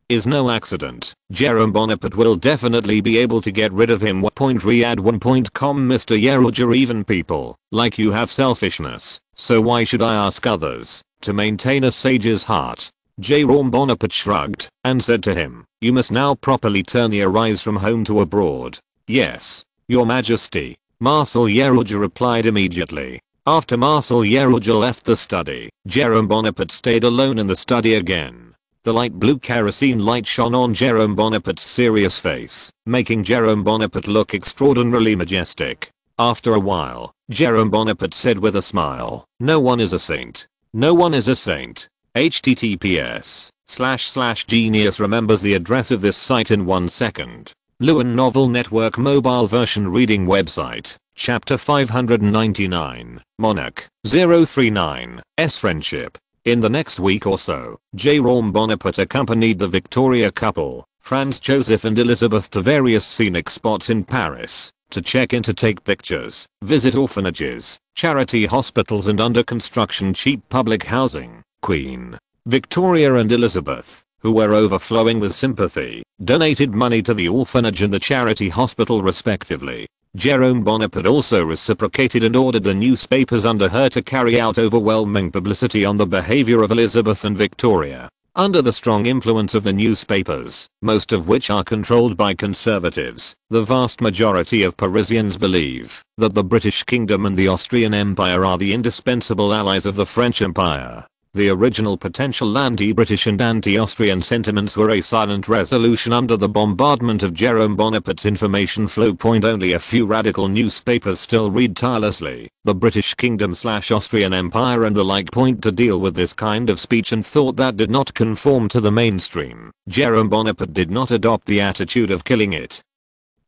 is no accident, Jerome Bonaparte will definitely be able to get rid of him. Riyadh1.com Mr. Yeroja, even people like you have selfishness, so why should I ask others to maintain a sage's heart? Jerome Bonaparte shrugged and said to him, you must now properly turn your eyes from home to abroad. Yes, Your Majesty. Marcel Yeroja replied immediately. After Marcel Yeroja left the study, Jerome Bonaparte stayed alone in the study again. The light blue kerosene light shone on Jerome Bonaparte's serious face, making Jerome Bonaparte look extraordinarily majestic. After a while, Jerome Bonaparte said with a smile, no one is a saint. No one is a saint. https://genius remembers the address of this site in 1 second. Lewin Novel Network mobile version reading website. Chapter 599. Monarch 039. S Friendship. In the next week or so, Jerome Bonaparte accompanied the Victoria couple, Franz Joseph and Elizabeth, to various scenic spots in Paris, to check in, to take pictures, visit orphanages, charity hospitals and under construction cheap public housing. Queen Victoria and Elizabeth, who were overflowing with sympathy, donated money to the orphanage and the charity hospital respectively. Jerome Bonaparte also reciprocated and ordered the newspapers under her to carry out overwhelming publicity on the behavior of Elizabeth and Victoria. Under the strong influence of the newspapers, most of which are controlled by conservatives, the vast majority of Parisians believe that the British Kingdom and the Austrian Empire are the indispensable allies of the French Empire. The original potential anti-British and anti-Austrian sentiments were a silent resolution under the bombardment of Jerome Bonaparte's information flow. Only a few radical newspapers still read tirelessly the British Kingdom/Austrian Empire and the like. To deal with this kind of speech and thought that did not conform to the mainstream, Jerome Bonaparte did not adopt the attitude of killing it,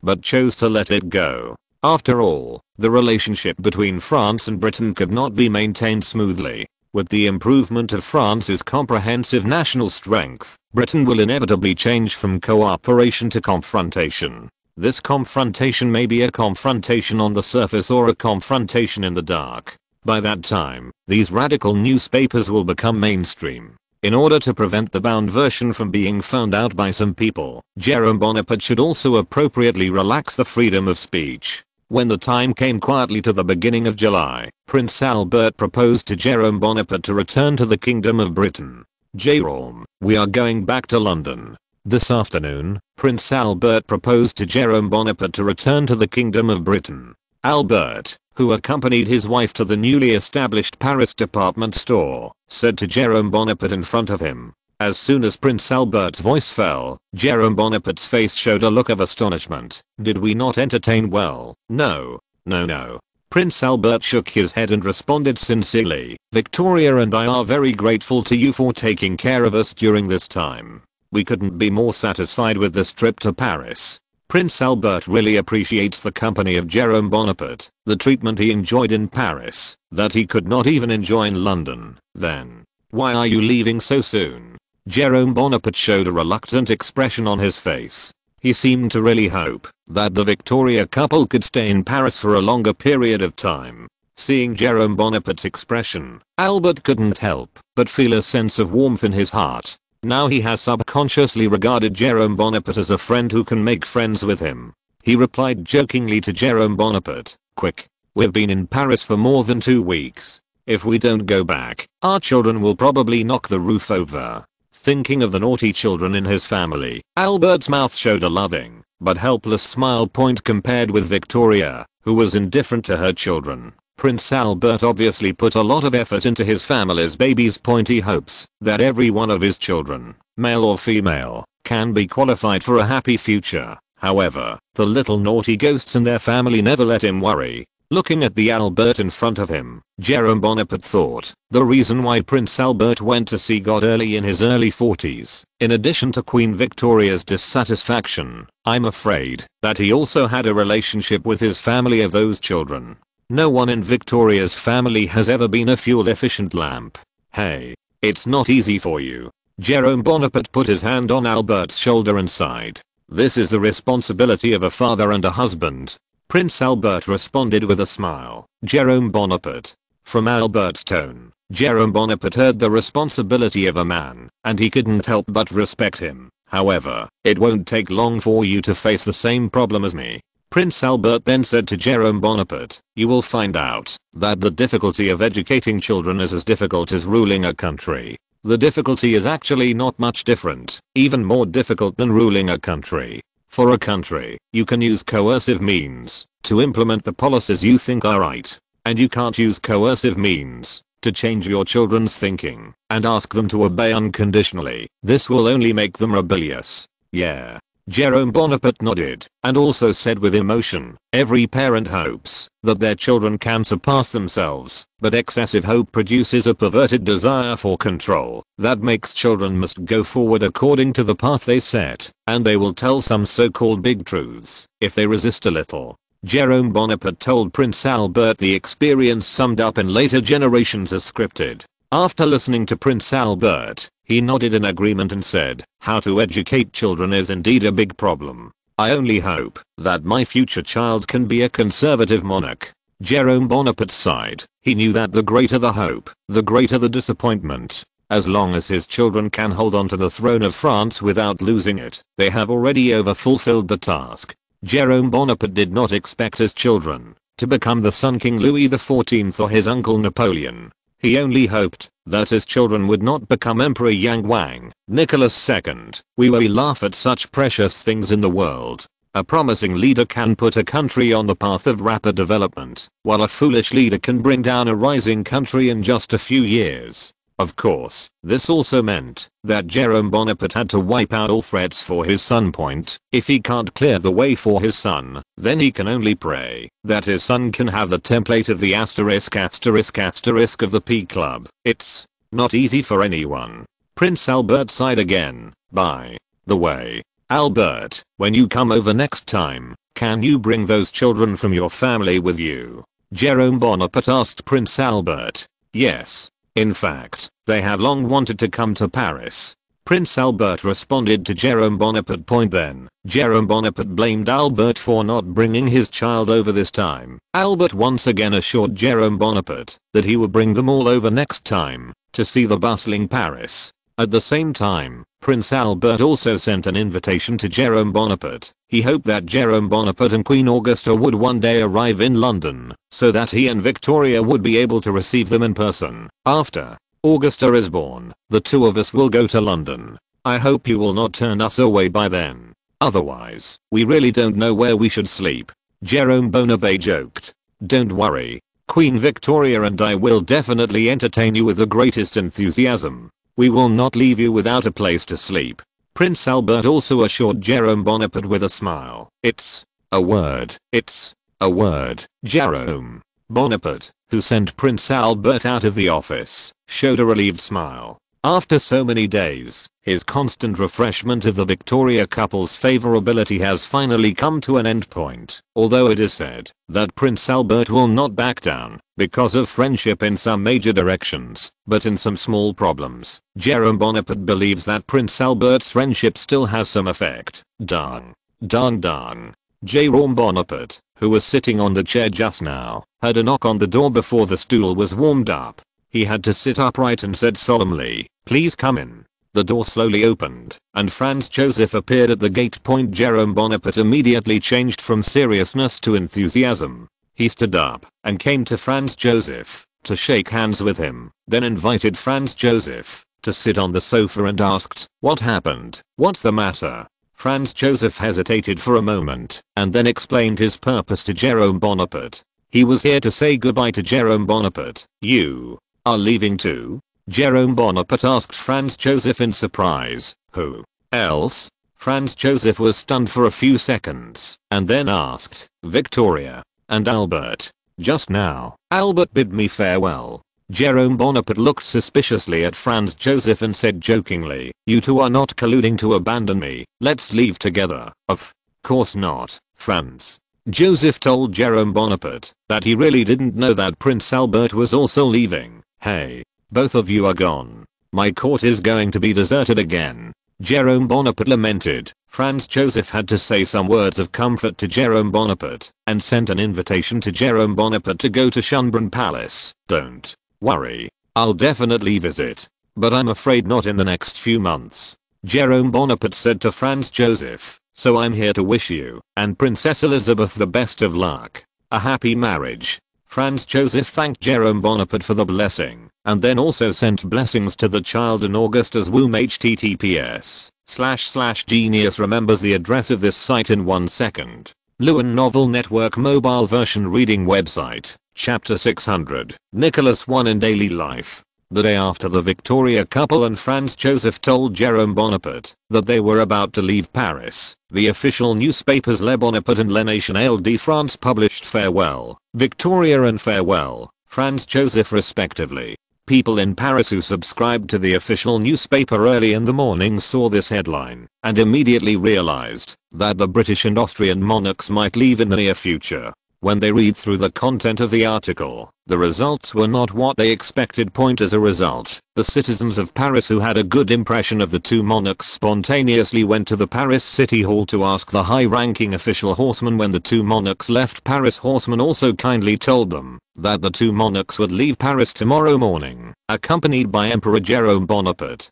but chose to let it go. After all, the relationship between France and Britain could not be maintained smoothly. With the improvement of France's comprehensive national strength, Britain will inevitably change from cooperation to confrontation. This confrontation may be a confrontation on the surface or a confrontation in the dark. By that time, these radical newspapers will become mainstream. In order to prevent the bound version from being found out by some people, Jerome Bonaparte should also appropriately relax the freedom of speech. When the time came quietly to the beginning of July, Prince Albert proposed to Jerome Bonaparte to return to the Kingdom of Britain. Jerome, we are going back to London. This afternoon, Prince Albert proposed to Jerome Bonaparte to return to the Kingdom of Britain. Albert, who accompanied his wife to the newly established Paris department store, said to Jerome Bonaparte in front of him. As soon as Prince Albert's voice fell, Jerome Bonaparte's face showed a look of astonishment. Did we not entertain well? No. No. Prince Albert shook his head and responded sincerely, Victoria and I are very grateful to you for taking care of us during this time. We couldn't be more satisfied with this trip to Paris. Prince Albert really appreciates the company of Jerome Bonaparte, the treatment he enjoyed in Paris, that he could not even enjoy in London. Then, why are you leaving so soon? Jerome Bonaparte showed a reluctant expression on his face. He seemed to really hope that the Victoria couple could stay in Paris for a longer period of time. Seeing Jerome Bonaparte's expression, Albert couldn't help but feel a sense of warmth in his heart. Now he has subconsciously regarded Jerome Bonaparte as a friend who can make friends with him. He replied jokingly to Jerome Bonaparte, quick, we've been in Paris for more than 2 weeks. If we don't go back, our children will probably knock the roof over. Thinking of the naughty children in his family, Albert's mouth showed a loving but helpless smile compared with Victoria, who was indifferent to her children. Prince Albert obviously put a lot of effort into his family's babies' he hopes that every one of his children, male or female, can be qualified for a happy future. However, the little naughty ghosts in their family never let him worry. Looking at the Albert in front of him, Jerome Bonaparte thought, the reason why Prince Albert went to see God early in his early 40s, in addition to Queen Victoria's dissatisfaction, I'm afraid that he also had a relationship with his family of those children. No one in Victoria's family has ever been a fuel-efficient lamp. Hey, it's not easy for you. Jerome Bonaparte put his hand on Albert's shoulder and sighed. This is the responsibility of a father and a husband. Prince Albert responded with a smile. Jerome Bonaparte. From Albert's tone, Jerome Bonaparte heard the responsibility of a man, and he couldn't help but respect him. However, it won't take long for you to face the same problem as me. Prince Albert then said to Jerome Bonaparte, you will find out that the difficulty of educating children is as difficult as ruling a country. The difficulty is actually not much different, even more difficult than ruling a country. For a country, you can use coercive means to implement the policies you think are right. And you can't use coercive means to change your children's thinking and ask them to obey unconditionally. This will only make them rebellious. Yeah. Jerome Bonaparte nodded and also said with emotion, every parent hopes that their children can surpass themselves, but excessive hope produces a perverted desire for control that makes children must go forward according to the path they set, and they will tell some so-called big truths if they resist a little. Jerome Bonaparte told Prince Albert the experience summed up in later generations as scripted. After listening to Prince Albert, he nodded in agreement and said, how to educate children is indeed a big problem. I only hope that my future child can be a conservative monarch. Jerome Bonaparte sighed. He knew that the greater the hope, the greater the disappointment. As long as his children can hold on to the throne of France without losing it, they have already overfulfilled the task. Jerome Bonaparte did not expect his children to become the Sun King Louis XIV or his uncle Napoleon. He only hoped that his children would not become Emperor Yang Wang, Nicholas II. We laugh at such precious things in the world. A promising leader can put a country on the path of rapid development, while a foolish leader can bring down a rising country in just a few years. Of course, this also meant that Jerome Bonaparte had to wipe out all threats for his son. If he can't clear the way for his son, then he can only pray that his son can have the template of the **** of the P Club. It's not easy for anyone. Prince Albert sighed again. By the way, Albert, when you come over next time, can you bring those children from your family with you? Jerome Bonaparte asked Prince Albert. Yes. In fact, they have long wanted to come to Paris. Prince Albert responded to Jerome Bonaparte. Then, Jerome Bonaparte blamed Albert for not bringing his child over this time. Albert once again assured Jerome Bonaparte that he would bring them all over next time to see the bustling Paris. At the same time, Prince Albert also sent an invitation to Jerome Bonaparte. He hoped that Jerome Bonaparte and Queen Augusta would one day arrive in London so that he and Victoria would be able to receive them in person. After Augusta is born, the two of us will go to London. I hope you will not turn us away by then. Otherwise, we really don't know where we should sleep. Jerome Bonaparte joked. Don't worry. Queen Victoria and I will definitely entertain you with the greatest enthusiasm. We will not leave you without a place to sleep. Prince Albert also assured Jerome Bonaparte with a smile. It's a word. It's a word. Jerome Bonaparte, who sent Prince Albert out of the office, showed a relieved smile. After so many days, his constant refreshment of the Victoria couple's favorability has finally come to an end point. Although it is said that Prince Albert will not back down because of friendship in some major directions, but in some small problems, Jerome Bonaparte believes that Prince Albert's friendship still has some effect. Dang. Dang dang. Jerome Bonaparte, who was sitting on the chair just now, heard a knock on the door before the stool was warmed up. He had to sit upright and said solemnly, "Please come in." The door slowly opened, and Franz Joseph appeared at the gate. Jerome Bonaparte immediately changed from seriousness to enthusiasm. He stood up and came to Franz Joseph to shake hands with him, then invited Franz Joseph to sit on the sofa and asked, "What happened? What's the matter?" Franz Joseph hesitated for a moment and then explained his purpose to Jerome Bonaparte. He was here to say goodbye to Jerome Bonaparte. "You are leaving too?" Jerome Bonaparte asked Franz Joseph in surprise. "Who else?" Franz Joseph was stunned for a few seconds and then asked, "Victoria and Albert. Just now, Albert bid me farewell." Jerome Bonaparte looked suspiciously at Franz Joseph and said jokingly, "You two are not colluding to abandon me. Let's leave together." "Of course not, Franz." Joseph told Jerome Bonaparte that he really didn't know that Prince Albert was also leaving. "Hey, both of you are gone. My court is going to be deserted again." Jerome Bonaparte lamented. Franz Joseph had to say some words of comfort to Jerome Bonaparte and sent an invitation to Jerome Bonaparte to go to Schönbrunn Palace. "Don't worry. I'll definitely visit. But I'm afraid not in the next few months." Jerome Bonaparte said to Franz Joseph, "So I'm here to wish you and Princess Elizabeth the best of luck. A happy marriage." Franz Joseph thanked Jerome Bonaparte for the blessing and then also sent blessings to the child in Augusta's womb. https://genius remembers the address of this site in 1 second. Lewin Novel Network mobile version reading website. Chapter 600. Nicholas I in daily life. The day after the Victoria couple and Franz Joseph told Jerome Bonaparte that they were about to leave Paris, the official newspapers Le Bonaparte and Le National de France published "Farewell, Victoria" and "Farewell, Franz Joseph" respectively. People in Paris who subscribed to the official newspaper early in the morning saw this headline and immediately realized that the British and Austrian monarchs might leave in the near future. When they read through the content of the article, the results were not what they expected. As a result, the citizens of Paris who had a good impression of the two monarchs spontaneously went to the Paris City Hall to ask the high-ranking official horseman when the two monarchs left. Paris horseman also kindly told them that the two monarchs would leave Paris tomorrow morning, accompanied by Emperor Jerome Bonaparte.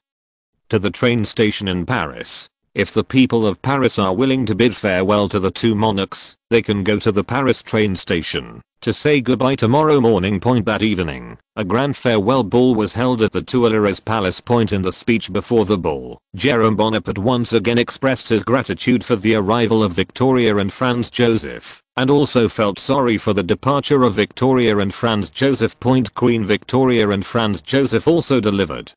To the train station in Paris. If the people of Paris are willing to bid farewell to the two monarchs, they can go to the Paris train station to say goodbye tomorrow morning. That evening, a grand farewell ball was held at the Tuileries Palace. In the speech before the ball, Jerome Bonaparte once again expressed his gratitude for the arrival of Victoria and Franz Joseph, and also felt sorry for the departure of Victoria and Franz Joseph. Queen Victoria and Franz Joseph also delivered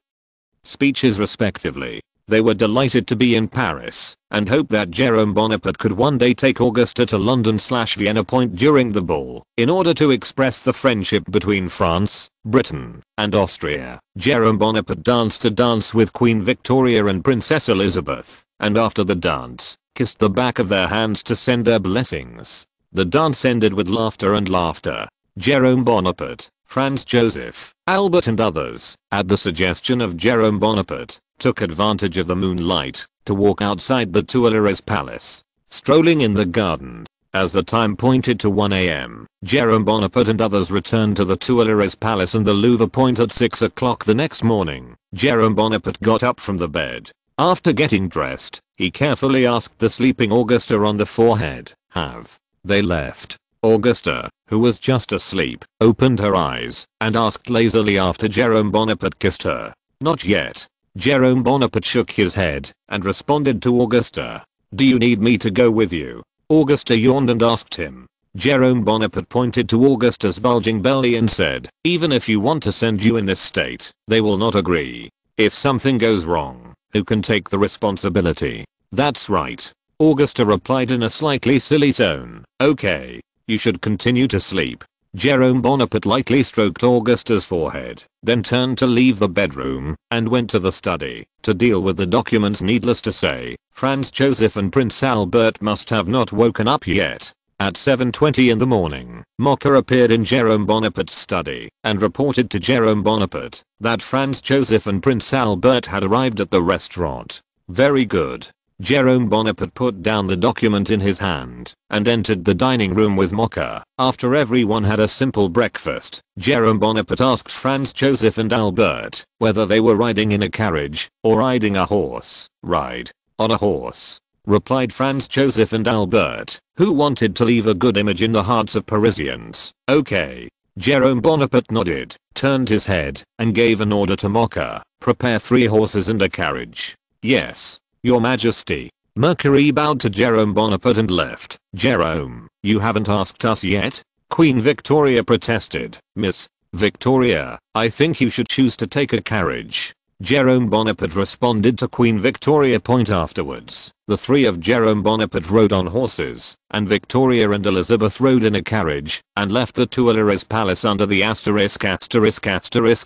speeches respectively. They were delighted to be in Paris and hoped that Jerome Bonaparte could one day take Augusta to London/Vienna. During the ball, in order to express the friendship between France, Britain, and Austria, Jerome Bonaparte danced a dance with Queen Victoria and Princess Elizabeth, and after the dance, kissed the back of their hands to send their blessings. The dance ended with laughter and laughter. Jerome Bonaparte, Franz Joseph, Albert and others, at the suggestion of Jerome Bonaparte, took advantage of the moonlight to walk outside the Tuileries Palace, strolling in the garden. As the time pointed to 1 a.m., Jerome Bonaparte and others returned to the Tuileries Palace and the Louvre point at 6 o'clock the next morning. Jerome Bonaparte got up from the bed. After getting dressed, he carefully asked the sleeping Augusta on the forehead, "Have they left?" Augusta, who was just asleep, opened her eyes and asked lazily after Jerome Bonaparte kissed her. "Not yet." Jerome Bonaparte shook his head and responded to Augusta, "Do you need me to go with you?" Augusta yawned and asked him. Jerome Bonaparte pointed to Augusta's bulging belly and said, "Even if you want to send you in this state, they will not agree. If something goes wrong, who can take the responsibility?" "That's right," Augusta replied in a slightly silly tone. "Okay. You should continue to sleep." Jerome Bonaparte lightly stroked Augusta's forehead, then turned to leave the bedroom and went to the study to deal with the documents. Needless to say, Franz Joseph and Prince Albert must have not woken up yet. At 7:20 in the morning, Mocha appeared in Jerome Bonaparte's study and reported to Jerome Bonaparte that Franz Joseph and Prince Albert had arrived at the restaurant. "Very good." Jerome Bonaparte put down the document in his hand and entered the dining room with Mocha. After everyone had a simple breakfast, Jerome Bonaparte asked Franz Joseph and Albert whether they were riding in a carriage or riding a horse. "Ride on a horse," replied Franz Joseph and Albert, who wanted to leave a good image in the hearts of Parisians. "Okay." Jerome Bonaparte nodded, turned his head, and gave an order to Mocha, "Prepare 3 horses and a carriage." "Yes, Your Majesty." Mercury bowed to Jerome Bonaparte and left. "Jerome, you haven't asked us yet?" Queen Victoria protested. "Miss Victoria, I think you should choose to take a carriage." Jerome Bonaparte responded to Queen Victoria point afterwards. The 3 of Jerome Bonaparte rode on horses, and Victoria and Elizabeth rode in a carriage, and left the Tuileries Palace under the asterisk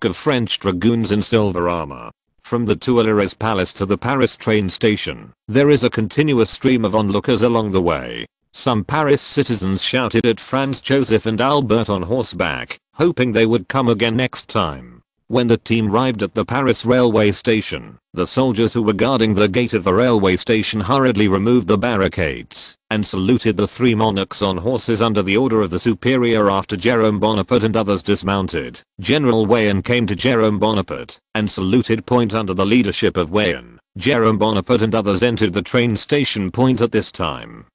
of French dragoons in silver armor. From the Tuileries Palace to the Paris train station, there is a continuous stream of onlookers along the way. Some Paris citizens shouted at Franz Joseph and Albert on horseback, hoping they would come again next time. When the team arrived at the Paris railway station, the soldiers who were guarding the gate of the railway station hurriedly removed the barricades and saluted the 3 monarchs on horses under the order of the superior. After Jerome Bonaparte and others dismounted, General Wayne came to Jerome Bonaparte and saluted point under the leadership of Wayne. Jerome Bonaparte and others entered the train station point at this time.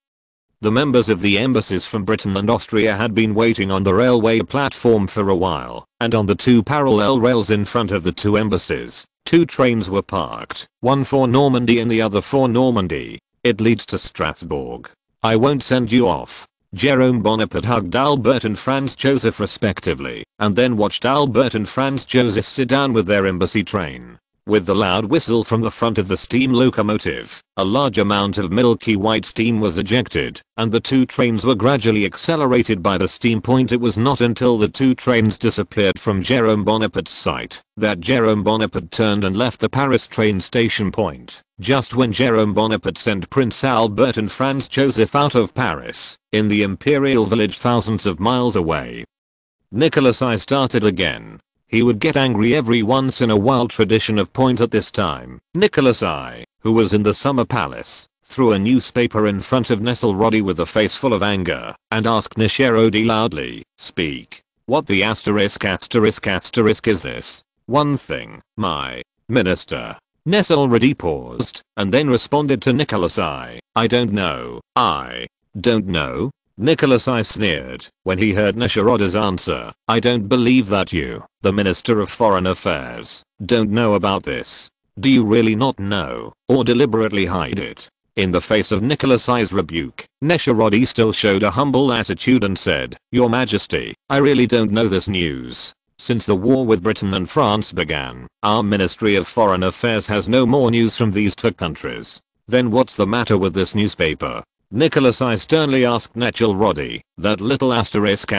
The members of the embassies from Britain and Austria had been waiting on the railway platform for a while, and on the 2 parallel rails in front of the 2 embassies, 2 trains were parked, one for Normandy and the other for Normandy. "It leads to Strasbourg. I won't send you off." Jerome Bonaparte hugged Albert and Franz Joseph respectively, and then watched Albert and Franz Joseph sit down with their embassy train. With the loud whistle from the front of the steam locomotive, a large amount of milky white steam was ejected, and the 2 trains were gradually accelerated by the steam point. It was not until the 2 trains disappeared from Jerome Bonaparte's sight that Jerome Bonaparte turned and left the Paris train station point. Just when Jerome Bonaparte sent Prince Albert and Franz Joseph out of Paris, in the imperial village thousands of miles away, Nicholas I started again. He would get angry every once in a while. Tradition of point at this time. Nicholas I, who was in the summer palace, threw a newspaper in front of Nesselrode with a face full of anger and asked Nesselrode loudly, "Speak. What the asterisk is this?" "One thing, my minister." Nesselrode paused and then responded to Nicholas I don't know. I don't know? Nicholas I sneered when he heard Nesselrode's answer. "I don't believe that you, the Minister of Foreign Affairs, don't know about this. Do you really not know, or deliberately hide it?" In the face of Nicholas I's rebuke, Nesselrode still showed a humble attitude and said, "Your Majesty, I really don't know this news. Since the war with Britain and France began, our Ministry of Foreign Affairs has no more news from these 2 countries. Then what's the matter with this newspaper?" Nicholas I sternly asked Nesselrode. "That little asterisk.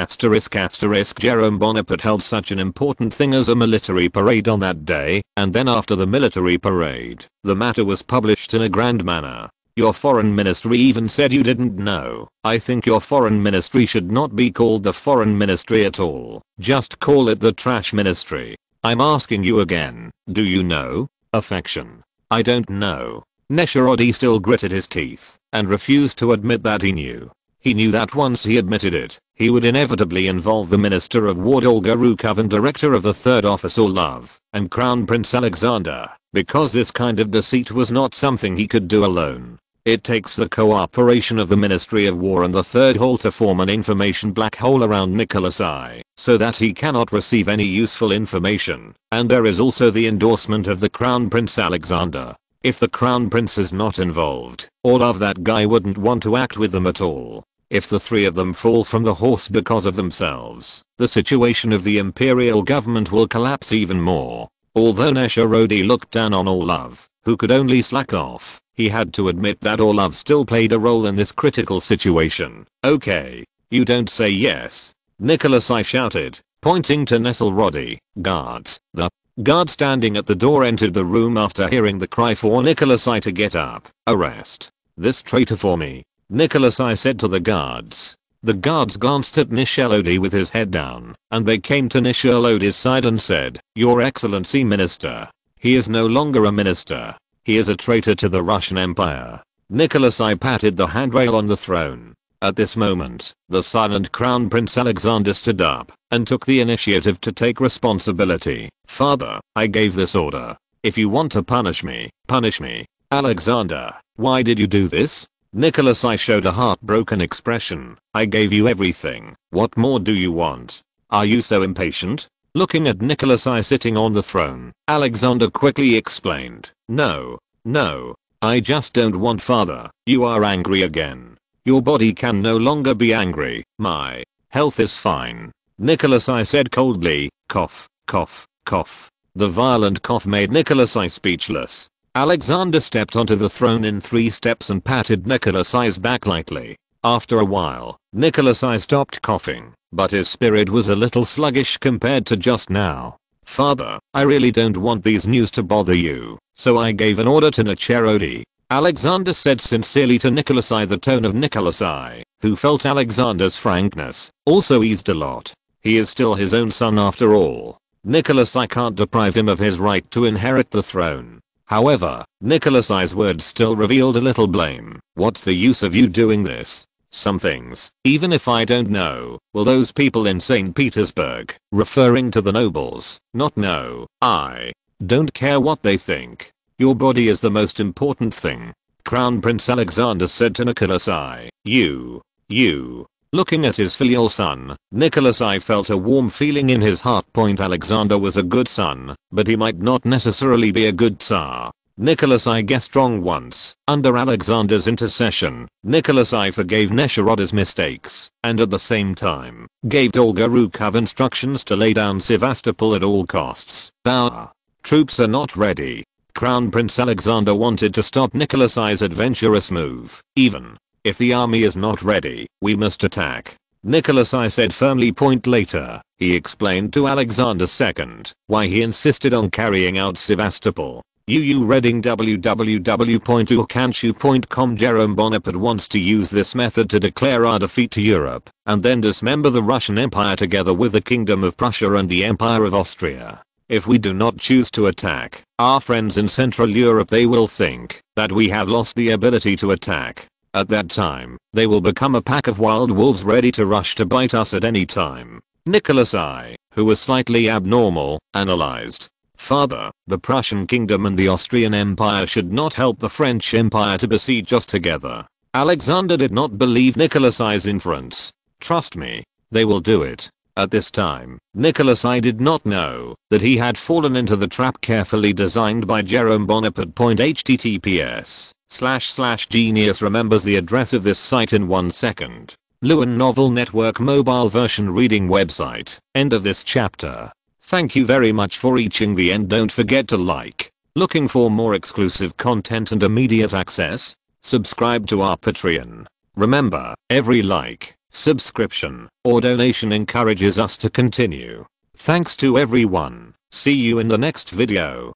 Jerome Bonaparte held such an important thing as a military parade on that day, and then after the military parade, the matter was published in a grand manner. Your foreign ministry even said you didn't know. I think your foreign ministry should not be called the foreign ministry at all. Just call it the trash ministry. I'm asking you again, do you know?" Affection? I don't know. Nesharodi still gritted his teeth and refused to admit that he knew. He knew that once he admitted it, he would inevitably involve the Minister of War Olga Rukov and Director of the Third Office Orlov and Crown Prince Alexander, because this kind of deceit was not something he could do alone. It takes the cooperation of the Ministry of War and the Third Hall to form an information black hole around Nicholas I, so that he cannot receive any useful information, and there is also the endorsement of the Crown Prince Alexander. If the Crown Prince is not involved, Orlov that guy wouldn't want to act with them at all. If the three of them fall from the horse because of themselves, the situation of the imperial government will collapse even more. Although Nesharodi looked down on Orlov, who could only slack off, he had to admit that Orlov still played a role in this critical situation. Okay, you don't say yes. Nicholas I shouted, pointing to Nesharodi. Guards. The guard standing at the door entered the room after hearing the cry for Nicholas I to get up. Arrest this traitor for me, Nicholas I said to the guards. The guards glanced at Nishelodi with his head down, and they came to Nishelodi's side and said, Your Excellency Minister. He is no longer a minister. He is a traitor to the Russian Empire. Nicholas I patted the handrail on the throne. At this moment, the silent Crown Prince Alexander stood up and took the initiative to take responsibility. Father, I gave this order. If you want to punish me, punish me. Alexander, why did you do this? Nicholas I showed a heartbroken expression. I gave you everything. What more do you want? Are you so impatient? Looking at Nicholas I sitting on the throne, Alexander quickly explained. No. I just don't want, father. You are angry again. Your body can no longer be angry. My health is fine. Nicholas I said coldly. Cough, cough, cough. The violent cough made Nicholas I speechless. Alexander stepped onto the throne in 3 steps and patted Nicholas I's back lightly. After a while, Nicholas I stopped coughing, but his spirit was a little sluggish compared to just now. Father, I really don't want these news to bother you, so I gave an order to Nesharodi. Alexander said sincerely to Nicholas I. The tone of Nicholas I, who felt Alexander's frankness, also eased a lot. He is still his own son after all. Nicholas I can't deprive him of his right to inherit the throne. However, Nicholas I's words still revealed a little blame. What's the use of you doing this? Some things, even if I don't know, will those people in St. Petersburg, referring to the nobles, not know. I don't care what they think. Your body is the most important thing. Crown Prince Alexander said to Nicholas I. You. Looking at his filial son, Nicholas I felt a warm feeling in his heart. Alexander was a good son, but he might not necessarily be a good Tsar. Nicholas I guessed wrong once. Under Alexander's intercession, Nicholas I forgave Nesharodi's mistakes, and at the same time, gave Olga Rukov instructions to lay down Sevastopol at all costs. Our troops are not ready. Crown Prince Alexander wanted to stop Nicholas I's adventurous move. Even if the army is not ready, we must attack. Nicholas I said firmly. Later, he explained to Alexander II why he insisted on carrying out Sevastopol. Reading www.urkanshu.com. Jerome Bonaparte wants to use this method to declare our defeat to Europe, and then dismember the Russian Empire together with the Kingdom of Prussia and the Empire of Austria. If we do not choose to attack our friends in Central Europe, they will think that we have lost the ability to attack. At that time, they will become a pack of wild wolves ready to rush to bite us at any time. Nicholas I, who was slightly abnormal, analyzed. Father, the Prussian kingdom and the Austrian Empire should not help the French Empire to besiege us together. Alexander did not believe Nicholas I's inference. Trust me, they will do it. At this time, Nicholas I did not know that he had fallen into the trap carefully designed by Jerome Bonaparte. https://genius remembers the address of this site in 1 second. Lewin Novel Network mobile version reading website. End of this chapter. Thank you very much for reaching the end. Don't forget to like. Looking for more exclusive content and immediate access? Subscribe to our Patreon. Remember, every like, subscription, or donation encourages us to continue. Thanks to everyone. See you in the next video.